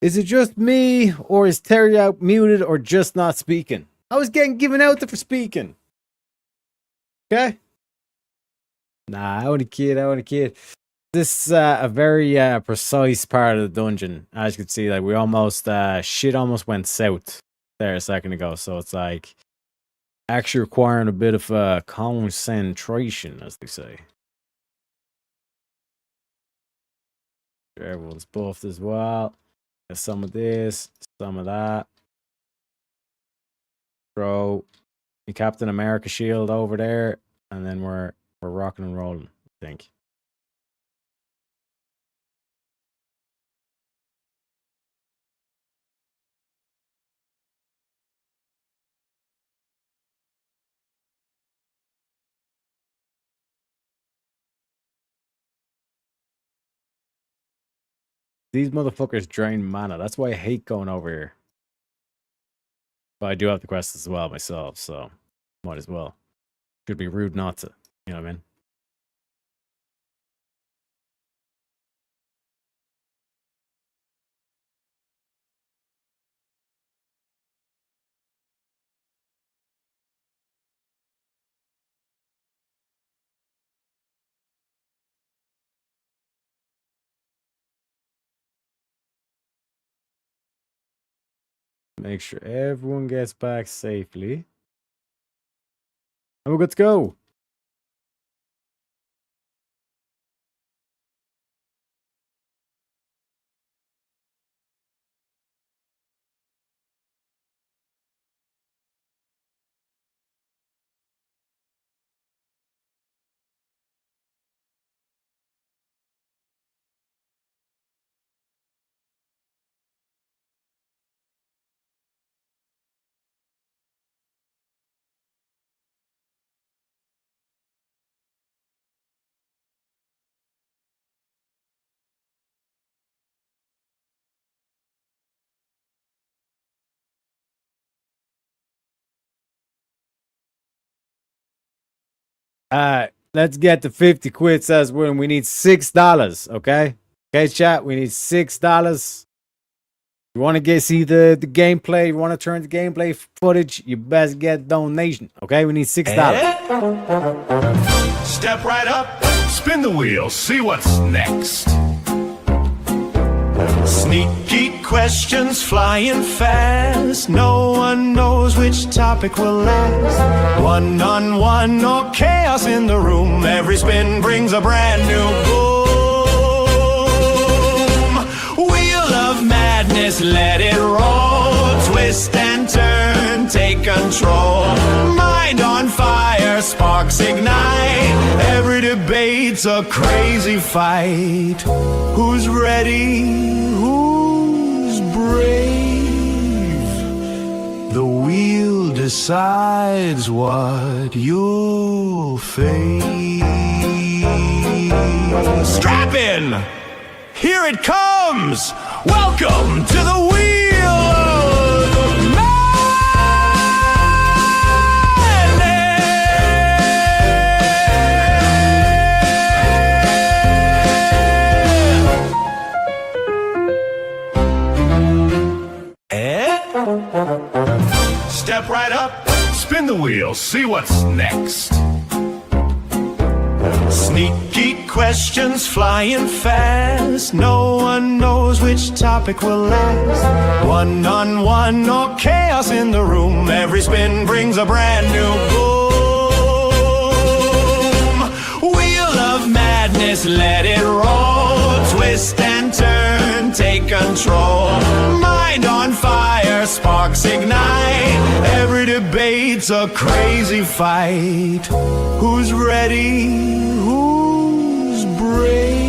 Is it just me, or is Terry out muted, or just not speaking? I was getting given out there for speaking. Okay? Nah, I only kid. This is a very precise part of the dungeon. As you can see, like we almost shit almost went south there a second ago. So it's like actually requiring a bit of concentration, as they say. Everyone's buffed as well. There's some of this, some of that. Throw the Captain America shield over there, and then we're rocking and rolling, I think. These motherfuckers drain mana. That's why I hate going over here. But I do have the quest as well myself, so might as well. Could be rude not to. You know what I mean? Make sure everyone gets back safely. And we're good to go. Let's get to 50 quid, says when we need $6, okay? Okay, chat, we need $6. You want to see the gameplay, you want to turn the gameplay footage, you best get donation, okay? We need $6. Step right up, spin the wheel, see what's next. Sneaky questions flying fast. No one knows which topic will last. One-on-one or chaos in the room. Every spin brings a brand new boom. Wheel of madness, let it roll. Twist and turn, take control. Mind on fire, sparks ignite. Every debate's a crazy fight. Who's ready? Who's brave? The wheel decides what you'll face. Strap in! Here it comes! Welcome to the wheel of Step right up, spin the wheel, see what's next. Sneaky questions flying fast. No one knows which which topic will last. One-on-one or chaos in the room. Every spin brings a brand new boom. Wheel of madness, let it roll. Twist and turn, take control. Mind on fire, sparks ignite. Every debate's a crazy fight. Who's ready? Who's brave?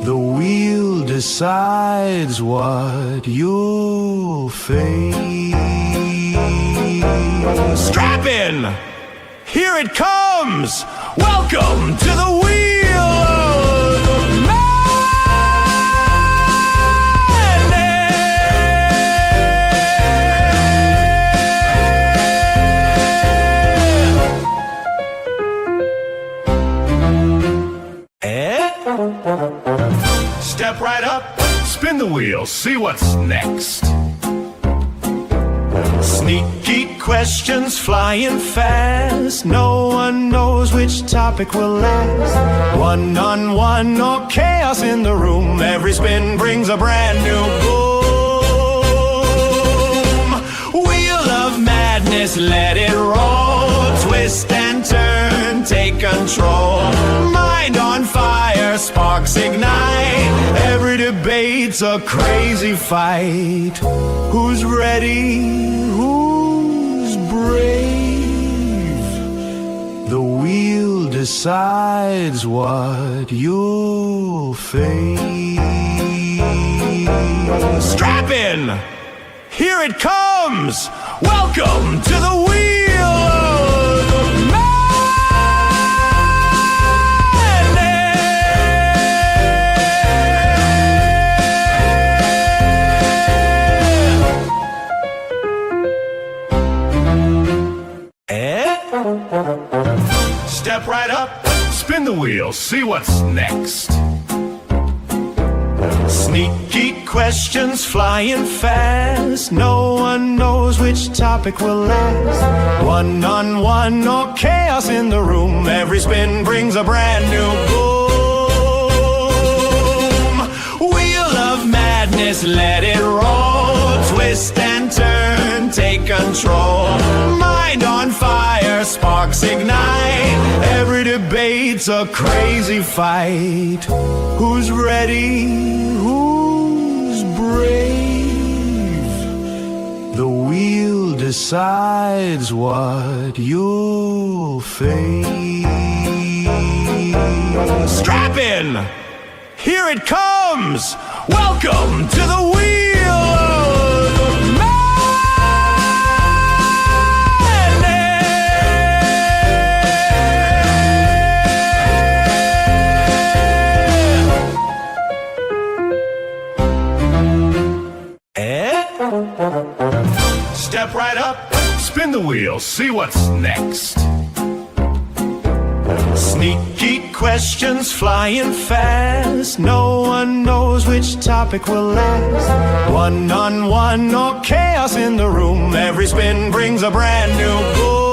The wheel decides what you'll face. Strap in! Here it comes! Welcome to the wheel of Step right up, spin the wheel, see what's next. Sneaky questions flying fast. No one knows which topic will last. One-on-one or chaos in the room. Every spin brings a brand new boom. Wheel of madness, let it roll. Twist and turn, take control. Mind on fire, sparks ignite. Every debate's a crazy fight. Who's ready? Who's brave? The wheel decides what you'll face. Strap in! Here it comes! Welcome to the wheel of Step right up, spin the wheel, see what's next. Sneaky questions flying fast. No one knows which topic will last. One-on-one or chaos in the room. Every spin brings a brand new boom. Wheel of madness, let it roll. Twist and turn, take control. Mind on fire, sparks ignite. Every debate's a crazy fight. Who's ready? Who's brave? The wheel decides what you'll face. Strap in! Here it comes! Welcome to the wheel of Step right up, spin the wheel, see what's next. Sneaky questions flying fast. No one knows which topic will last. One-on-one or chaos in the room. Every spin brings a brand new boom.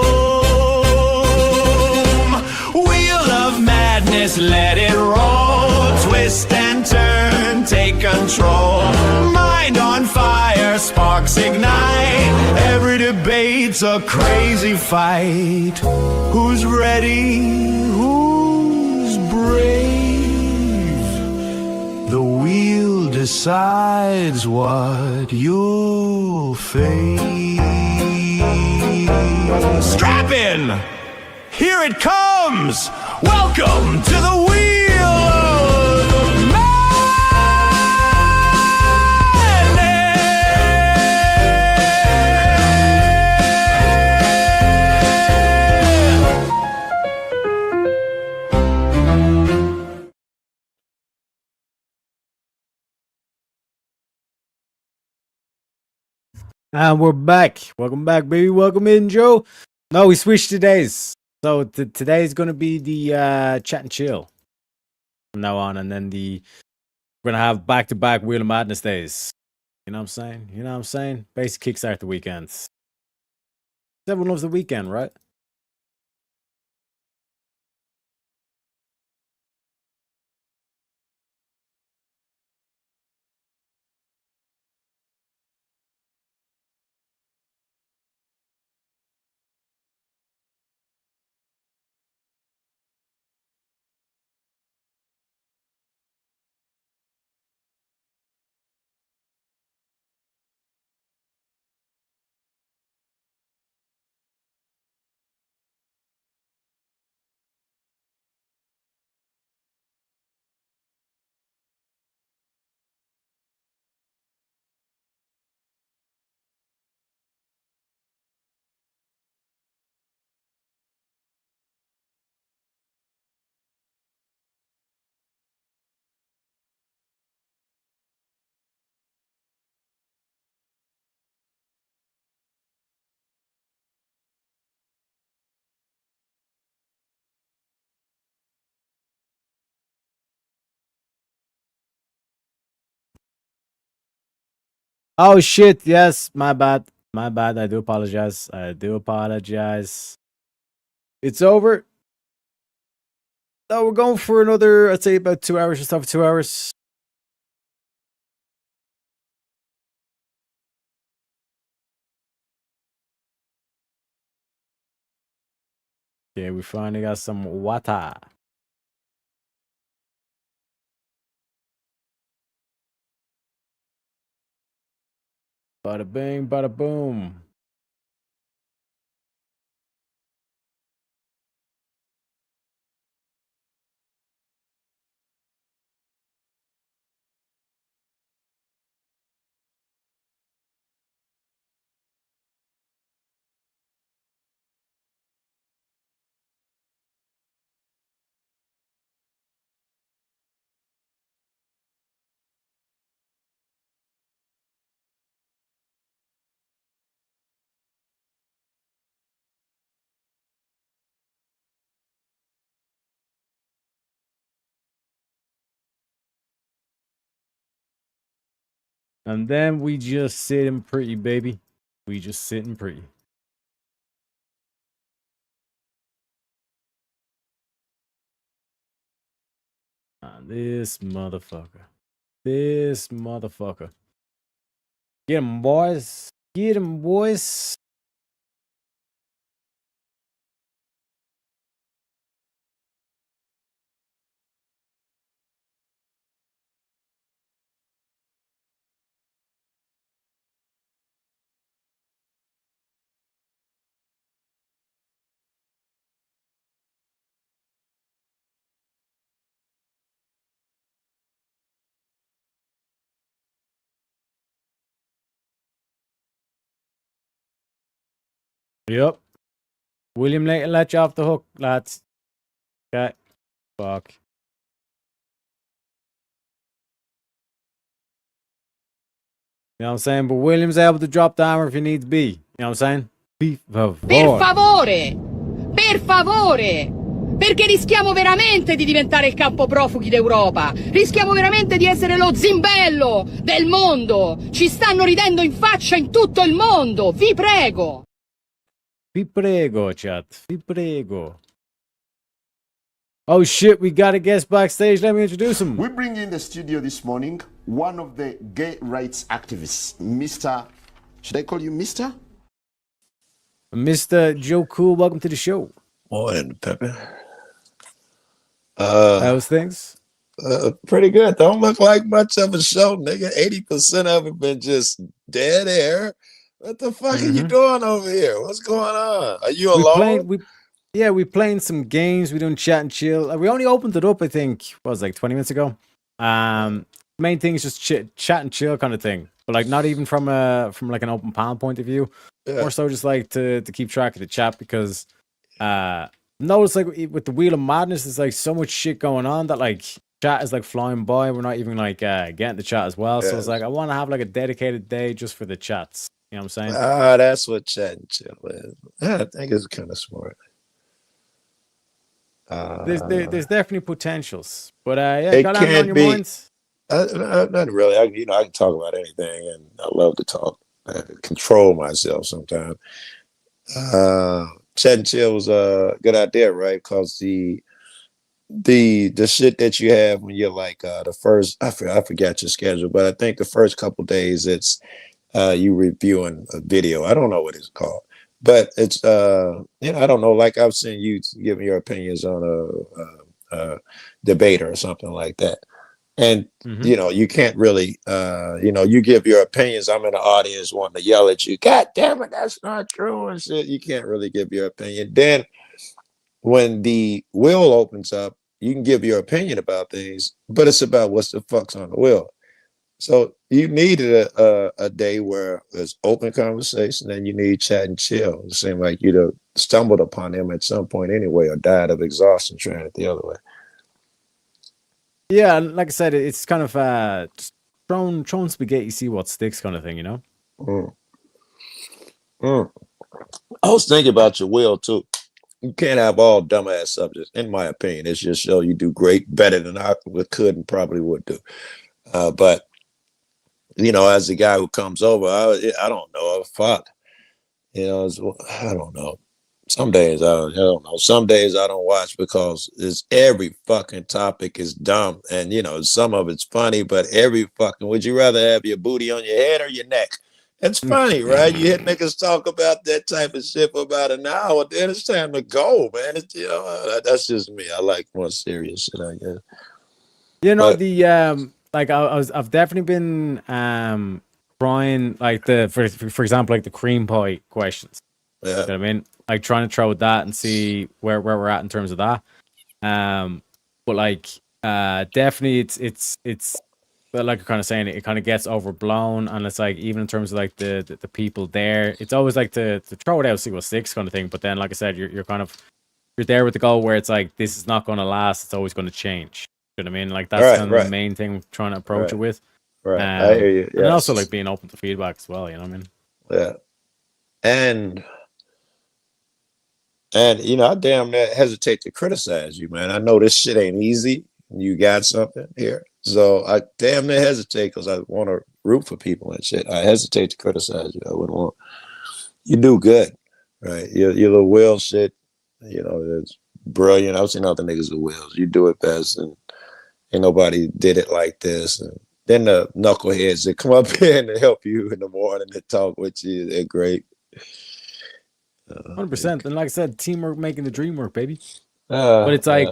Wheel of madness, let it roll. Twist and turn, take control. Mind on fire, sparks ignite. Every debate's a crazy fight. Who's ready? Who's brave? The wheel decides what you'll face. Strap in! Here it comes! Welcome to the wheel of And we're back. Welcome back, baby. Welcome in, Joe. No, we switched today's. So today's gonna be the chat and chill from now on, and then we're gonna have back-to-back Wheel of Madness days. You know what I'm saying? You know what I'm saying? Basically kickstart the weekends. Everyone loves the weekend, right? Oh shit! Yes, my bad. My bad. I do apologize. I do apologize. It's over. Oh, we're going for another. I'd say about 2 hours. Just over 2 hours. Yeah, we finally got some water. Bada bing, bada boom. And then we just sitting pretty, baby. We just sitting pretty. This motherfucker. This motherfucker. Get him, boys. Get him, boys. Yep. William let you off the hook, lads. Okay. Fuck. You know what I'm saying? But William's able to drop the hammer if he needs be. You know what I'm saying? Per favore! Per favore! Perché rischiamo veramente di diventare il campo profughi d'Europa. Rischiamo veramente di essere lo zimbello del mondo. Ci stanno ridendo in faccia in tutto il mondo. Vi prego. Vi prego, chat. Vi prego. Oh shit, we got a guest backstage. Let me introduce him. We bring in the studio this morning one of the gay rights activists, Mr. Should I call you Mr.? Mr. Joe Cool, welcome to the show. Morning, Pepe. How's things? Pretty good. Don't look like much of a show, nigga. 80% of it been just dead air. What the fuck are you doing over here? What's going on? Are you alone? We're playing some games. We're doing chat and chill. We only opened it up, I think, what was it, like 20 minutes ago. Main thing is just chat and chill kind of thing, but like not even from like an open panel point of view. Yeah. More so just like to keep track of the chat because notice like with the Wheel of Madness, there's like so much shit going on that like chat is like flying by. We're not even like getting the chat as well. So it's like I want to have like a dedicated day just for the chats. You know what I'm saying? That's what chat and chill is. I think it's kind of smart. There's definitely potentials, but yeah, it got anything on your minds? Not really. I can talk about anything, and I love to talk. I control myself sometimes. Chat and chill was a good idea, right? Because the shit that you have when you're like the first, I forgot your schedule, but I think the first couple days it's you reviewing a video. I don't know what it's called. But it's I don't know, like I've seen you giving your opinions on a debate or something like that. And you can't really you give your opinions. I'm in the audience wanting to yell at you, God damn it, that's not true and shit. You can't really give your opinion. Then when the wheel opens up, you can give your opinion about things, but it's about what's the fuck's on the wheel. So you needed a day where there's open conversation, and you need chat and chill. It seemed like you'd have stumbled upon him at some point anyway, or died of exhaustion trying it the other way. Yeah, like I said, it's kind of just thrown spaghetti, see what sticks kind of thing, you know? I was thinking about your will too. You can't have all dumbass subjects, in my opinion. It's just show you do great, better than I could and probably would do. But you know, as the guy who comes over, I don't know. Fuck. You know, I don't know. Some days I don't know. Some days I don't watch because every fucking topic is dumb, and you know some of it's funny. But every fucking, would you rather have your booty on your head or your neck? It's funny, right? You hear niggas talk about that type of shit for about an hour, then it's time to go, man. It's, you know, that's just me. I like more serious shit, I guess. You know, the like I've definitely been trying like for example like the cream pie questions. Yeah. You know what I mean? Like trying to throw that and see where we're at in terms of that. But like definitely it's but like you're kind of saying, it kind of gets overblown, and it's like even in terms of like the people there, it's always like to throw it out, see what sticks kind of thing. But then like I said, you're kind of you're there with the goal where it's like this is not going to last, it's always going to change. You know what I mean? Like that's kind of the main thing we're trying to approach it with. Right. I hear you. And also like being open to feedback as well, you know what I mean? Yeah. And you know, I damn near hesitate to criticize you, man. I know this shit ain't easy. You got something here. So I damn near hesitate because I want to root for people and shit. I hesitate to criticize you. I wouldn't want you do good, right? Your little Will shit, you know, it's brilliant. I've seen other niggas with Wills. You do it best, and ain't nobody did it like this. And then the knuckleheads that come up here and help you in the morning to talk with you, they're great. 100%. And like I said, teamwork making the dream work, baby. But it's like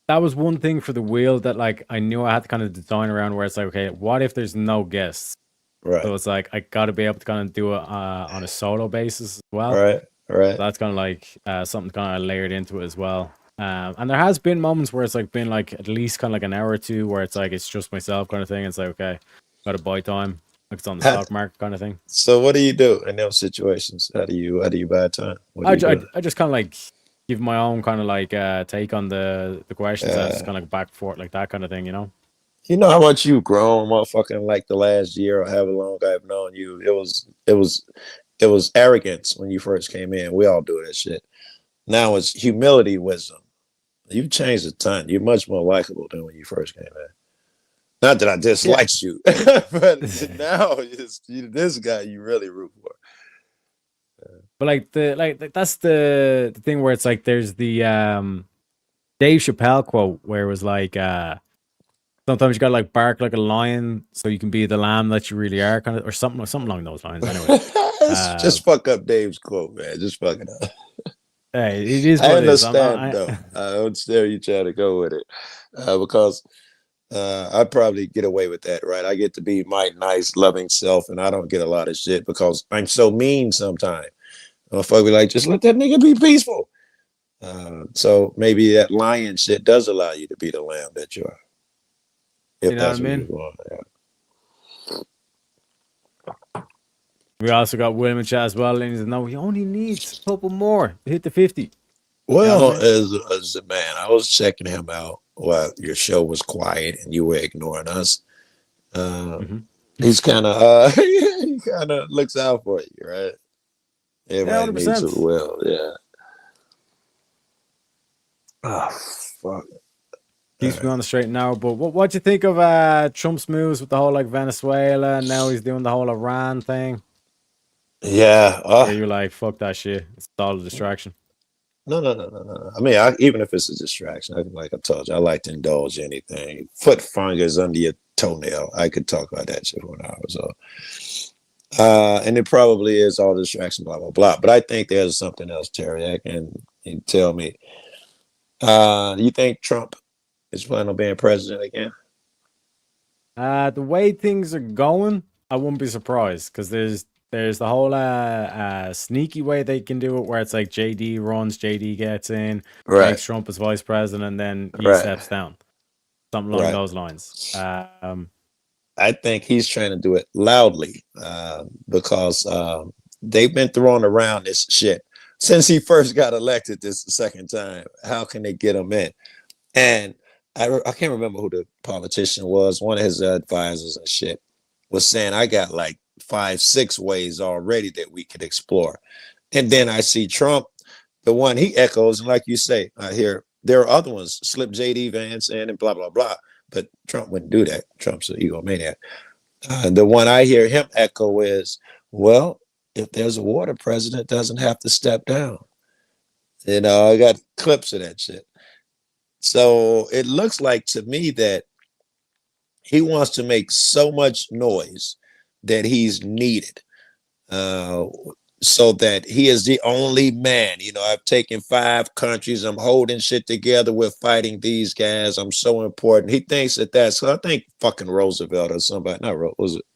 that was one thing for the wheel that like I knew I had to kind of design around, where it's like, okay, what if there's no guests? Right. So it's like I got to be able to kind of do it on a solo basis as well. Right. So that's kind of like something kind of layered into it as well. And there has been moments where it's like been like at least kind of like an hour or two where it's like it's just myself kind of thing. It's like, okay, got to buy time. Like it's on the stock market kind of thing. So what do you do in those situations? How do you buy time? I just kind of like give my own kind of like take on the questions. I just kind of like back and forth like that kind of thing, you know. You know how much you've grown, motherfucking, like the last year or however long I've known you. It was arrogance when you first came in. We all do that shit. Now it's humility, wisdom. You've changed a ton. You're much more likable than when you first came in. Not that I disliked you, but now this guy you really root for. But like that's the thing where it's like there's the Dave Chappelle quote where it was like sometimes you gotta like bark like a lion so you can be the lamb that you really are, kind of, or something along those lines. Anyway, just fuck up Dave's quote, man. Just fuck it up. Hey, it is. I understand though. I understand you trying to go with it because I probably get away with that, right? I get to be my nice, loving self, and I don't get a lot of shit because I'm so mean sometimes. Motherfucker be like, just let that nigga be peaceful. So maybe that lion shit does allow you to be the lamb that you are. If you know that's what I mean? you want. Yeah. We also got William in chat as well, and he said, no, he only needs a couple more to hit the 50. Well, as a man, I was checking him out while your show was quiet and you were ignoring us. He's kind of he kind of looks out for you, right? Everybody needs a will, yeah. Oh fuck. Keeps me on the straight and narrow. But what do you think of Trump's moves with the whole like Venezuela, and now he's doing the whole Iran thing? Yeah. You're like, fuck that shit. It's all a distraction. No. I mean, even if it's a distraction, like I told you, I like to indulge anything. Foot fungus under your toenail. I could talk about that shit for an hour or so. And it probably is all distraction, blah, blah, blah. But I think there's something else, Terry. You tell me. You think Trump is planning on being president again? The way things are going, I wouldn't be surprised because there's the whole sneaky way they can do it where it's like JD runs, JD gets in, makes Trump as vice president, and then he steps down. Something along those lines. I think he's trying to do it loudly because they've been throwing around this shit since he first got elected this second time. How can they get him in? And I can't remember who the politician was. One of his advisors and shit was saying, I got like 5-6 ways already that we could explore. And then I see Trump, the one he echoes, and like you say, I hear there are other ones, slip JD Vance in and blah, blah, blah. But Trump wouldn't do that. Trump's an egomaniac. The one I hear him echo is, well, if there's a war, the president doesn't have to step down. I got clips of that shit. So it looks like to me that he wants to make so much noise that he's needed, so that he is the only man. I've taken 5 countries. I'm holding shit together. We're fighting these guys. I'm so important. He thinks that's. I think fucking Roosevelt or somebody. Not Roosevelt.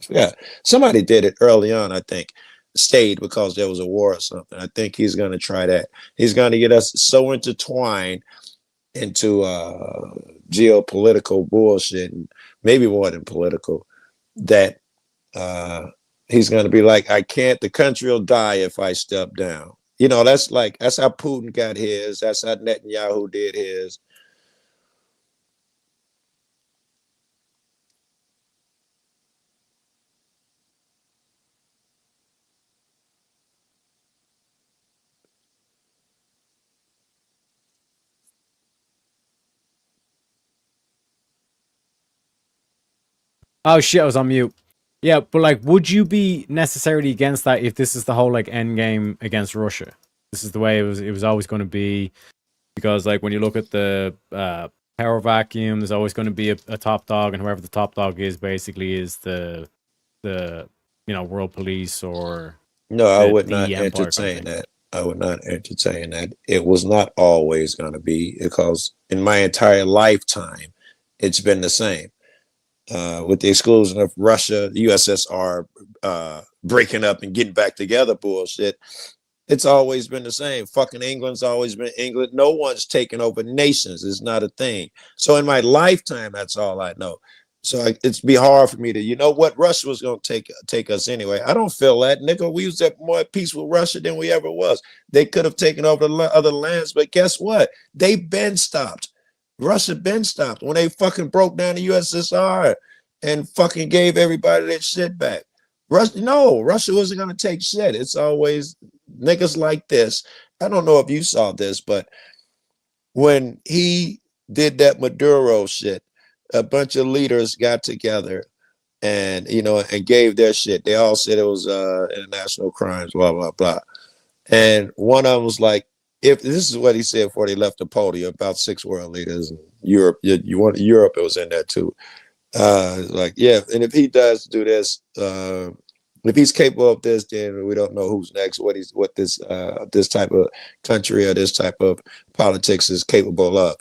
I forgot. Somebody did it early on. I think stayed because there was a war or something. I think he's going to try that. He's going to get us so intertwined into geopolitical bullshit, and maybe more than political, that he's going to be like, the country will die if I step down. That's how Putin got his. That's how Netanyahu did his. Oh shit, I was on mute. Yeah, but like, would you be necessarily against that if this is the whole like end game against Russia? This is the way it was always going to be, because like when you look at the power vacuum, there's always going to be a top dog, and whoever the top dog is basically is the world police or no. I would the not empire entertain kind of thing. that. I would not entertain that. It was not always going to be, because in my entire lifetime, it's been the same. With the exclusion of Russia, the USSR breaking up and getting back together bullshit, it's always been the same. Fucking England's always been England. No one's taken over nations. It's not a thing. So in my lifetime, that's all I know. So it's be hard for me to, what, Russia was going to take us anyway. I don't feel that, nigga. We was at more peace with Russia than we ever was. They could have taken over the other lands, but guess what? They been stopped. Russia been stopped when they fucking broke down the USSR and fucking gave everybody their shit back. Russia wasn't going to take shit. It's always niggas like this. I don't know if you saw this, but when he did that Maduro shit, a bunch of leaders got together and, and gave their shit. They all said it was international crimes, blah, blah, blah. And one of them was like, if this is what he said before they left the podium, about 6 world leaders in Europe, Europe, it was in that too. Like, yeah, and if he does do this, if he's capable of this, then we don't know who's next, what this type of country or this type of politics is capable of.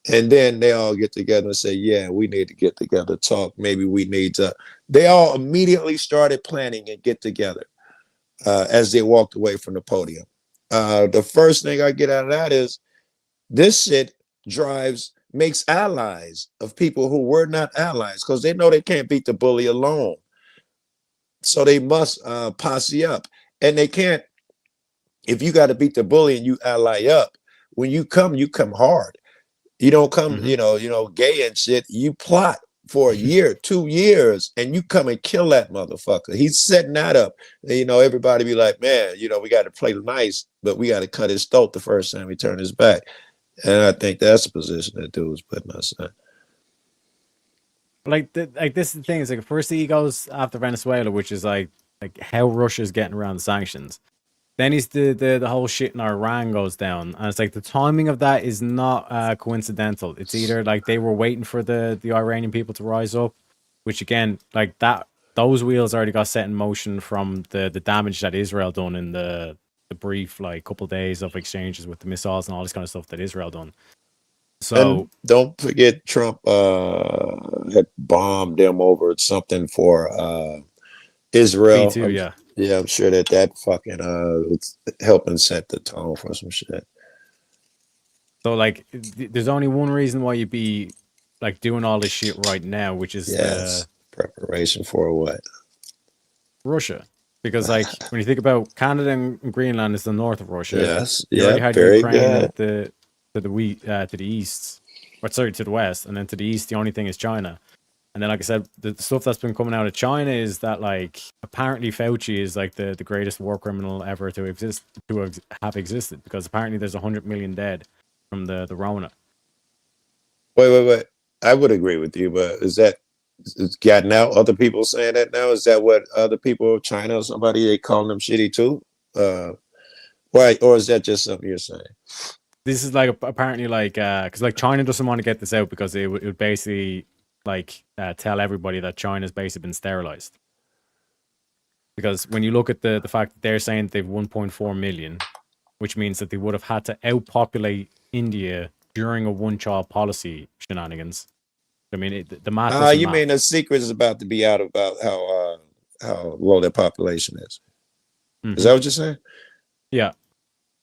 And then they all get together and say, yeah, we need to get together, talk. Maybe we need to. They all immediately started planning and get together as they walked away from the podium. The first thing I get out of that is this shit makes allies of people who were not allies, because they know they can't beat the bully alone. So they must posse up. And they can't, if you got to beat the bully and you ally up, when you come hard. You don't come, gay and shit. You plot for a year, 2 years, and you come and kill that motherfucker. He's setting that up. And, everybody be like, man, we got to play nice, but we got to cut his throat the first time he turned his back. And I think that's the position that dude was putting us in. Like this is the thing. It's like first he goes after Venezuela, which is like how Russia's getting around the sanctions. Then he's the whole shit in Iran goes down, and it's like the timing of that is not coincidental. It's either like they were waiting for the Iranian people to rise up, which again, like those wheels already got set in motion from the damage that Israel done in the brief like couple days of exchanges with the missiles and all this kind of stuff that Israel done. So and don't forget Trump had bombed them over something for Israel. too, yeah. Yeah, I'm sure that fucking was helping set the tone for some shit. So like, there's only one reason why you'd be like doing all this shit right now, which is preparation for what? Russia. Because like when you think about Canada and Greenland is the north of Russia. Yes, you already had very Ukraine good. to the east, or sorry, to the west, and then to the east, the only thing is China. And then, like I said, the stuff that's been coming out of China is that, like, apparently Fauci is like the greatest war criminal ever to have existed, because apparently there's 100 million dead from the Rona. Wait. I would agree with you, but is that It's gotten out. Other people saying that now. Is that what other people, China or somebody, they calling them shitty too? Why, or is that just something you're saying? This is like apparently like because like China doesn't want to get this out because it would basically like tell everybody that China's basically been sterilized. Because when you look at the fact that they're saying they've 1.4 million, which means that they would have had to outpopulate India during a one-child policy shenanigans. I mean, the math. You mean the secret is about to be out about how low their population is? Is that what you're saying? Yeah.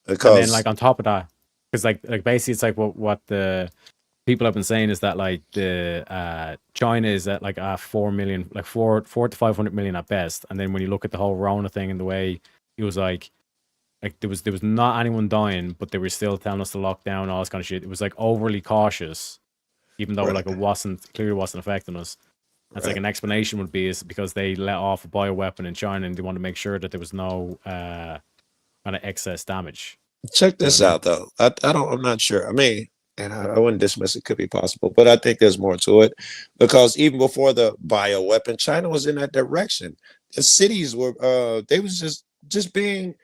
Because and then like on top of that, because like basically it's like what the people have been saying is that like the China is at like 4 million, like 4 to 500 million at best. And then when you look at the whole Rona thing and the way it was like there was not anyone dying, but they were still telling us to lock down all this kind of shit. It was like overly cautious, even though like it clearly wasn't affecting us. That's like an explanation would be is because they let off a bioweapon in China and they want to make sure that there was no kind of excess damage. Check this out though. I'm not sure. I mean, and I wouldn't dismiss it, could be possible, but I think there's more to it because even before the bioweapon, China was in that direction. The cities were they was just being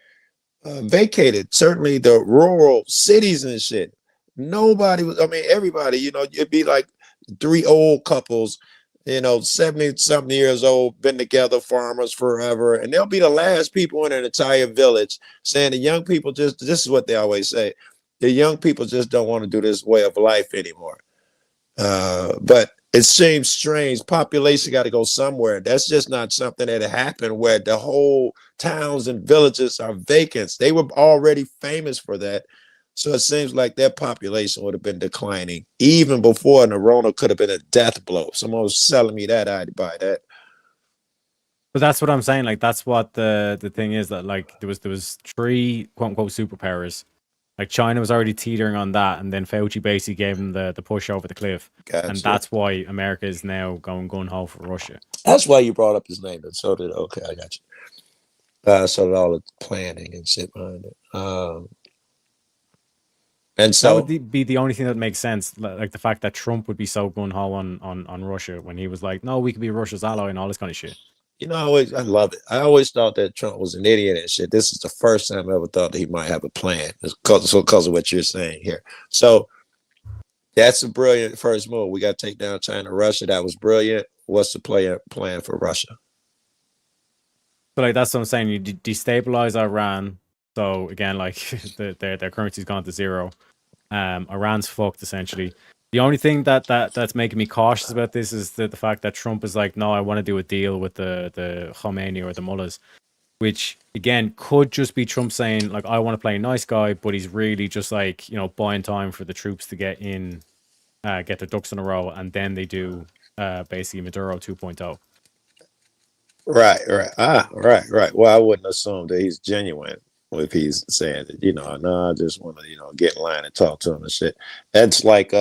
vacated. Certainly the rural cities and shit. Nobody was, I mean, everybody, you know, it'd be like 3 old couples, you know, 70-something years old, been together, farmers forever, and they'll be the last people in an entire village saying the young people this is what they always say. The young people just don't want to do this way of life anymore. But it seems strange. Population got to go somewhere. That's just not something that happened where the whole towns and villages are vacant. They were already famous for that. So it seems like their population would have been declining even before Rona could have been a death blow. Someone was selling me that, I'd buy that. But that's what I'm saying. Like that's what the thing is that like there was 3 quote unquote superpowers. Like China was already teetering on that, and then Fauci basically gave him the push over the cliff, and that's why America is now going gun ho for Russia. That's why you brought up his name, and so did I got you. So did all the planning and shit behind it. And so that would be the only thing that makes sense, like the fact that Trump would be so gun ho on Russia when he was like, no, we could be Russia's ally and all this kind of shit. You know, I love it. I always thought that Trump was an idiot and shit. This is the first time I ever thought that he might have a plan because of what you're saying here. So that's a brilliant first move. We got to take down China, Russia. That was brilliant. What's the plan for Russia? So like that's what I'm saying. You destabilize Iran. So again, like their currency's gone to zero. Iran's fucked essentially. The only thing that's making me cautious about this is the fact that Trump is like, no, I want to do a deal with the Khomeini or the mullahs, which again could just be Trump saying like, I want to play a nice guy, but he's really just like, you know, buying time for the troops to get in, get their ducks in a row, and then they do basically Maduro 2.0. Right. Right. Well, I wouldn't assume that he's genuine if he's saying that, you know, no, I just want to, you know, get in line and talk to him and shit. That's like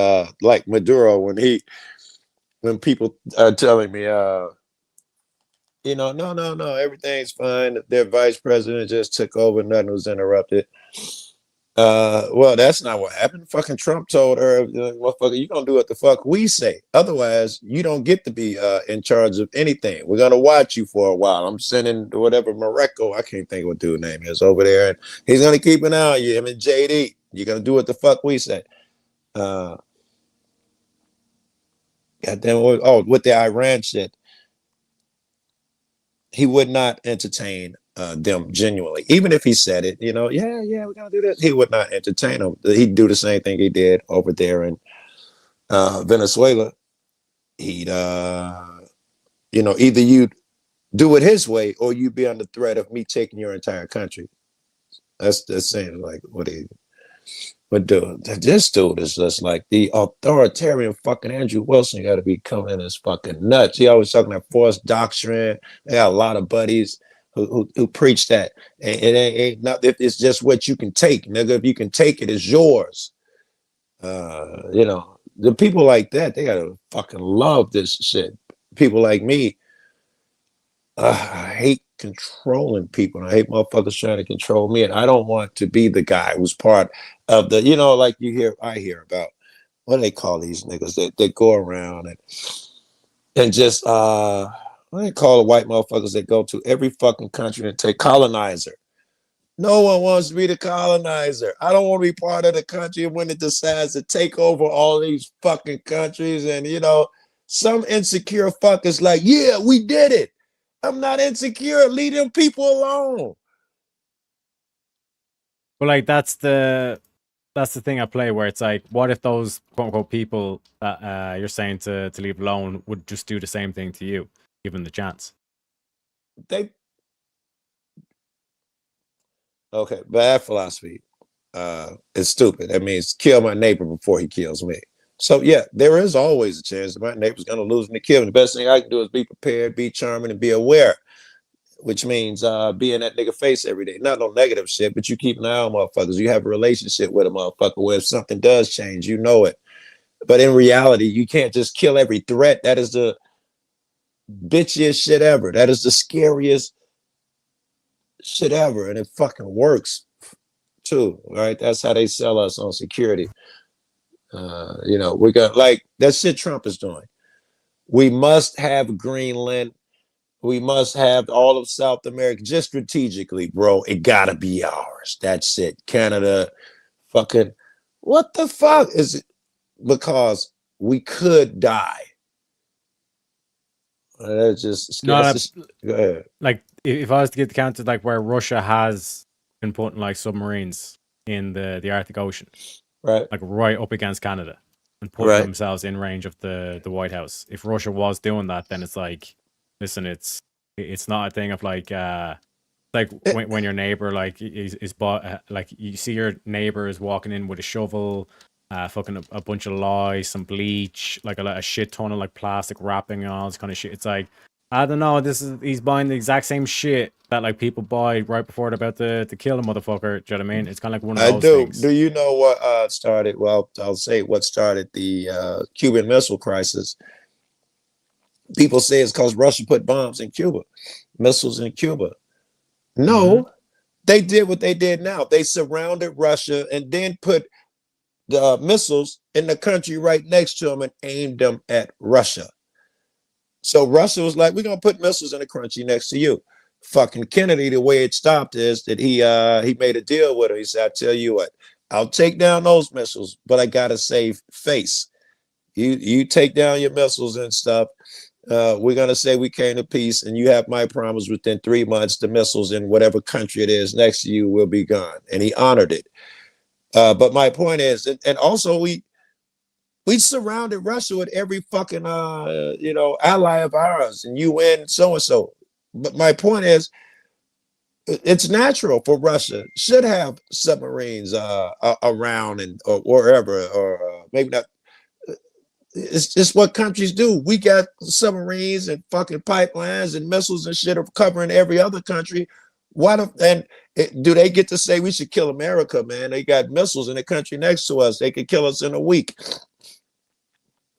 Maduro when people are telling me, you know, no, everything's fine. Their vice president just took over, nothing was interrupted. Well, that's not what happened. Fucking Trump told her, motherfucker, you gonna do what the fuck we say. Otherwise, you don't get to be in charge of anything. We're gonna watch you for a while. I'm sending whatever Morocco, I can't think of what dude's name is over there, and he's gonna keep an eye on you. Him and JD, you're gonna do what the fuck we say. Goddamn, with the Iran shit, he would not entertain them genuinely, even if he said it, you know, yeah, we're gonna do this. He would not entertain them. He'd do the same thing he did over there in Venezuela. He'd, you know, either you'd do it his way or you'd be under threat of me taking your entire country. That seems like what he would do. This dude is just like the authoritarian fucking Andrew Wilson. Got to be coming in as fucking nuts. He always talking that forced doctrine. They got a lot of buddies who preach that. And it ain't not if it's just what you can take, nigga. If you can take it, it's yours. You know, the people like that, they gotta fucking love this shit. People like me, I hate controlling people. I hate motherfuckers trying to control me. And I don't want to be the guy who's part of the, you know, like I hear about, what do they call these niggas that go around and just what do they call the white motherfuckers that go to every fucking country and take colonizer? No one wants to be the colonizer. I don't want to be part of the country when it decides to take over all these fucking countries. And, you know, some insecure fuckers like, yeah, we did it. I'm not insecure. Leave them people alone. But like that's the thing at play where it's like, what if those quote unquote people that you're saying to leave alone would just do the same thing to you, given the chance? Okay, but that philosophy is stupid. That means kill my neighbor before he kills me. So yeah, there is always a chance that my neighbor's gonna lose and kill me. The best thing I can do is be prepared, be charming, and be aware, which means be in that nigga face every day. Not no negative shit, but you keep an eye on motherfuckers. You have a relationship with a motherfucker where if something does change, you know it. But in reality, you can't just kill every threat. That is the bitchiest shit ever. That is the scariest shit ever, and it fucking works too, right? That's how they sell us on security. You know, we got like that shit Trump is doing. We must have Greenland. We must have all of South America just strategically, bro. It gotta be ours. That's it. Canada, fucking what the fuck is it? Because we could die. That's just No, go ahead. Like if I was to get the counter, like where Russia has been putting like submarines in the Arctic Ocean, right, like right up against Canada, and putting themselves in range of the White House. If Russia was doing that, then it's like, listen, it's not a thing of like when your neighbor like is like you see your neighbor is walking in with a shovel, fucking a bunch of lye, some bleach, like a shit ton of like plastic wrapping and all this kind of shit. It's like, I don't know, he's buying the exact same shit that like people buy right before they're about to kill the motherfucker. Do you know what I mean? It's kind of like one of those things. Do you know what started? Well, I'll say what started the Cuban Missile Crisis. People say it's because Russia put bombs in Cuba, missiles in Cuba. No, they did what they did now. They surrounded Russia and then put the missiles in the country right next to them and aimed them at Russia. So Russia was like, we're going to put missiles in the country next to you. Fucking Kennedy, the way it stopped is that he made a deal with him. He said, I tell you what, I'll take down those missiles, but I got to save face. You take down your missiles and stuff. We're going to say we came to peace, and you have my promise within 3 months, the missiles in whatever country it is next to you will be gone. And he honored it. But my point is, and also we surrounded Russia with every fucking ally of ours and UN so-and-so. But my point is, it's natural for Russia should have submarines around and or wherever, or maybe not. It's just what countries do. We got submarines and fucking pipelines and missiles and shit of covering every other country. Do they get to say we should kill America, man? They got missiles in the country next to us. They could kill us in a week.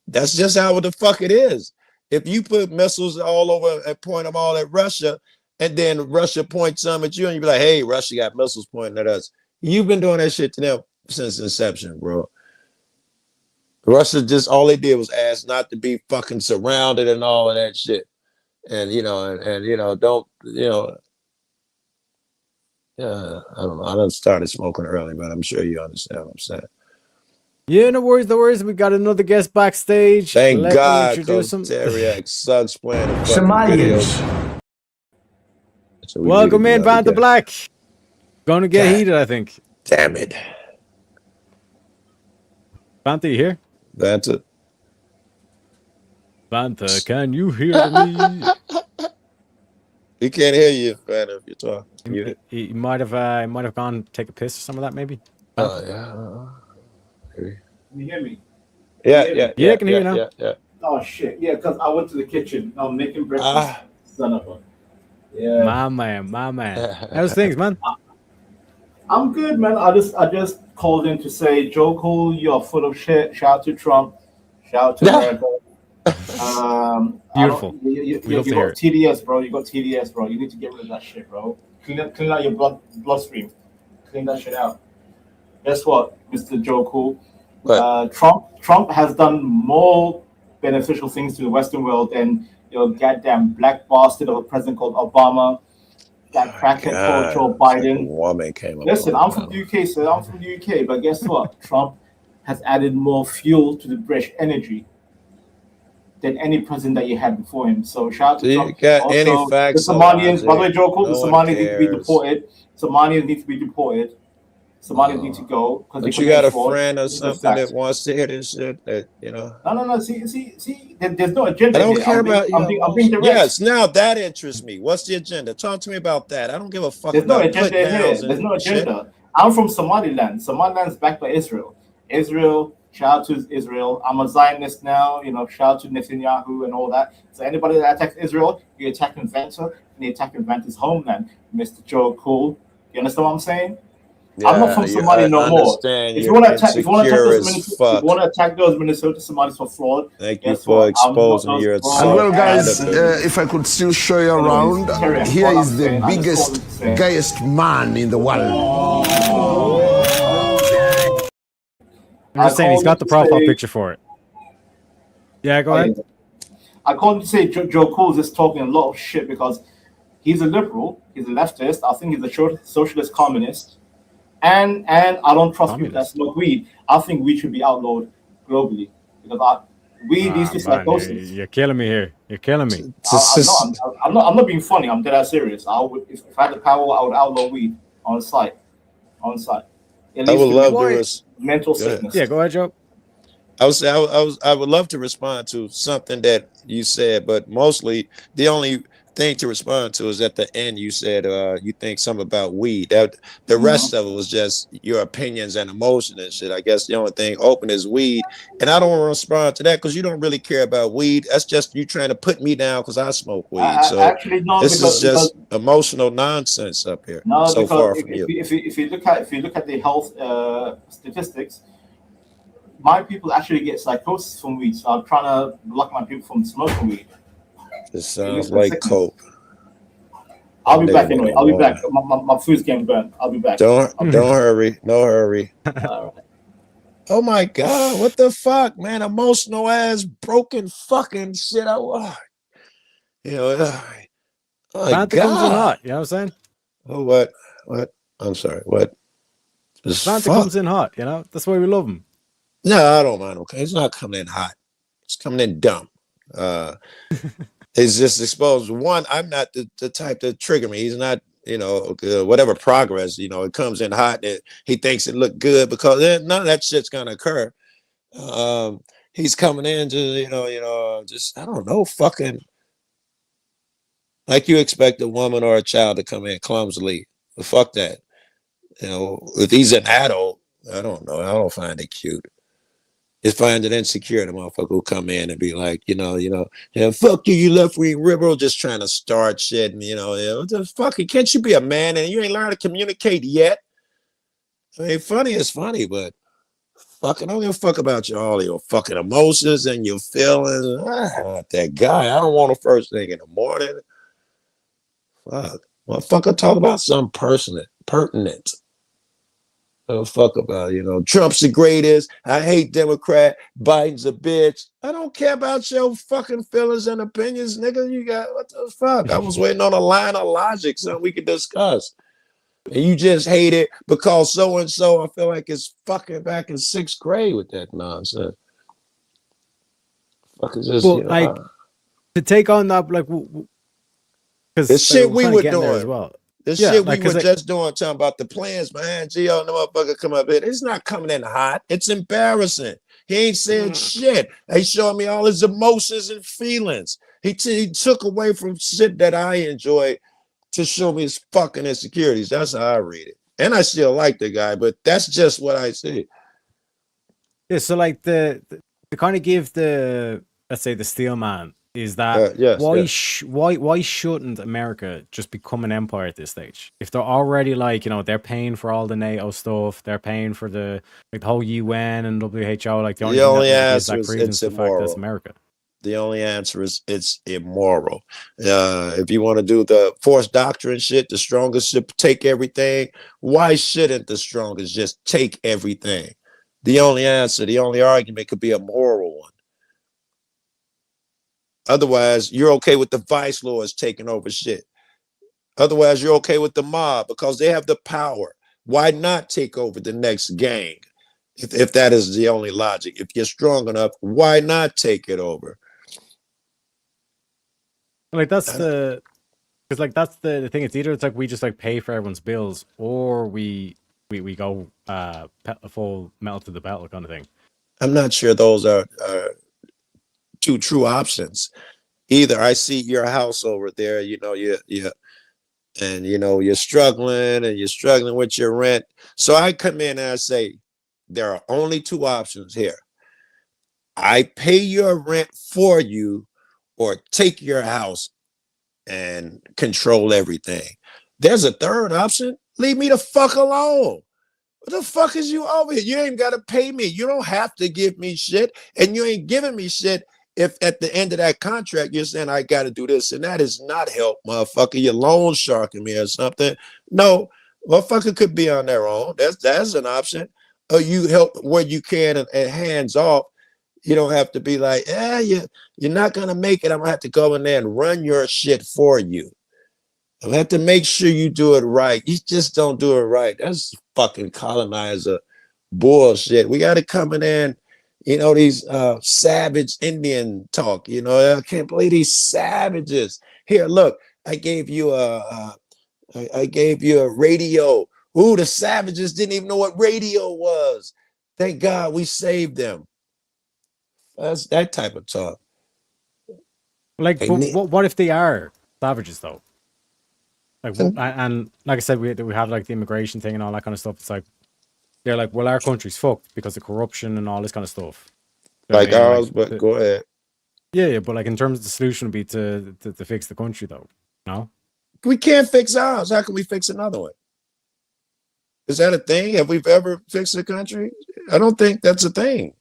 That's just how the fuck it is. If you put missiles all over and point them all at Russia, and then Russia points some at you, and you be like, hey, Russia got missiles pointing at us. You've been doing that shit to them since inception, bro. Russia just, all they did was ask not to be fucking surrounded and all of that shit. And, don't, I don't know. I done started smoking early, but I'm sure you understand what I'm saying. Yeah, no worries. We got another guest backstage. Thank God, because Teriak sucks playing the fucking videos. So welcome in, Vanta Black. Gonna get heated, I think. Damn it. Vanta, you here? Vanta, can you hear me? He can't hear you, Vanta, if you're talking. He might have gone take a piss or some of that, maybe. Oh, yeah. Can you hear me? Yeah, I can hear you now. Yeah. Oh shit! Yeah, because I went to the kitchen. I'm making breakfast. Son of a. Yeah. My man. How's things, man? I'm good, man. I just called in to say, Joe Cool, you're full of shit. Shout out to Trump. Shout out to America. Beautiful. You got TDS, bro. You got TDS, bro. You need to get rid of that shit, bro. Clean out your bloodstream. Clean that shit out. Guess what, Mr. Joe Cool? Trump has done more beneficial things to the Western world than goddamn black bastard of a president called Obama, that crackhead called Joe Biden. Woman came. Listen, I'm from the UK, so I'm from the UK, but guess what? Trump has added more fuel to the British energy than any president that you had before him. So shout out to Trump. Got also, any facts? The Somalians, by the way, Joe Cole, no the Somalians need to be cares. deported. Somalians need to be deported. Somalians need to go. But you got a friend or something that wants to hear this shit, that No. See. There's no agenda. I don't here. care I'm being direct. Yes, now that interests me. What's the agenda? Talk to me about that. I don't give a fuck. There's no about agenda here. put-downs There's no and shit. agenda. I'm from Somaliland. Somaliland's backed by Israel. Israel, shout out to Israel. I'm a Zionist now. Shout out to Netanyahu and all that. So anybody that attacks Israel, you're attacking Vanta, and you're attacking Vanta's homeland, Mr. Joe Cool. You understand what I'm saying? I'm not from Somalia no more. If you want to attack those Minnesota Somalis for fraud, thank you for exposing your. And well, guys, if I could still show you around, here is the biggest, gayest man in the world. I'm just saying he's got the profile picture for it. Yeah, go ahead. I can't say Joe Cool is just talking a lot of shit because he's a liberal, he's a leftist. I think he's a socialist communist. And I don't trust people that smoke weed. I think weed should be outlawed globally because weed leads to psychosis. You're killing me here. You're killing me. I'm not being funny. I'm dead ass serious. I would, if I had the power, I would outlaw weed on site. On site. I would love to mental sickness. Yeah, go ahead, Joe. I would love to respond to something that you said, but mostly the only thing to respond to is at the end you said you think something about weed. The rest of it was just your opinions and emotion and shit. I guess the only thing open is weed, and I don't want to respond to that because you don't really care about weed. That's just you trying to put me down because I smoke weed. Actually, no, this is just emotional nonsense up here. No, so far from you. If you look at the health statistics, my people actually get psychosis from weed. So I'm trying to block my people from smoking weed. It sounds like coke. I'll be back anyway. I'll be back. My food's getting burnt. I'll be back. Don't hurry. No hurry. All right. Oh my God! What the fuck, man? Emotional ass, broken fucking shit. Fanta comes in hot. You know what I'm saying? Oh, what? I'm sorry. What? Fanta comes in hot. That's why we love him. No, I don't mind. Okay, it's not coming in hot. It's coming in dumb. It's just exposed. One, I'm not the type to trigger me. He's not, whatever progress, it comes in hot and he thinks it looked good because none of that shit's gonna occur. He's coming in to, just I don't know, fucking like you expect a woman or a child to come in clumsily. But fuck that. If he's an adult, I don't know. I don't find it cute. Just find it insecure. The motherfucker will come in and be like, fuck you, you left-wing liberal, just trying to start shit. And, what the fuck? Can't you be a man and you ain't learned to communicate yet? I mean, funny is funny, but fucking, I don't give a fuck about all your fucking emotions and your feelings. I'm not that guy. I don't want to first thing in the morning. Fuck. Motherfucker, talk about something pertinent. Oh, fuck about, Trump's the greatest. I hate Democrat. Biden's a bitch. I don't care about your fucking feelings and opinions, nigga. You got, what the fuck? I was waiting on a line of logic, something we could discuss. And you just hate it because so-and-so, I feel like it's fucking back in 6th grade with that nonsense. Fuck is this? To take on that, like, because the shit we were doing as well. The shit we were just doing, talking about the plans, man. Gio, the motherfucker come up here. It's not coming in hot. It's embarrassing. He ain't saying shit. He showing me all his emotions and feelings. He took away from shit that I enjoy to show me his fucking insecurities. That's how I read it. And I still like the guy, but that's just what I see. Yeah, so like to kind of give let's say the steel man is that why shouldn't America just become an empire at this stage? If they're already like, they're paying for all the NATO stuff, they're paying for the whole UN and WHO, like the only answer is it's the fact that's America. The only answer is it's immoral. If you want to do the forced doctrine shit, the strongest should take everything. Why shouldn't the strongest just take everything? The only answer, the only argument could be a moral one. Otherwise, you're okay with the vice lords taking over shit. Otherwise, you're okay with the mob because they have the power. Why not take over the next gang? If that is the only logic. If you're strong enough, why not take it over? Like that's the because like that's the thing. It's either it's like we just like pay for everyone's bills, or we go full metal to the belt kind of thing. I'm not sure those are two true options. Either I see your house over there, you and you're struggling with your rent. So I come in and I say, there are only two options here. I pay your rent for you, or take your house and control everything. There's a third option. Leave me the fuck alone. What the fuck is you over here? You ain't got to pay me. You don't have to give me shit, and you ain't giving me shit if at the end of that contract you're saying I got to do this, and that is not help, motherfucker. You're loan sharking me or something. No, motherfucker could be on their own. That's an option. Or you help where you can and hands off. You don't have to be like, you're not gonna make it. I'm gonna have to go in there and run your shit for you. I have to make sure you do it right. You just don't do it right. That's fucking colonizer bullshit. We got to come in there and, these savage Indian talk. I can't believe these savages. Here, look, I gave you a radio. Ooh, the savages didn't even know what radio was. Thank God we saved them. That's that type of talk. Like, what if they are savages though? Like, and like I said, we have like the immigration thing and all that kind of stuff. It's like they're like, well, our country's fucked because of corruption and all this kind of stuff. Like ours, but go ahead. Yeah, but like in terms of the solution would be to fix the country though. No, we can't fix ours. How can we fix another one? Is that a thing? Have we ever fixed the country? I don't think that's a thing.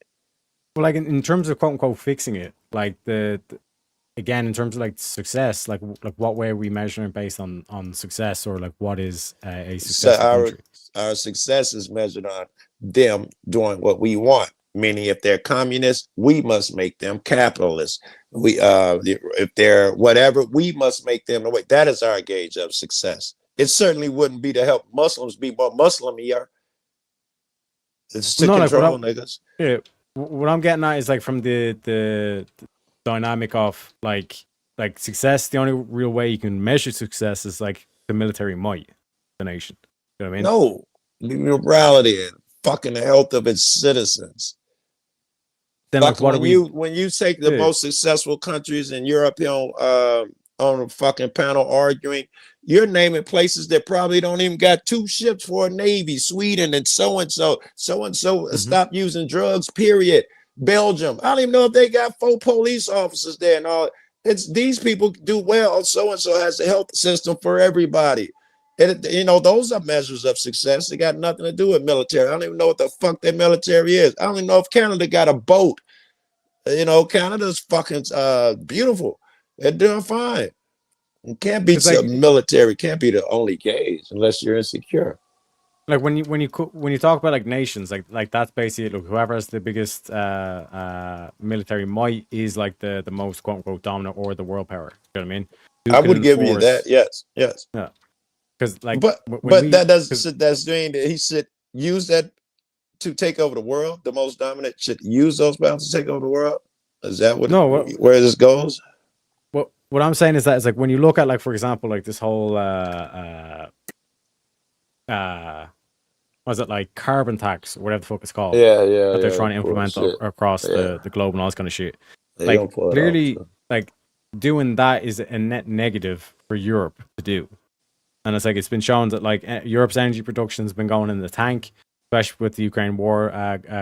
Well, like in terms of quote unquote fixing it, like again, in terms of like success, like what way are we measuring based on success, or like what is a successful country? Our success is measured on them doing what we want. Meaning, if they're communists, we must make them capitalists. If they're whatever, we must make them the way. That is our gauge of success. It certainly wouldn't be to help Muslims be more Muslimier. It's to control niggas. Yeah, what I'm getting at is like from the dynamic of like success. The only real way you can measure success is like the military might the nation. You know what I mean? No, morality and fucking the health of its citizens. Then like, what when you take the most successful countries in Europe here on a fucking panel arguing, you're naming places that probably don't even got 2 ships for a navy. Sweden and so stopped using drugs, period. Belgium, I don't even know if they got 4 police officers there and all. It's these people do well. So has a health system for everybody. Those are measures of success. They got nothing to do with military. I don't even know what the fuck their military is. I don't even know if Canada got a boat. Canada's fucking beautiful. They're doing fine. It can't be military. Can't be the only gauge unless you're insecure. Like when you talk about like nations, like that's basically whoever has the biggest military might is like the most quote unquote dominant or the world power. You know what I mean? I would give you that. Yes. Yeah. Because like, but that's doing that. He should use that to take over the world. The most dominant should use those powers to take over the world. Is that where this goes? What I'm saying is that it's like when you look at like, for example, like this whole was it like carbon tax or whatever the fuck it's called? That they're trying to implement across the globe and all this kind of shit. Like clearly, like doing that is a net negative for Europe to do. And it's like it's been shown that like Europe's energy production has been going in the tank, especially with the Ukraine war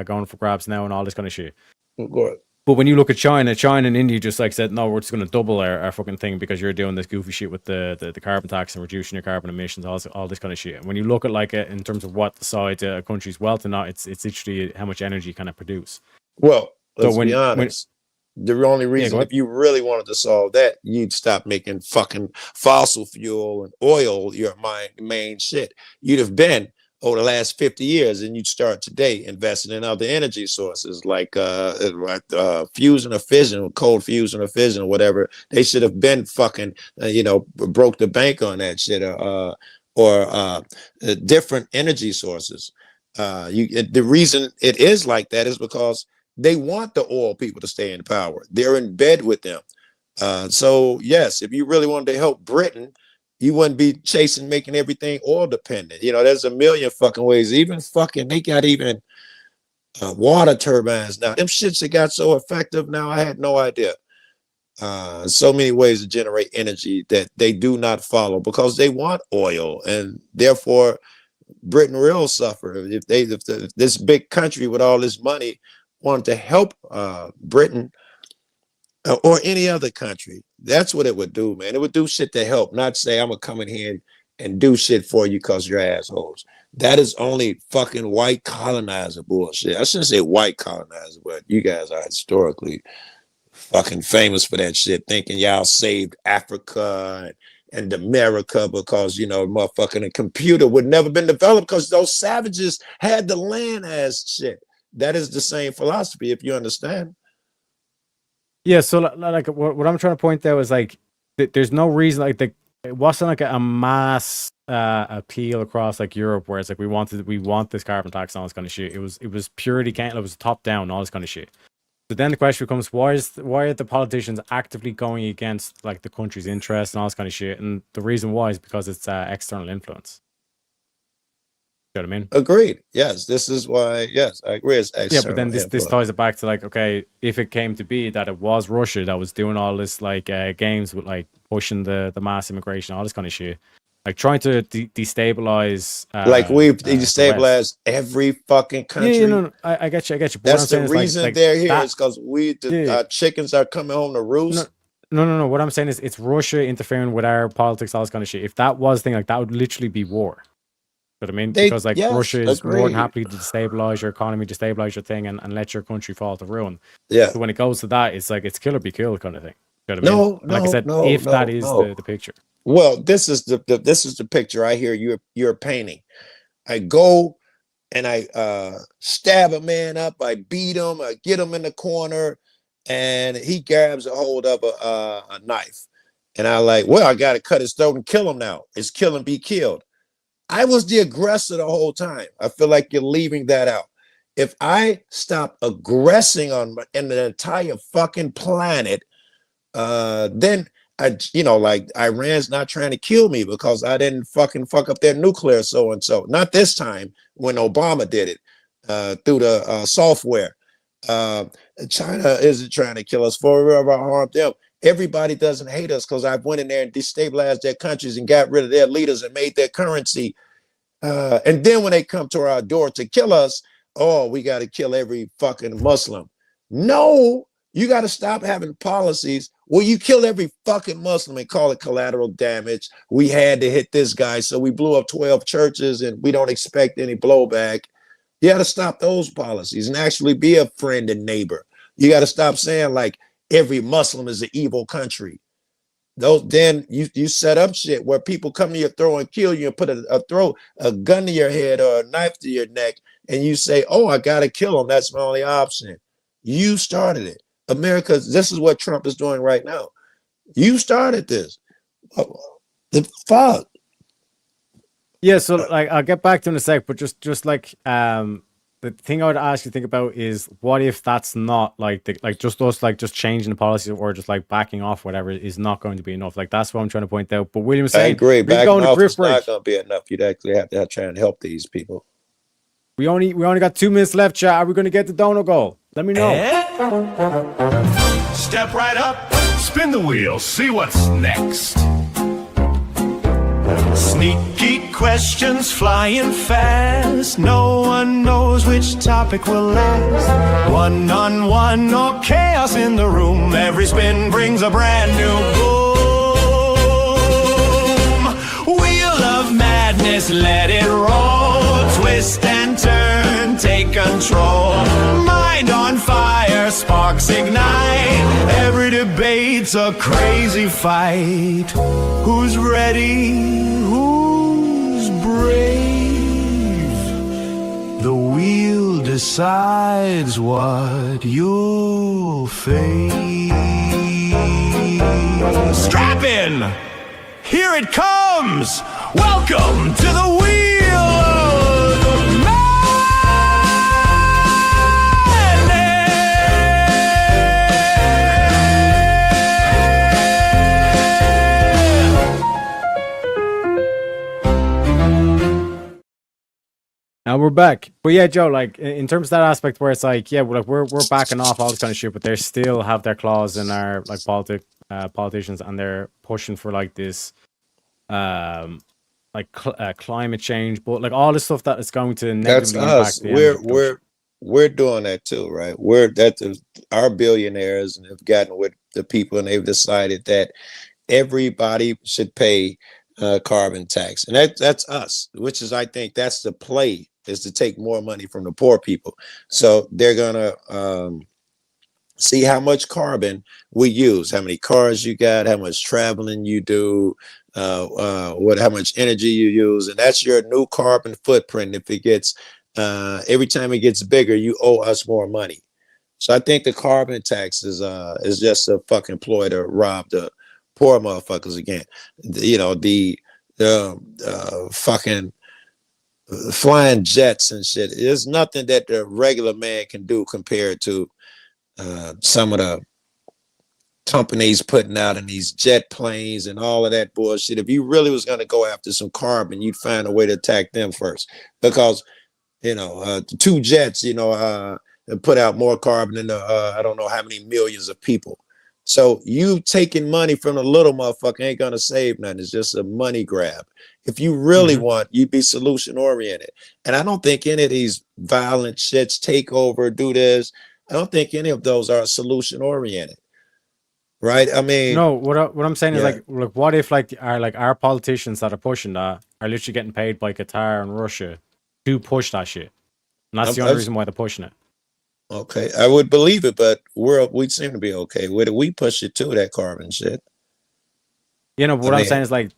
going for grabs now and all this kind of shit. But when you look at China and India just like said, no, we're just going to double our fucking thing because you're doing this goofy shit with the carbon tax and reducing your carbon emissions, all this kind of shit. And when you look at like in terms of what decides a country's wealth or not, it's literally how much energy can it produce. Well, let's be honest. The only reason, if you really wanted to solve that, you'd stop making fucking fossil fuel and oil your main shit. You'd have been over the last 50 years, and you start today investing in other energy sources like fusion or fission, cold fusion or fission or whatever. They should have been fucking, broke the bank on that shit, or different energy sources. The reason it is like that is because they want the oil people to stay in power. They're in bed with them. So yes, if you really wanted to help Britain, you wouldn't be making everything oil dependent. There's a million fucking ways. Even they got even water turbines now. Them shits that got so effective now, I had no idea. So many ways to generate energy that they do not follow because they want oil, and therefore Britain will suffer if this big country with all this money wanted to help Britain or any other country. That's what it would do, man. It would do shit to help, not say I'm gonna come in here and do shit for you because you're assholes. That is only fucking white colonizer bullshit. I shouldn't say white colonizer, but you guys are historically fucking famous for that shit, thinking y'all saved Africa and America because, motherfucking a computer would never been developed because those savages had the land as shit. That is the same philosophy, if you understand. Yeah, so like what I'm trying to point out is like there's no reason it wasn't like a mass appeal across like Europe where it's like we want this carbon tax and all this kind of shit. It was purely it was top down, all this kind of shit. So then the question becomes, why are the politicians actively going against like the country's interests and all this kind of shit? And the reason why is because it's external influence. You know what I mean? Agreed. Yes, this is why. Yes, I agree. It's yeah, but then this ties it back to like, okay, if it came to be that it was Russia that was doing all this like games with like pushing the mass immigration, all this kind of shit, like trying to destabilize. Like we've destabilized every fucking country. Yeah, no, I get you. But that's the reason they're here is because our chickens are coming home to roost. No. What I'm saying is it's Russia interfering with our politics, all this kind of shit. If that was the thing, like that would literally be war. But I mean, because like Russia is more than happy to destabilize your economy, destabilize your thing, and let your country fall to ruin. Yeah. So when it goes to that, it's like it's kill or be killed kind of thing. You know what I mean? Like I said, if that is the picture. Well, this is the picture I hear you're painting. I go and I stab a man up, I beat him, I get him in the corner, and he grabs a hold of a knife. And I like, well, I gotta cut his throat and kill him now. It's kill and be killed. I was the aggressor the whole time. I feel like you're leaving that out. If I stop aggressing on the entire fucking planet, then like Iran's not trying to kill me because I didn't fucking fuck up their nuclear so-and-so. Not this time when Obama did it through the software. China isn't trying to kill us for whoever harmed them. Everybody doesn't hate us because I went in there and destabilized their countries and got rid of their leaders and made their currency. And then when they come to our door to kill us, oh, we got to kill every fucking Muslim. No, you got to stop having policies where you kill every fucking Muslim and call it collateral damage. We had to hit this guy, so we blew up 12 churches and we don't expect any blowback. You got to stop those policies and actually be a friend and neighbor. You got to stop saying like, every Muslim is an evil country. Then you set up shit where people come to your throat and kill you and put a gun to your head or a knife to your neck, and you say, "Oh, I gotta kill him. That's my only option." You started it, America. This is what Trump is doing right now. You started this. The fuck. Yeah. So like, I'll get back to it in a sec, but just like the thing I would ask you to think about is what if that's not just us just changing the policy or just like backing off whatever is not going to be enough. Like that's what I'm trying to point out. But William saying, I agree. Backing off is not going to be enough. You'd actually have to try and help these people. We only got 2 minutes left, chat. Are we going to get the donor goal? Let me know. Step right up, spin the wheel, see what's next. Sneaky questions flying fast. No one knows which topic will last. One-on-one or chaos in the room. Every spin brings a brand new boom. Wheel of madness, let it roll. Twist and turn, take control. Mind on fire, sparks ignite. Every debate's a crazy fight. Who's ready? Who's brave? decides what you'll face. Strap in! Here it comes! Welcome to the Wheel of Now we're back. But yeah, Joe, like in terms of that aspect where it's like, yeah, we're backing off all this kind of shit, but they still have their claws in our like politicians, and they're pushing for like this climate change, but like all the stuff that is going to That's negatively impact us. the end. We're doing that too, right? Our billionaires and have gotten with the people, and they've decided that everybody should pay carbon tax, and that's us. Which is, I think, that's the play, is to take more money from the poor people. So they're gonna see how much carbon we use, how many cars you got, how much traveling you do, how much energy you use, and that's your new carbon footprint. If it gets every time it gets bigger, you owe us more money. So I think the carbon tax is just a fucking ploy to rob the poor motherfuckers again. The fucking flying jets and shit. There's nothing that the regular man can do compared to some of the companies putting out in these jet planes and all of that bullshit. If you really was going to go after some carbon, you'd find a way to attack them first, because two jets put out more carbon than I don't know how many millions of people. So you taking money from the little motherfucker ain't gonna save nothing. It's just a money grab. If you really want, you'd be solution oriented. And I don't think any of these violent shits, take over, do this, I don't think any of those are solution oriented. Right? I mean, no, what I'm saying is like what if our politicians that are pushing that are literally getting paid by Qatar and Russia to push that shit, and that's the only reason why they're pushing it. Okay, I would believe it, but we seem to be okay with it. We push it too, that carbon shit. What I'm saying is what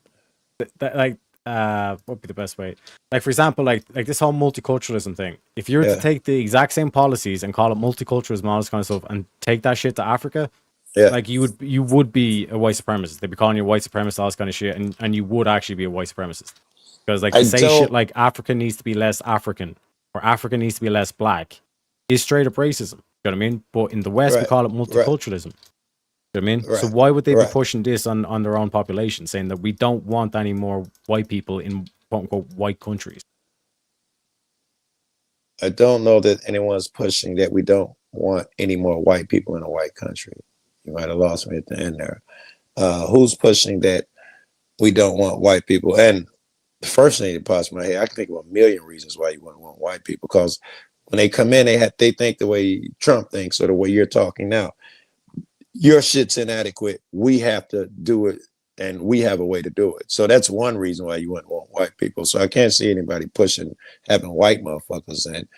would be the best way? Like, for example, like this whole multiculturalism thing. If you were to take the exact same policies and call it multiculturalism, all this kind of stuff, and take that shit to Africa, like you would be a white supremacist. They'd be calling you a white supremacist, all this kind of shit, and you would actually be a white supremacist. Because like to say shit like Africa needs to be less African or Africa needs to be less black is straight up racism. You know what I mean? But in the West, we call it multiculturalism. You know what I mean? So why would they be pushing this on their own population, saying that we don't want any more white people in quote unquote white countries? I don't know that anyone's pushing that we don't want any more white people in a white country. You might have lost me at the end there. Who's pushing that we don't want white people? And the first thing that pops in my head, I can think of a million reasons why you wouldn't want white people, because when they come in, they think the way Trump thinks or the way you're talking now. Your shit's inadequate. We have to do it, and we have a way to do it. So that's one reason why you wouldn't want white people. So I can't see anybody pushing having white motherfuckers in,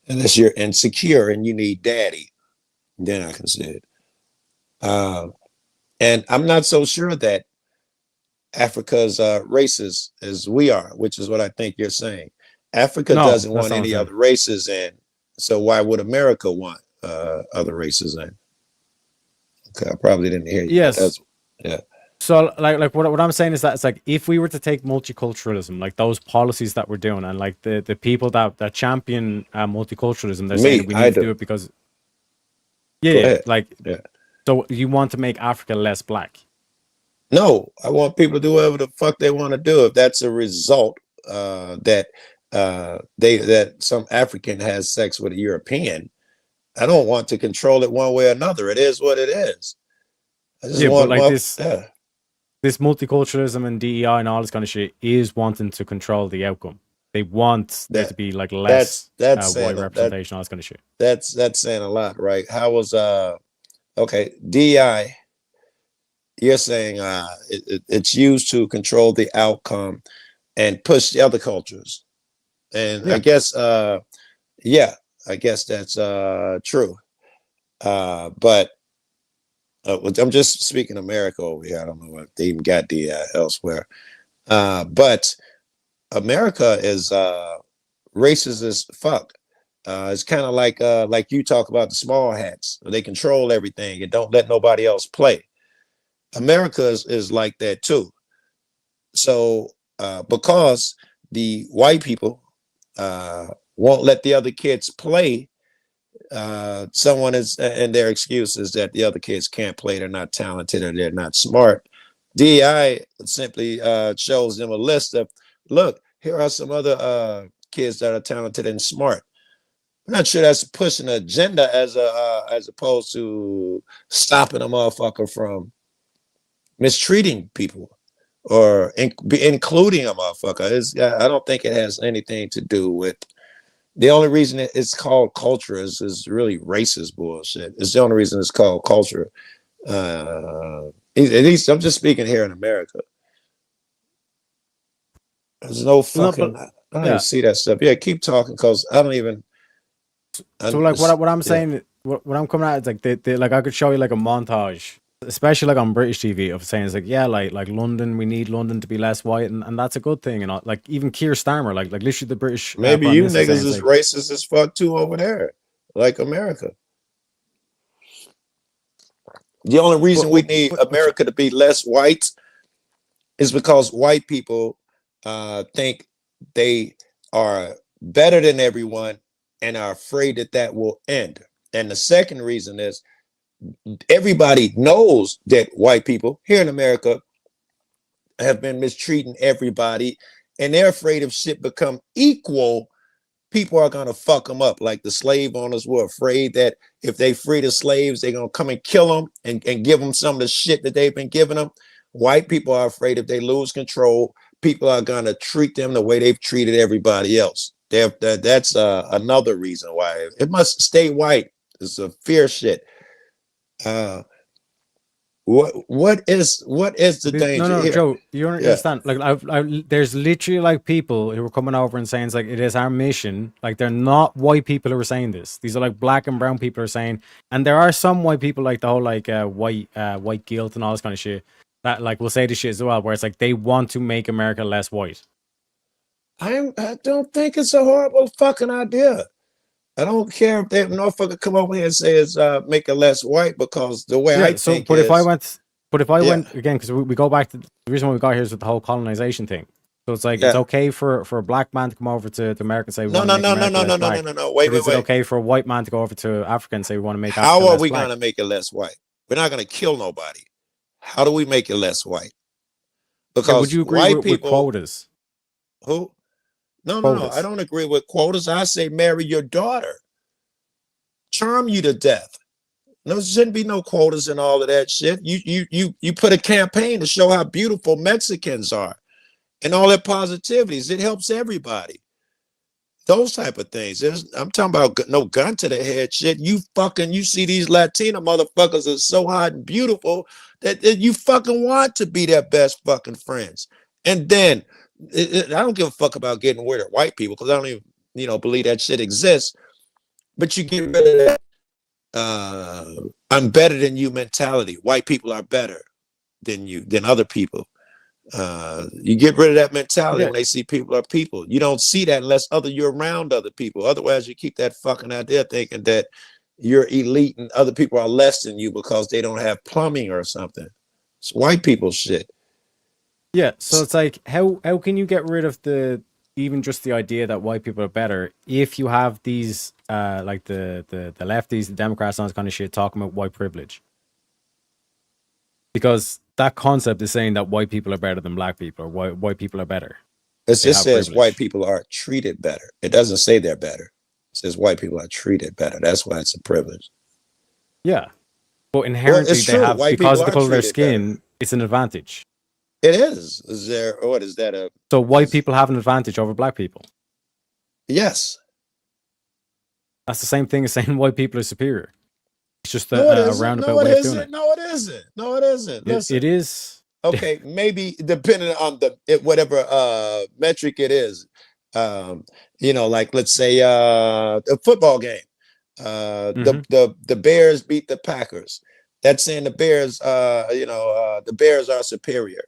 unless you're insecure and you need daddy. Then I can see it. And I'm not so sure that Africa's racist as we are, which is what I think you're saying. Africa doesn't want any other races in, so why would America want other races in? Okay, I probably didn't hear you. Yes. So like what I'm saying is that it's like if we were to take multiculturalism, like those policies that we're doing, and like the people that champion multiculturalism, they're saying we need to do it because so you want to make Africa less black? No, I want people to do whatever the fuck they want to do. If that's a result that some African has sex with a European, I don't want to control it one way or another. It is what it is. I just want this multiculturalism and DEI and all this kind of shit is wanting to control the outcome. They want there to be like less white representation, all this kind of shit. That's saying a lot, right? How was DEI? You're saying it's used to control the outcome and push the other cultures. And I guess that's true. But I'm just speaking America over here. I don't know if they even got DEI elsewhere. But America is racist as fuck. It's kind of like you talk about the small hats. They control everything and don't let nobody else play. America is like that too. So because the white people won't let the other kids play, someone is, and their excuse is that the other kids can't play, they're not talented, or they're not smart. DEI simply shows them a list of, look, here are some other kids that are talented and smart. I'm not sure that's pushing an agenda as opposed to stopping a motherfucker from mistreating people or including a motherfucker. I don't think it has anything to do with. The only reason it's called culture is really racist bullshit. It's the only reason it's called culture. At least I'm just speaking here in America. There's no fucking. I don't even see that stuff. Yeah, keep talking, because I don't even. So like what I'm saying, what I'm coming at is like they like I could show you like a montage, especially like on British TV, of saying it's like, yeah, like London, we need London to be less white, and that's a good thing. And like even Keir Starmer, like literally the British. Maybe Prime you Minister niggas saying, is like, racist as fuck too over there, like America. The only reason we need America to be less white is because white people think they are better than everyone and are afraid that that will end. And the second reason is everybody knows that white people here in America have been mistreating everybody, and they're afraid if shit become equal, people are going to fuck them up. Like the slave owners were afraid that if they free the slaves, they're going to come and kill them and give them some of the shit that they've been giving them. White people are afraid if they lose control, people are going to treat them the way they've treated everybody else. That's another reason why it must stay white. It's a fear shit. What is the danger? No, here? Joe, you don't understand. Like, there's literally like people who are coming over and saying it's like it is our mission. Like, they're not white people who are saying this. These are like black and brown people who are saying, and there are some white people like the whole like white guilt and all this kind of shit that like will say this shit as well, where it's like they want to make America less white. I don't think it's a horrible fucking idea. I don't care if that motherfucker come over here and says make it less white, because the way I think but is, if I went again, because we go back to the reason why we got here is with the whole colonization thing. So it's like it's okay for a black man to come over to America and say no. Wait. Is it okay for a white man to go over to Africa and say we want to make Africa How are less we black? going to make it less white? We're not going to kill nobody. How do we make it less white? Because would you agree white with people, quotas? Who? No. Quotas. I don't agree with quotas. I say marry your daughter. Charm you to death. No, there shouldn't be no quotas and all of that shit. You put a campaign to show how beautiful Mexicans are and all that positivities. It helps everybody. Those type of things. I'm talking about no gun to the head shit. You see these Latina motherfuckers are so hot and beautiful that you fucking want to be their best fucking friends. And then I don't give a fuck about getting rid of white people, because I don't even believe that shit exists. But you get rid of that I'm better than you mentality. White people are better than other people. You get rid of that mentality when they see people are people. You don't see that unless you're around other people. Otherwise, you keep that fucking idea thinking that you're elite and other people are less than you because they don't have plumbing or something. It's white people shit. Yeah. So it's like how can you get rid of even just the idea that white people are better if you have these like the lefties, the Democrats, and all this kind of shit talking about white privilege? Because that concept is saying that white people are better than black people, or white people are better. It just says white people are treated better. It doesn't say they're better. It says white people are treated better. That's why it's a privilege. Yeah. But inherently they have, because of the color of their skin, it's an advantage. It is. What is that? So white people have an advantage over black people? Yes. That's the same thing as saying white people are superior. It's just a roundabout way of doing it. No, it isn't. No, it isn't. Listen. It is. Okay, maybe depending on whatever metric it is. Like let's say a football game. The Bears beat the Packers. That's saying the Bears, the Bears are superior.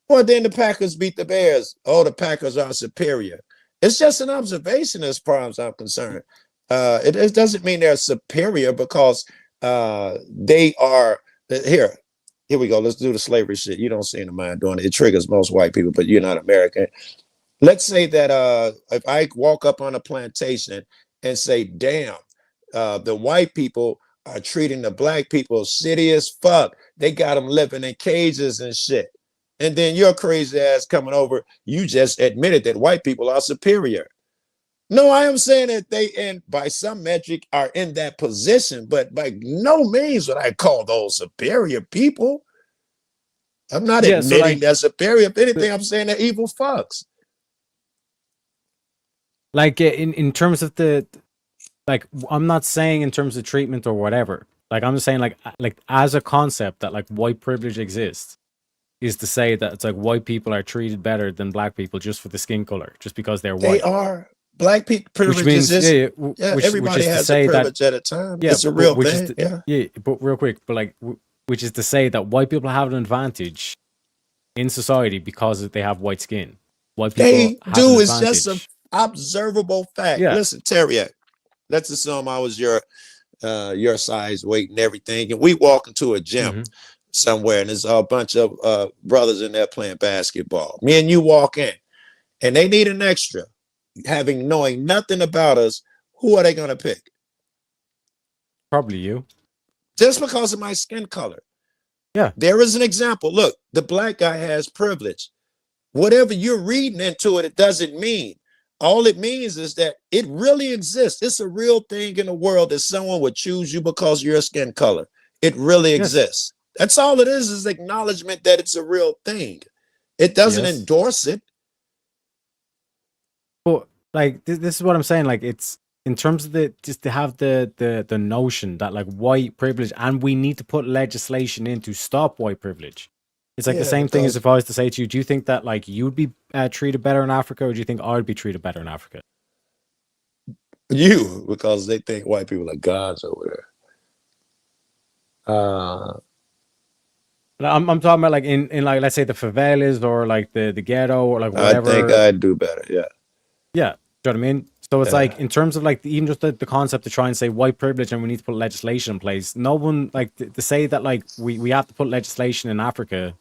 Well, then the Packers beat the Bears. Oh, the Packers are superior. It's just an observation as far as I'm concerned. It doesn't mean they're superior because they are here. Here we go. Let's do the slavery shit. You don't seem to mind doing it. It triggers most white people, but you're not American. Let's say that if I walk up on a plantation and say, damn, the white people are treating the black people shitty as fuck. They got them living in cages and shit. And then your crazy ass coming over, you just admitted that white people are superior. No, I am saying that they, and by some metric, are in that position, but by no means would I call those superior people. I'm not admitting they're superior. If anything, I'm saying they're evil fucks. Like in terms of the, like, I'm not saying in terms of treatment or whatever. Like, I'm just saying like as a concept that like white privilege exists, is to say that it's like white people are treated better than black people just for the skin color, just because they're white. They are. Black people privilege exists. Which everybody has a privilege at a time. Yeah, it's a real thing. But real quick, but like, which is to say that white people have an advantage in society because they have white skin. White people they have do. an It's just advantage. an observable fact. Yeah. Listen, Terriac, let's assume I was your size, weight, and everything, and we walk into a gym somewhere, and there's a bunch of brothers in there playing basketball. Me and you walk in, and they need an extra. Knowing nothing about us, who are they going to pick? Probably you. Just because of my skin color. Yeah. There is an example. Look, the black guy has privilege. Whatever you're reading into it, it doesn't mean. All it means is that it really exists. It's a real thing in the world that someone would choose you because of your skin color. It really exists. That's all it is acknowledgement that it's a real thing. It doesn't endorse it. But like this is what I'm saying. Like, it's in terms of just to have the notion that like white privilege, and we need to put legislation in to stop white privilege. It's like the same thing as if I was to say to you, do you think that like you'd be treated better in Africa, or do you think I'd be treated better in Africa? You, because they think white people are gods over there. I'm talking about like in like, let's say the favelas or like the ghetto or like whatever. I think I'd do better. Yeah. Yeah. Do you know what I mean? So it's like in terms of like even just the concept to try and say white privilege and we need to put legislation in place. No one like to say that like we have to put legislation in Africa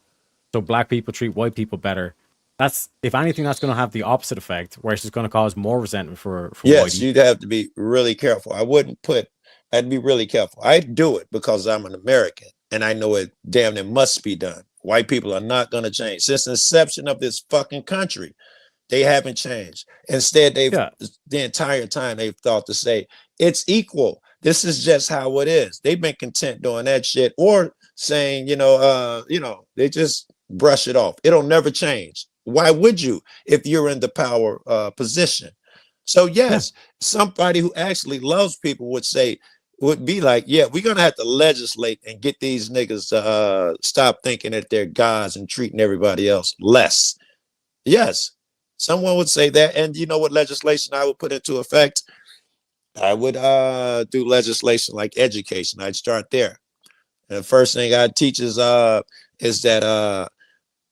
so black people treat white people better. That's, if anything, that's going to have the opposite effect, where it's just going to cause more resentment for yes, white. You'd have to be really careful. I'd be really careful. I'd do it because I'm an American and I know it damn near must be done. White people are not going to change. Since the inception of this fucking country, they haven't changed. Instead, the entire time they've thought to say it's equal. This is just how it is. They've been content doing that shit, or saying, they just brush it off. It'll never change. Why would you if you're in the power position? So yes, somebody who actually loves people would be like, yeah, we're gonna have to legislate and get these niggas to stop thinking that they're gods and treating everybody else less. Yes, someone would say that. And you know what legislation I would put into effect? I would do legislation like education. I'd start there. And the first thing I'd teach is that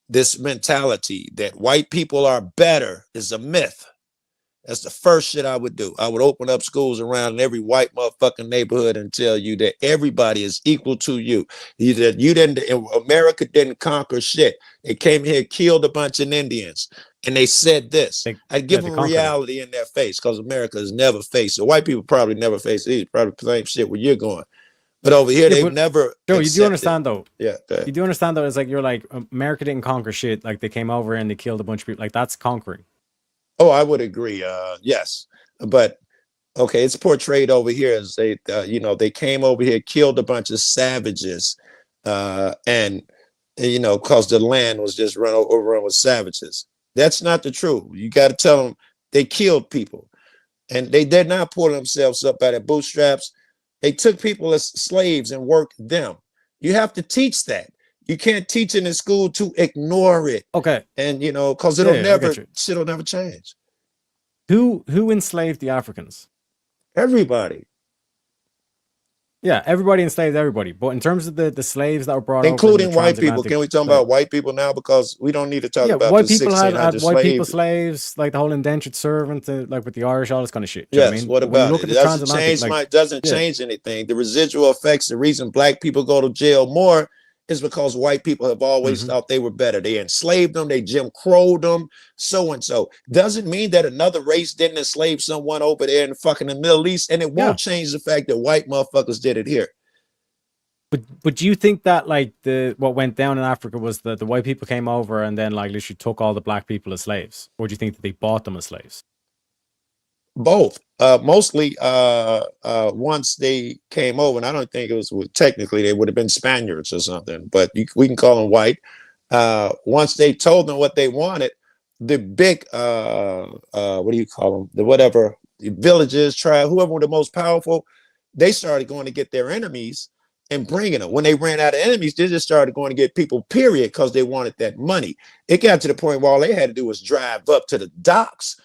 this mentality that white people are better is a myth. That's the first shit I would do. I would open up schools around in every white motherfucking neighborhood and tell you that everybody is equal to you. America didn't conquer shit. They came here, killed a bunch of Indians, and they said this. I'd give them reality in their face, because America has never faced it. White people probably never faced it. Probably the same shit where you're going. But over here, they've never. Joe, you do understand though. Yeah, you do understand though. It's like you're like, America didn't conquer shit. Like they came over and they killed a bunch of people. Like that's conquering. Oh, I would agree. Yes, but okay, it's portrayed over here as they came over here, killed a bunch of savages, and because the land was just overrun with savages. That's not the truth. You got to tell them they killed people, and they did not pull themselves up by their bootstraps. They took people as slaves and worked them. You have to teach that. You can't teach it in school to ignore it. Okay. And because shit'll never change. Who enslaved the Africans? Everybody. Yeah, everybody enslaved everybody. But in terms of the slaves that were brought including over, in the white people. transatlantic Can we talk trade- about white people now? Because we don't need to talk yeah, about white the people had 1600 white people slaves. slaves, like the whole indentured servant, like with the Irish, all this kind of shit. Do you know Yes, I mean? what But when you about look it? at It the doesn't transatlantic, change like, doesn't yeah. change anything. The residual effects, the reason black people go to jail more is because white people have always Mm-hmm. thought they were better. They enslaved them, they Jim Crowed them, so and so. Doesn't mean that another race didn't enslave someone over there in fucking the Middle East, and it won't change the fact that white motherfuckers did it here. But do you think that like what went down in Africa was that the white people came over and then like literally took all the black people as slaves, or do you think that they bought them as slaves? Both. Mostly once they came over, and I don't think it was technically they would have been Spaniards or something, but we can call them white. Once they told them what they wanted, the big what do you call them? The villages, tribe, whoever were the most powerful, they started going to get their enemies and bringing them. When they ran out of enemies, they just started going to get people, period, because they wanted that money. It got to the point where all they had to do was drive up to the docks,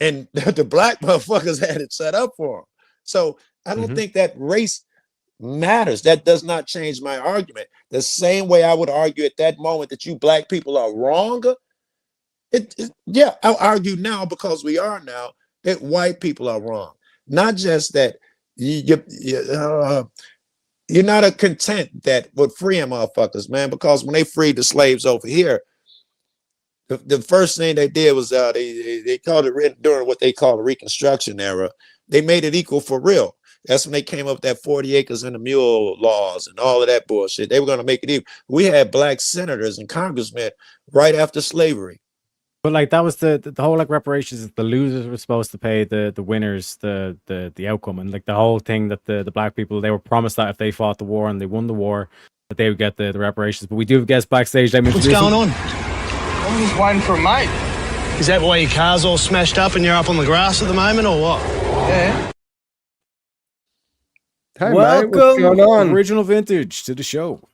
and the black motherfuckers had it set up for them. So I don't think that race matters. That does not change my argument. The same way I would argue at that moment that you black people are wrong. Yeah, I'll argue now, because we are now, that white people are wrong. Not just that you're not content that with freeing motherfuckers, man, because when they freed the slaves over here, the first thing they did was they called it, during what they call the Reconstruction era, they made it equal for real. That's when they came up with that 40 acres and a mule laws and all of that bullshit. They were going to make it equal. We had black senators and congressmen right after slavery. But like that was the whole like reparations. The losers were supposed to pay the winners the outcome, and like the whole thing that the black people, they were promised that if they fought the war and they won the war, that they would get the reparations. But we do have guests backstage. What's going on? I'm just waiting for a mate. Is that why your car's all smashed up and you're up on the grass at the moment, or what? Yeah. Hey, Welcome, mate, what's going on? Original Vintage, to the show. What's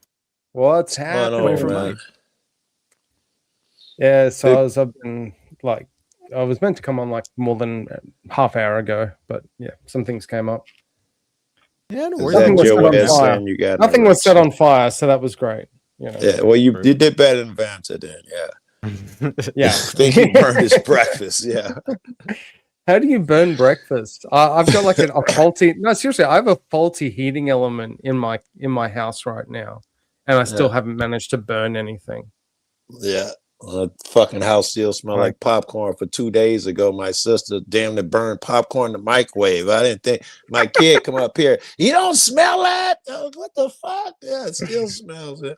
What's happening? going on, man? Yeah, so I've been like, I was meant to come on like more than half hour ago, but yeah, some things came up. Yeah, no Is worries. Nothing that was your set on way of fire. saying you got Nothing was set on fire, so that was great. You know. Yeah, well, you did better than Vanta then, yeah. Yeah. I think he burned his breakfast, yeah. How do you burn breakfast? I've got like a faulty. No, seriously, I have a faulty heating element in my house right now, and I still haven't managed to burn anything. Yeah. The fucking house still smelled like popcorn for 2 days ago. My sister damn near burned popcorn in the microwave. I didn't think my kid come up here. You don't smell that? What the fuck? Yeah, it still smells it.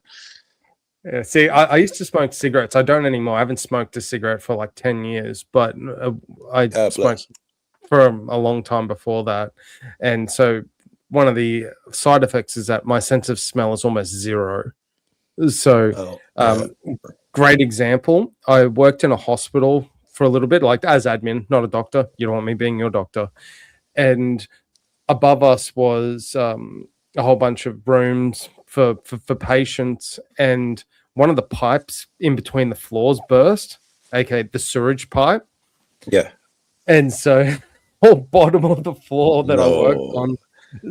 Yeah, see, I used to smoke cigarettes. I don't anymore. I haven't smoked a cigarette for like 10 years, but I smoked for a long time before that. And so one of the side effects is that my sense of smell is almost zero. So great example. I worked in a hospital for a little bit, like as admin, not a doctor. You don't want me being your doctor. And above us was a whole bunch of rooms for patients, and one of the pipes in between the floors burst, aka the sewage pipe. Yeah. And so whole bottom of the floor that I worked on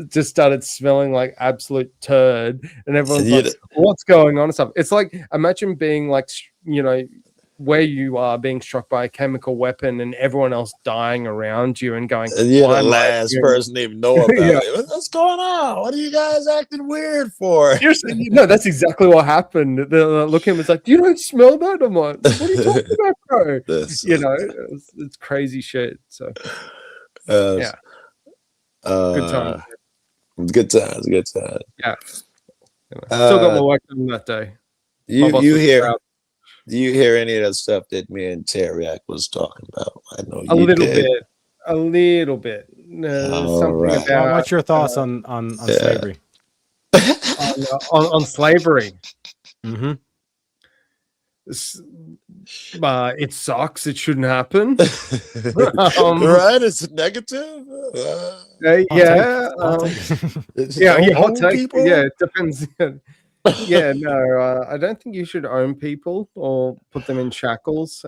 just started smelling like absolute turd, and everyone's like, what's going on and stuff. It's like, imagine being like, you know, where you are being struck by a chemical weapon and everyone else dying around you and going, you're the last person to even know about it. What's going on? What are you guys acting weird for? Seriously, no, that's exactly what happened. The look at him was like, you don't smell that? I'm like, what are you talking about, bro? You know, it's crazy shit. So yeah. Good time. Good times. Yeah. Still got my work done that day. Do you hear any of that stuff that me and Teriak was talking about? I know a you little did. bit. What's your thoughts on slavery? on slavery. Mm-hmm. It sucks. It shouldn't happen. Right? It's negative. Yeah. Hot take. People? Yeah, it depends. Yeah, no, I don't think you should own people or put them in shackles.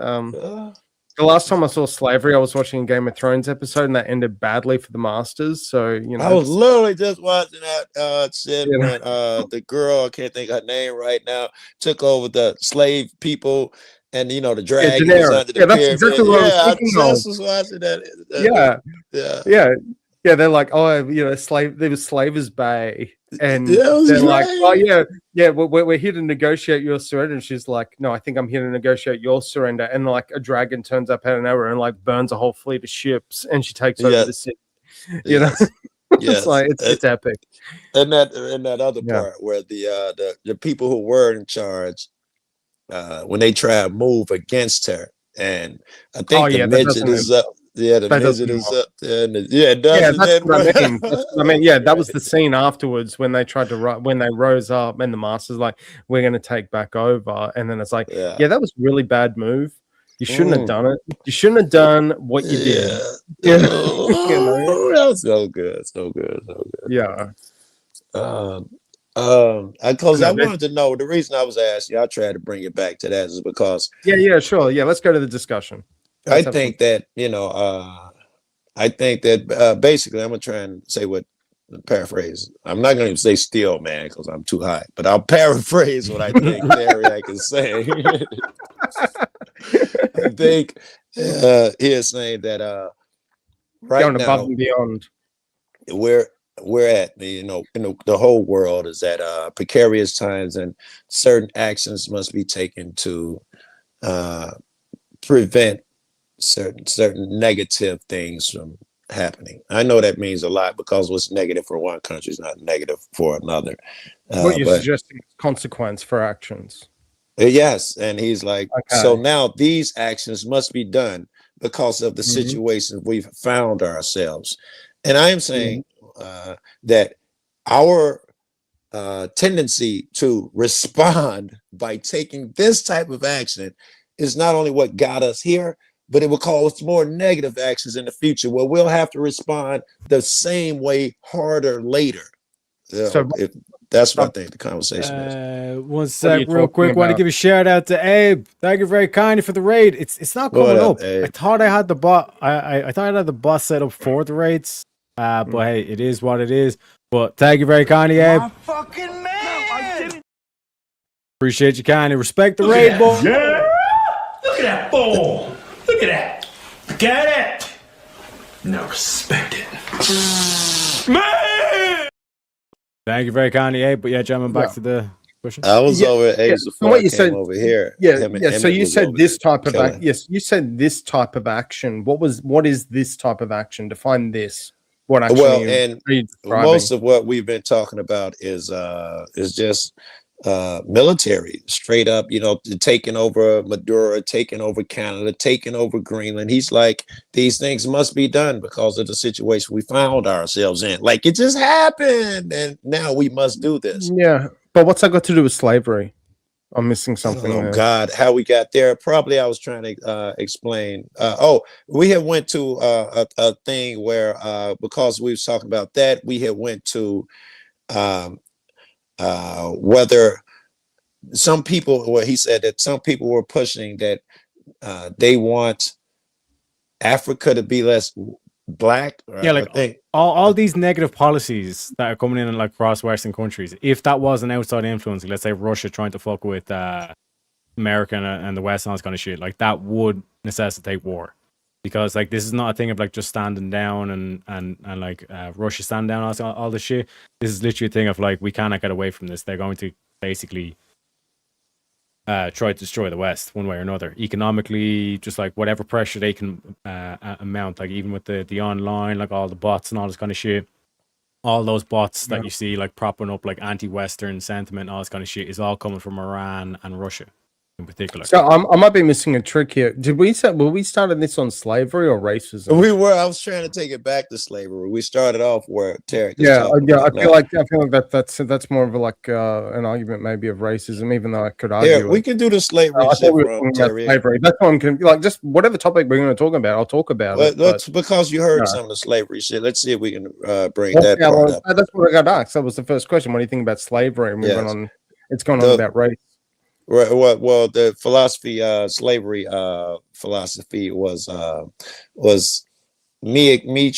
The last time I saw slavery, I was watching a Game of Thrones episode, and that ended badly for the Masters. So I was literally just watching that shit when the girl, I can't think of her name right now, took over the slave people, and the dragon was under the pyramid. Exactly what I was thinking I just was watching that. Yeah. They're like, there was Slavers Bay, and Yeah, it was they're like, great. oh yeah, we're here to negotiate your surrender. And she's like, no, I think I'm here to negotiate your surrender. And like a dragon turns up out of nowhere and like burns a whole fleet of ships, and she takes over the city. You know, Yes. it's like it's epic. And that other part where the people who were in charge, when they try to move against her, and I think the midget is up. Yeah, the midget is up there. And it does. Yeah, that's what I mean. That's what I mean. Yeah, that was the scene afterwards when they tried to when they rose up, and the Master's like, "We're going to take back over," and then it's like, "Yeah, that was a really bad move. You shouldn't have done it. You shouldn't have done what you did." Yeah, that was so good, so good. Yeah. Because I wanted to know the reason I was asking you. I tried to bring it back to that is because sure. Yeah, let's go to the discussion. I think that basically I'm gonna try and say paraphrase. I'm not gonna say steal man because I'm too high, but I'll paraphrase what I think I can say. I think he is saying that right going now above and beyond. We're at the whole world is at precarious times, and certain actions must be taken to prevent certain negative things from happening. I know that means a lot because what's negative for one country is not negative for another. What you're suggesting is consequence for actions. Yes, and he's like, so now these actions must be done because of the situation we've found ourselves. And I am saying that our tendency to respond by taking this type of action is not only what got us here, but it will cause more negative actions in the future where we'll have to respond the same way harder later. So that's what I think the conversation is. One sec, real quick. Want to give a shout out to Abe. Thank you very kindly for the raid. It's not coming up. Abe? I thought I had the bot. I thought I had the bot set up for the raids. But hey, it is what it is. But thank you very kindly, Abe. My fucking man. Appreciate you kindly. Respect the raid, boy. Yeah. Look at that bull. Look at that. Get it. Now respect it. Man. Thank you very kindly, Abe. But yeah, jumping back to the question. I was over at Abe's before I came over here. So you said this type of you said this type of action. What is this type of action? Define this. What actually and most of what we've been talking about is just military, straight up, taking over Maduro, taking over Canada, taking over Greenland. He's like, these things must be done because of the situation we found ourselves in. Like, it just happened, and now we must do this. Yeah, but what's that got to do with slavery? I'm missing something. Oh God, how we got there? Probably I was trying to explain. We had went to a thing where because we was talking about that, we had went to whether some people. Well, he said that some people were pushing that they want Africa to be less black. Yeah, like all these negative policies that are coming in like across Western countries. If that was an outside influence, let's say Russia trying to fuck with America and the West and all this kind of shit, like that would necessitate war, because like this is not a thing of like just standing down and like Russia standing down all this shit. This is literally a thing of like we cannot get away from this. They're going to basically try to destroy the West one way or another, economically, just like whatever pressure they can amount, like even with the online, like all the bots and all this kind of shit, all those bots that you see like propping up like anti-Western sentiment, all this kind of shit is all coming from Iran and Russia in particular. So I might be missing a trick here. Were we starting this on slavery or racism? We were. I was trying to take it back to slavery. We started off where Tarek. I feel like that's more of a, like an argument maybe of racism, even though I could argue. Yeah, we can do the slavery shit from slavery. That's what I'm like. Just whatever topic we're going to talk about, I'll talk about it. That's because you heard some of the slavery shit. Let's see if we can bring that part up. That's what I got asked. That was the first question. What do you think about slavery? And we went on. It's going on about race. Right. Well, the philosophy, slavery, philosophy was me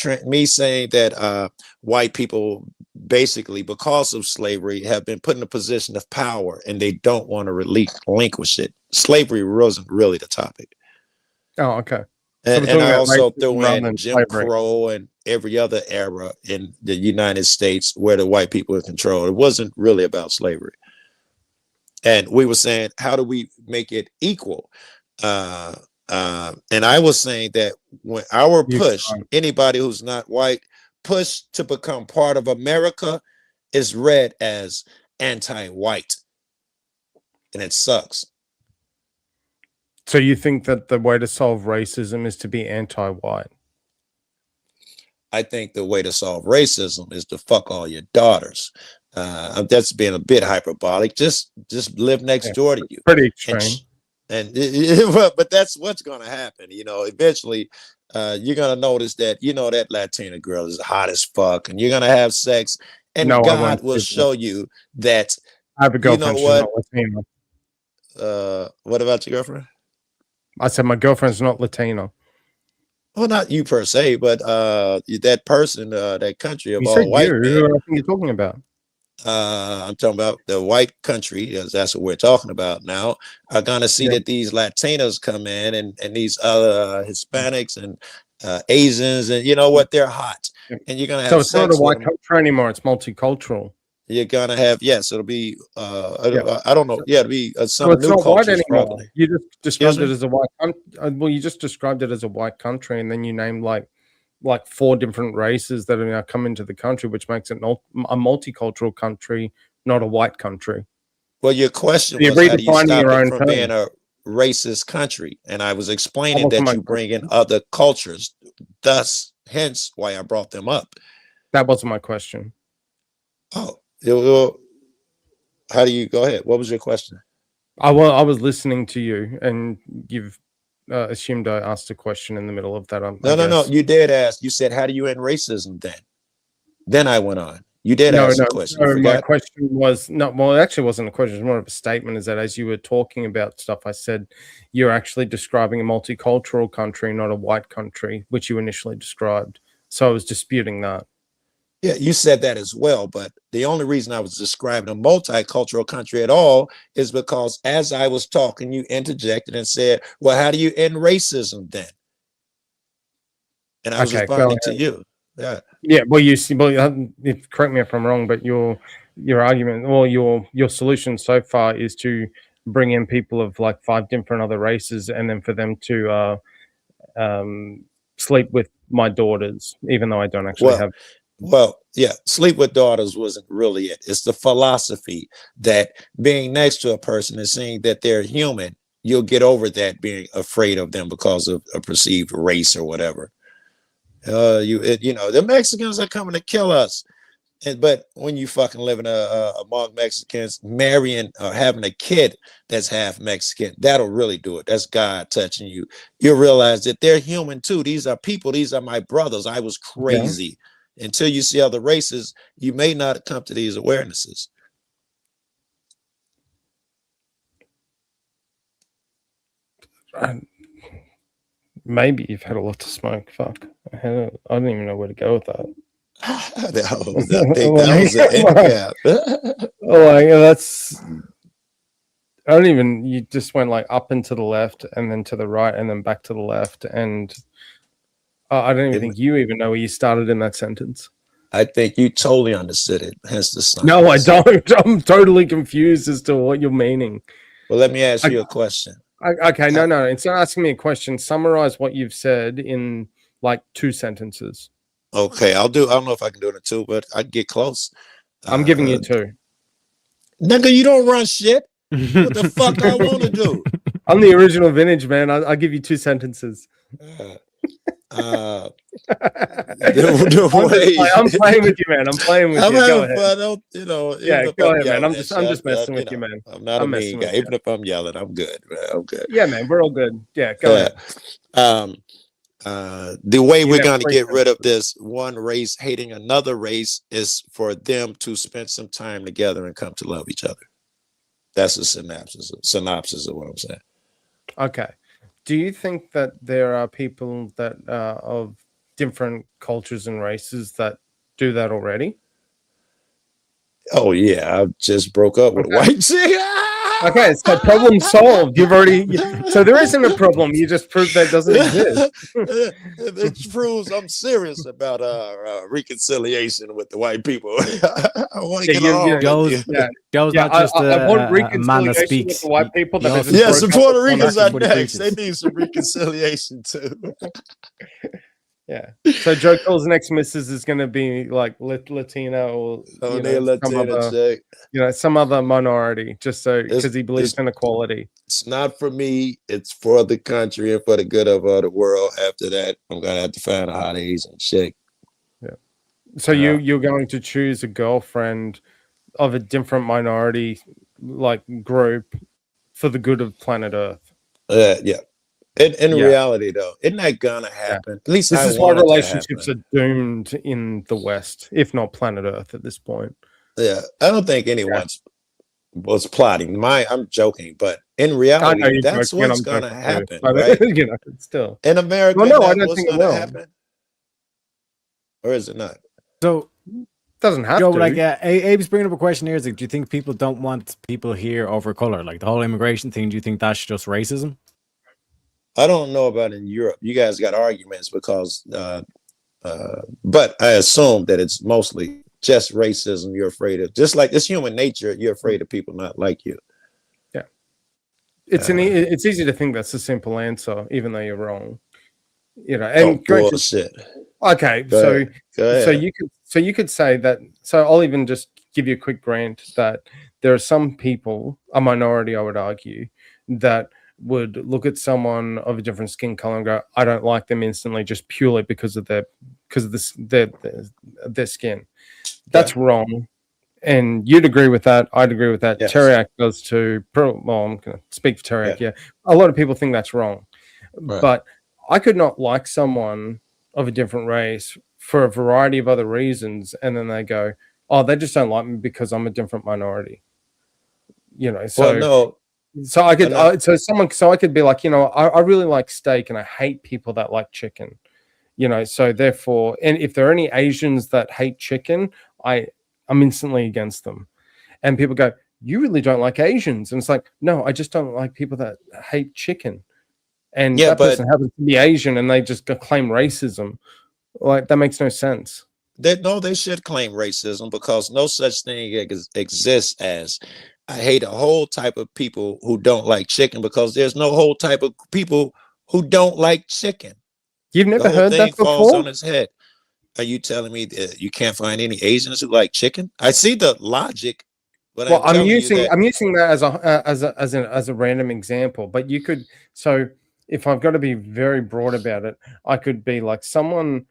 saying that white people basically, because of slavery, have been put in a position of power and they don't want to relinquish it. Slavery wasn't really the topic. Oh, okay. And I also threw in Jim Crow and every other era in the United States where the white people were controlled. It wasn't really about slavery. And we were saying, how do we make it equal? And I was saying that when our push, anybody who's not white, push to become part of America is read as anti-white. And it sucks. So you think that the way to solve racism is to be anti-white? I think the way to solve racism is to fuck all your daughters. That's being a bit hyperbolic. Just live next door to you. Pretty extreme. But that's what's going to happen. You know, eventually you're going to notice that, you know, that Latina girl is hot as fuck and you're going to have sex and God will show you that. I have a girlfriend. You know what? She's not Latino. What about your girlfriend? I said my girlfriend's not Latino. Well, not you per se, but that person, that country of all white men. Who I think you're talking about? I'm talking about the white country, as that's what we're talking about now, are going to see that these Latinos come in and these other Hispanics and Asians, and you know what, they're hot. And you're going to have so it's not a white country anymore, it's multicultural. You're going to have, yes, it'll be, I don't know. Yeah, it'll be some it's new not white cultures anymore. probably. You just described it as a white country. Well, you just described it as a white country, and then you named like 4 different races that are now come into the country, which makes it a multicultural country, not a white country. Well, your question was, how do you stop it from being a racist country? And I was explaining that you bring in other cultures, hence why I brought them up. That wasn't my question. Oh, how do you go ahead? What was your question? I was listening to you, and you've assumed I asked a question in the middle of that. No. You did ask. You said, "How do you end racism?" Then I went on. You did ask a question. No, my question was not. Well, it actually wasn't a question. It was more of a statement. Is that as you were talking about stuff, I said you're actually describing a multicultural country, not a white country, which you initially described. So I was disputing that. Yeah, you said that as well, but the only reason I was describing a multicultural country at all is because as I was talking, you interjected and said, well, how do you end racism then? And I was responding to you. Yeah. Yeah, well, correct me if I'm wrong, but your argument, or your solution so far is to bring in people of like 5 different other races and then for them to sleep with my daughters, even though I don't actually have... Well, yeah, sleep with daughters wasn't really it. It's the philosophy that being next to a person and seeing that they're human, you'll get over that being afraid of them because of a perceived race or whatever. The Mexicans are coming to kill us. But when you fucking living among Mexicans, marrying or having a kid that's half Mexican, that'll really do it. That's God touching you. You'll realize that they're human too. These are people. These are my brothers. I was crazy. Yeah. Until you see other races, you may not come to these awarenesses. Maybe you've had a lot to smoke. Fuck. I don't even know where to go with that. You just went like up and to the left and then to the right and then back to the left, and I don't even think you even know where you started in that sentence. I think you totally understood it, hence the silence. No, I don't. I'm totally confused as to what you're meaning. Well, let me ask you a question. Okay, no. Instead of asking me a question, summarize what you've said in like 2 sentences. Okay, I don't know if I can do it in 2, but I can get close. I'm giving you 2. Nigga, you don't run shit. What the fuck I want to do? I'm the original vintage, man. I'll give you 2 sentences. I'm playing with you, man. I'm playing with you. Go ahead. Fun. Go ahead, man. I'm just messing with you, man. I'm not a mean guy. Even if I'm yelling, I'm good. I'm good. Yeah, man. We're all good. Yeah, go ahead. The way we're going to get rid of this one race hating another race is for them to spend some time together and come to love each other. That's a synopsis of what I'm saying. Okay. Do you think that there are people that of different cultures and races that do that already? Oh yeah, I just broke up with a white chick. Okay, so problem solved. You've already so there isn't a problem. You just proved that doesn't exist. It proves I'm serious about reconciliation with the white people. I want to get along with you. Joe's not just I want a man that reconciliation with speaks. the white people. That also- Yes, the broke up Puerto with Ricans one are what he next. They preaches. need some reconciliation too. Yeah. So Joe Cole's next missus is going to be like Latina or Oh, they're Latina chick. some other minority, just so It's- because he believes in equality. It's not for me. It's for the country and for the good of the world. After that, I'm gonna have to find a hot Asian chick. So you're going to choose a girlfriend of a different minority like group for the good of planet Earth. Yeah. In Yeah. reality, though, isn't that gonna happen? At least This I is why want it to relationships happen. are doomed in the West, if not planet Earth at this point. Yeah, I don't think anyone's was plotting. I'm joking, but in I know reality, you're that's joking, and what's I'm gonna joking too, happen, but, right? still. In America, Well, no, I that's don't what's think it gonna will. happen, or is it not? So, doesn't have Joe, to. like Abe's bringing up a question here. Is like, do you think people don't want people here over color? Like the whole immigration thing. Do you think that's just racism? I don't know about in Europe. You guys got arguments because, but I assume that it's mostly just racism. You're afraid of, just like it's human nature. You're afraid of people not like you. Yeah, it's easy to think that's a simple answer, even though you're wrong. And bullshit. Okay, Go ahead. you could say that. So I'll even just give you a quick rant that there are some people, a minority, I would argue, that would look at someone of a different skin color and go, "I don't like them" instantly, just purely because of their skin. That's wrong, and you'd agree with that. I'd agree with that. Yes. Teriak does too. Well, I'm going to speak for Teriak. Yeah, a lot of people think that's wrong, Right. but I could not like someone of a different race for a variety of other reasons, and then they go, "Oh, they just don't like me because I'm a different minority." So Well, no. so I could, I know. so I could be like, I really like steak, and I hate people that like chicken. So therefore, and if there are any Asians that hate chicken, I'm instantly against them. And people go, "You really don't like Asians?" And it's like, no, I just don't like people that hate chicken. And Yeah, that but- person happens to be Asian, and they just claim racism. Like that makes no sense. They should claim racism because no such thing exists as I hate a whole type of people who don't like chicken because there's no whole type of people who don't like chicken. You've never The whole heard thing that falls before? on its head. Are you telling me that you can't find any Asians who like chicken? I see the logic, but Well, I'm telling you using that- that as a random example, but you could. So if I've got to be very broad about it, I could be like someone.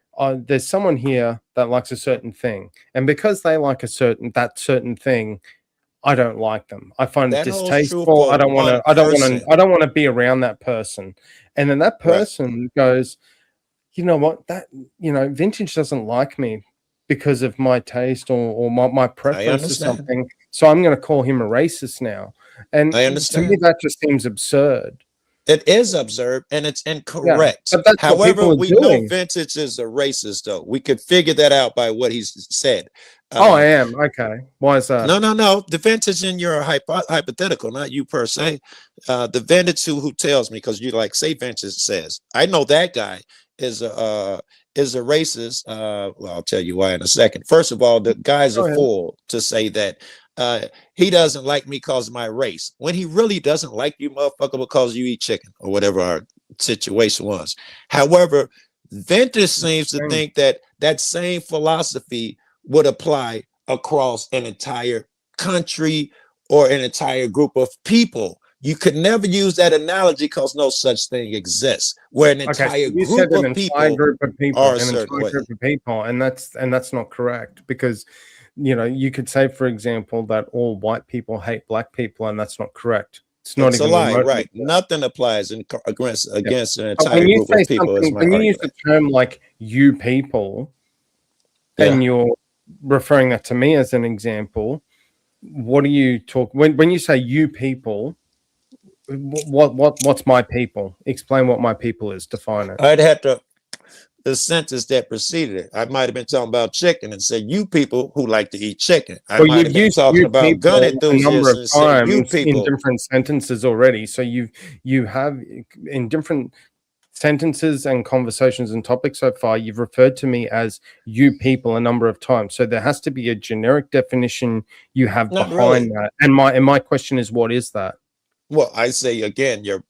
There's someone here that likes a certain thing, and because they like that certain thing, I don't like them. I find it That holds true distasteful. for I don't want one to. person. I don't want to be around that person. And then that person goes, "You know what? Vintage doesn't like me because of my taste or my preference or understand. something. So I'm going to call him a racist now." And I to understand. me, that just seems absurd. It is absurd and it's incorrect. but that's what However, people are we know doing. Vintage is a racist, though. We could figure that out by what he's said. I am. Okay. Why is that? No. The Vintage in your hypothetical, not you per se. The Vintage who tells me, because you like say Vintage says, I know that guy is a racist. Well, I'll tell you why in a second. First of all, the guy's Go a ahead. fool to say that he doesn't like me because of my race, when he really doesn't like you, motherfucker, because you eat chicken or whatever our situation was. However, Vintage seems to think that that same philosophy would apply across an entire country or an entire group of people. You could never use that analogy because no such thing exists. Where an entire you group said of an people entire group of people, are a an certain entire way. group of people, and that's not correct, because you could say, for example, that all white people hate black people, and that's not correct. It's not It's a even lie, remotely right? Nothing applies against an But entire when you group say of people. Is something, my when you argument. use the term like "you people," and you're referring that to me as an example, what do you talk when you say you people? What's my people? Explain what my people is. Define it. I'd have to. The sentence that preceded it, I might have been talking about chicken and said you people who like to eat chicken. I might have been talking about gun enthusiasts and said you people in different sentences already. So you have in different sentences and conversations and topics so far, you've referred to me as you people a number of times. So there has to be a generic definition you have Not behind really. that. And my question is, what is that? Well, I say again, your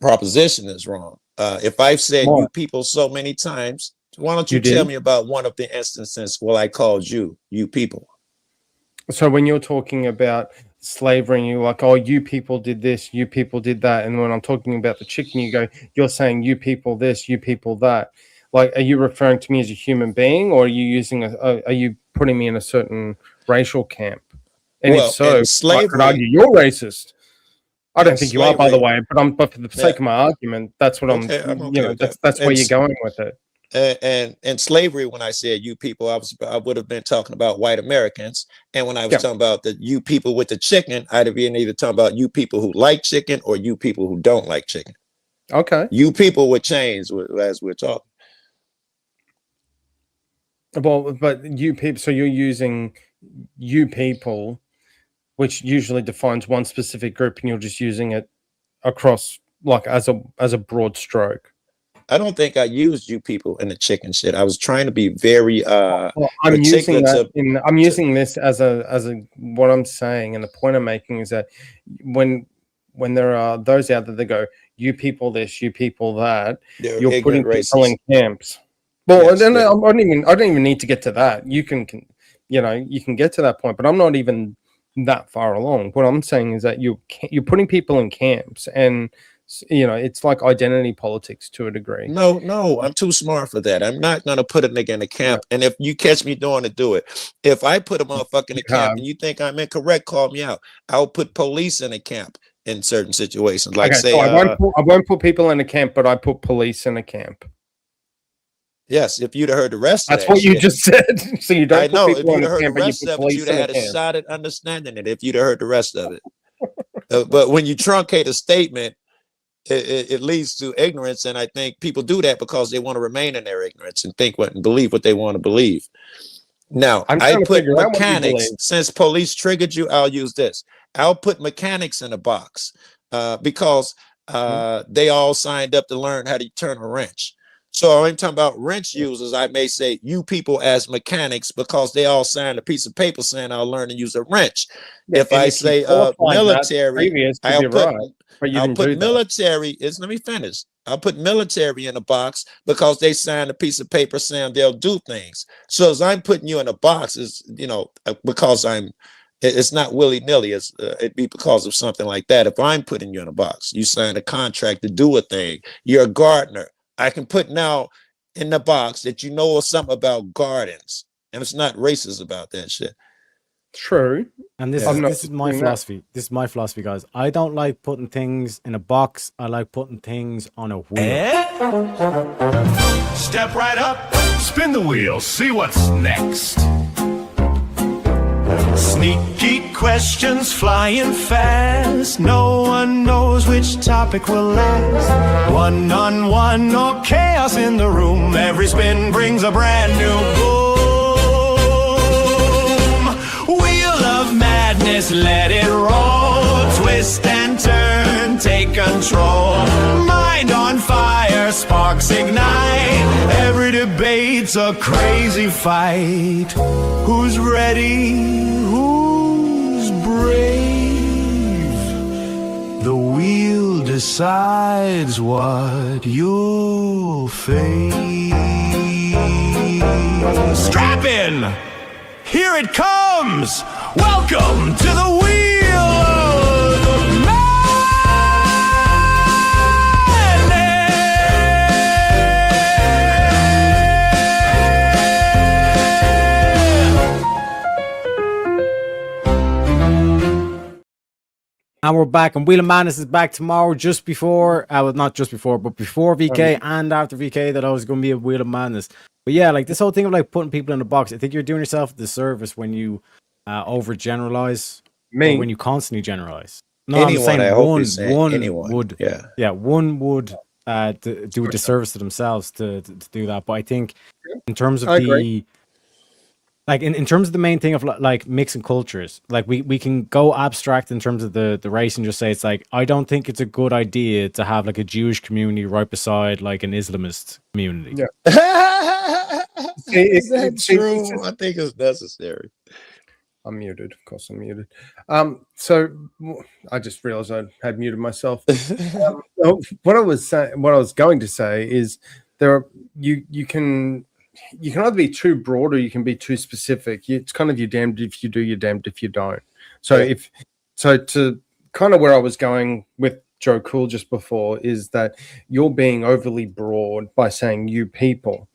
proposition is wrong. If I've said you people so many times, why don't you tell me about one of the instances where I called you people? So when you're talking about slavery, and you're like, oh, you people did this, you people did that. And when I'm talking about the chicken, you're saying you people this, you people that. Like, are you referring to me as a human being, or are you using are you putting me in a certain racial camp? And Well, if so, slavery, I could argue you're racist. I don't think you are, by the slavery- way, but for the sake of my argument, that's what Okay, I'm okay with that. that's where And you're going with it. And slavery, when I said you people, I would have been talking about white Americans. And when I was talking about the you people with the chicken, I'd have been either talking about you people who like chicken or you people who don't like chicken. Okay. You people would change as we're talking. Well, but you people, so you're using you people, which usually defines one specific group, and you're just using it across, like, as a broad stroke. I don't think I used you people in the chicken shit. I was trying to be very Well, I'm using particular that I'm using this as a what I'm saying, and the point I'm making is that when there are those out there that go, you people this, you people that, They're you're putting ignorant people in racists. camps. Well, Yes, then they're- I don't even need to get to that. You can you can get to that point, but I'm not even that far along. What I'm saying is that you're putting people in camps, and it's like identity politics to a degree. No, I'm too smart for that. I'm not gonna put a nigga in a camp. And if you catch me doing it, do it. If I put a motherfucker in a camp and you think I'm incorrect, call me out. I'll put police in a camp in certain situations. Like Okay, say so I won't put people in a camp, but I put police in a camp. yes, if you'd have heard the rest That's of that what you shit. just said. So you don't I put know if people you'd in have a heard the camp, but you rest put of it, police you'd in have a had a camp. shot at understanding it if you'd have heard the rest of it. But when you truncate a statement, it leads to ignorance, and I think people do that because they want to remain in their ignorance and think and believe what they want to believe. Now, I'm I trying to put figure out what you mechanics. believe. Since police triggered you, I'll use this. I'll put mechanics in a box because they all signed up to learn how to turn a wrench. So I'm talking about wrench users. I may say you people as mechanics because they all signed a piece of paper saying I'll learn to use a wrench. Yeah, If and I you say qualified that military, previous to I'll be put right, but you I'll didn't put do that. military. Let me finish. I'll put military in a box because they signed a piece of paper saying they'll do things. So as I'm putting you in a box, is because it's not willy-nilly. It'd be because of something like that. If I'm putting you in a box, you signed a contract to do a thing. You're a gardener. I can put now in the box that you know something about gardens, and it's not racist about that shit. True. And this is my philosophy. This is my philosophy, guys. I don't like putting things in a box. I like putting things on a wheel. Step right up, spin the wheel, see what's next. Sneaky questions flying fast. No one knows which topic will last. One-on-one or chaos in the room. Every spin brings a brand new boom. Wheel of madness, let it roll. Twist and turn, take control. Mind on fire, sparks ignite. Every debate's a crazy fight. Who's ready? Who's brave? The wheel decides what you'll face. Strap in! Here it comes! Welcome to the Wheel of And we're back, and Wheel of Madness is back tomorrow, just before, well, not just before, but before VK and after VK, that I was going to be a Wheel of Madness. But yeah, like this whole thing of like putting people in a box, I think you're doing yourself a disservice when you overgeneralize, Me. or when you constantly generalize. No, Anyone, I'm saying I hope you're saying one anyone. would, Yeah. one would do a disservice to themselves to do that. But I think in terms of I agree. like in terms of the main thing of like mixing cultures, like we can go abstract in terms of the race and just say it's like, I don't think it's a good idea to have like a Jewish community right beside like an Islamist community. Yeah. Is that true? I think it's necessary. I'm muted. Of course, I'm muted. So I just realized I had muted myself. What I was going to say is you can either be too broad or you can be too specific. It's kind of you're damned if you do, you're damned if you don't. So to kind of where I was going with Joe Cool just before is that you're being overly broad by saying you people,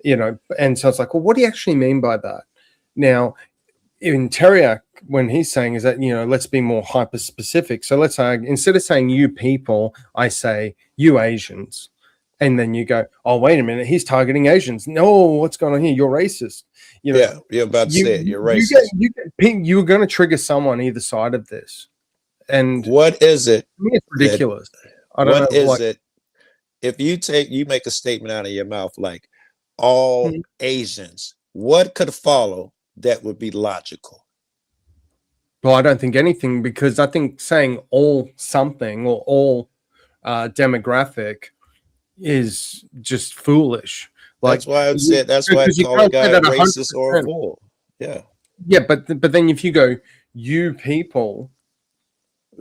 and so it's like, well, what do you actually mean by that? Now, in Teriak, when he's saying is that, let's be more hyper specific. So let's say instead of saying you people, I say you Asians. And then you go, oh, wait a minute, he's targeting Asians. No, what's going on here? You're racist. Yeah, you're about to say it. You're racist. You're going to trigger someone either side of this. And what is it? I mean, it's ridiculous. What is it? If you make a statement out of your mouth like all Asians, what could follow that would be logical? Well, I don't think anything, because I think saying all something or all demographic is just foolish. That's why I said. That's why I call a guy racist or a fool. Yeah. Yeah, but then if you go you people,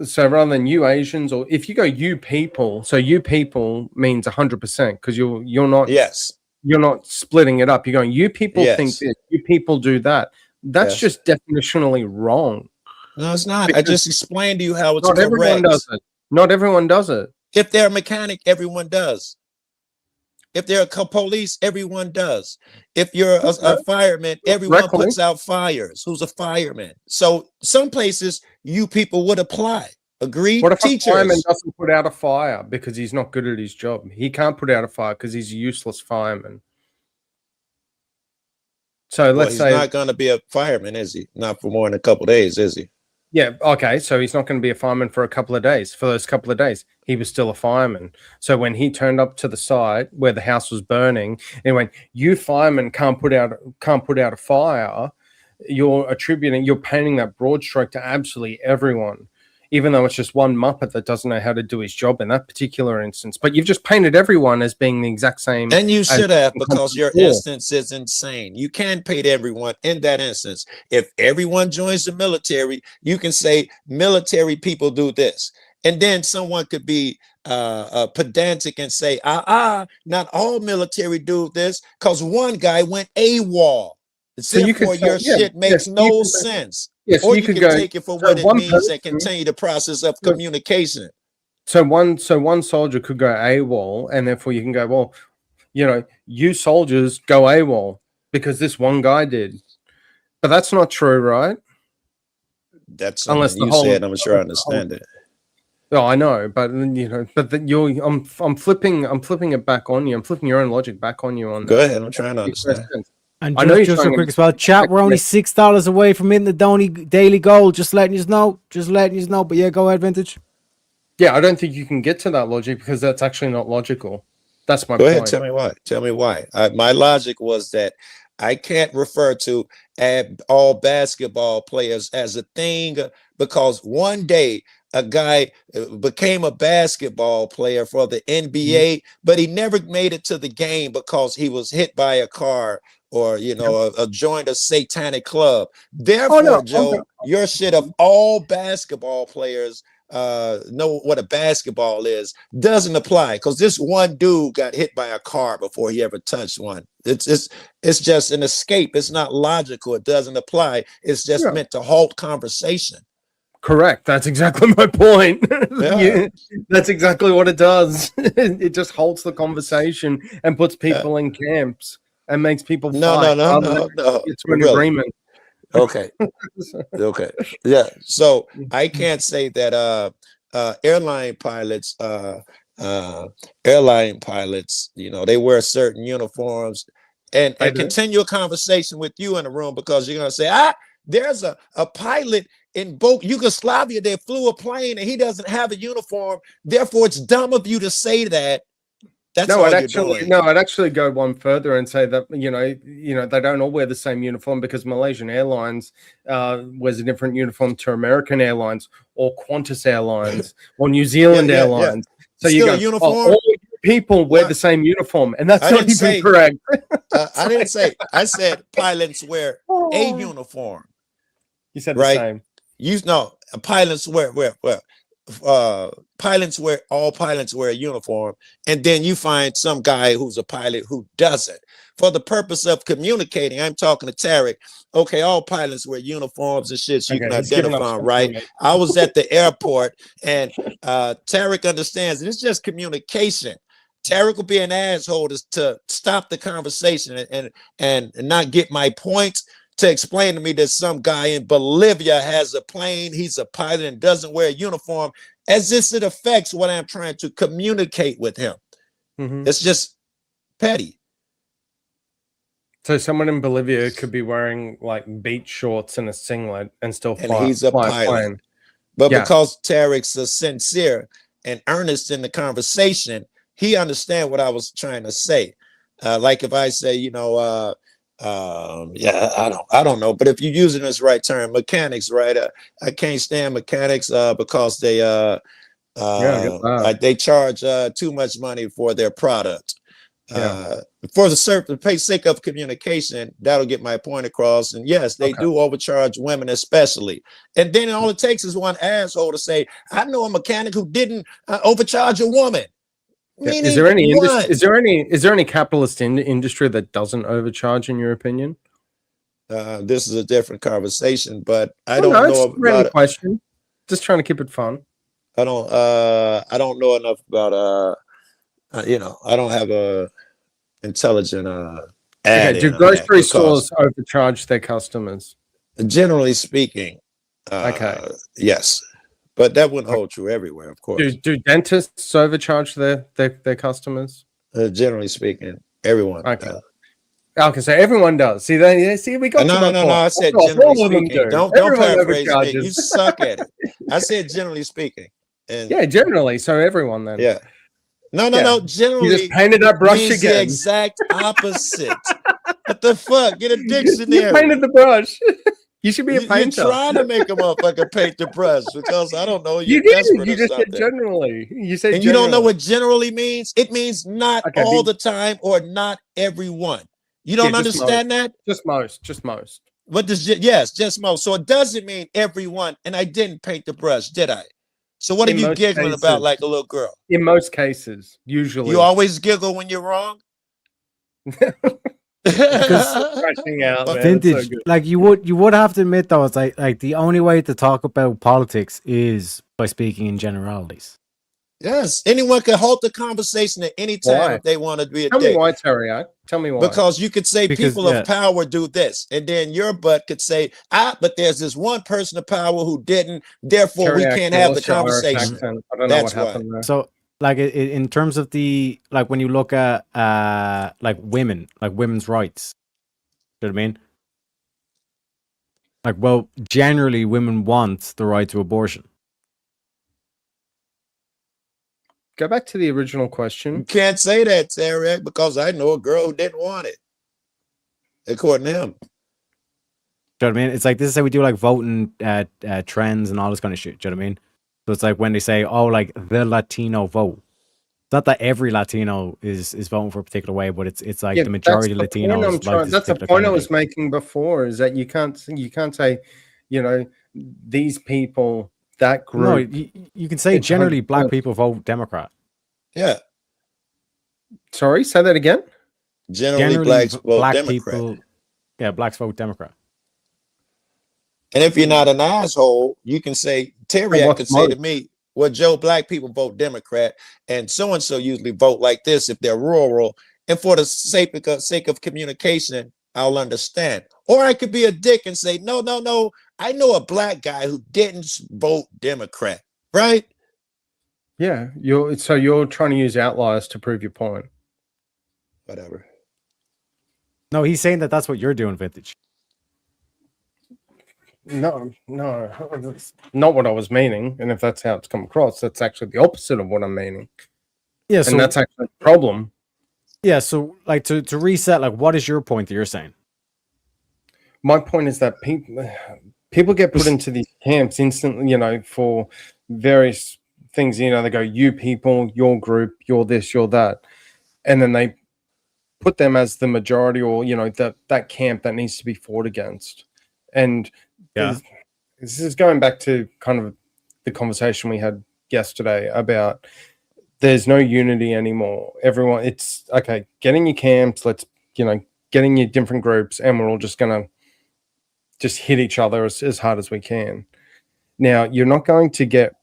so rather than you Asians, or if you go you people, so you people means 100% because you're not. Yes. You're not splitting it up. You're going you people think this, you people do that. That's just definitionally wrong. No, it's not. I just explained to you how it's not correct. Everyone does it. Not everyone does it. If they're a mechanic, everyone does. If they're a police, everyone does. If you're a fireman, everyone puts out fires. Who's a fireman? So some places you people would apply. Agreed? What if Teachers. a fireman doesn't put out a fire because he's not good at his job? He can't put out a fire because he's a useless fireman. So let's say he's not going to be a fireman, is he? Not for more than a couple of days, is he? Yeah, okay, so he's not going to be a fireman for a couple of days. For those couple of days, he was still a fireman. So when he turned up to the site where the house was burning, and went, "You firemen can't put out a fire," you're painting that broad stroke to absolutely everyone, even though it's just one Muppet that doesn't know how to do his job in that particular instance. But you've just painted everyone as being the exact same. And you should have, because your instance is insane. You can paint everyone in that instance. If everyone joins the military, you can say military people do this. And then someone could be pedantic and say, not all military do this because one guy went AWOL. So therefore, your shit makes no sense. Yes, or you can take it for what it means person, and continue the process of communication. So one soldier could go AWOL, and therefore you can go, well, you soldiers go AWOL because this one guy did. But that's not true, right? That's unless you said. I'm sure I understand it. Oh, I know, but I'm flipping it back on you. I'm flipping your own logic back on you on. Go ahead. I'm trying to understand. And just real quick as well, chat, we're only $6 away from hitting the daily goal. Just letting you know. But yeah, go ahead, Vintage. Yeah, I don't think you can get to that logic because that's actually not logical. That's my point. Go ahead, tell me why. My logic was that I can't refer to all basketball players as a thing because one day a guy became a basketball player for the NBA, but he never made it to the game because he was hit by a car or joined a satanic club. Therefore, Joe, your shit of all basketball players know what a basketball is doesn't apply because this one dude got hit by a car before he ever touched one. It's just an escape. It's not logical. It doesn't apply. It's just meant to halt conversation. Correct. That's exactly my point. That's exactly what it does. It just halts the conversation and puts people in camps and makes people fight. No. It's an agreement. Okay. Yeah. So I can't say that airline pilots, they wear certain uniforms and continue a conversation with you in the room because you're gonna say, there's a pilot in both Yugoslavia that flew a plane and he doesn't have a uniform. Therefore, it's dumb of you to say that. That's all you're doing. I'd actually go one further and say that they don't all wear the same uniform, because Malaysian Airlines wears a different uniform to American Airlines or Qantas Airlines or New Zealand Airlines. So you go, uniform. all people wear the same uniform, and that's not even correct. I didn't say. I said pilots wear a uniform. You said the same. Pilots wear all pilots wear a uniform, and then you find some guy who's a pilot who doesn't. For the purpose of communicating, I'm talking to Tarek. Okay, all pilots wear uniforms and shit, so you can identify them, right? I was at the airport, and Tarek understands it's just communication. Tarek will be an asshole to stop the conversation and not get my point, to explain to me that some guy in Bolivia has a plane, he's a pilot and doesn't wear a uniform, as if it affects what I'm trying to communicate with him. It's just petty. So someone in Bolivia could be wearing like beach shorts and a singlet and still fly. And he's a pilot. But because Tarek's sincere and earnest in the conversation, he understands what I was trying to say. Like if I say, I don't know, but if you're using this right term, mechanics, right? I can't stand mechanics because they charge too much money for their product. For the sake of communication, that'll get my point across. And yes, they do overcharge women, especially. And then all it takes is one asshole to say, "I know a mechanic who didn't overcharge a woman." Is there any capitalist industry that doesn't overcharge, in your opinion? This is a different conversation, but I don't know about a question. Just trying to keep it fun. I don't know enough about I don't have a intelligent do grocery stores overcharge their customers? Generally speaking, yes. But that wouldn't hold true everywhere, of course. Do dentists overcharge their customers? Generally speaking, everyone. Okay, so everyone does. See, we got no. I said generally speaking. Don't paraphrase me. You suck at it. I said generally speaking. And generally. So everyone then. Yeah. No. Generally, you just painted that brush again. The exact opposite. What the fuck? Get a dictionary. You painted the brush. You should be a painter. You're trying to make a motherfucker paint the brush because I don't know. You didn't. You just said generally. You said, and you don't know what generally means. It means not all the time or not everyone. You don't understand that? Just most. What does just most? So it doesn't mean everyone. And I didn't paint the brush, did I? So what are you giggling about like a little girl? In most cases, usually. You always giggle when you're wrong? Crashing out, man. Vintage, so like you would have to admit though, it's like the only way to talk about politics is by speaking in generalities. Yes, anyone can halt the conversation at any time if they want to be a Tell dick. me why, Terry. Tell me why. Because you could say people of power do this, and then your butt could say, but there's this one person of power who didn't, therefore Terry, we can't have the conversation. I don't know That's what happened there. So like in terms of the, like when you look at like women's rights, you know what I mean? Like, well, generally women want the right to abortion. Go back to the original question. You can't say that, Tarek, because I know a girl who didn't want it, according to him. Do you know what I mean? It's like, this is how we do like voting trends and all this kind of shit. Do you know what I mean? So it's like when they say, oh, like the Latino vote. It's not that every Latino is voting for a particular way, but it's like the majority of Latinos. That's the point I was making before, is that you can't say, these people, that group. No, you can say generally black people vote Democrat. Yeah. Sorry, say that again. Generally blacks vote black Democrat. People, blacks vote Democrat. And if you're not an asshole, you can say, Terry, I could say to me, well, Joe, black people vote Democrat, and so usually vote like this if they're rural. And for the sake of communication, I'll understand. Or I could be a dick and say, no, I know a black guy who didn't vote Democrat, right? Yeah, you're trying to use outliers to prove your point. Whatever. No, he's saying that's what you're doing, Vintage. No, that's not what I was meaning. And if that's how it's come across, that's actually the opposite of what I'm meaning. Yeah, so and that's actually a problem. Yeah, so like to reset, like what is your point that you're saying? My point is that people get put into these camps instantly, for various things. They go, you people, your group, you're this, you're that, and then they put them as the majority, or that camp that needs to be fought against. And this is going back to kind of the conversation we had yesterday about there's no unity anymore. Everyone, it's okay, get in your camps, let's, get in your different groups, and we're all just going to just hit each other as hard as we can. Now, you're not going to get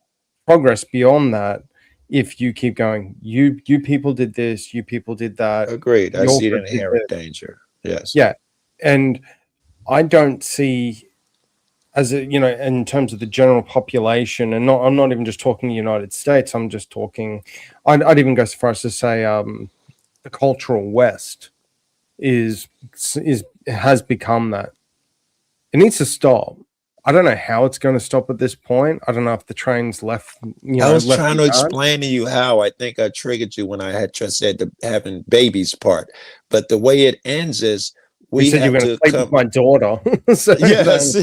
progress beyond that if you keep going, you people did this, you people did that. Agreed. I see the inherent danger. Yes. Yeah. And I don't see, as in terms of the general population, and I'm not even just talking United States, I'm just talking, I'd even go so far as to say the cultural West has become that. It needs to stop. I don't know how it's going to stop at this point. I don't know if the train's left. I was trying to explain to you how I think I triggered you when I had just said the having babies part. But the way it ends is we said have you were to going to sleep with my daughter. So yes.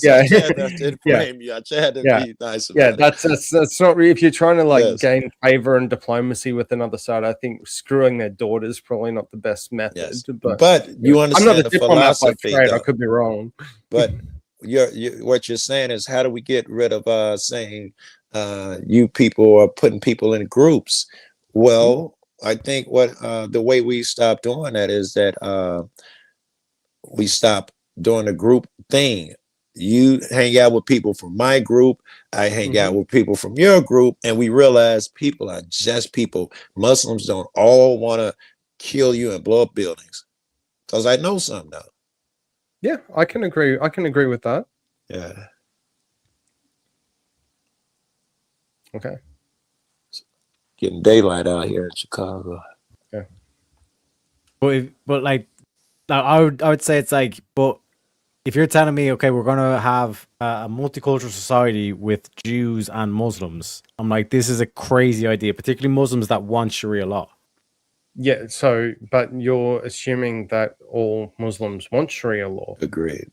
Yeah. I tried not to blame you. I tried to be nice about it. That's not really, if you're trying to gain favor and diplomacy with another side, I think screwing their daughter is probably not the best method. Yes. But you understand I'm not a the diplomat by philosophy. trade, I could be wrong. But what you're saying is, how do we get rid of saying you people are putting people in groups? Well, I think the way we stop doing that is that we stop doing the group thing. You hang out with people from my group, I hang out with people from your group, and we realize people are just people. Muslims don't all want to kill you and blow up buildings, because I know some now. Yeah, I can agree with that. Yeah. Okay. Getting daylight out here in Chicago. Yeah. But like, I would say it's like, but if you're telling me, okay, we're gonna have a multicultural society with Jews and Muslims, I'm like, this is a crazy idea, particularly Muslims that want Sharia law. Yeah, so, but you're assuming that all Muslims want Sharia law. Agreed.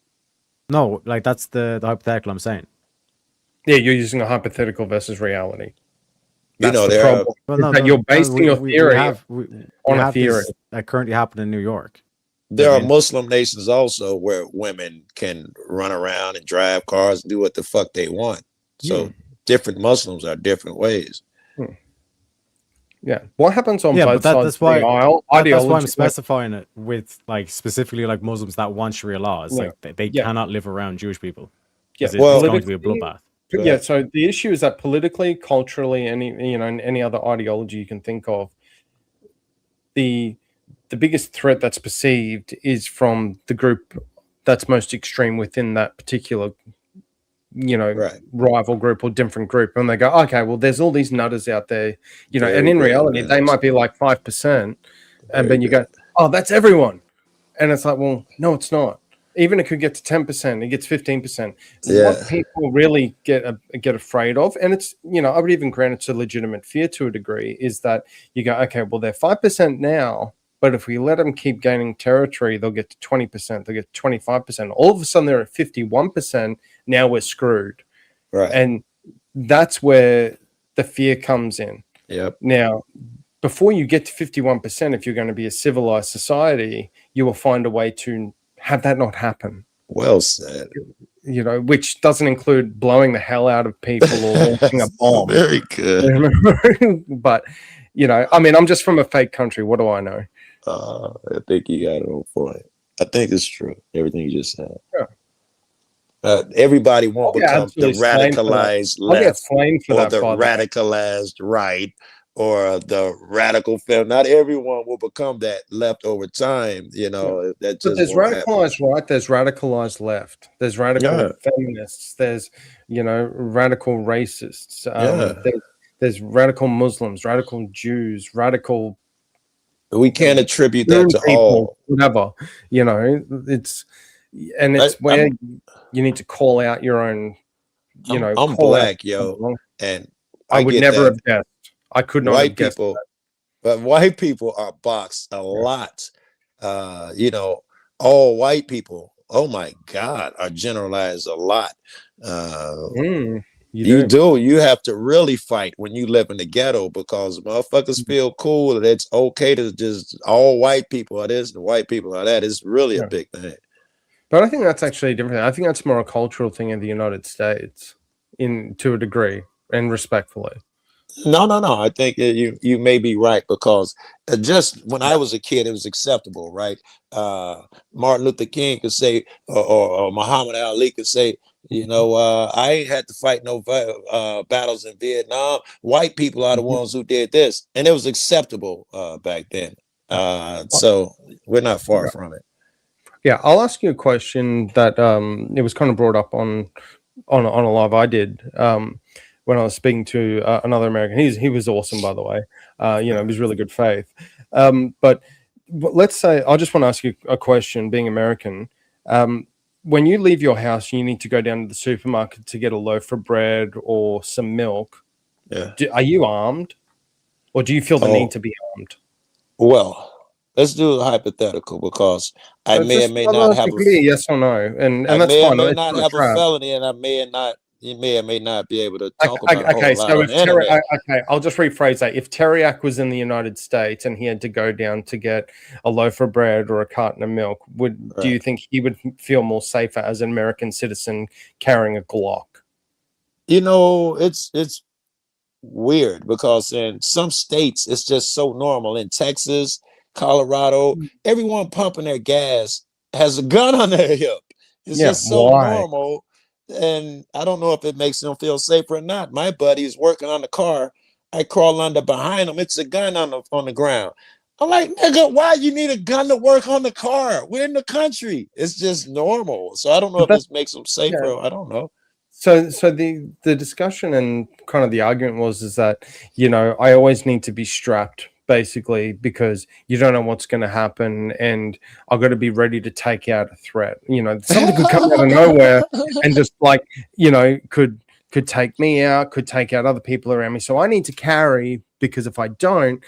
No, like that's the hypothetical I'm saying. Yeah, you're using a hypothetical versus reality. That's the problem. You're basing your theory on a theory that currently happened in New York. There are Muslim nations also where women can run around and drive cars and do what the fuck they want. So different Muslims are different ways. Yeah, what happens on both sides of the aisle? That's why I'm specifying it with like specifically like Muslims that want Sharia law. It's like they cannot live around Jewish people. Yeah, it's going to be a bloodbath. Yeah, so the issue is that politically, culturally, any other ideology you can think of, the biggest threat that's perceived is from the group that's most extreme within that particular rival group or different group, and they go, okay, well, there's all these nutters out there, and in reality they might be like 5%, and then you go, oh, that's everyone, and it's like, well, no, it's not. Even it could get to 10%, it gets 15%. What people really get afraid of, and it's I would even grant it's a legitimate fear to a degree, is that you go, okay, well, they're 5% now, but if we let them keep gaining territory, they'll get to 20%, they'll get to 25%. All of a sudden, they're at 51%. Now we're screwed. Right. And that's where the fear comes in. Yep. Now, before you get to 51%, if you're going to be a civilized society, you will find a way to have that not happen. Well said. Which doesn't include blowing the hell out of people or launching a bomb. Very good. But, I mean, I'm just from a fake country. What do I know? I think you got it on point. I think it's true. Everything you just said. Yeah. Everybody won't become the radicalized left or the radicalized right or the radical film. Not everyone will become that left over time. That just there's radicalized right. There's radicalized left. There's radical feminists. There's radical racists. There's radical Muslims, radical Jews, radical. We can't attribute that to people, all. Whatever, it's and it's where you need to call out your own. I'm black, yo, and I would never have guessed. I could not have guessed people, but white people are boxed a lot. All white people, oh my God, are generalized a lot. You do. You have to really fight when you live in the ghetto because motherfuckers feel cool that it's okay to just all white people are this and white people are that. It's really a big thing. But I think that's actually different. I think that's more a cultural thing in the United States, to a degree, and respectfully. No. I think you may be right because just when I was a kid, it was acceptable, right? Martin Luther King could say, or Muhammad Ali could say, I ain't had to fight no battles in Vietnam. White people are the ones who did this, and it was acceptable back then. So we're not far from it. Yeah, I'll ask you a question that it was kind of brought up on a live I did when I was speaking to another American. He was awesome, by the way. It was really good faith. But let's say I just want to ask you a question. Being American, when you leave your house, you need to go down to the supermarket to get a loaf of bread or some milk. Yeah. Are you armed, or do you feel the need to be armed? Well, let's do a hypothetical because I may or may not have yes or no, and that's fine. I may not have a felony, and you may or may not be able to talk about a whole lot on the internet. I'll just rephrase that. If Teriak was in the United States and he had to go down to get a loaf of bread or a carton of milk, do you think he would feel more safer as an American citizen carrying a Glock? It's weird because in some states it's just so normal. In Texas, Colorado, everyone pumping their gas has a gun on their hip. It's just so normal. And I don't know if it makes them feel safer or not. My buddy is working on the car. I crawl under behind him. It's a gun on the ground. I'm like, nigga, why you need a gun to work on the car? We're in the country. It's just normal. So I don't know if this makes them safer. Yeah. I don't know. So the discussion and kind of the argument is that, I always need to be strapped, basically, because you don't know what's going to happen, and I've got to be ready to take out a threat. Something could come out of nowhere and just could take me out, could take out other people around me. So I need to carry, because if I don't,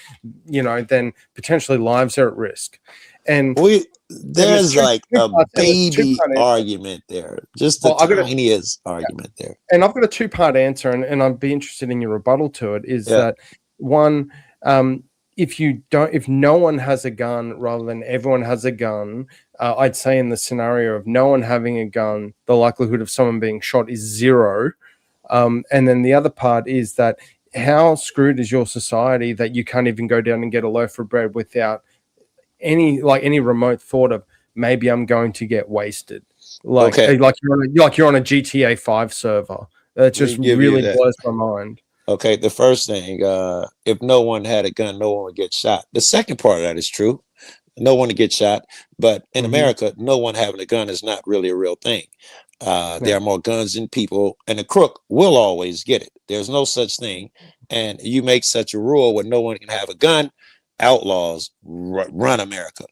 then potentially lives are at risk. And there's like a baby argument there, just the tiniest argument there. And I've got a two-part answer, and I'd be interested in your rebuttal to it. Is that one? If no one has a gun rather than everyone has a gun, I'd say in the scenario of no one having a gun, the likelihood of someone being shot is 0. And then the other part is that how screwed is your society that you can't even go down and get a loaf of bread without any remote thought of maybe I'm going to get wasted. Like you're on a GTA 5 server. That just really blows my mind. Okay, the first thing, if no one had a gun, no one would get shot. The second part of that is true. No one would get shot. But in America, no one having a gun is not really a real thing. There are more guns than people, and a crook will always get it. There's no such thing. And you make such a rule where no one can have a gun, outlaws run America.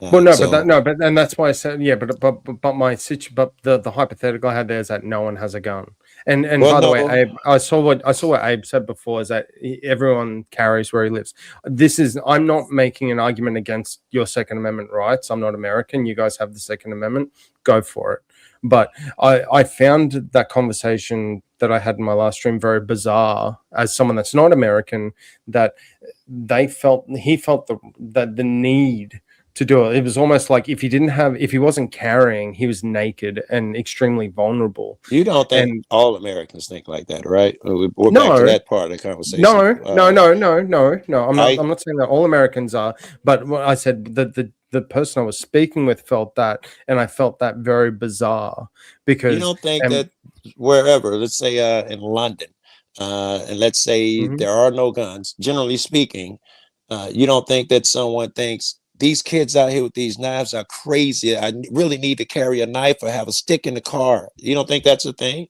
But that's why I said, but the hypothetical I had there is that no one has a gun. And by the way, Abe, I saw what Abe said before, is that everyone carries where he lives. I'm not making an argument against your Second Amendment rights. I'm not American. You guys have the Second Amendment. Go for it. But I found that conversation that I had in my last stream very bizarre as someone that's not American, that he felt the need to do it. It was almost like if he wasn't carrying, he was naked and extremely vulnerable. You don't think all Americans think like that, right? We're back to that part of the conversation. No. I'm not saying that all Americans are, but what I said, the person I was speaking with felt that, and I felt that very bizarre because you don't think that wherever, let's say in London, and let's say there are no guns, generally speaking, you don't think that someone thinks these kids out here with these knives are crazy. I really need to carry a knife or have a stick in the car. You don't think that's a thing?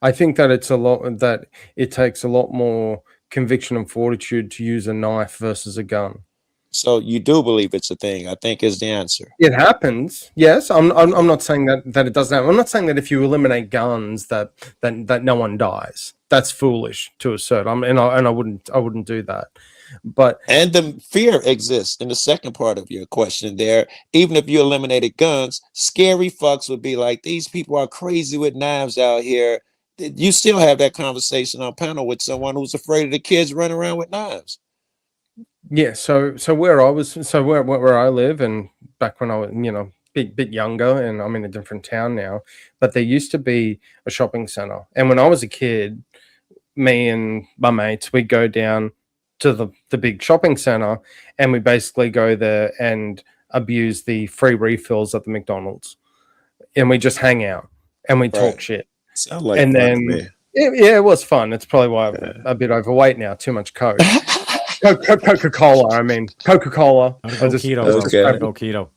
I think that it takes a lot more conviction and fortitude to use a knife versus a gun. So you do believe it's a thing, I think, is the answer. It happens. Yes, I'm not saying that it doesn't happen. I'm not saying that if you eliminate guns that no one dies. That's foolish to assert. I wouldn't do that. But and the fear exists in the second part of your question there. Even if you eliminated guns, scary fucks would be like, these people are crazy with knives out here. You still have that conversation on panel with someone who's afraid of the kids running around with knives. Yeah, so where I live, and back when I was, bit younger, and I'm in a different town now, but there used to be a shopping center. And when I was a kid, me and my mates, we'd go down to the big shopping center, and we basically go there and abuse the free refills at the McDonald's. And we just hang out and we talk shit. Sound like and fun then to me. yeah, it was fun. It's probably why I'm a bit overweight now, too much Coke. Coca-Cola, I mean. Coca-Cola. Go keto.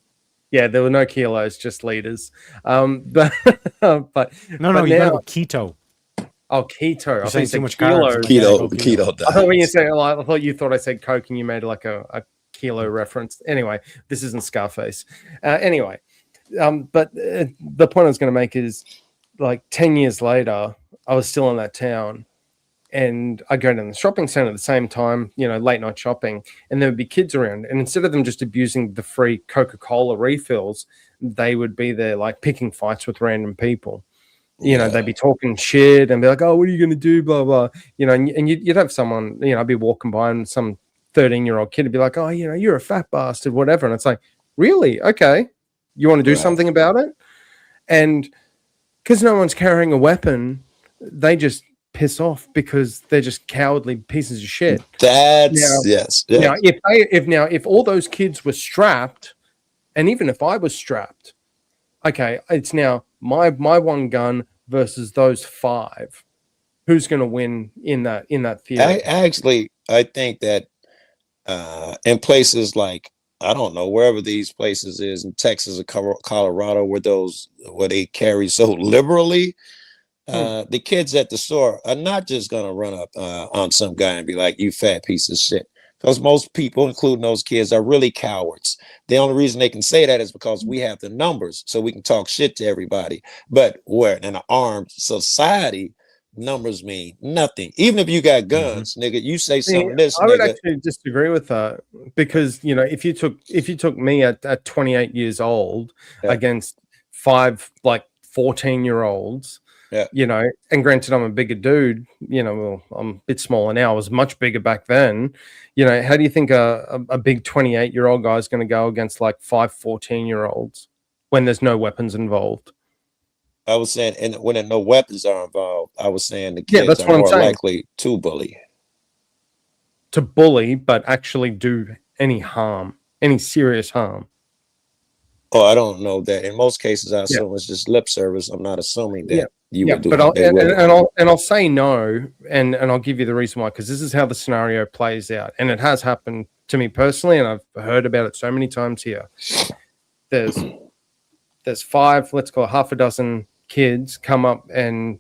Yeah, there were no kilos, just liters. But No, you now, gotta go keto. Oh, keto. I saying think too much kilos. carbs. Keto I thought when you said, I thought you thought I said Coke and you made like a kilo reference. Anyway, this isn't Scarface. But the point I was going to make is, like 10 years later, I was still in that town, and I go to the shopping center at the same time, late night shopping, and there would be kids around. And instead of them just abusing the free Coca-Cola refills, they would be there like picking fights with random people. They'd be talking shit and be like, "Oh, what are you going to do?" Blah, blah. And you'd have someone, I'd be walking by and some 13-year-old kid would be like, "Oh, you're a fat bastard," whatever. And it's like, really? Okay. You want to do something about it? And because no one's carrying a weapon, they just piss off because they're just cowardly pieces of shit. Yes. Now, if all those kids were strapped, and even if I was strapped, okay, it's now my one gun versus those 5. Who's going to win in that theater? I think that in places like, I don't know, wherever these places is in Texas or Colorado, where they carry so liberally, the kids at the store are not just gonna run up on some guy and be like, "You fat piece of shit," because most people, including those kids, are really cowards. The only reason they can say that is because we have the numbers, so we can talk shit to everybody. But we're in an armed society, numbers mean nothing. Even if you got guns, nigga, you say something. I would actually disagree with that, because if you took me at 28 years old against 5 like 14-year-olds, and granted I'm a bigger dude, well, I'm a bit smaller now. I was much bigger back then. How do you think a big 28-year-old guy is going to go against like 5 14-year-olds when there's no weapons involved? I was saying, and when no weapons are involved, I was saying the kids are more likely to bully. To bully, but actually do any harm, any serious harm. Oh, I don't know that. In most cases, I assume it's just lip service. I'm not assuming that you would do but it. I'll say no, and I'll give you the reason why, because this is how the scenario plays out, and it has happened to me personally, and I've heard about it so many times here. There's 5, let's call it half a dozen kids come up and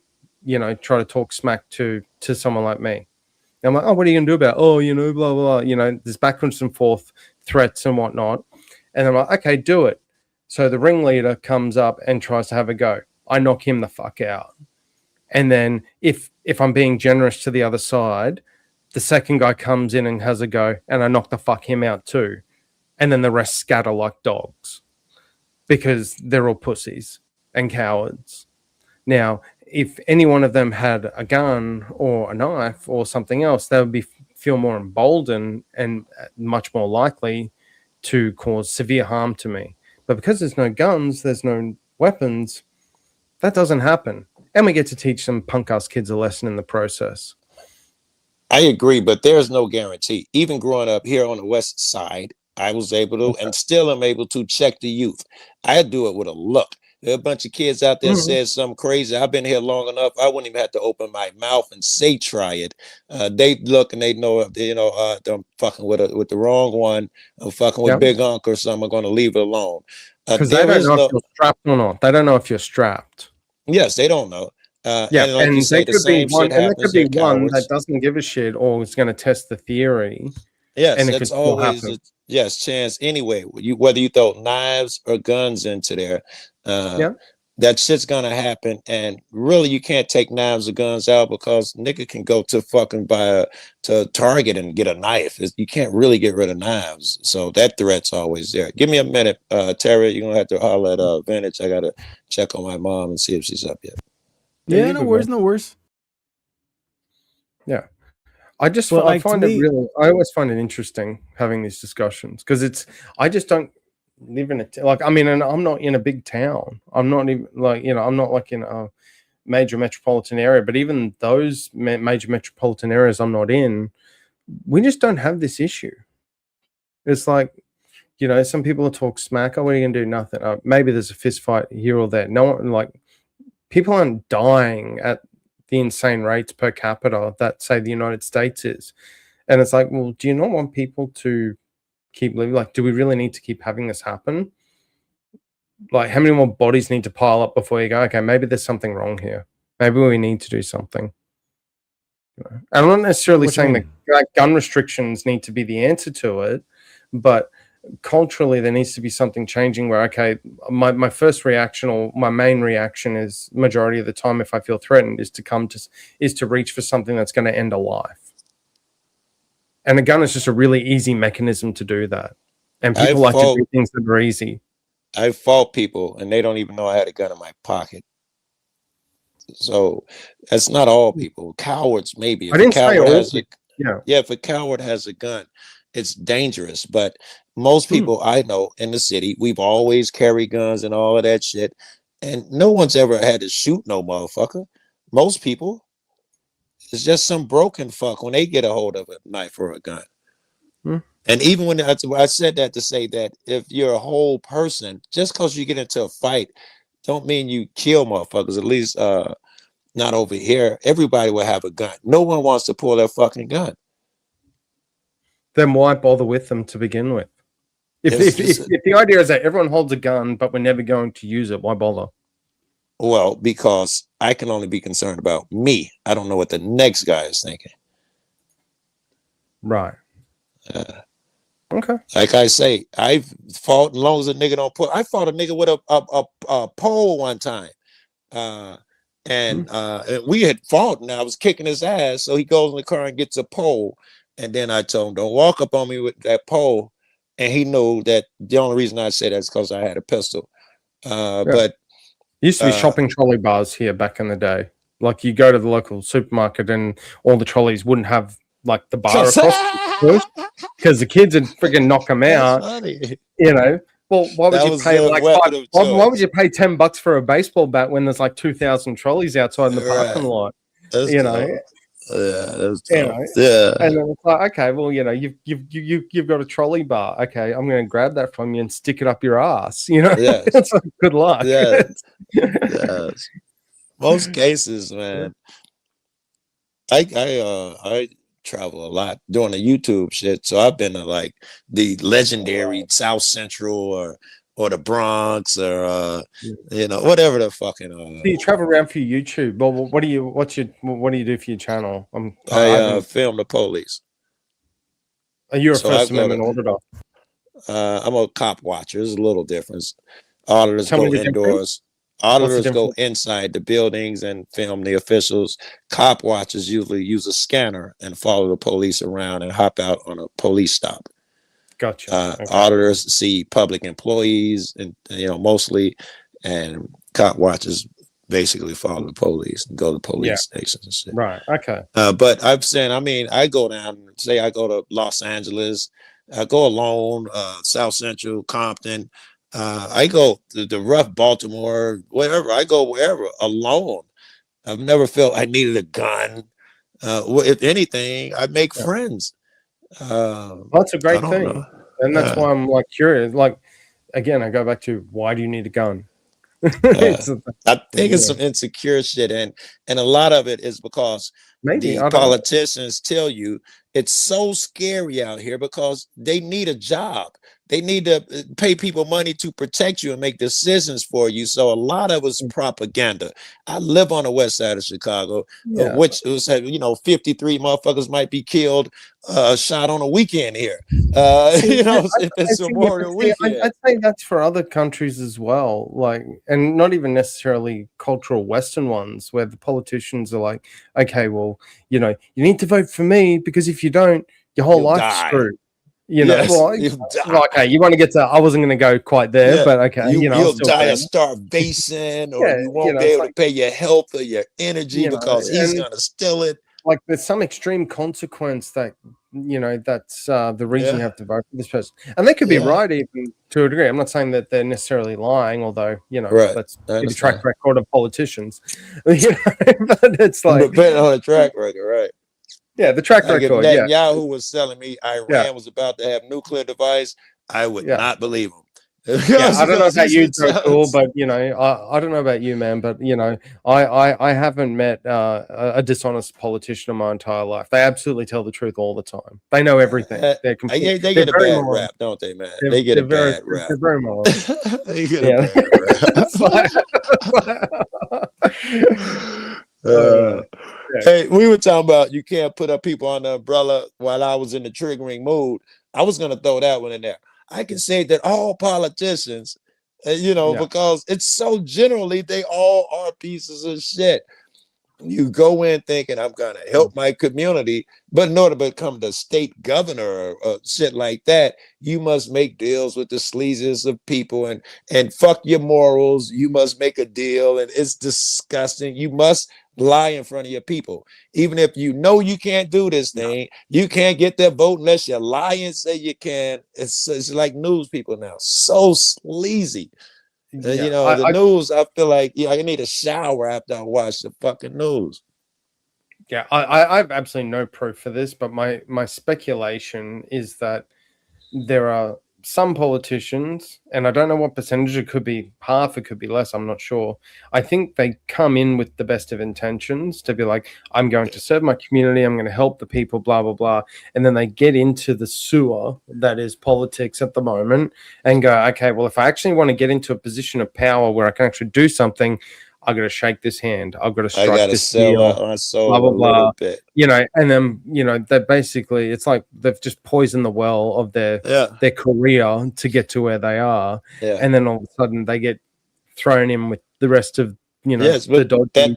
try to talk smack to someone like me. And I'm like, "Oh, what are you gonna do about it?" "Oh, blah blah blah." There's backwards and forth threats and whatnot. And I'm like, "Okay, do it." So the ringleader comes up and tries to have a go. I knock him the fuck out. And then if I'm being generous to the other side, the second guy comes in and has a go, and I knock the fuck him out too. And then the rest scatter like dogs because they're all pussies and cowards. Now, if any one of them had a gun or a knife or something else, they would feel more emboldened and much more likely to cause severe harm to me. But because there's no guns, there's no weapons, that doesn't happen. And we get to teach some punk-ass kids a lesson in the process. I agree, but there's no guarantee. Even growing up here on the West Side, I was able to, and still am able to, check the youth. I do it with a look. There are a bunch of kids out there said something crazy. I've been here long enough. I wouldn't even have to open my mouth and say try it. They look and they know, I'm fucking with the wrong one. I'm fucking with Big Unc or something. I'm going to leave it alone. Because they don't know if you're strapped or not. They don't know if you're strapped. Yes, they don't know. And there could be one that doesn't give a shit or is going to test the theory Yes, and it that's could still always happen. chance anyway. Whether you throw knives or guns into there, Yeah. that shit's gonna happen. And really, you can't take knives or guns out because nigga can go to fucking to Target and get a knife. You can't really get rid of knives, so that threat's always there. Give me a minute, Terry. You're gonna have to holler at Vintage. I gotta check on my mom and see if she's up yet. Yeah, no worries, no worries. Yeah. I just But, I like, to find it me- really, I always find it interesting having these discussions because I just don't live in like, I mean, and I'm not in a big town. I'm not even like, I'm not like in a major metropolitan area, but even those major metropolitan areas I'm not in, we just don't have this issue. It's like, some people talk smack. Oh, what are you going to do? Nothing. Maybe there's a fist fight here or there. No one, like, people aren't dying at the insane rates per capita that, say, the United States is. And it's like, well, do you not want people to keep living? Like, do we really need to keep having this happen? Like, how many more bodies need to pile up before you go, okay, maybe there's something wrong here. Maybe we need to do something. And I'm not necessarily saying that like, gun restrictions need to be the answer to it, but culturally there needs to be something changing where, okay, my first reaction or my main reaction is majority of the time if I feel threatened is to reach for something that's going to end a life. And a gun is just a really easy mechanism to do that. And people like to do things that are easy. I fought people and they don't even know I had a gun in my pocket. So that's not all people. Cowards, maybe. I didn't say all people. Yeah, if a coward has a gun, it's dangerous. But most people I know in the city, we've always carried guns and all of that shit. And no one's ever had to shoot no motherfucker. Most people, it's just some broken fuck when they get a hold of a knife or a gun. And even when I said that to say that if you're a whole person, just because you get into a fight, don't mean you kill motherfuckers. At least not over here. Everybody will have a gun. No one wants to pull their fucking gun. Then why bother with them to begin with? If the idea is that everyone holds a gun, but we're never going to use it, why bother? Well, because I can only be concerned about me. I don't know what the next guy is thinking. Right. Okay. Like I say, I've fought as long as a nigga don't pull. I fought a nigga with a pole one time. And we had fought and I was kicking his ass. So he goes in the car and gets a pole. And then I told him, don't walk up on me with that pole. And he knew that the only reason I said that is because I had a pistol. But used to be shopping trolley bars here back in the day. Like you go to the local supermarket and all the trolleys wouldn't have like the bar across because the kids would freaking knock them out. Well, why would you pay like why would you pay $10 for a baseball bat when there's like 2,000 trolleys outside in the parking lot? And then it's like, okay, well, you've got a trolley bar. Okay, I'm going to grab that from you and stick it up your ass. It's like, good luck. Most cases, man. I travel a lot doing the YouTube shit, so I've been to like the legendary South Central or the Bronx or whatever the fucking. You travel around for your YouTube. Well, what do you do for your channel? I film the police. You're a First Amendment auditor. I'm a cop watcher. There's a little difference. Auditors go indoors. Auditors go inside the buildings and film the officials. Cop watchers usually use a scanner and follow the police around and hop out on a police stop. Gotcha. Auditors see public employees and mostly, and cop watchers basically follow the police and go to police stations and shit. Right. Okay. But I'm saying, I go down, say I go to Los Angeles, I go alone, South Central, Compton. I go to the rough Baltimore, wherever. I go wherever alone. I've never felt I needed a gun. If anything, I make friends. That's a great thing. And that's why I'm like curious. Like, again, I go back to why do you need a gun? I think it's some insecure shit. And a lot of it is because the politicians tell you it's so scary out here because they need a job. They need to pay people money to protect you and make decisions for you. So a lot of it's propaganda. I live on the west side of Chicago, which was, 53 motherfuckers might be killed, shot on a weekend here. If it's Memorial Weekend. I'd say that's for other countries as well, and not even necessarily cultural Western ones, where the politicians are like, okay, well, you need to vote for me because if you don't, your whole life's screwed. Okay, you want to get to, I wasn't going to go quite there, but okay. You'll die of starvation, or you won't be able to pay your health or your energy because he's going to steal it. Like there's some extreme consequence that, that's the reason you have to vote for this person. And they could be right even to a degree. I'm not saying that they're necessarily lying, although, that's the track record of politicians. But it's like. Depending on the track record, right. Yeah, the track record. If Netanyahu was telling me Iran was about to have nuclear device, I would not believe him. I don't know about you, Cool, but I don't know about you, man. But I haven't met a dishonest politician in my entire life. They absolutely tell the truth all the time. They know everything. They get a bad rap, don't they, man? They get a bad rap. They're very moral. They get a bad rap. Hey, we were talking about you can't put up people on the umbrella while I was in the triggering mood. I was going to throw that one in there. I can say that all politicians, because it's so generally they all are pieces of shit. You go in thinking I'm going to help my community, but in order to become the state governor or shit like that, you must make deals with the sleaziest of people and fuck your morals. You must make a deal, and it's disgusting. You must lie in front of your people. Even if you know you can't do this thing, you can't get their vote unless you lie and say you can. It's like news people now. So sleazy. The news, I feel like I need a shower after I watch the fucking news. Yeah, I have absolutely no proof for this, but my speculation is that there are some politicians, and I don't know what percentage, it could be half, it could be less, I'm not sure. I think they come in with the best of intentions to be like, I'm going to serve my community, I'm going to help the people, blah, blah, blah. And then they get into the sewer that is politics at the moment and go, okay, well, if I actually want to get into a position of power where I can actually do something, I've got to shake this hand. I've got to strike this deal. Blah, blah, blah. And then, they basically, it's like they've just poisoned the well of their career to get to where they are. Yeah. And then all of a sudden they get thrown in with the rest of, the dodgy.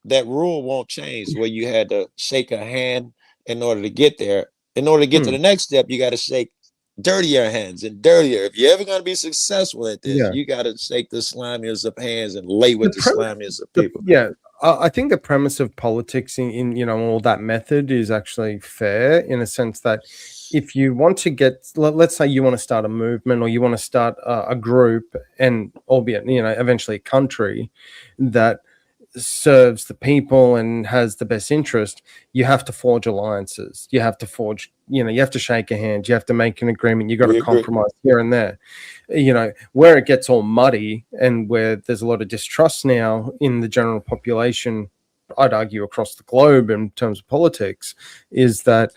That rule won't change where you had to shake a hand in order to get there. In order to get to the next step, you got to shake dirtier hands and dirtier. If you're ever going to be successful at this, you got to shake the slimiest of hands and lay with the slimiest of people. I think the premise of politics in all that method is actually fair in a sense that if you want to get, let's say you want to start a movement or you want to start a group, and albeit eventually a country that serves the people and has the best interest, you have to forge alliances. You have to forge, you have to shake a hand. You have to make an agreement. You got to compromise here and there. Where it gets all muddy and where there's a lot of distrust now in the general population, I'd argue across the globe in terms of politics, is that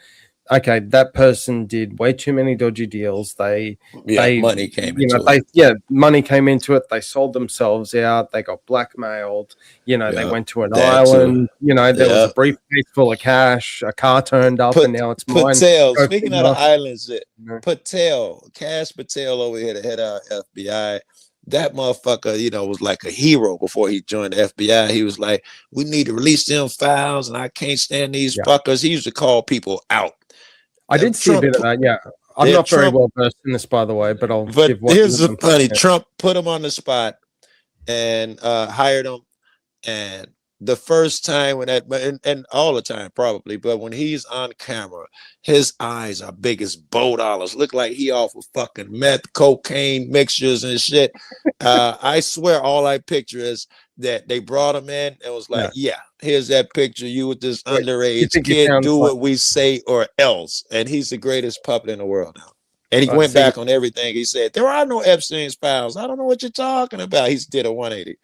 okay, that person did way too many dodgy deals. Money came into it. Money came into it. They sold themselves out. They got blackmailed. They went to an island. There was a briefcase full of cash. A car turned up, and now it's mine. Speaking of the islands, Cash Patel over here, the head of FBI. That motherfucker, was like a hero before he joined the FBI. He was like, we need to release them files, and I can't stand these fuckers. He used to call people out. I did see a bit of that, I'm not very well versed in this, by the way, but here's the funny. Trump put him on the spot and hired him. And the first time and all the time probably, but when he's on camera, his eyes are big as bow dollars. Look like he off of fucking meth, cocaine mixtures and shit. I swear all I picture is that they brought him in and was like, here's that picture. You with this underage kid, do what we say or else. And he's the greatest puppet in the world now. And he went back on everything. He said, there are no Epstein's files. I don't know what you're talking about. He did a 180.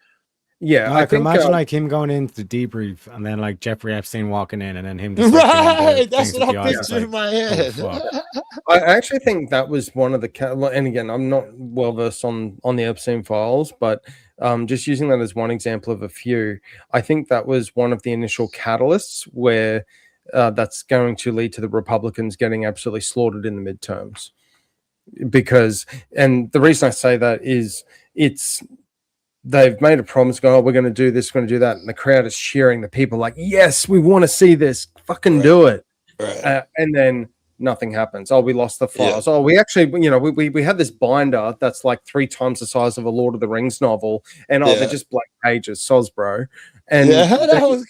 Yeah, I can imagine uh, like him going into the debrief and then like Jeffrey Epstein walking in and then him just like, Right, that's things what with I the eyes, it's pictured in like, my oh, head. fuck. I actually think that was one of the and again, I'm not well versed on the Epstein files, but just using that as one example of a few, I think that was one of the initial catalysts where that's going to lead to the Republicans getting absolutely slaughtered in the midterms. Because, and the reason I say that is they've made a promise, going, oh, we're going to do this, we're going to do that, and the crowd is cheering. The people are like, yes, we want to see this, fucking do it. Right. And then nothing happens. Oh, we lost the files. Yeah. Oh, we actually, we had this binder that's like 3 times the size of a Lord of the Rings novel, and they're just blank pages, soz, bro. And that was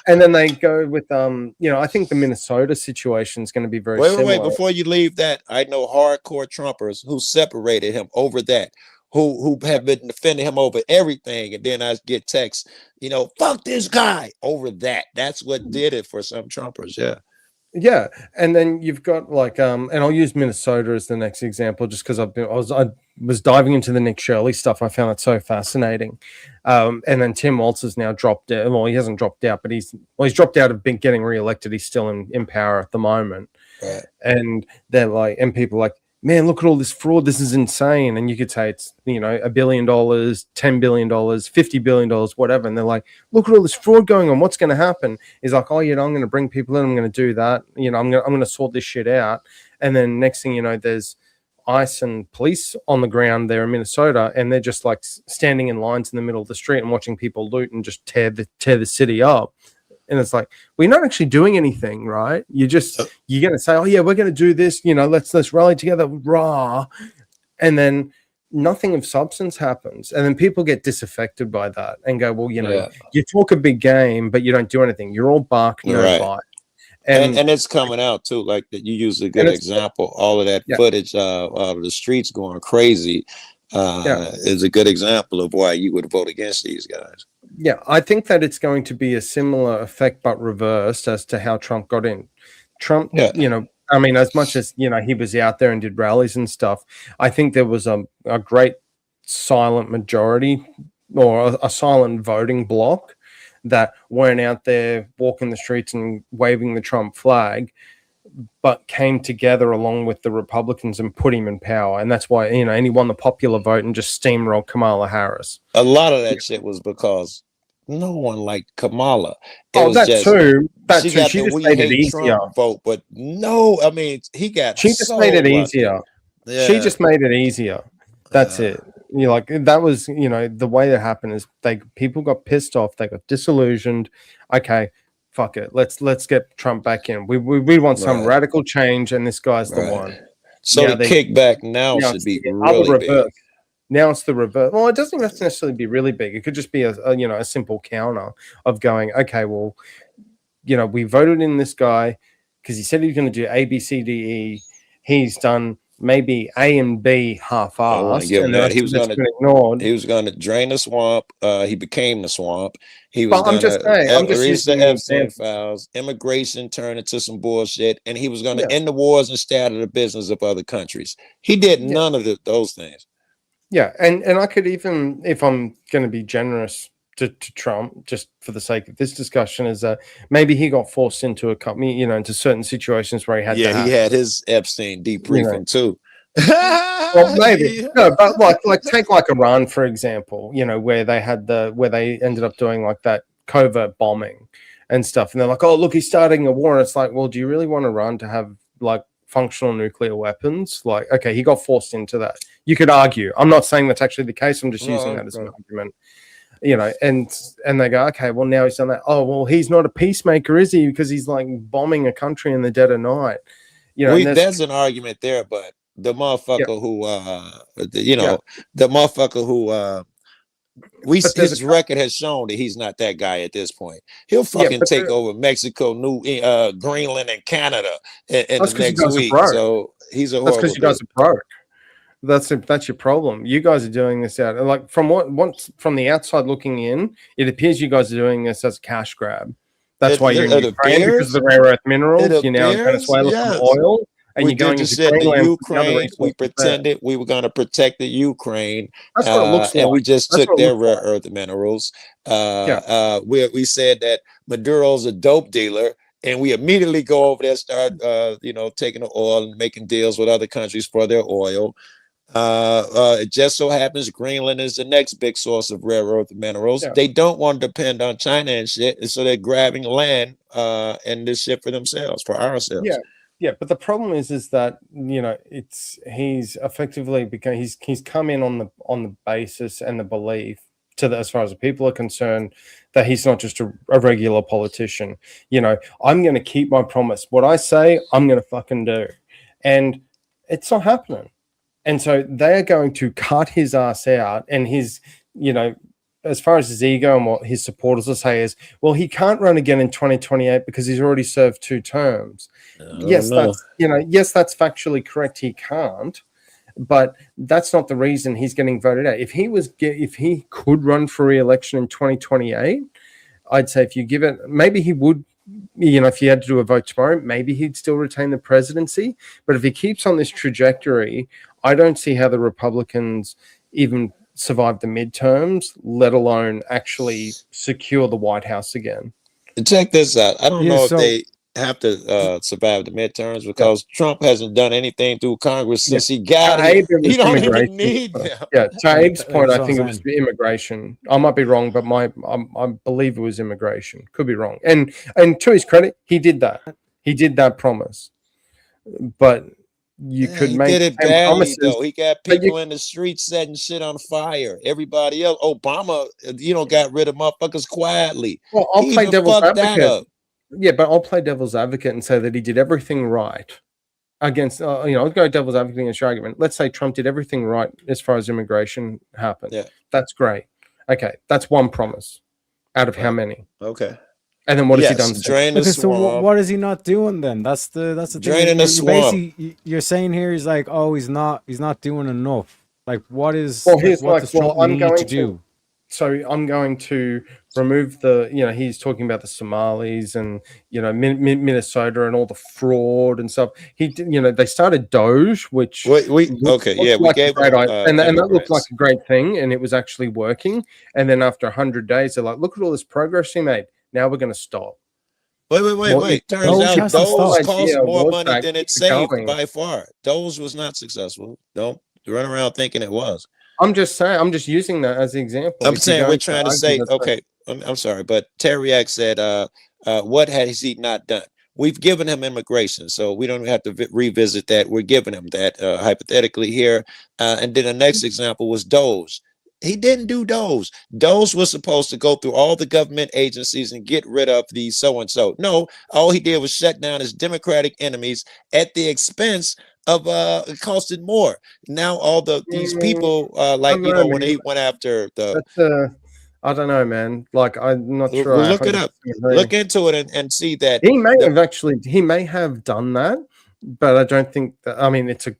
and then they go with I think the Minnesota situation is going to be very similar. Wait, before you leave that, I know hardcore Trumpers who separated him over that, who have been defending him over everything, and then I get texts, fuck this guy over that. That's what did it for some Trumpers. Yeah, and then you've got like and I'll use Minnesota as the next example, just because I was diving into the Nick Shirley stuff. I found it so fascinating. And then Tim Walz has now dropped out. Well, he hasn't dropped out, but he's dropped out of getting reelected. He's still in power at the moment. Right. And they're like, and people are like, man, look at all this fraud. This is insane. And you could say it's, $1 billion, $10 billion, $50 billion, whatever. And they're like, look at all this fraud going on. What's going to happen? He's like, oh, I'm going to bring people in. I'm going to do that. I'm going to sort this shit out. And then next thing you know, there's ICE and police on the ground there in Minnesota. And they're just like standing in lines in the middle of the street and watching people loot and just tear the city up. And it's like, we're not actually doing anything, right? You're going to say, oh yeah, we're going to do this, let's rally together, rah. And then nothing of substance happens. And then people get disaffected by that and go, well, you talk a big game, but you don't do anything. You're all bark, no bite. And it's coming out too, like that. You use a good example. All of that footage of the streets going crazy is a good example of why you would vote against these guys. Yeah, I think that it's going to be a similar effect, but reversed as to how Trump got in. Trump, I mean, as much as, he was out there and did rallies and stuff, I think there was a great silent majority or a silent voting bloc that weren't out there walking the streets and waving the Trump flag, but came together along with the Republicans and put him in power. And that's why, and he won the popular vote and just steamrolled Kamala Harris. A lot of that shit was because no one liked Kamala. She just made it easier. Vote, but no, I mean, he got. She just made it easier. Yeah. She just made it easier. That's it. That was, the way that happened is people got pissed off. They got disillusioned. Okay, fuck it. Let's get Trump back in. We want some radical change, and this guy's the one. So the kickback now should be really big. Now it's the reverse. Well, it doesn't have to necessarily be really big. It could just be a simple counter of going, okay, well, we voted in this guy because he said he was going to do A, B, C, D, E. He's done maybe A and B half-assed, and he was going to drain the swamp. He became the swamp. He was going to release the Epstein files. Immigration turned into some bullshit, and he was going to end the wars and stay out of the business of other countries. He did none of those things. Yeah, and I could even, if I'm going to be generous to Trump, just for the sake of this discussion, is that maybe he got forced into a company, into certain situations where he had. Yeah, he had his Epstein debriefing too. Well, maybe no, but like take like Iran for example, where they ended up doing like that covert bombing and stuff, and they're like, oh look, he's starting a war, and it's like, well, do you really want Iran to have like functional nuclear weapons? Like, okay, he got forced into that. You could argue. I'm not saying that's actually the case. I'm just using that as an argument. And they go, okay, well, now he's done that. Oh, well, he's not a peacemaker, is he? Because he's like bombing a country in the dead of night. There's an argument there, but the motherfucker his record has shown that he's not that guy at this point. He'll fucking take over Mexico, Greenland, and Canada in the next week. So he's a horrible. That's because you guys are broke. That's your problem. You guys are doing this out like from from the outside looking in, it appears you guys are doing this as a cash grab. That's why you're in Ukraine because of the rare earth minerals. You're now in Venezuela from oil. and We you're going did into the shit to Greenland with the other Ukraine. We resources there. pretended we were going to protect the Ukraine, That's what it looks and we like. just That's took what it their looks rare like. earth minerals. We said that Maduro's a dope dealer, and we immediately go over there, start taking the oil and making deals with other countries for their oil. It just so happens Greenland is the next big source of rare earth minerals. Yeah. They don't want to depend on China and shit, and so they're grabbing land and this shit for themselves, for ourselves. Yeah, but the problem is that he's effectively because he's come in on the basis and the belief as far as the people are concerned that he's not just a regular politician. I'm going to keep my promise. What I say, I'm going to fucking do, and it's not happening. And so they are going to cut his ass out, and his as far as his ego and what his supporters will say is, well, he can't run again in 2028 because he's already served 2 terms. Yes, that's factually correct. He can't, but that's not the reason he's getting voted out. If he could run for re-election in 2028, I'd say if you give it, maybe he would. If you had to do a vote tomorrow, maybe he'd still retain the presidency. But if he keeps on this trajectory, I don't see how the Republicans even survive the midterms, let alone actually secure the White House again. Check this out. I don't know if they have to survive the midterms because Trump hasn't done anything through Congress since he got here. He don't even need them. Yeah, to Abe's point, I think it was immigration. I might be wrong, but I believe it was immigration. Could be wrong. And to his credit, he did that. He did that promise. But you could make did it badly promises, though. He got people in the streets setting shit on fire. Everybody else, Obama, got rid of motherfuckers quietly. Well, I'll play devil's advocate. Yeah, but I'll play devil's advocate and say that he did everything right against. I'll go devil's advocate against your argument. Let's say Trump did everything right as far as immigration happened. Yeah, that's great. Okay, that's one promise out of how many? Okay. And then what has he done? Drain the swamp. So what is he not doing then? That's the draining the swamp. You're saying here he's like, he's not doing enough. Like, what is? Well, here's what does Trump I'm need going to do. So I'm going to remove the. He's talking about the Somalis and Minnesota and all the fraud and stuff. They started Doge, which we gave and that looked like a great thing, and it was actually working. And then after 100 days, they're like, look at all this progress he made. Now we're going to stop. Wait. Turns out Doge cost more money than it saved by far. Doge was not successful. Don't run around thinking it was. I'm just saying. I'm just using that as an example. I'm saying we're trying to say, okay, I'm sorry, but Teriak said, what has he not done? We've given him immigration, so we don't have to revisit that. We're giving him that hypothetically here. And then the next example was Doge. He didn't do Doge. Doge was supposed to go through all the government agencies and get rid of the so-and-so. No, all he did was shut down his Democratic enemies at the expense of it costed more. Now all these people when he went after the I don't know, man. Like, I'm not sure. Well, look it up. Look into it and see that he may have done that, but I don't think that. I mean, it's a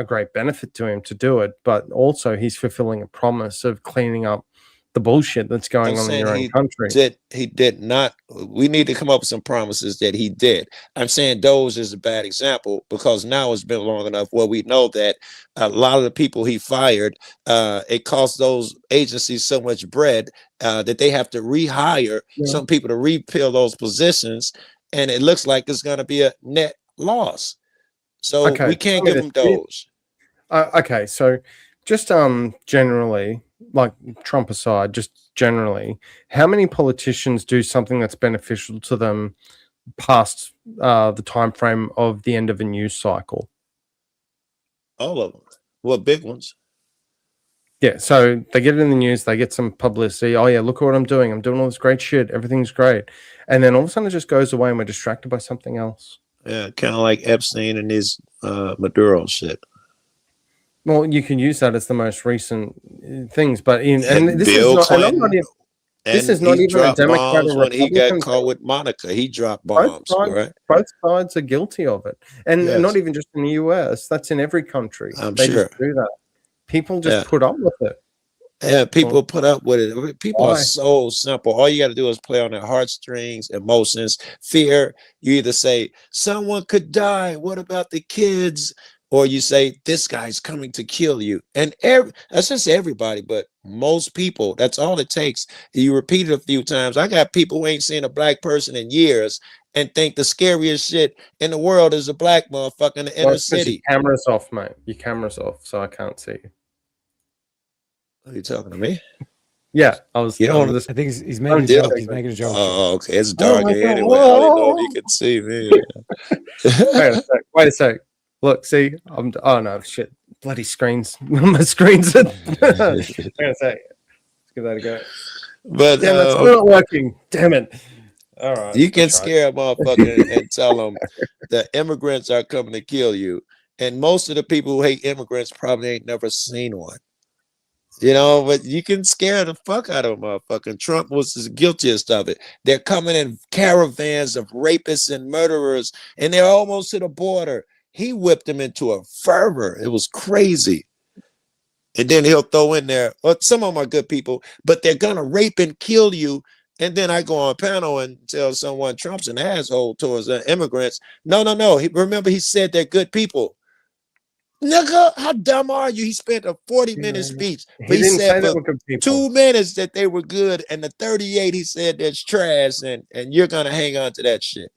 great benefit to him to do it, but also he's fulfilling a promise of cleaning up the bullshit that's going on in your own country. He did not. We need to come up with some promises that he did. I'm saying Doge is a bad example because now it's been long enough where we know that a lot of the people he fired, it cost those agencies so much bread that they have to rehire some people to refill those positions, and it looks like it's going to be a net loss. So we can't give him Doge. Okay, so just generally, like Trump aside, just generally, how many politicians do something that's beneficial to them past the time frame of the end of a news cycle? All of them. Well, big ones. Yeah, so they get it in the news, they get some publicity. Oh yeah, look at what I'm doing. I'm doing all this great shit. Everything's great. And then all of a sudden it just goes away and we're distracted by something else. Yeah, kind of like Epstein and his Maduro shit. Well, you can use that as the most recent things, but this is not even a Democrat or Republican. When he got caught with Monica, he dropped bombs. Both sides are guilty of it, and not even just in the US. That's in every country. They just do that. People just put up with it. Yeah, people put up with it. People are Why? so simple. All you got to do is play on their heartstrings, emotions, fear. You either say, someone could die. What about the kids? Or you say, this guy's coming to kill you. And that's just everybody, but most people, that's all it takes. You repeat it a few times. I got people who ain't seen a black person in years and think the scariest shit in the world is a black motherfucker in the inner city. Your camera's off, mate. Your camera's off, so I can't see you. Are you talking to me? Yeah, I was. You don't. I think he's making a joke. He's making a joke. Oh, okay. It's dark here anyway. I don't know if you can see me. Wait a sec. Look, see, oh no, shit, bloody screens. My screens. Wait a sec. Let's give that a go. But damn, it's not working. Damn it. All right. You can scare a motherfucker and tell them that immigrants are coming to kill you. And most of the people who hate immigrants probably ain't never seen one. You know, but you can scare the fuck out of a motherfucker. Trump was the guiltiest of it. They're coming in caravans of rapists and murderers, and they're almost to the border. He whipped them into a fervor. It was crazy. And then he'll throw in there, well, some of them are good people, but they're going to rape and kill you. And then I go on a panel and tell someone Trump's an asshole towards immigrants. No. Remember, he said they're good people. Nigga, how dumb are you? He spent a 40-minute speech. He didn't said say they for were good people. 2 minutes that they were good, and the 38 he said that's trash, and you're gonna hang on to that shit.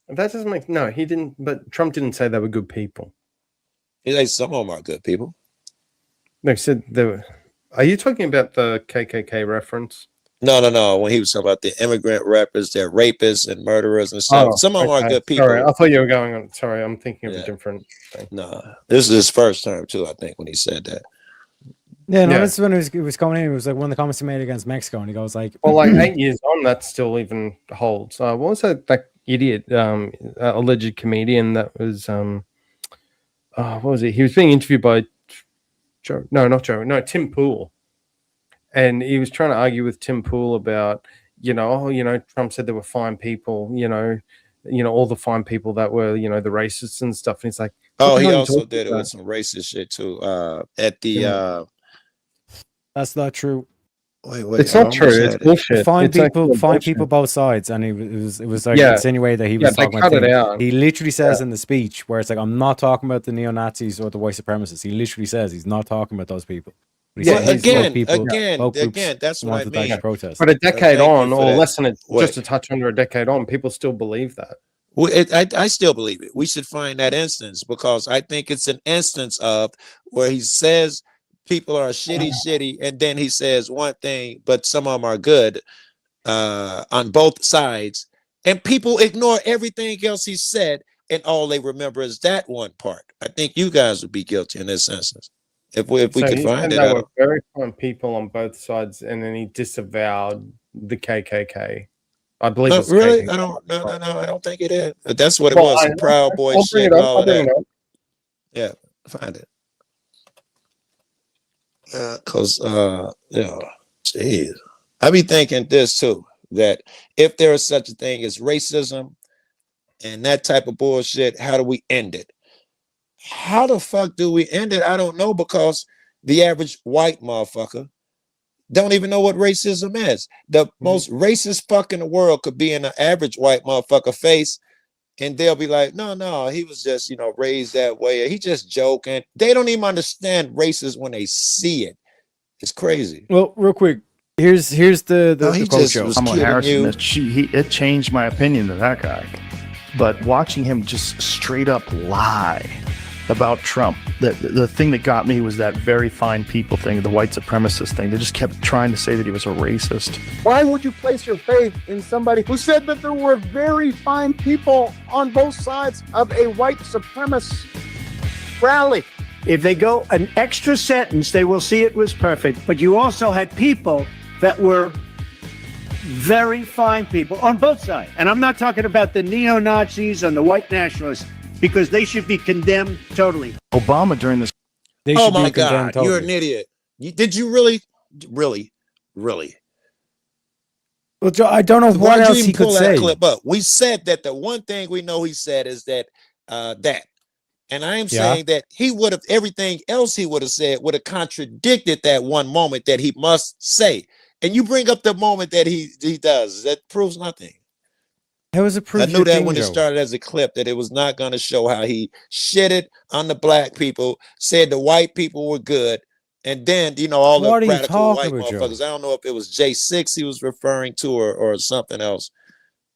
That doesn't make no. He didn't. But Trump didn't say they were good people. He said some of them are good people. No, he said they were. Are you talking about the KKK reference? No. When he was talking about the immigrant rappers, they're rapists and murderers and stuff. Some of them are good people. Sorry, I thought you were going on. Sorry, I'm thinking of a different thing. No, this is his first time too, I think, when he said that. Yeah, no, this is when it was coming in. It was like one of the comments he made against Mexico, and he goes like, well, like 8 years on, that still even holds. What was that idiot, alleged comedian that was, what was it? He was being interviewed by Tim Pool. And he was trying to argue with Tim Pool about, Trump said there were fine people, all the fine people that were, the racists and stuff. And he's like, oh, he also did it with some racist shit too. At the that's not true. Wait, it's not true. It's bullshit. Fine people both sides, and it was like insinuated that he was talking about things. He literally says in the speech where it's like, I'm not talking about the neo-Nazis or the white supremacists. He literally says he's not talking about those people. Again, that's what I mean. Protest. But a decade on, or less than just a touch under a decade on, people still believe that. Well, I still believe it. We should find that instance, because I think it's an instance of where he says people are shitty, and then he says one thing, but some of them are good on both sides, and people ignore everything else he said, and all they remember is that one part. I think you guys would be guilty in this instance. If we could find it, there were very fine people on both sides, and then he disavowed the KKK. I believe it's really. KKK. I don't think it is. But that's what it was. Some Proud Boy shit. All of that. Yeah, find it. Because geez, I be thinking this too, that if there is such a thing as racism and that type of bullshit, how do we end it? How the fuck do we end it? I don't know, because the average white motherfucker don't even know what racism is. The most racist fuck in the world could be in an average white motherfucker face, and they'll be like, no, he was just, raised that way. He just joking. They don't even understand racism when they see it. It's crazy. Well, real quick, here's the quote show. Kamala Harris, it changed my opinion of that guy. But watching him just straight up lie about Trump, the thing that got me was that very fine people thing, the white supremacist thing. They just kept trying to say that he was a racist. Why would you place your faith in somebody who said that there were very fine people on both sides of a white supremacist rally? If they go an extra sentence, they will see it was perfect. But you also had people that were very fine people on both sides. And I'm not talking about the neo-Nazis and the white nationalists, because they should be condemned totally. Obama during this. Oh my God, you're an idiot. Did you really? Well, Joe, I don't know what else he could say. But we said that the one thing we know he said is that And I am Yeah. saying that he would have everything else he would have said would have contradicted that one moment that he must say. And you bring up the moment that he does. That proves nothing. How is it I proof knew your that thing, when it Joe? started as a clip that it was not going to show how he shitted on the black people, said the white people were good, and then all What the are you radical white talking about, Joe? motherfuckers. I don't know if it was J6 he was referring to or something else.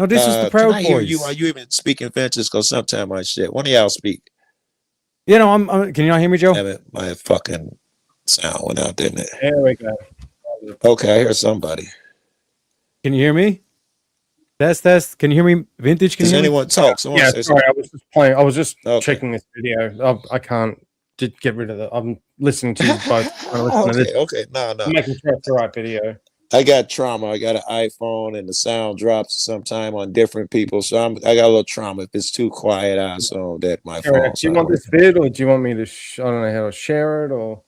No, this was the Can Proud I hear you? Boys. Are you even speaking French? Because sometimes I shit. One of y'all speak. You know, can you not hear me, Joe? Damn it, my fucking sound went out, didn't it? There we go. Okay, I hear somebody. Can you hear me? Test. Can you hear me? Vintage, can Does you hear me? anyone talk? Someone Yeah, say sorry, something. I was just playing. I was just Okay. checking this video. I can't get rid of it. I'm listening to you both. I'm listening to this. Okay. No. I'm making sure it's the right video. I got trauma. I got an iPhone, and the sound drops sometime on different people. So I got a little trauma. If it's too quiet, I assume that my phone. Do you want this vid, or do you want me to? I don't know how to share it or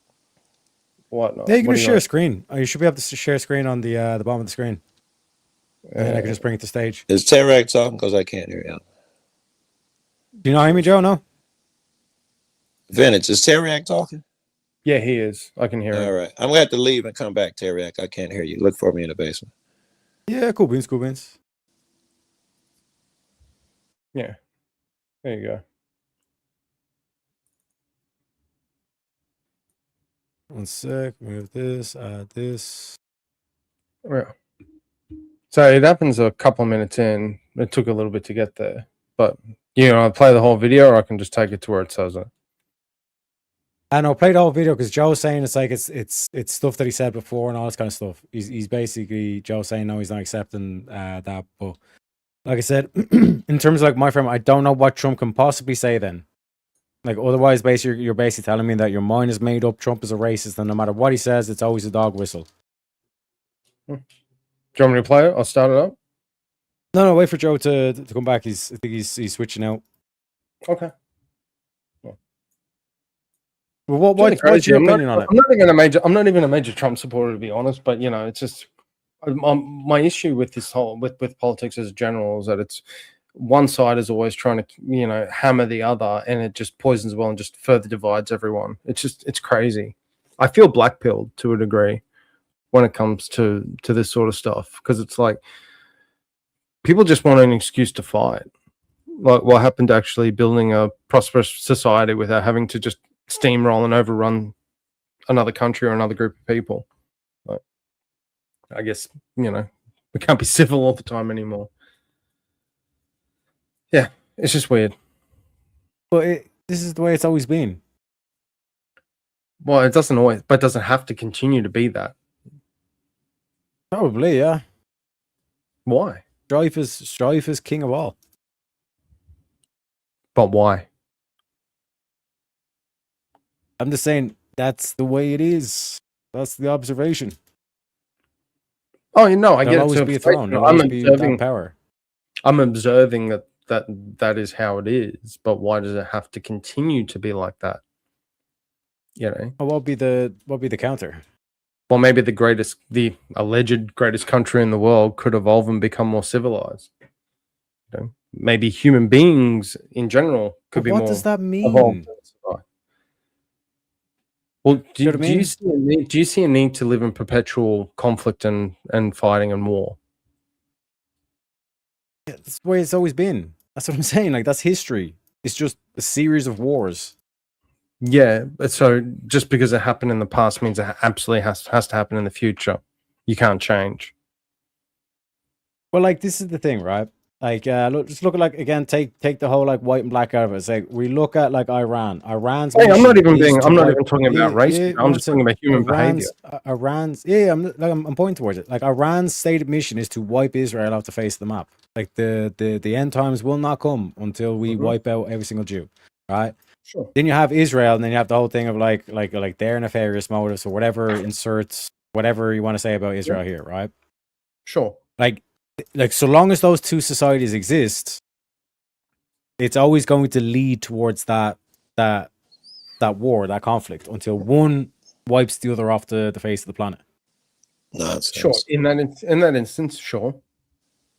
whatnot. Yeah, you can What just do share a want? screen. You should be able to share a screen on the bottom of the screen. And I can just bring it to stage. Is Tarek talking? Because I can't hear you. Do you not hear me, Joe? No? Vintage, is Tarek talking? Yeah, he is. I can hear him. All right. I'm going to have to leave and come back, Tarek. I can't hear you. Look for me in the basement. Yeah, cool beans. Yeah. There you go. One sec. Move this. Add this. Yeah. So it happens a couple of minutes in. It took a little bit to get there, but I play the whole video, or I can just take it to where it says it. I know, play the whole video because Joe's saying it's like it's stuff that he said before and all this kind of stuff. He's basically Joe saying no, he's not accepting that. But like I said, in terms of like my friend, I don't know what Trump can possibly say then. Like otherwise, basically you're basically telling me that your mind is made up. Trump is a racist, and no matter what he says, it's always a dog whistle. Do you want me to play it? I'll start it up. No, wait for Joe to come back. I think he's switching out. Okay. Well, what's your opinion on it? I'm not even a major Trump supporter, to be honest. But it's just my issue with this whole with politics as a general is that it's one side is always trying to hammer the other, and it just poisons well and just further divides everyone. It's crazy. I feel black-pilled to a degree when it comes to this sort of stuff, because it's like people just want an excuse to fight. Like what happened to actually building a prosperous society without having to just steamroll and overrun another country or another group of people. Like, I guess we can't be civil all the time anymore. Yeah, it's just weird. But this is the way it's always been. Well, it doesn't always, but it doesn't have to continue to be that. Probably, yeah. Why? Strife is king of all. But why? I'm just saying that's the way it is. That's the observation. Oh, I get There'll it. always To be a a throne. There'll always be that power. I'm observing that is how it is. But why does it have to continue to be like that? What would be the counter? Well, maybe the alleged greatest country in the world could evolve and become more civilized. Maybe human beings in general could be more. What does that mean? Evolved. Well, do You know what I mean? you see a need to live in perpetual conflict and fighting and war? Yeah, that's the way it's always been. That's what I'm saying. Like that's history. It's just a series of wars. Yeah, so just because it happened in the past means it absolutely has to happen in the future. You can't change. Well, like this is the thing, right? Like, just look at like again, take the whole like white and black out of it. It's like we look at like Iran. Iran's. Hey, I'm not even mission is to talking about race. I'm just talking about human behavior. Iran's. I'm pointing towards it. Like Iran's stated mission is to wipe Israel off the face of the map. Like the end times will not come until we wipe out every single Jew, right? Sure. Then you have Israel, and then you have the whole thing of like their nefarious motives or whatever inserts whatever you want to say about Israel here, right? Sure. Like so long as those two societies exist, it's always going to lead towards that war, that conflict, until one wipes the other off the face of the planet. Nonsense. Sure. In that instance, sure.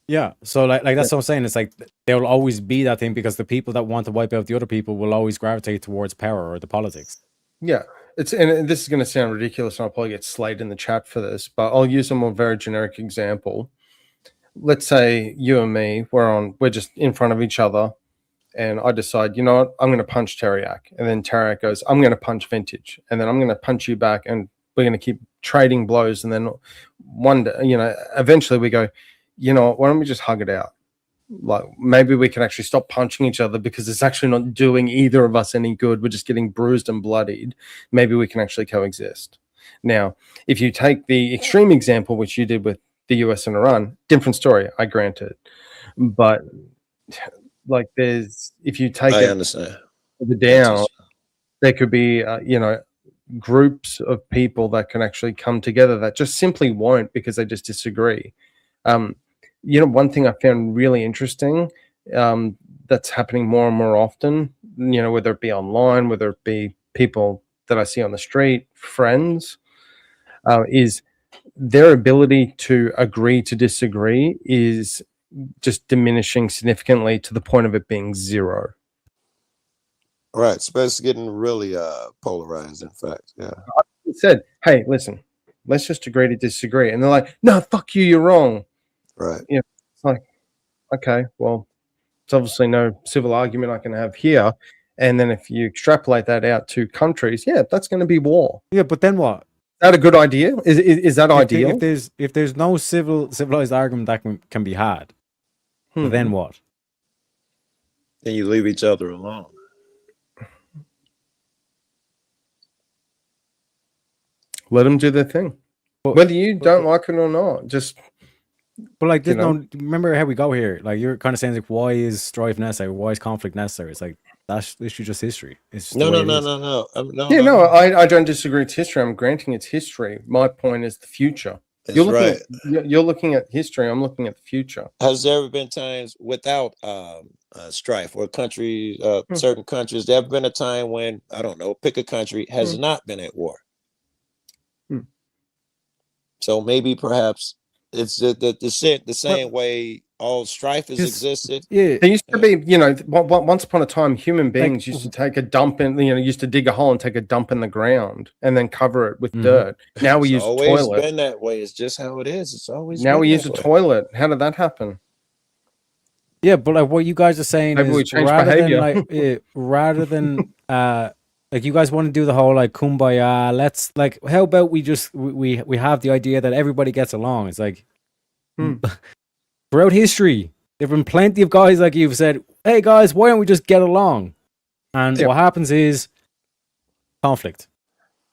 Yeah, so like that's what I'm saying. It's like there will always be that thing because the people that want to wipe out the other people will always gravitate towards power or the politics. Yeah, and this is going to sound ridiculous, and I'll probably get slayed in the chat for this, but I'll use a more very generic example. Let's say you and me, we're just in front of each other, and I decide, you know what, I'm going to punch Teriak, and then Teriak goes, I'm going to punch Vintage, and then I'm going to punch you back, and we're going to keep trading blows, and then one day, you know, eventually we go, you know, why don't we just hug it out? Like maybe we can actually stop punching each other because it's actually not doing either of us any good. We're just getting bruised and bloodied. Maybe we can actually coexist. Now, if you take the extreme example, which you did with the US and Iran, different story, I grant it. But like if you take it down, there could be, you know, groups of people that can actually come together that just simply won't because they just disagree. You know, one thing I found really interesting that's happening more and more often, you know, whether it be online, whether it be people that I see on the street, friends, is their ability to agree to disagree is just diminishing significantly to the point of it being zero. Right. So it's getting really polarized, in fact. Yeah. I said, hey, listen, let's just agree to disagree. And they're like, no, fuck you, you're wrong. Right. You know, it's like, okay, well, it's obviously no civil argument I can have here. And then if you extrapolate that out to countries, yeah, that's going to be war. Yeah, but then what? Is that a good idea? Is that ideal? If there's no civilized argument that can be had, then what? Then you leave each other alone. Let them do their thing. Whether you don't like it or not, just... But like, remember how we go here? Like, you're kind of saying, like, why is strife necessary? Why is conflict necessary? It's like, that's just history. It's just no. Yeah, no, I don't disagree. It's history. I'm granting it's history. My point is the future. That's You're looking at history. I'm looking at the future. Has there ever been times without strife or countries, certain countries? There ever been a time when, I don't know, pick a country, has not been at war? So maybe perhaps it's the same way all strife has existed. Yeah, there used to be, you know, once upon a time, human beings used to take a dump in, you know, used to dig a hole and take a dump in the ground and then cover it with dirt. Now we use a toilet. It's always been that way. It's just how it is. It's always now been we that use a way. toilet. How did that happen? Yeah, but like what you guys are saying Maybe we is change behavior. rather than like you guys want to do the whole like kumbaya, let's like how about we just we have the idea that everybody gets along. It's like throughout history there have been plenty of guys like you've said, hey guys, why don't we just get along? And what happens is conflict.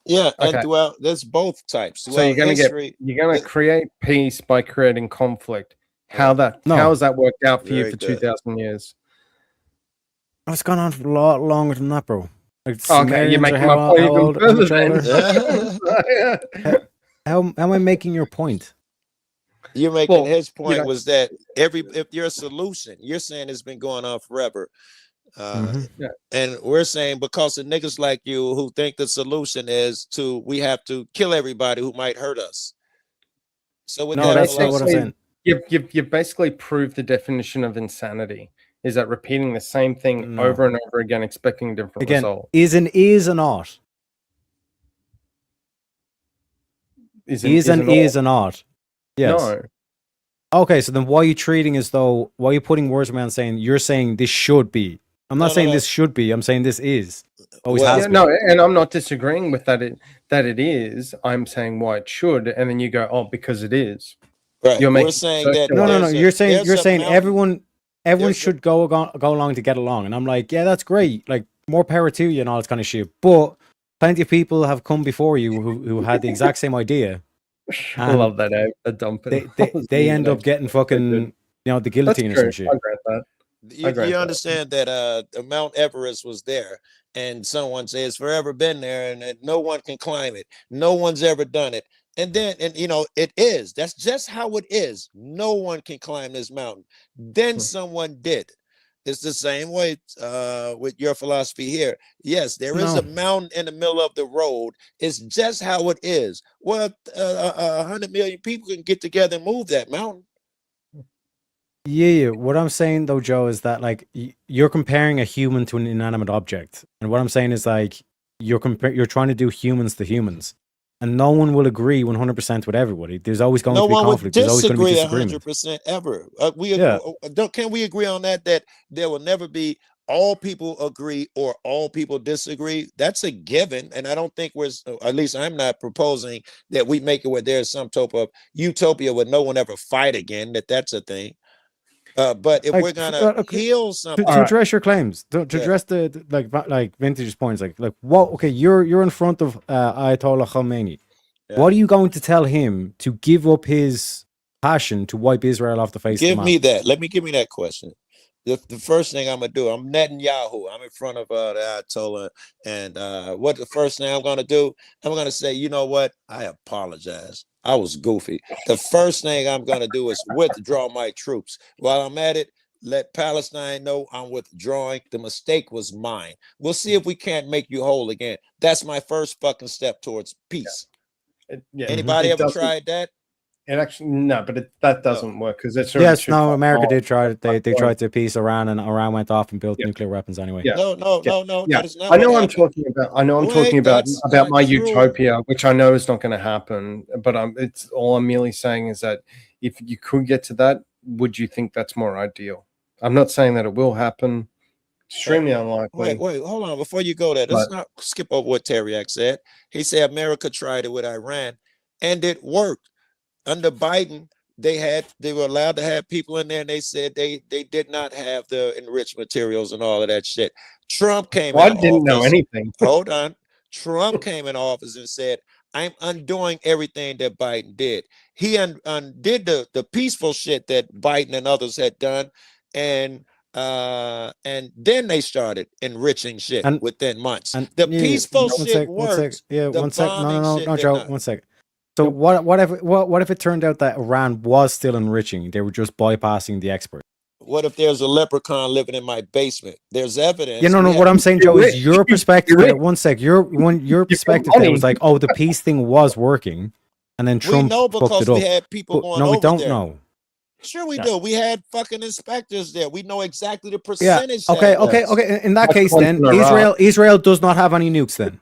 Yeah, Okay. and well, there's both types. So you're gonna create peace by creating conflict. How has that worked out for you Very for good. 2,000 years? It's gone on for a lot longer than that, bro. Like, Okay, you're Sumerians making are my how point even old- further much then. How am I making your point? You're making Well, his point you know- was that if your solution, you're saying it's been going on forever. And we're saying because of niggas like you who think the solution is we have to kill everybody who might hurt us. So with No, that that's not what I'm saying. You've basically proved the definition of insanity. Is that repeating the same thing over and over again, expecting a different Again, result? is or not? Is or not? Yes. No. Okay, so then why are you treating as though, why are you putting words around saying, you're saying this should be? I'm not saying this should be, I'm saying this is. Always has been. No, and I'm not disagreeing with that it is. I'm saying why it should, and then you go, oh, because it is. Right. You're We're making saying that No. You're saying mountain- everyone should go along to get along. And I'm like, yeah, that's great. Like, more power to you and all this kind of shit. But plenty of people have come before you who had the exact same idea. I love that dumping. They end up getting fucking, the guillotine or some shit. I grant that. You understand that Mount Everest was there, and someone says it's forever been there, and that no one can climb it. No one's ever done it. And then, it is. That's just how it is. No one can climb this mountain. Then someone did. It's the same way with your philosophy here. Yes, there is a mountain in the middle of the road. It's just how it is. Well, 100 million people can get together and move that mountain. Yeah. What I'm saying though, Joe, is that like you're comparing a human to an inanimate object, and what I'm saying is like you're trying to do humans to humans, and no one will agree 100% with everybody. There's always going No to be one would conflict. There's always going to be disagree disagreement. 100% ever. Yeah. Can we agree on that? That there will never be all people agree or all people disagree. That's a given, and I don't think at least I'm not proposing that we make it where there's some type of utopia where no one ever fight again. That's a thing. But if Like, we're gonna heal something, to address your claims, to address the like vintage points, like what? Okay, you're in front of Ayatollah Khomeini. Yeah. What are you going to tell him to give up his passion to wipe Israel off the face of the map? give me that. Give me that question. The first thing I'm gonna do, I'm Netanyahu. I'm in front of the Ayatollah, and what the first thing I'm gonna do? I'm gonna say, you know what? I apologize. I was goofy. The first thing I'm gonna do is withdraw my troops. While I'm at it, let Palestine know I'm withdrawing. The mistake was mine. We'll see if we can't make you whole again. That's my first fucking step towards peace. Anybody ever tried that? It actually no, but that doesn't work because it's yes. No, America did try it. They tried to appease Iran, and Iran went off and built nuclear weapons anyway. Yeah. No. Yeah. That is not I know what I'm talking about. I know I'm talking about my utopia, which I know is not going to happen. But it's all I'm merely saying is that if you could get to that, would you think that's more ideal? I'm not saying that it will happen. Extremely unlikely. Wait, hold on. Before you go there, let's not skip over what Teriak said. He said America tried it with Iran, and it worked. Under Biden, they were allowed to have people in there, and they said they did not have the enriched materials and all of that shit. Trump came. I didn't know anything. Hold on. Trump came in office and said, "I'm undoing everything that Biden did." He undid the peaceful shit that Biden and others had done, and then they started enriching shit within months. And the peaceful shit works. Yeah, one sec. No, Joe. 1 sec. So what if it turned out that Iran was still enriching? They were just bypassing the experts. What if there's a leprechaun living in my basement? There's evidence. Yeah, no. What I'm saying, Joe, is your perspective. 1 sec. Your perspective there was like, oh, the peace thing was working, and then Trump fucked it up. We had people going no, we over don't there. know. Sure, we do. We had fucking inspectors there. We know exactly the percentage. Yeah. Okay. In that case, then Israel does not have any nukes. Then,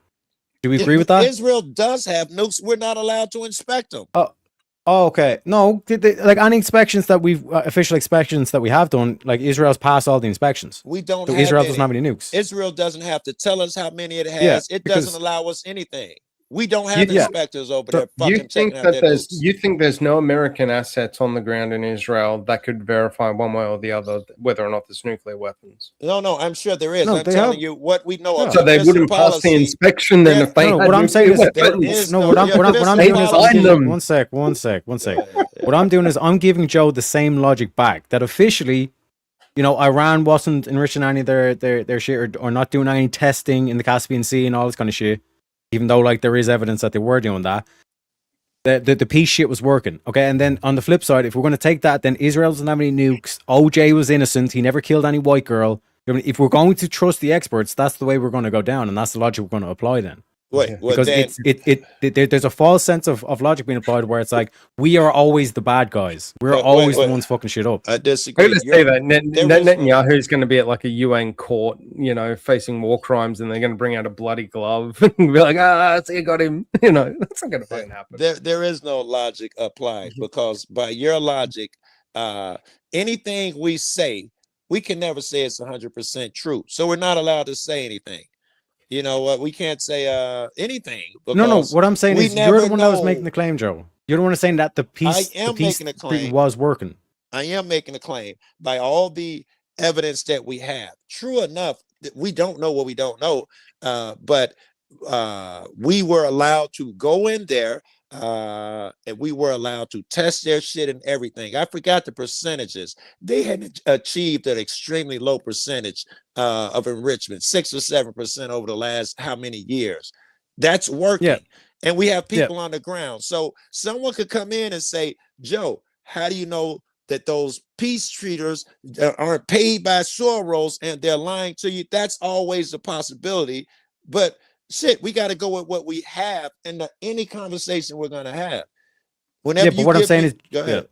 do we agree with that? Israel does have nukes. We're not allowed to inspect them. Oh, okay. No, like any inspections that we've official inspections that we have done, like Israel's passed all the inspections. We don't. So have Israel any. doesn't have any nukes. Israel doesn't have to tell us how many it has. Yeah, it doesn't allow us anything. We don't have inspectors over there. You think that you think there's no American assets on the ground in Israel that could verify one way or the other whether or not there's nuclear weapons? No, I'm sure there is. I'm telling you what we know. So they wouldn't pass the inspection then if they had what I'm saying is what I'm doing is one sec. What I'm doing is I'm giving Joe the same logic back that officially, Iran wasn't enriching any of their shit or not doing any testing in the Caspian Sea and all this kind of shit. Even though like there is evidence that they were doing that, the peace shit was working. Okay, and then on the flip side, if we're going to take that, then Israel doesn't have any nukes. OJ was innocent; he never killed any white girl. If we're going to trust the experts, that's the way we're going to go down, and that's the logic we're going to apply then. Because there's a false sense of logic being applied where it's like we are always the bad guys. We're always the ones fucking shit up. I disagree. I'm going to say that Netanyahu is going to be at like a UN court, facing war crimes, and they're going to bring out a bloody glove and be like, see, I got him. That's not going to fucking happen. There is no logic applied because by your logic, anything we say, we can never say it's 100% true. So we're not allowed to say anything. You know what? We can't say anything. No. What I'm saying is you're the one that was making the claim, Joe. You're the one saying that the peace was working. I am making a claim by all the evidence that we have. True enough, we don't know what we don't know, but we were allowed to go in there and we were allowed to test their shit and everything. I forgot the percentages. They had achieved an extremely low percentage of enrichment, 6 or 7% over the last how many years. That's working. Yeah. And we have people on the ground. So someone could come in and say, Joe, how do you know that those peace treaters aren't paid by Soros and they're lying to you? That's always a possibility. But shit, we got to go with what we have in any conversation we're going to have. Whenever but what I'm saying is, go ahead.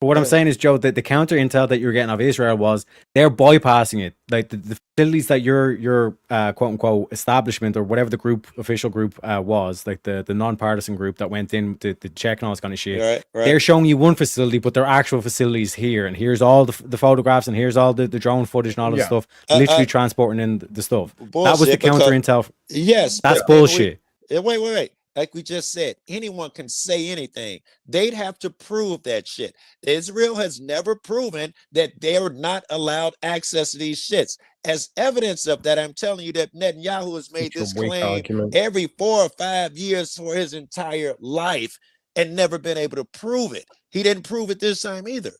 But what I'm saying is, Joe, that the counter intel that you're getting of Israel was they're bypassing it. Like the facilities that your quote unquote establishment or whatever the group official group was, like the non-partisan group that went in to check and all this kind of shit. Right. They're showing you one facility, but their actual facilities here, and here's all the photographs, and here's all the drone footage and all this stuff, literally transporting in the stuff. That was the counter intel. Yes, that's bullshit. Wait. Like we just said, anyone can say anything. They'd have to prove that shit. Israel has never proven that they're not allowed access to these shits. As evidence of that, I'm telling you that Netanyahu has made this claim every 4 or 5 years for his entire life and never been able to prove it. He didn't prove it this time either.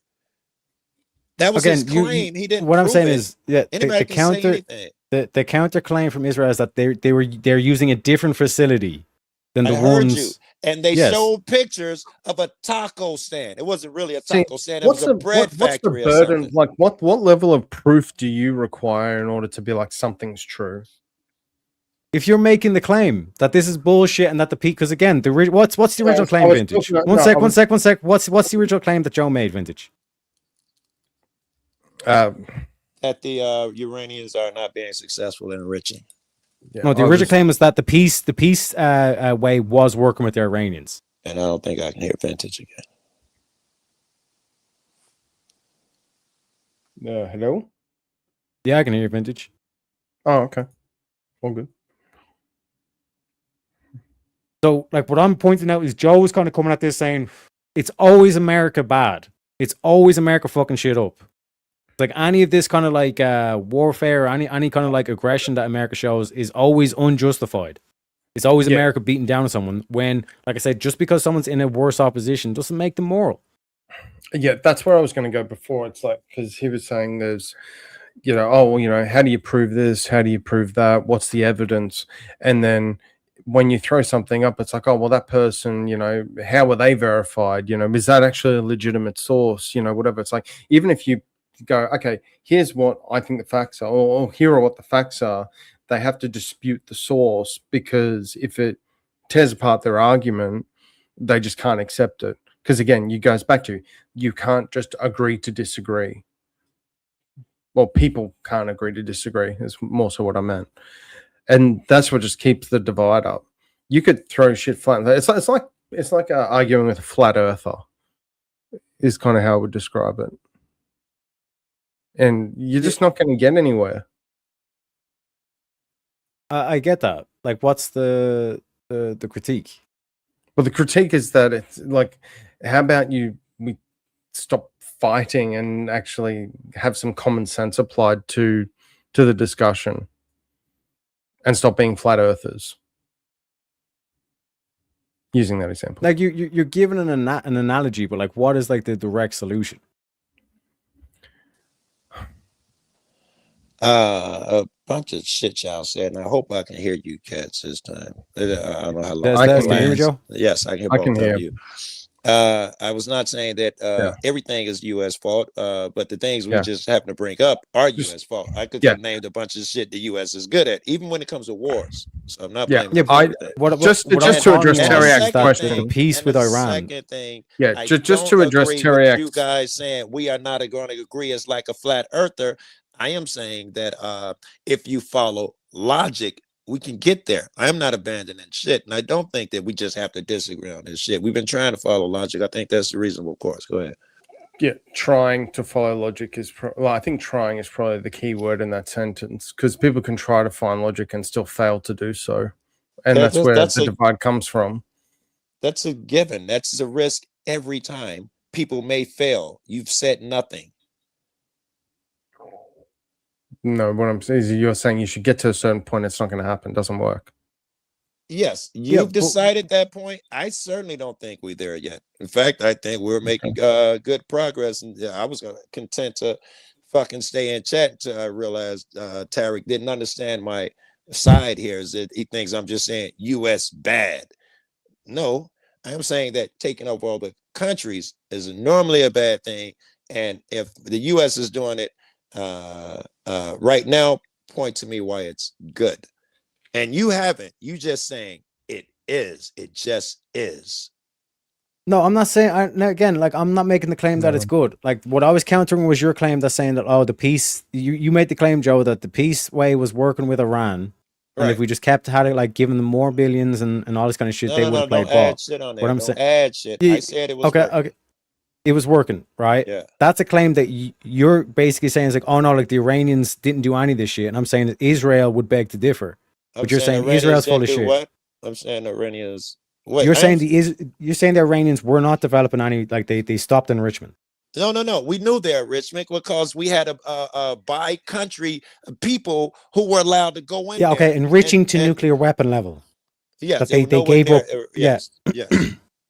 That was his claim. He didn't. What I'm saying it. is, yeah, Anybody the can say counter, anything. the counter claim from Israel is that they're using a different facility than the I heard ones. you. And they Yes. showed pictures of a taco stand. It wasn't really a taco stand. It was a bread what's the factory or burden? something. Like, what level of proof do you require in order to be like something's true? If you're making the claim that this is bullshit and that the peak, because again, what's the original claim, Vintage? One sec. What's the original claim that Joe made, Vintage? That the Iranians are not being successful in enriching. No, the original claim was that the peace way was working with the Iranians. And I don't think I can hear Vintage again. Hello? Yeah, I can hear Vintage. Oh, okay. All good. So, like, what I'm pointing out is Joe was kind of coming at this saying, it's always America bad. It's always America fucking shit up. Like, any of this kind of like warfare, or any kind of like aggression that America shows is always unjustified. It's always America beating down on someone when, like I said, just because someone's in a worse opposition doesn't make them moral. Yeah, that's where I was going to go before. It's like, because he was saying there's, how do you prove this? How do you prove that? What's the evidence? And then when you throw something up, it's like, oh, well, that person, how were they verified? Is that actually a legitimate source? Whatever. It's like, even if you go, okay, here's what I think the facts are, or here are what the facts are, they have to dispute the source, because if it tears apart their argument, they just can't accept it. Because again, you goes back to, you can't just agree to disagree. Well, people can't agree to disagree is more so what I meant. And that's what just keeps the divide up. You could throw shit flat. It's like arguing with a flat earther is kind of how I would describe it. And you're just not going to get anywhere. I get that. Like, what's the critique? Well, the critique is that it's like, how about we stop fighting and actually have some common sense applied to the discussion and stop being flat earthers? Using that example. Like, you're giving an analogy, but like, what is like the direct solution? A bunch of shit y'all said, and I hope I can hear you cats this time. I don't know how long. Can you hear me, Joe? Yes, I can hear both of you. I was not saying that everything is U.S. fault, but the things we just happen to bring up are U.S. fault. I could have named a bunch of shit the U.S. is good at, even when it comes to wars. So I'm not blaming just to address Teriak's question, the peace with Iran. Second thing, just to address Teriak's, you guys saying we are not going to agree as like a flat earther. I am saying that if you follow logic, we can get there. I'm not abandoning shit, and I don't think that we just have to disagree on this shit. We've been trying to follow logic. I think that's the reasonable course. Go ahead. Yeah, trying to follow logic is I think trying is probably the key word in that sentence, because people can try to find logic and still fail to do so, and that's where the divide comes from. That's a given. That's a risk every time. People may fail. You've said nothing. No, what I'm saying is you're saying you should get to a certain point. It's not going to happen. It doesn't work. Yes, you've decided that point. I certainly don't think we're there yet. In fact, I think we're making good progress. And I was content to fucking stay in chat until I realized Tariq didn't understand my side here. Is that he thinks I'm just saying U.S. bad. No, I'm saying that taking over all the countries is normally a bad thing. And if the U.S. is doing it right now, point to me why it's good. And you haven't. You just saying it is. It just is. No, I'm not saying. Again, like I'm not making the claim that it's good. Like what I was countering was your claim that's saying that the peace. You made the claim, Joe, that the peace way was working with Iran, and if we just kept had it like giving them more billions and all this kind of shit, they wouldn't play don't ball. add shit on there. What I'm Don't saying, add shit. I said it was okay, working. okay. It was working, right? Yeah. That's a claim that you're basically saying is like, oh no, like the Iranians didn't do any of this shit, and I'm saying that Israel would beg to differ. But you're saying Iranians Israel's full of didn't do shit. What? I'm saying the Iranians. Wait, You're saying the Iranians were not developing any, like they stopped enrichment. No. We knew their enrichment because we had a by-country people who were allowed to go in. Yeah, okay, there enriching to nuclear weapon level. Yes, that they they gave up. Yes.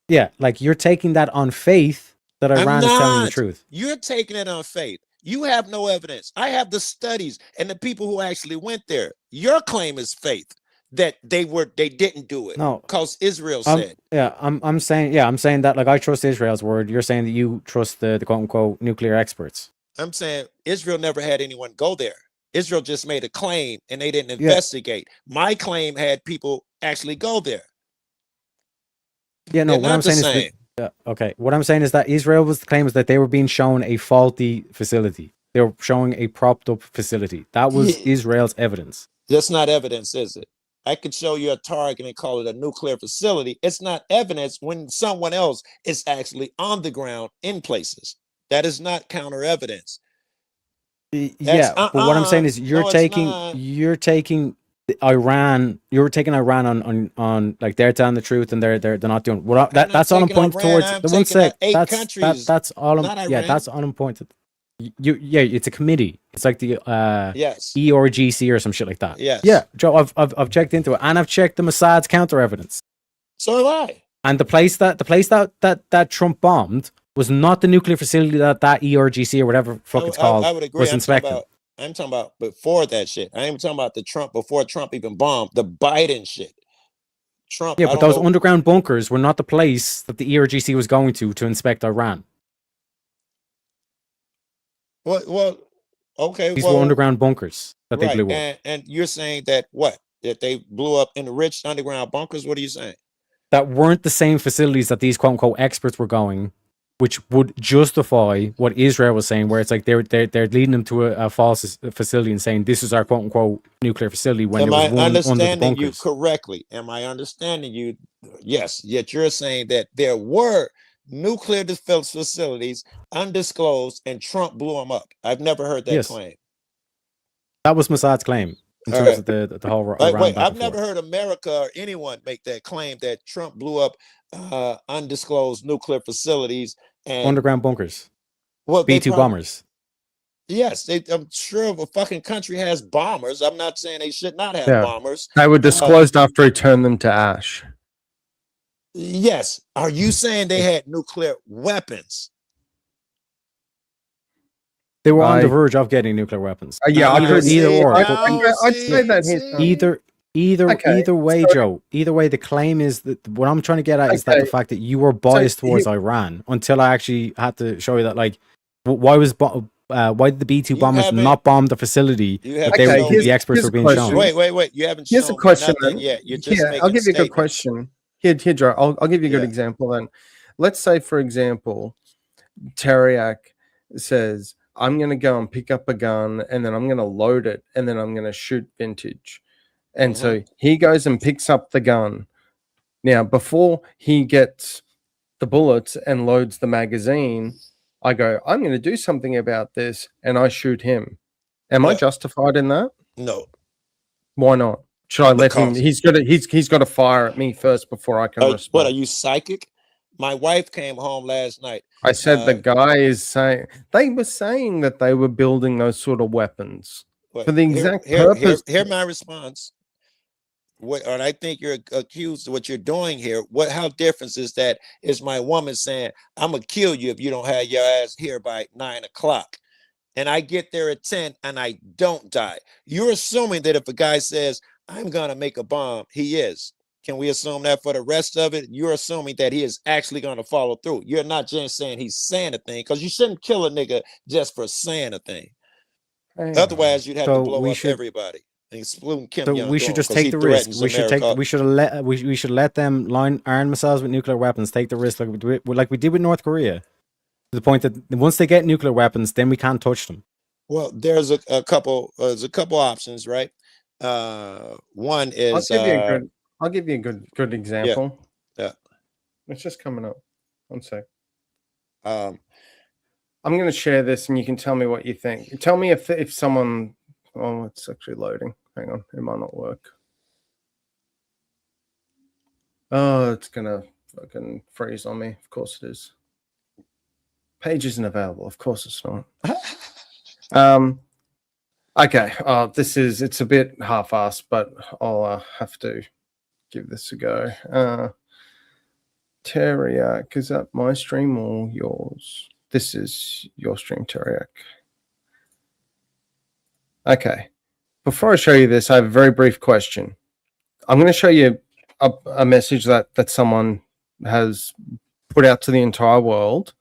Yeah, like you're taking that on faith that Iran is telling the truth. You're taking it on faith. You have no evidence. I have the studies and the people who actually went there. Your claim is faith that they didn't do it. No, because Israel said. I'm saying that like I trust Israel's word. You're saying that you trust the quote unquote nuclear experts. I'm saying Israel never had anyone go there. Israel just made a claim and they didn't investigate. My claim had people actually go there. Yeah, no, what I'm saying is okay. What I'm saying is that Israel was the claim was that they were being shown a faulty facility. They were showing a propped up facility. That was Israel's evidence. That's not evidence, is it? I could show you a target and call it a nuclear facility. It's not evidence when someone else is actually on the ground in places. That is not counter evidence. But what I'm saying is you're taking Iran on like they're telling the truth and they're not doing that's all I'm pointing towards. The one sec, that's all I'm that's all I'm pointing. It's a committee. It's like the ERGC or some shit like that. Yes. Yeah, Joe, I've checked into it and I've checked the Mossad's counter evidence. So have I. And the place that Trump bombed was not the nuclear facility that ERGC or whatever fuck it's called I would agree. was inspecting. I'm talking about before that shit. I ain't talking about the Trump before Trump even bombed the Biden shit. Trump. Yeah, but those underground bunkers were not the place that the ERGC was going to inspect Iran. Well, okay. These were underground bunkers that they blew up. And you're saying that that they blew up in the rich underground bunkers? What are you saying? That weren't the same facilities that these quote unquote experts were going, which would justify what Israel was saying, where it's like they're leading them to a false facility and saying this is our quote unquote nuclear facility when there was one under the bunkers. Am I understanding you correctly? Am I understanding you? Yes. Yet you're saying that there were nuclear defense facilities undisclosed and Trump blew them up. I've never heard that claim. That was Mossad's claim in terms of the whole wait, I've never heard America or anyone make that claim that Trump blew up undisclosed nuclear facilities and underground bunkers. Well, B-2 bombers. Yes, I'm sure if a fucking country has bombers. I'm not saying they should not have bombers. They were disclosed after he turned them to ash. Yes. Are you saying they had nuclear weapons? They were on the verge of getting nuclear weapons. Either way, Joe. Either way, the claim is that what I'm trying to get at is that the fact that you were biased towards Iran until I actually had to show you that, like, why did the B-2 bombers not bomb the facility that the experts were being shown? Wait. You haven't Here's shown a question nothing yet. You're just I'll give you a good question. Here, Joe. I'll give you a good example then. Let's say, for example, Teriak says, I'm going to go and pick up a gun and then I'm going to load it and then I'm going to shoot Vintage. And so he goes and picks up the gun. Now, before he gets the bullets and loads the magazine, I go, I'm going to do something about this, and I shoot him. Am I justified in that? No. Why not? Should I let him? He's got to fire at me first before I can respond. What, are you psychic? My wife came home last night. I said the guy is saying they were saying that they were building those sort of weapons for the exact purpose. Hear my response. And I think you're accused of what you're doing here. How different is that? Is my woman saying, I'm gonna kill you if you don't have your ass here by 9 o'clock. And I get there at 10 and I don't die. You're assuming that if a guy says, I'm gonna make a bomb, he is. Can we assume that for the rest of it? You're assuming that he is actually going to follow through. You're not just saying he's saying a thing, because you shouldn't kill a nigga just for saying a thing. Otherwise, you'd have to blow up everybody. exploding Kim So Jong-un we should just 'cause he take the risk. threatens We should take. America. We should let them arm themselves with nuclear weapons. Take the risk like we did with North Korea. To the point that once they get nuclear weapons, then we can't touch them. Well, there's a couple options, right? One is I'll give you a good example. Yeah. It's just coming up. One sec. I'm going to share this, and you can tell me what you think. Tell me if someone. Oh, it's actually loading. Hang on, it might not work. Oh, it's gonna fucking freeze on me. Of course it is. Page isn't available. Of course it's not. Okay. It's a bit half-assed, but I'll have to give this a go. Teriak, is that my stream or yours? This is your stream, Teriak. Okay. Before I show you this, I have a very brief question. I'm going to show you a message that someone has put out to the entire world,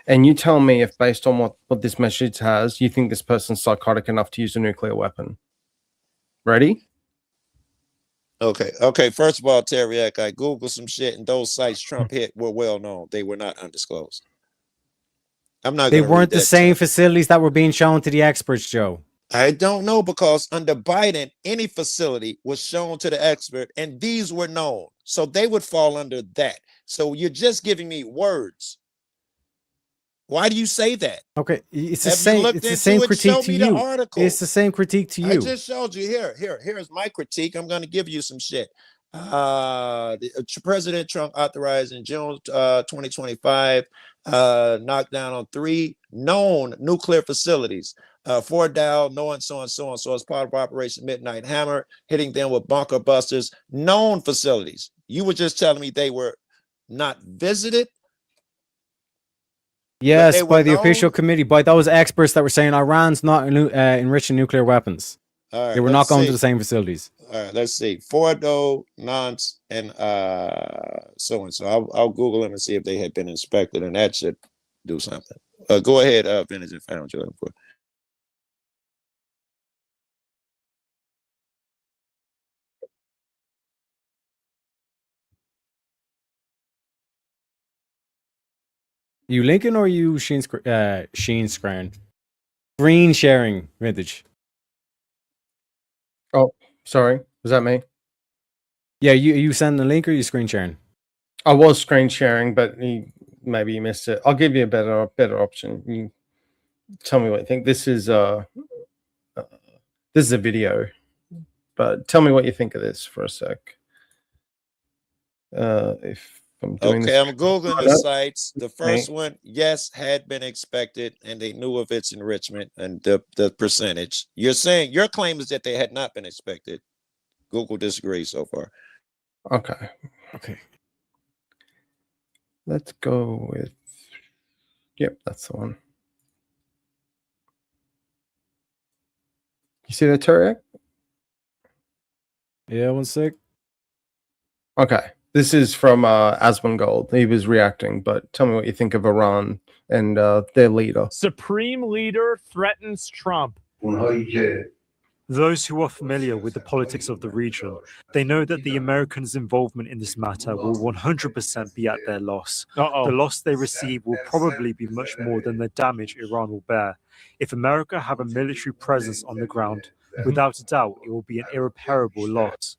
and you tell me if, based on what this message has, you think this person's psychotic enough to use a nuclear weapon. Ready? Okay. First of all, Teriak, I Googled some shit, and those sites Trump hit were well known. They were not undisclosed. I'm not. They weren't the same facilities that were being shown to the experts, Joe. I don't know, because under Biden, any facility was shown to the expert, and these were known, so they would fall under that. So you're just giving me words. Why do you say that? Okay, it's the same. It's the same critique to you. It's the same critique to you. I just showed you here. Here's my critique. I'm going to give you some shit. President Trump authorized in June 2025 knockdown on 3 known nuclear facilities. Fort Dow, knowing so and so, as part of Operation Midnight Hammer, hitting them with bunker busters. Known facilities. You were just telling me they were not visited. Yes, by the official committee, by those experts that were saying Iran's not enriching nuclear weapons. All right, they were not going to the same facilities. All right, let's see. Fordo, Nance, and so and so. I'll Google them and see if they had been inspected, and that should do something. Go ahead, Vintage, and find what you're looking for. You linking or you Sheen screen sharing, Vintage? Oh, sorry. Was that me? Yeah, you send the link or you screen sharing? I was screen sharing, but maybe you missed it. I'll give you a better option. You tell me what you think. This is a video, but tell me what you think of this for a sec. If I'm doing okay, I'm Googling the sites. The first one, yes, had been expected, and they knew of its enrichment and the percentage. You're saying your claim is that they had not been expected. Google disagrees so far. Okay. Let's go with. Yep, that's the one. You see that, Teriak? Yeah, 1 sec. Okay. This is from Asmongold. He was reacting, but tell me what you think of Iran and their leader. Supreme leader threatens Trump. Those who are familiar with the politics of the region, they know that the Americans' involvement in this matter will 100% be at their loss. The loss they receive will probably be much more than the damage Iran will bear. If America have a military presence on the ground, without a doubt, it will be an irreparable loss.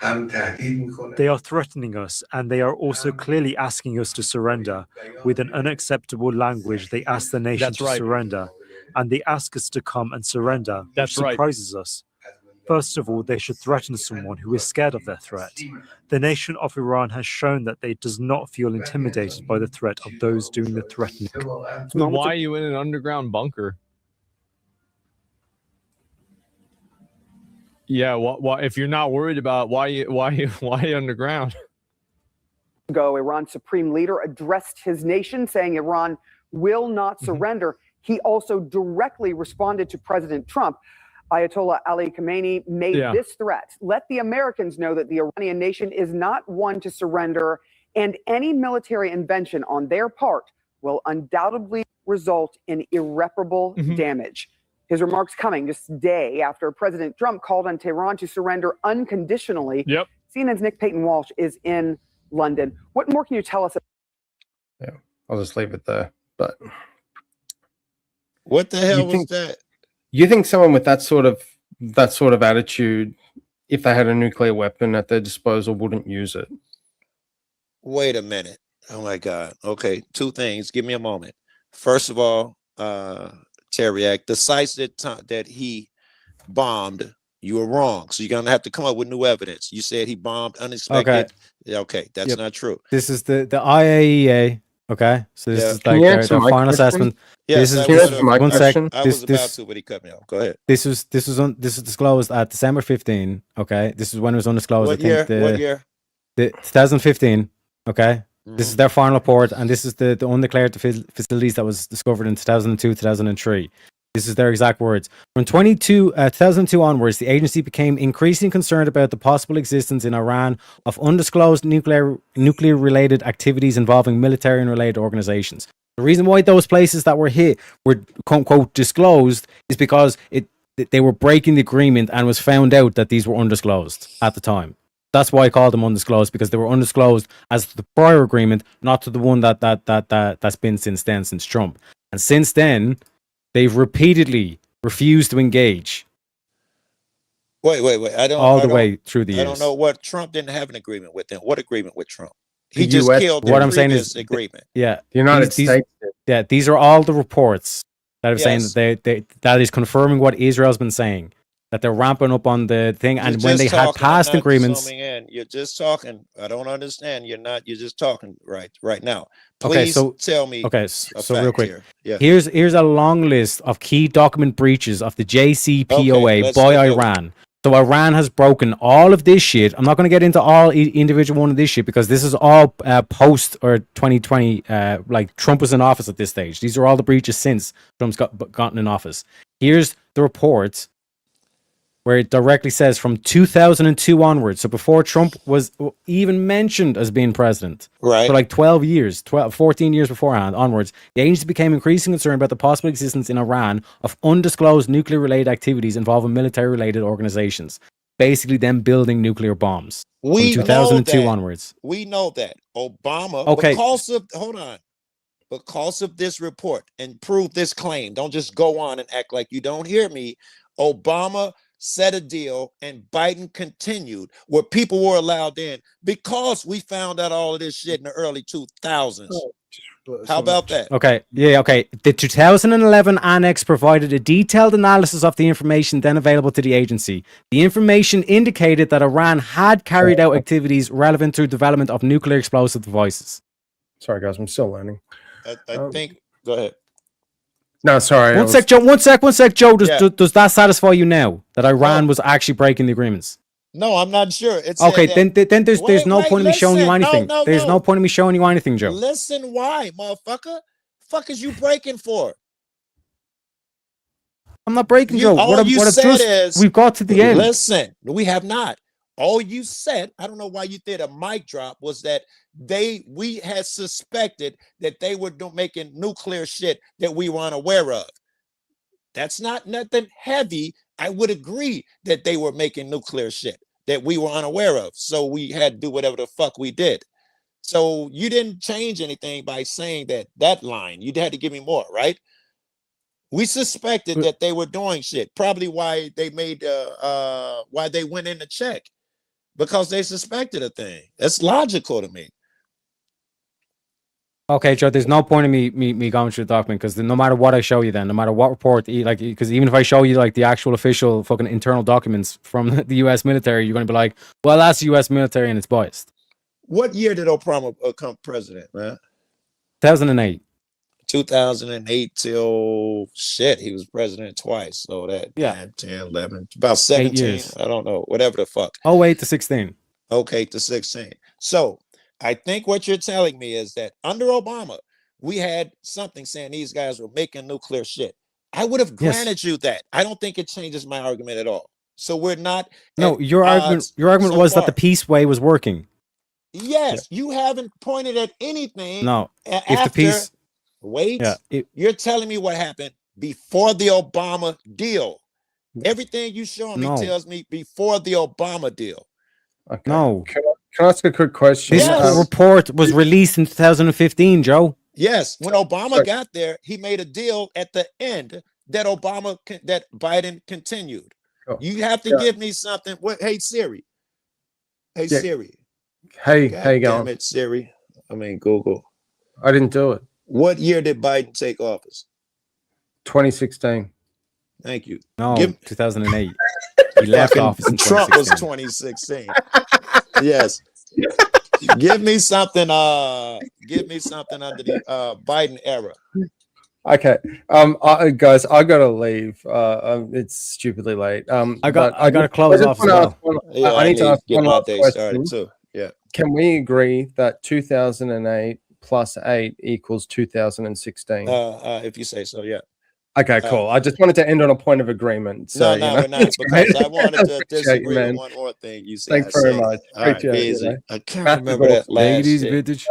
They are threatening us, and they are also clearly asking us to surrender. With an unacceptable language, they ask the nation to surrender, and they ask us to come and surrender, which surprises us. First of all, they should threaten someone who is scared of their threat. The nation of Iran has shown that they does not feel intimidated by the threat of those doing the threatening. Why are you in an underground bunker? Yeah, what if you're not worried about why underground? Ago, Iran's supreme leader addressed his nation, saying Iran will not surrender. He also directly responded to President Trump. Ayatollah Ali Khamenei made this threat: let the Americans know that the Iranian nation is not one to surrender, and any military intervention on their part will undoubtedly result in irreparable damage. His remarks coming just a day after President Trump called on Tehran to surrender unconditionally. Yep. CNN's Nick Payton Walsh is in London. What more can you tell us? Yeah, I'll just leave it there. But what the hell was that? You think someone with that sort of attitude, if they had a nuclear weapon at their disposal, wouldn't use it? Wait a minute. Oh my God. Okay, two things. Give me a moment. First of all, Teriak, the sites that he bombed, you were wrong. So you're gonna have to come up with new evidence. You said he bombed unexpected. Okay, that's not true. This is the IAEA. Okay, so this is like their final assessment. Yes, this is one second. I was about to, but he cut me off. Go ahead. This was disclosed at December 15. Okay, this is when it was undisclosed. What year? What year? 2015. Okay. This is their final report, and this is the undeclared facilities that was discovered in 2002, 2003. This is their exact words. From 2002 onwards, the agency became increasingly concerned about the possible existence in Iran of undisclosed nuclear-related activities involving military and related organizations. The reason why those places that were hit were quote disclosed is because they were breaking the agreement and was found out that these were undisclosed at the time. That's why I called them undisclosed, because they were undisclosed as to the prior agreement, not to the one that's been since then, since Trump. And since then, they've repeatedly refused to engage. Wait. All the way through the years. I don't know what Trump didn't have an agreement with them. What agreement with Trump? He just killed what I'm saying is agreement. Yeah, the United States. Yeah, these are all the reports that are saying that that is confirming what Israel's been saying. That they're ramping up on the thing, and when they had past agreements, you're just talking. I don't understand. You're just talking right now. Please okay, so tell me. Okay, so real quick, here. Yeah. Here's a long list of key document breaches of the JCPOA by Iran. So Iran has broken all of this shit. I'm not going to get into all individual one of this shit because this is all post or 2020. Like Trump was in office at this stage. These are all the breaches since Trump's gotten in office. Here's the reports where it directly says from 2002 onwards, so before Trump was even mentioned as being president, right? For like 14 years beforehand onwards, the agency became increasingly concerned about the possible existence in Iran of undisclosed nuclear-related activities involving military-related organizations, basically them building nuclear bombs from 2002 onwards. We know that. Obama, okay. Because of this report and prove this claim, don't just go on and act like you don't hear me. Obama set a deal and Biden continued where people were allowed in because we found out all of this shit in the early 2000s. How about that? Okay. Yeah. Okay. The 2011 annex provided a detailed analysis of the information then available to the agency. The information indicated that Iran had carried out activities relevant to development of nuclear explosive devices. Sorry, guys. I'm still learning. I think. Go ahead. No, sorry. One sec, Joe. Does that satisfy you now that Iran was actually breaking the agreements? No, I'm not sure. It's okay. Then there's no point in me showing you anything. There's no point in me showing you anything, Joe. Listen, why, motherfucker? Fuck is you breaking for? I'm not breaking, Joe. We've got to the end. Listen, we have not. All you said, I don't know why you did a mic drop, was that we had suspected that they were making nuclear shit that we were unaware of. That's not nothing heavy. I would agree that they were making nuclear shit that we were unaware of. So we had to do whatever the fuck we did. So you didn't change anything by saying that line. You had to give me more, right? We suspected that they were doing shit. Probably why they why they went in to check. Because they suspected a thing. That's logical to me. Okay, Joe, there's no point in me going through the document because no matter what I show you then, no matter what report, like, because even if I show you like the actual official fucking internal documents from the US military, you're going to be like, well, that's the US military and it's biased. What year did Obama become president, man? 2008. 2008 till shit, he was president twice. So that 9, 10, 11, about 8 years. 17. I don't know, whatever the fuck. 08 to 16. Okay, to 16. So I think what you're telling me is that under Obama, we had something saying these guys were making nuclear shit. I would have granted you that. I don't think it changes my argument at all. So we're not. No, your argument was that the peace way was working. Yes, you haven't pointed at anything. No, if the peace. Wait, you're telling me what happened before the Obama deal. Everything you showing me No. tells me before the Obama deal. Okay. No. Can I ask a quick question? This report was released in 2015, Joe. Yes, when Obama got there, he made a deal at the end that that Biden continued. Oh. You have to give me something. What? Hey Siri. Hey Yeah. Siri. Hey, God how you damn going? it, Siri. I mean Google. I didn't do it. What year did Biden take office? 2016. Thank you. No, Give- 2008. He left Fucking office in Trump was 2016. 2016. Yes. Give me something under the Biden era. Okay. Guys, I gotta leave. It's stupidly late. I gotta close off as well. Yeah, I need to ask get one my last day question. started too. Yeah. Can we agree that 2008 plus 8 equals 2016? If you say so, yeah. Okay, cool. I just wanted to end on a point of agreement. So, No, you know, we're not, because I wanted to Appreciate you, disagree man. with one more thing you said. Thanks very said. much. All right, Appreciate it, easy. man. I can't Massive remember that awesome. last easy, shit. vintage.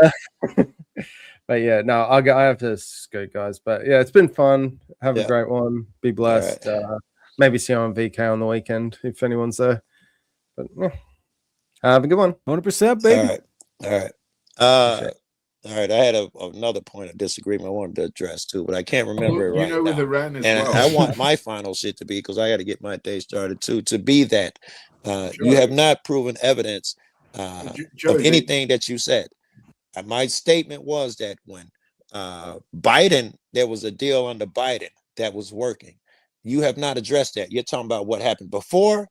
But yeah, no, I have to scoot, guys. But yeah, it's been fun. Have Yeah. a great one. Be blessed. Maybe see you on VK on the weekend if anyone's there. But yeah. Have a good one. 100%, baby. All right. All right. I had another point of disagreement I wanted to address too, but I can't remember it You right know, with now. Iran as And well. I want my final shit to be, because I got to get my day started too, to be that you have not proven evidence Joe, of anything that you said. My statement was that when Biden, there was a deal under Biden that was working. You have not addressed that. You're talking about what happened before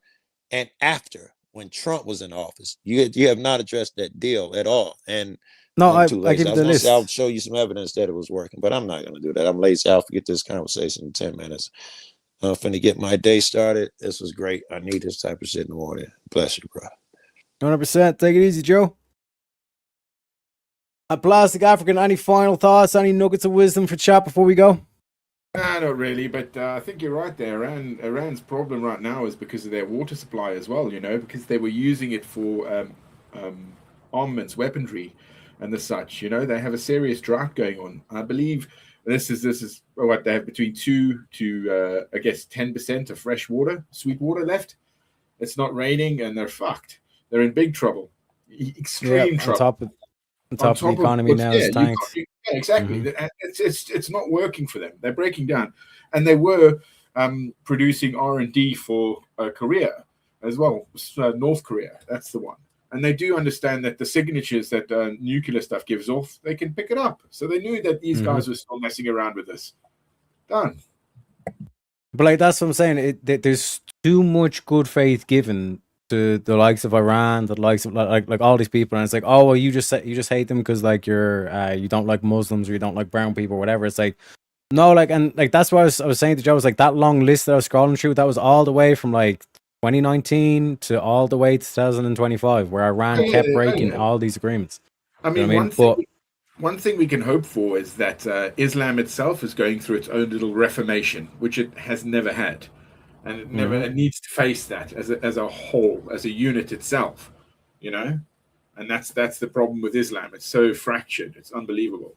and after when Trump was in office. You have not addressed that deal at all. And No, I'm too I lazy. give I you was the gonna list. say I'll show you some evidence that it was working, but I'm not going to do that. I'm lazy. I'll forget this conversation in 10 minutes. I'm finna get my day started. This was great. I need this type of shit in the morning. Bless you, bro. 100%. Take it easy, Joe. Plastic African, any final thoughts? Any nuggets of wisdom for chat before we go? Nah, not really, but I think you're right there. Iran's problem right now is because of their water supply as well, you know, because they were using it for armaments, weaponry, and the such. You know, they have a serious drought going on. I believe this is what they have, between 2 to I guess 10% of fresh water, sweet water left. It's not raining, and they're fucked. They're in big trouble, extreme trouble. On top of the economy now is tanked. Yeah, exactly. It's not working for them. They're breaking down, and they were producing R&D for Korea as well, North Korea. That's the one. And they do understand that the signatures that nuclear stuff gives off, they can pick it up. So they knew that these guys were still messing around with this. Done. But like that's what I'm saying. There's too much good faith given to the likes of Iran, the likes of like all these people, and it's like, oh well, you just hate them because like you don't like Muslims or you don't like brown people or whatever. It's like no, like, and like that's what I was saying to Joe. Was like that long list that I was scrolling through. That was all the way from like 2019 to all the way to 2025, where Iran kept breaking all these agreements. I mean, You know what I mean? one thing we can hope for is that Islam itself is going through its own little reformation, which it has never had. And it needs to face that as a whole, as a unit itself, you know, and that's the problem with Islam. It's so fractured, it's unbelievable.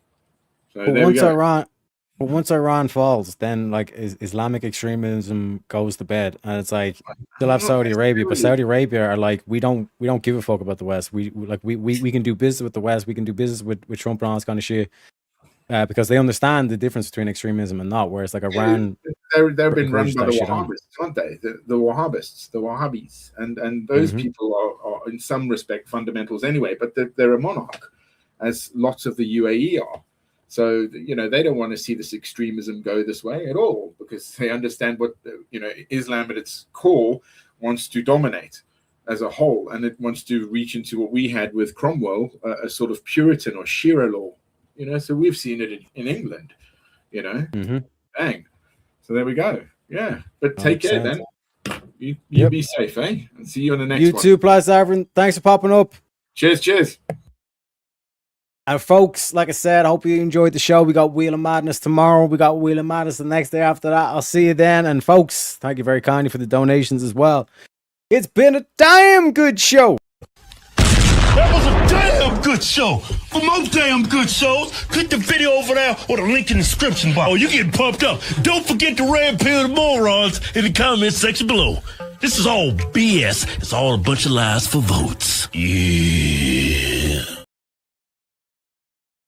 So But there we go. once Iran falls, then like Islamic extremism goes to bed, and it's like still have Saudi Arabia, but Saudi Arabia are like we don't give a fuck about the West. We can do business with the West. We can do business with Trump and all this kind of shit. Because they understand the difference between extremism and not, whereas like Iran, They've been run encouraged by that the shit on. Wahhabists, aren't they? The Wahhabists, the Wahhabis, and those people are in some respect fundamentals anyway. But they're a monarch, as lots of the UAE are. So you know they don't want to see this extremism go this way at all, because they understand what Islam at its core wants to dominate as a whole, and it wants to reach into what we had with Cromwell, a sort of Puritan or Shira law. You know, so we've seen it in England, you know, bang. So there we go. Yeah. But take care then. You be safe, eh? And see you on the next you one. too, Plus Avern. Thanks for popping up. Cheers. And folks, like I said, I hope you enjoyed the show. We got Wheel of Madness tomorrow. We got Wheel of Madness the next day after that. I'll see you then. And folks, thank you very kindly for the donations as well. It's been a damn good show. That was a damn good show. For more damn good shows, click the video over there or the link in the description box. Oh, you getting pumped up. Don't forget to red pill the morons in the comment section below. This is all BS. It's all a bunch of lies for votes. Yeah.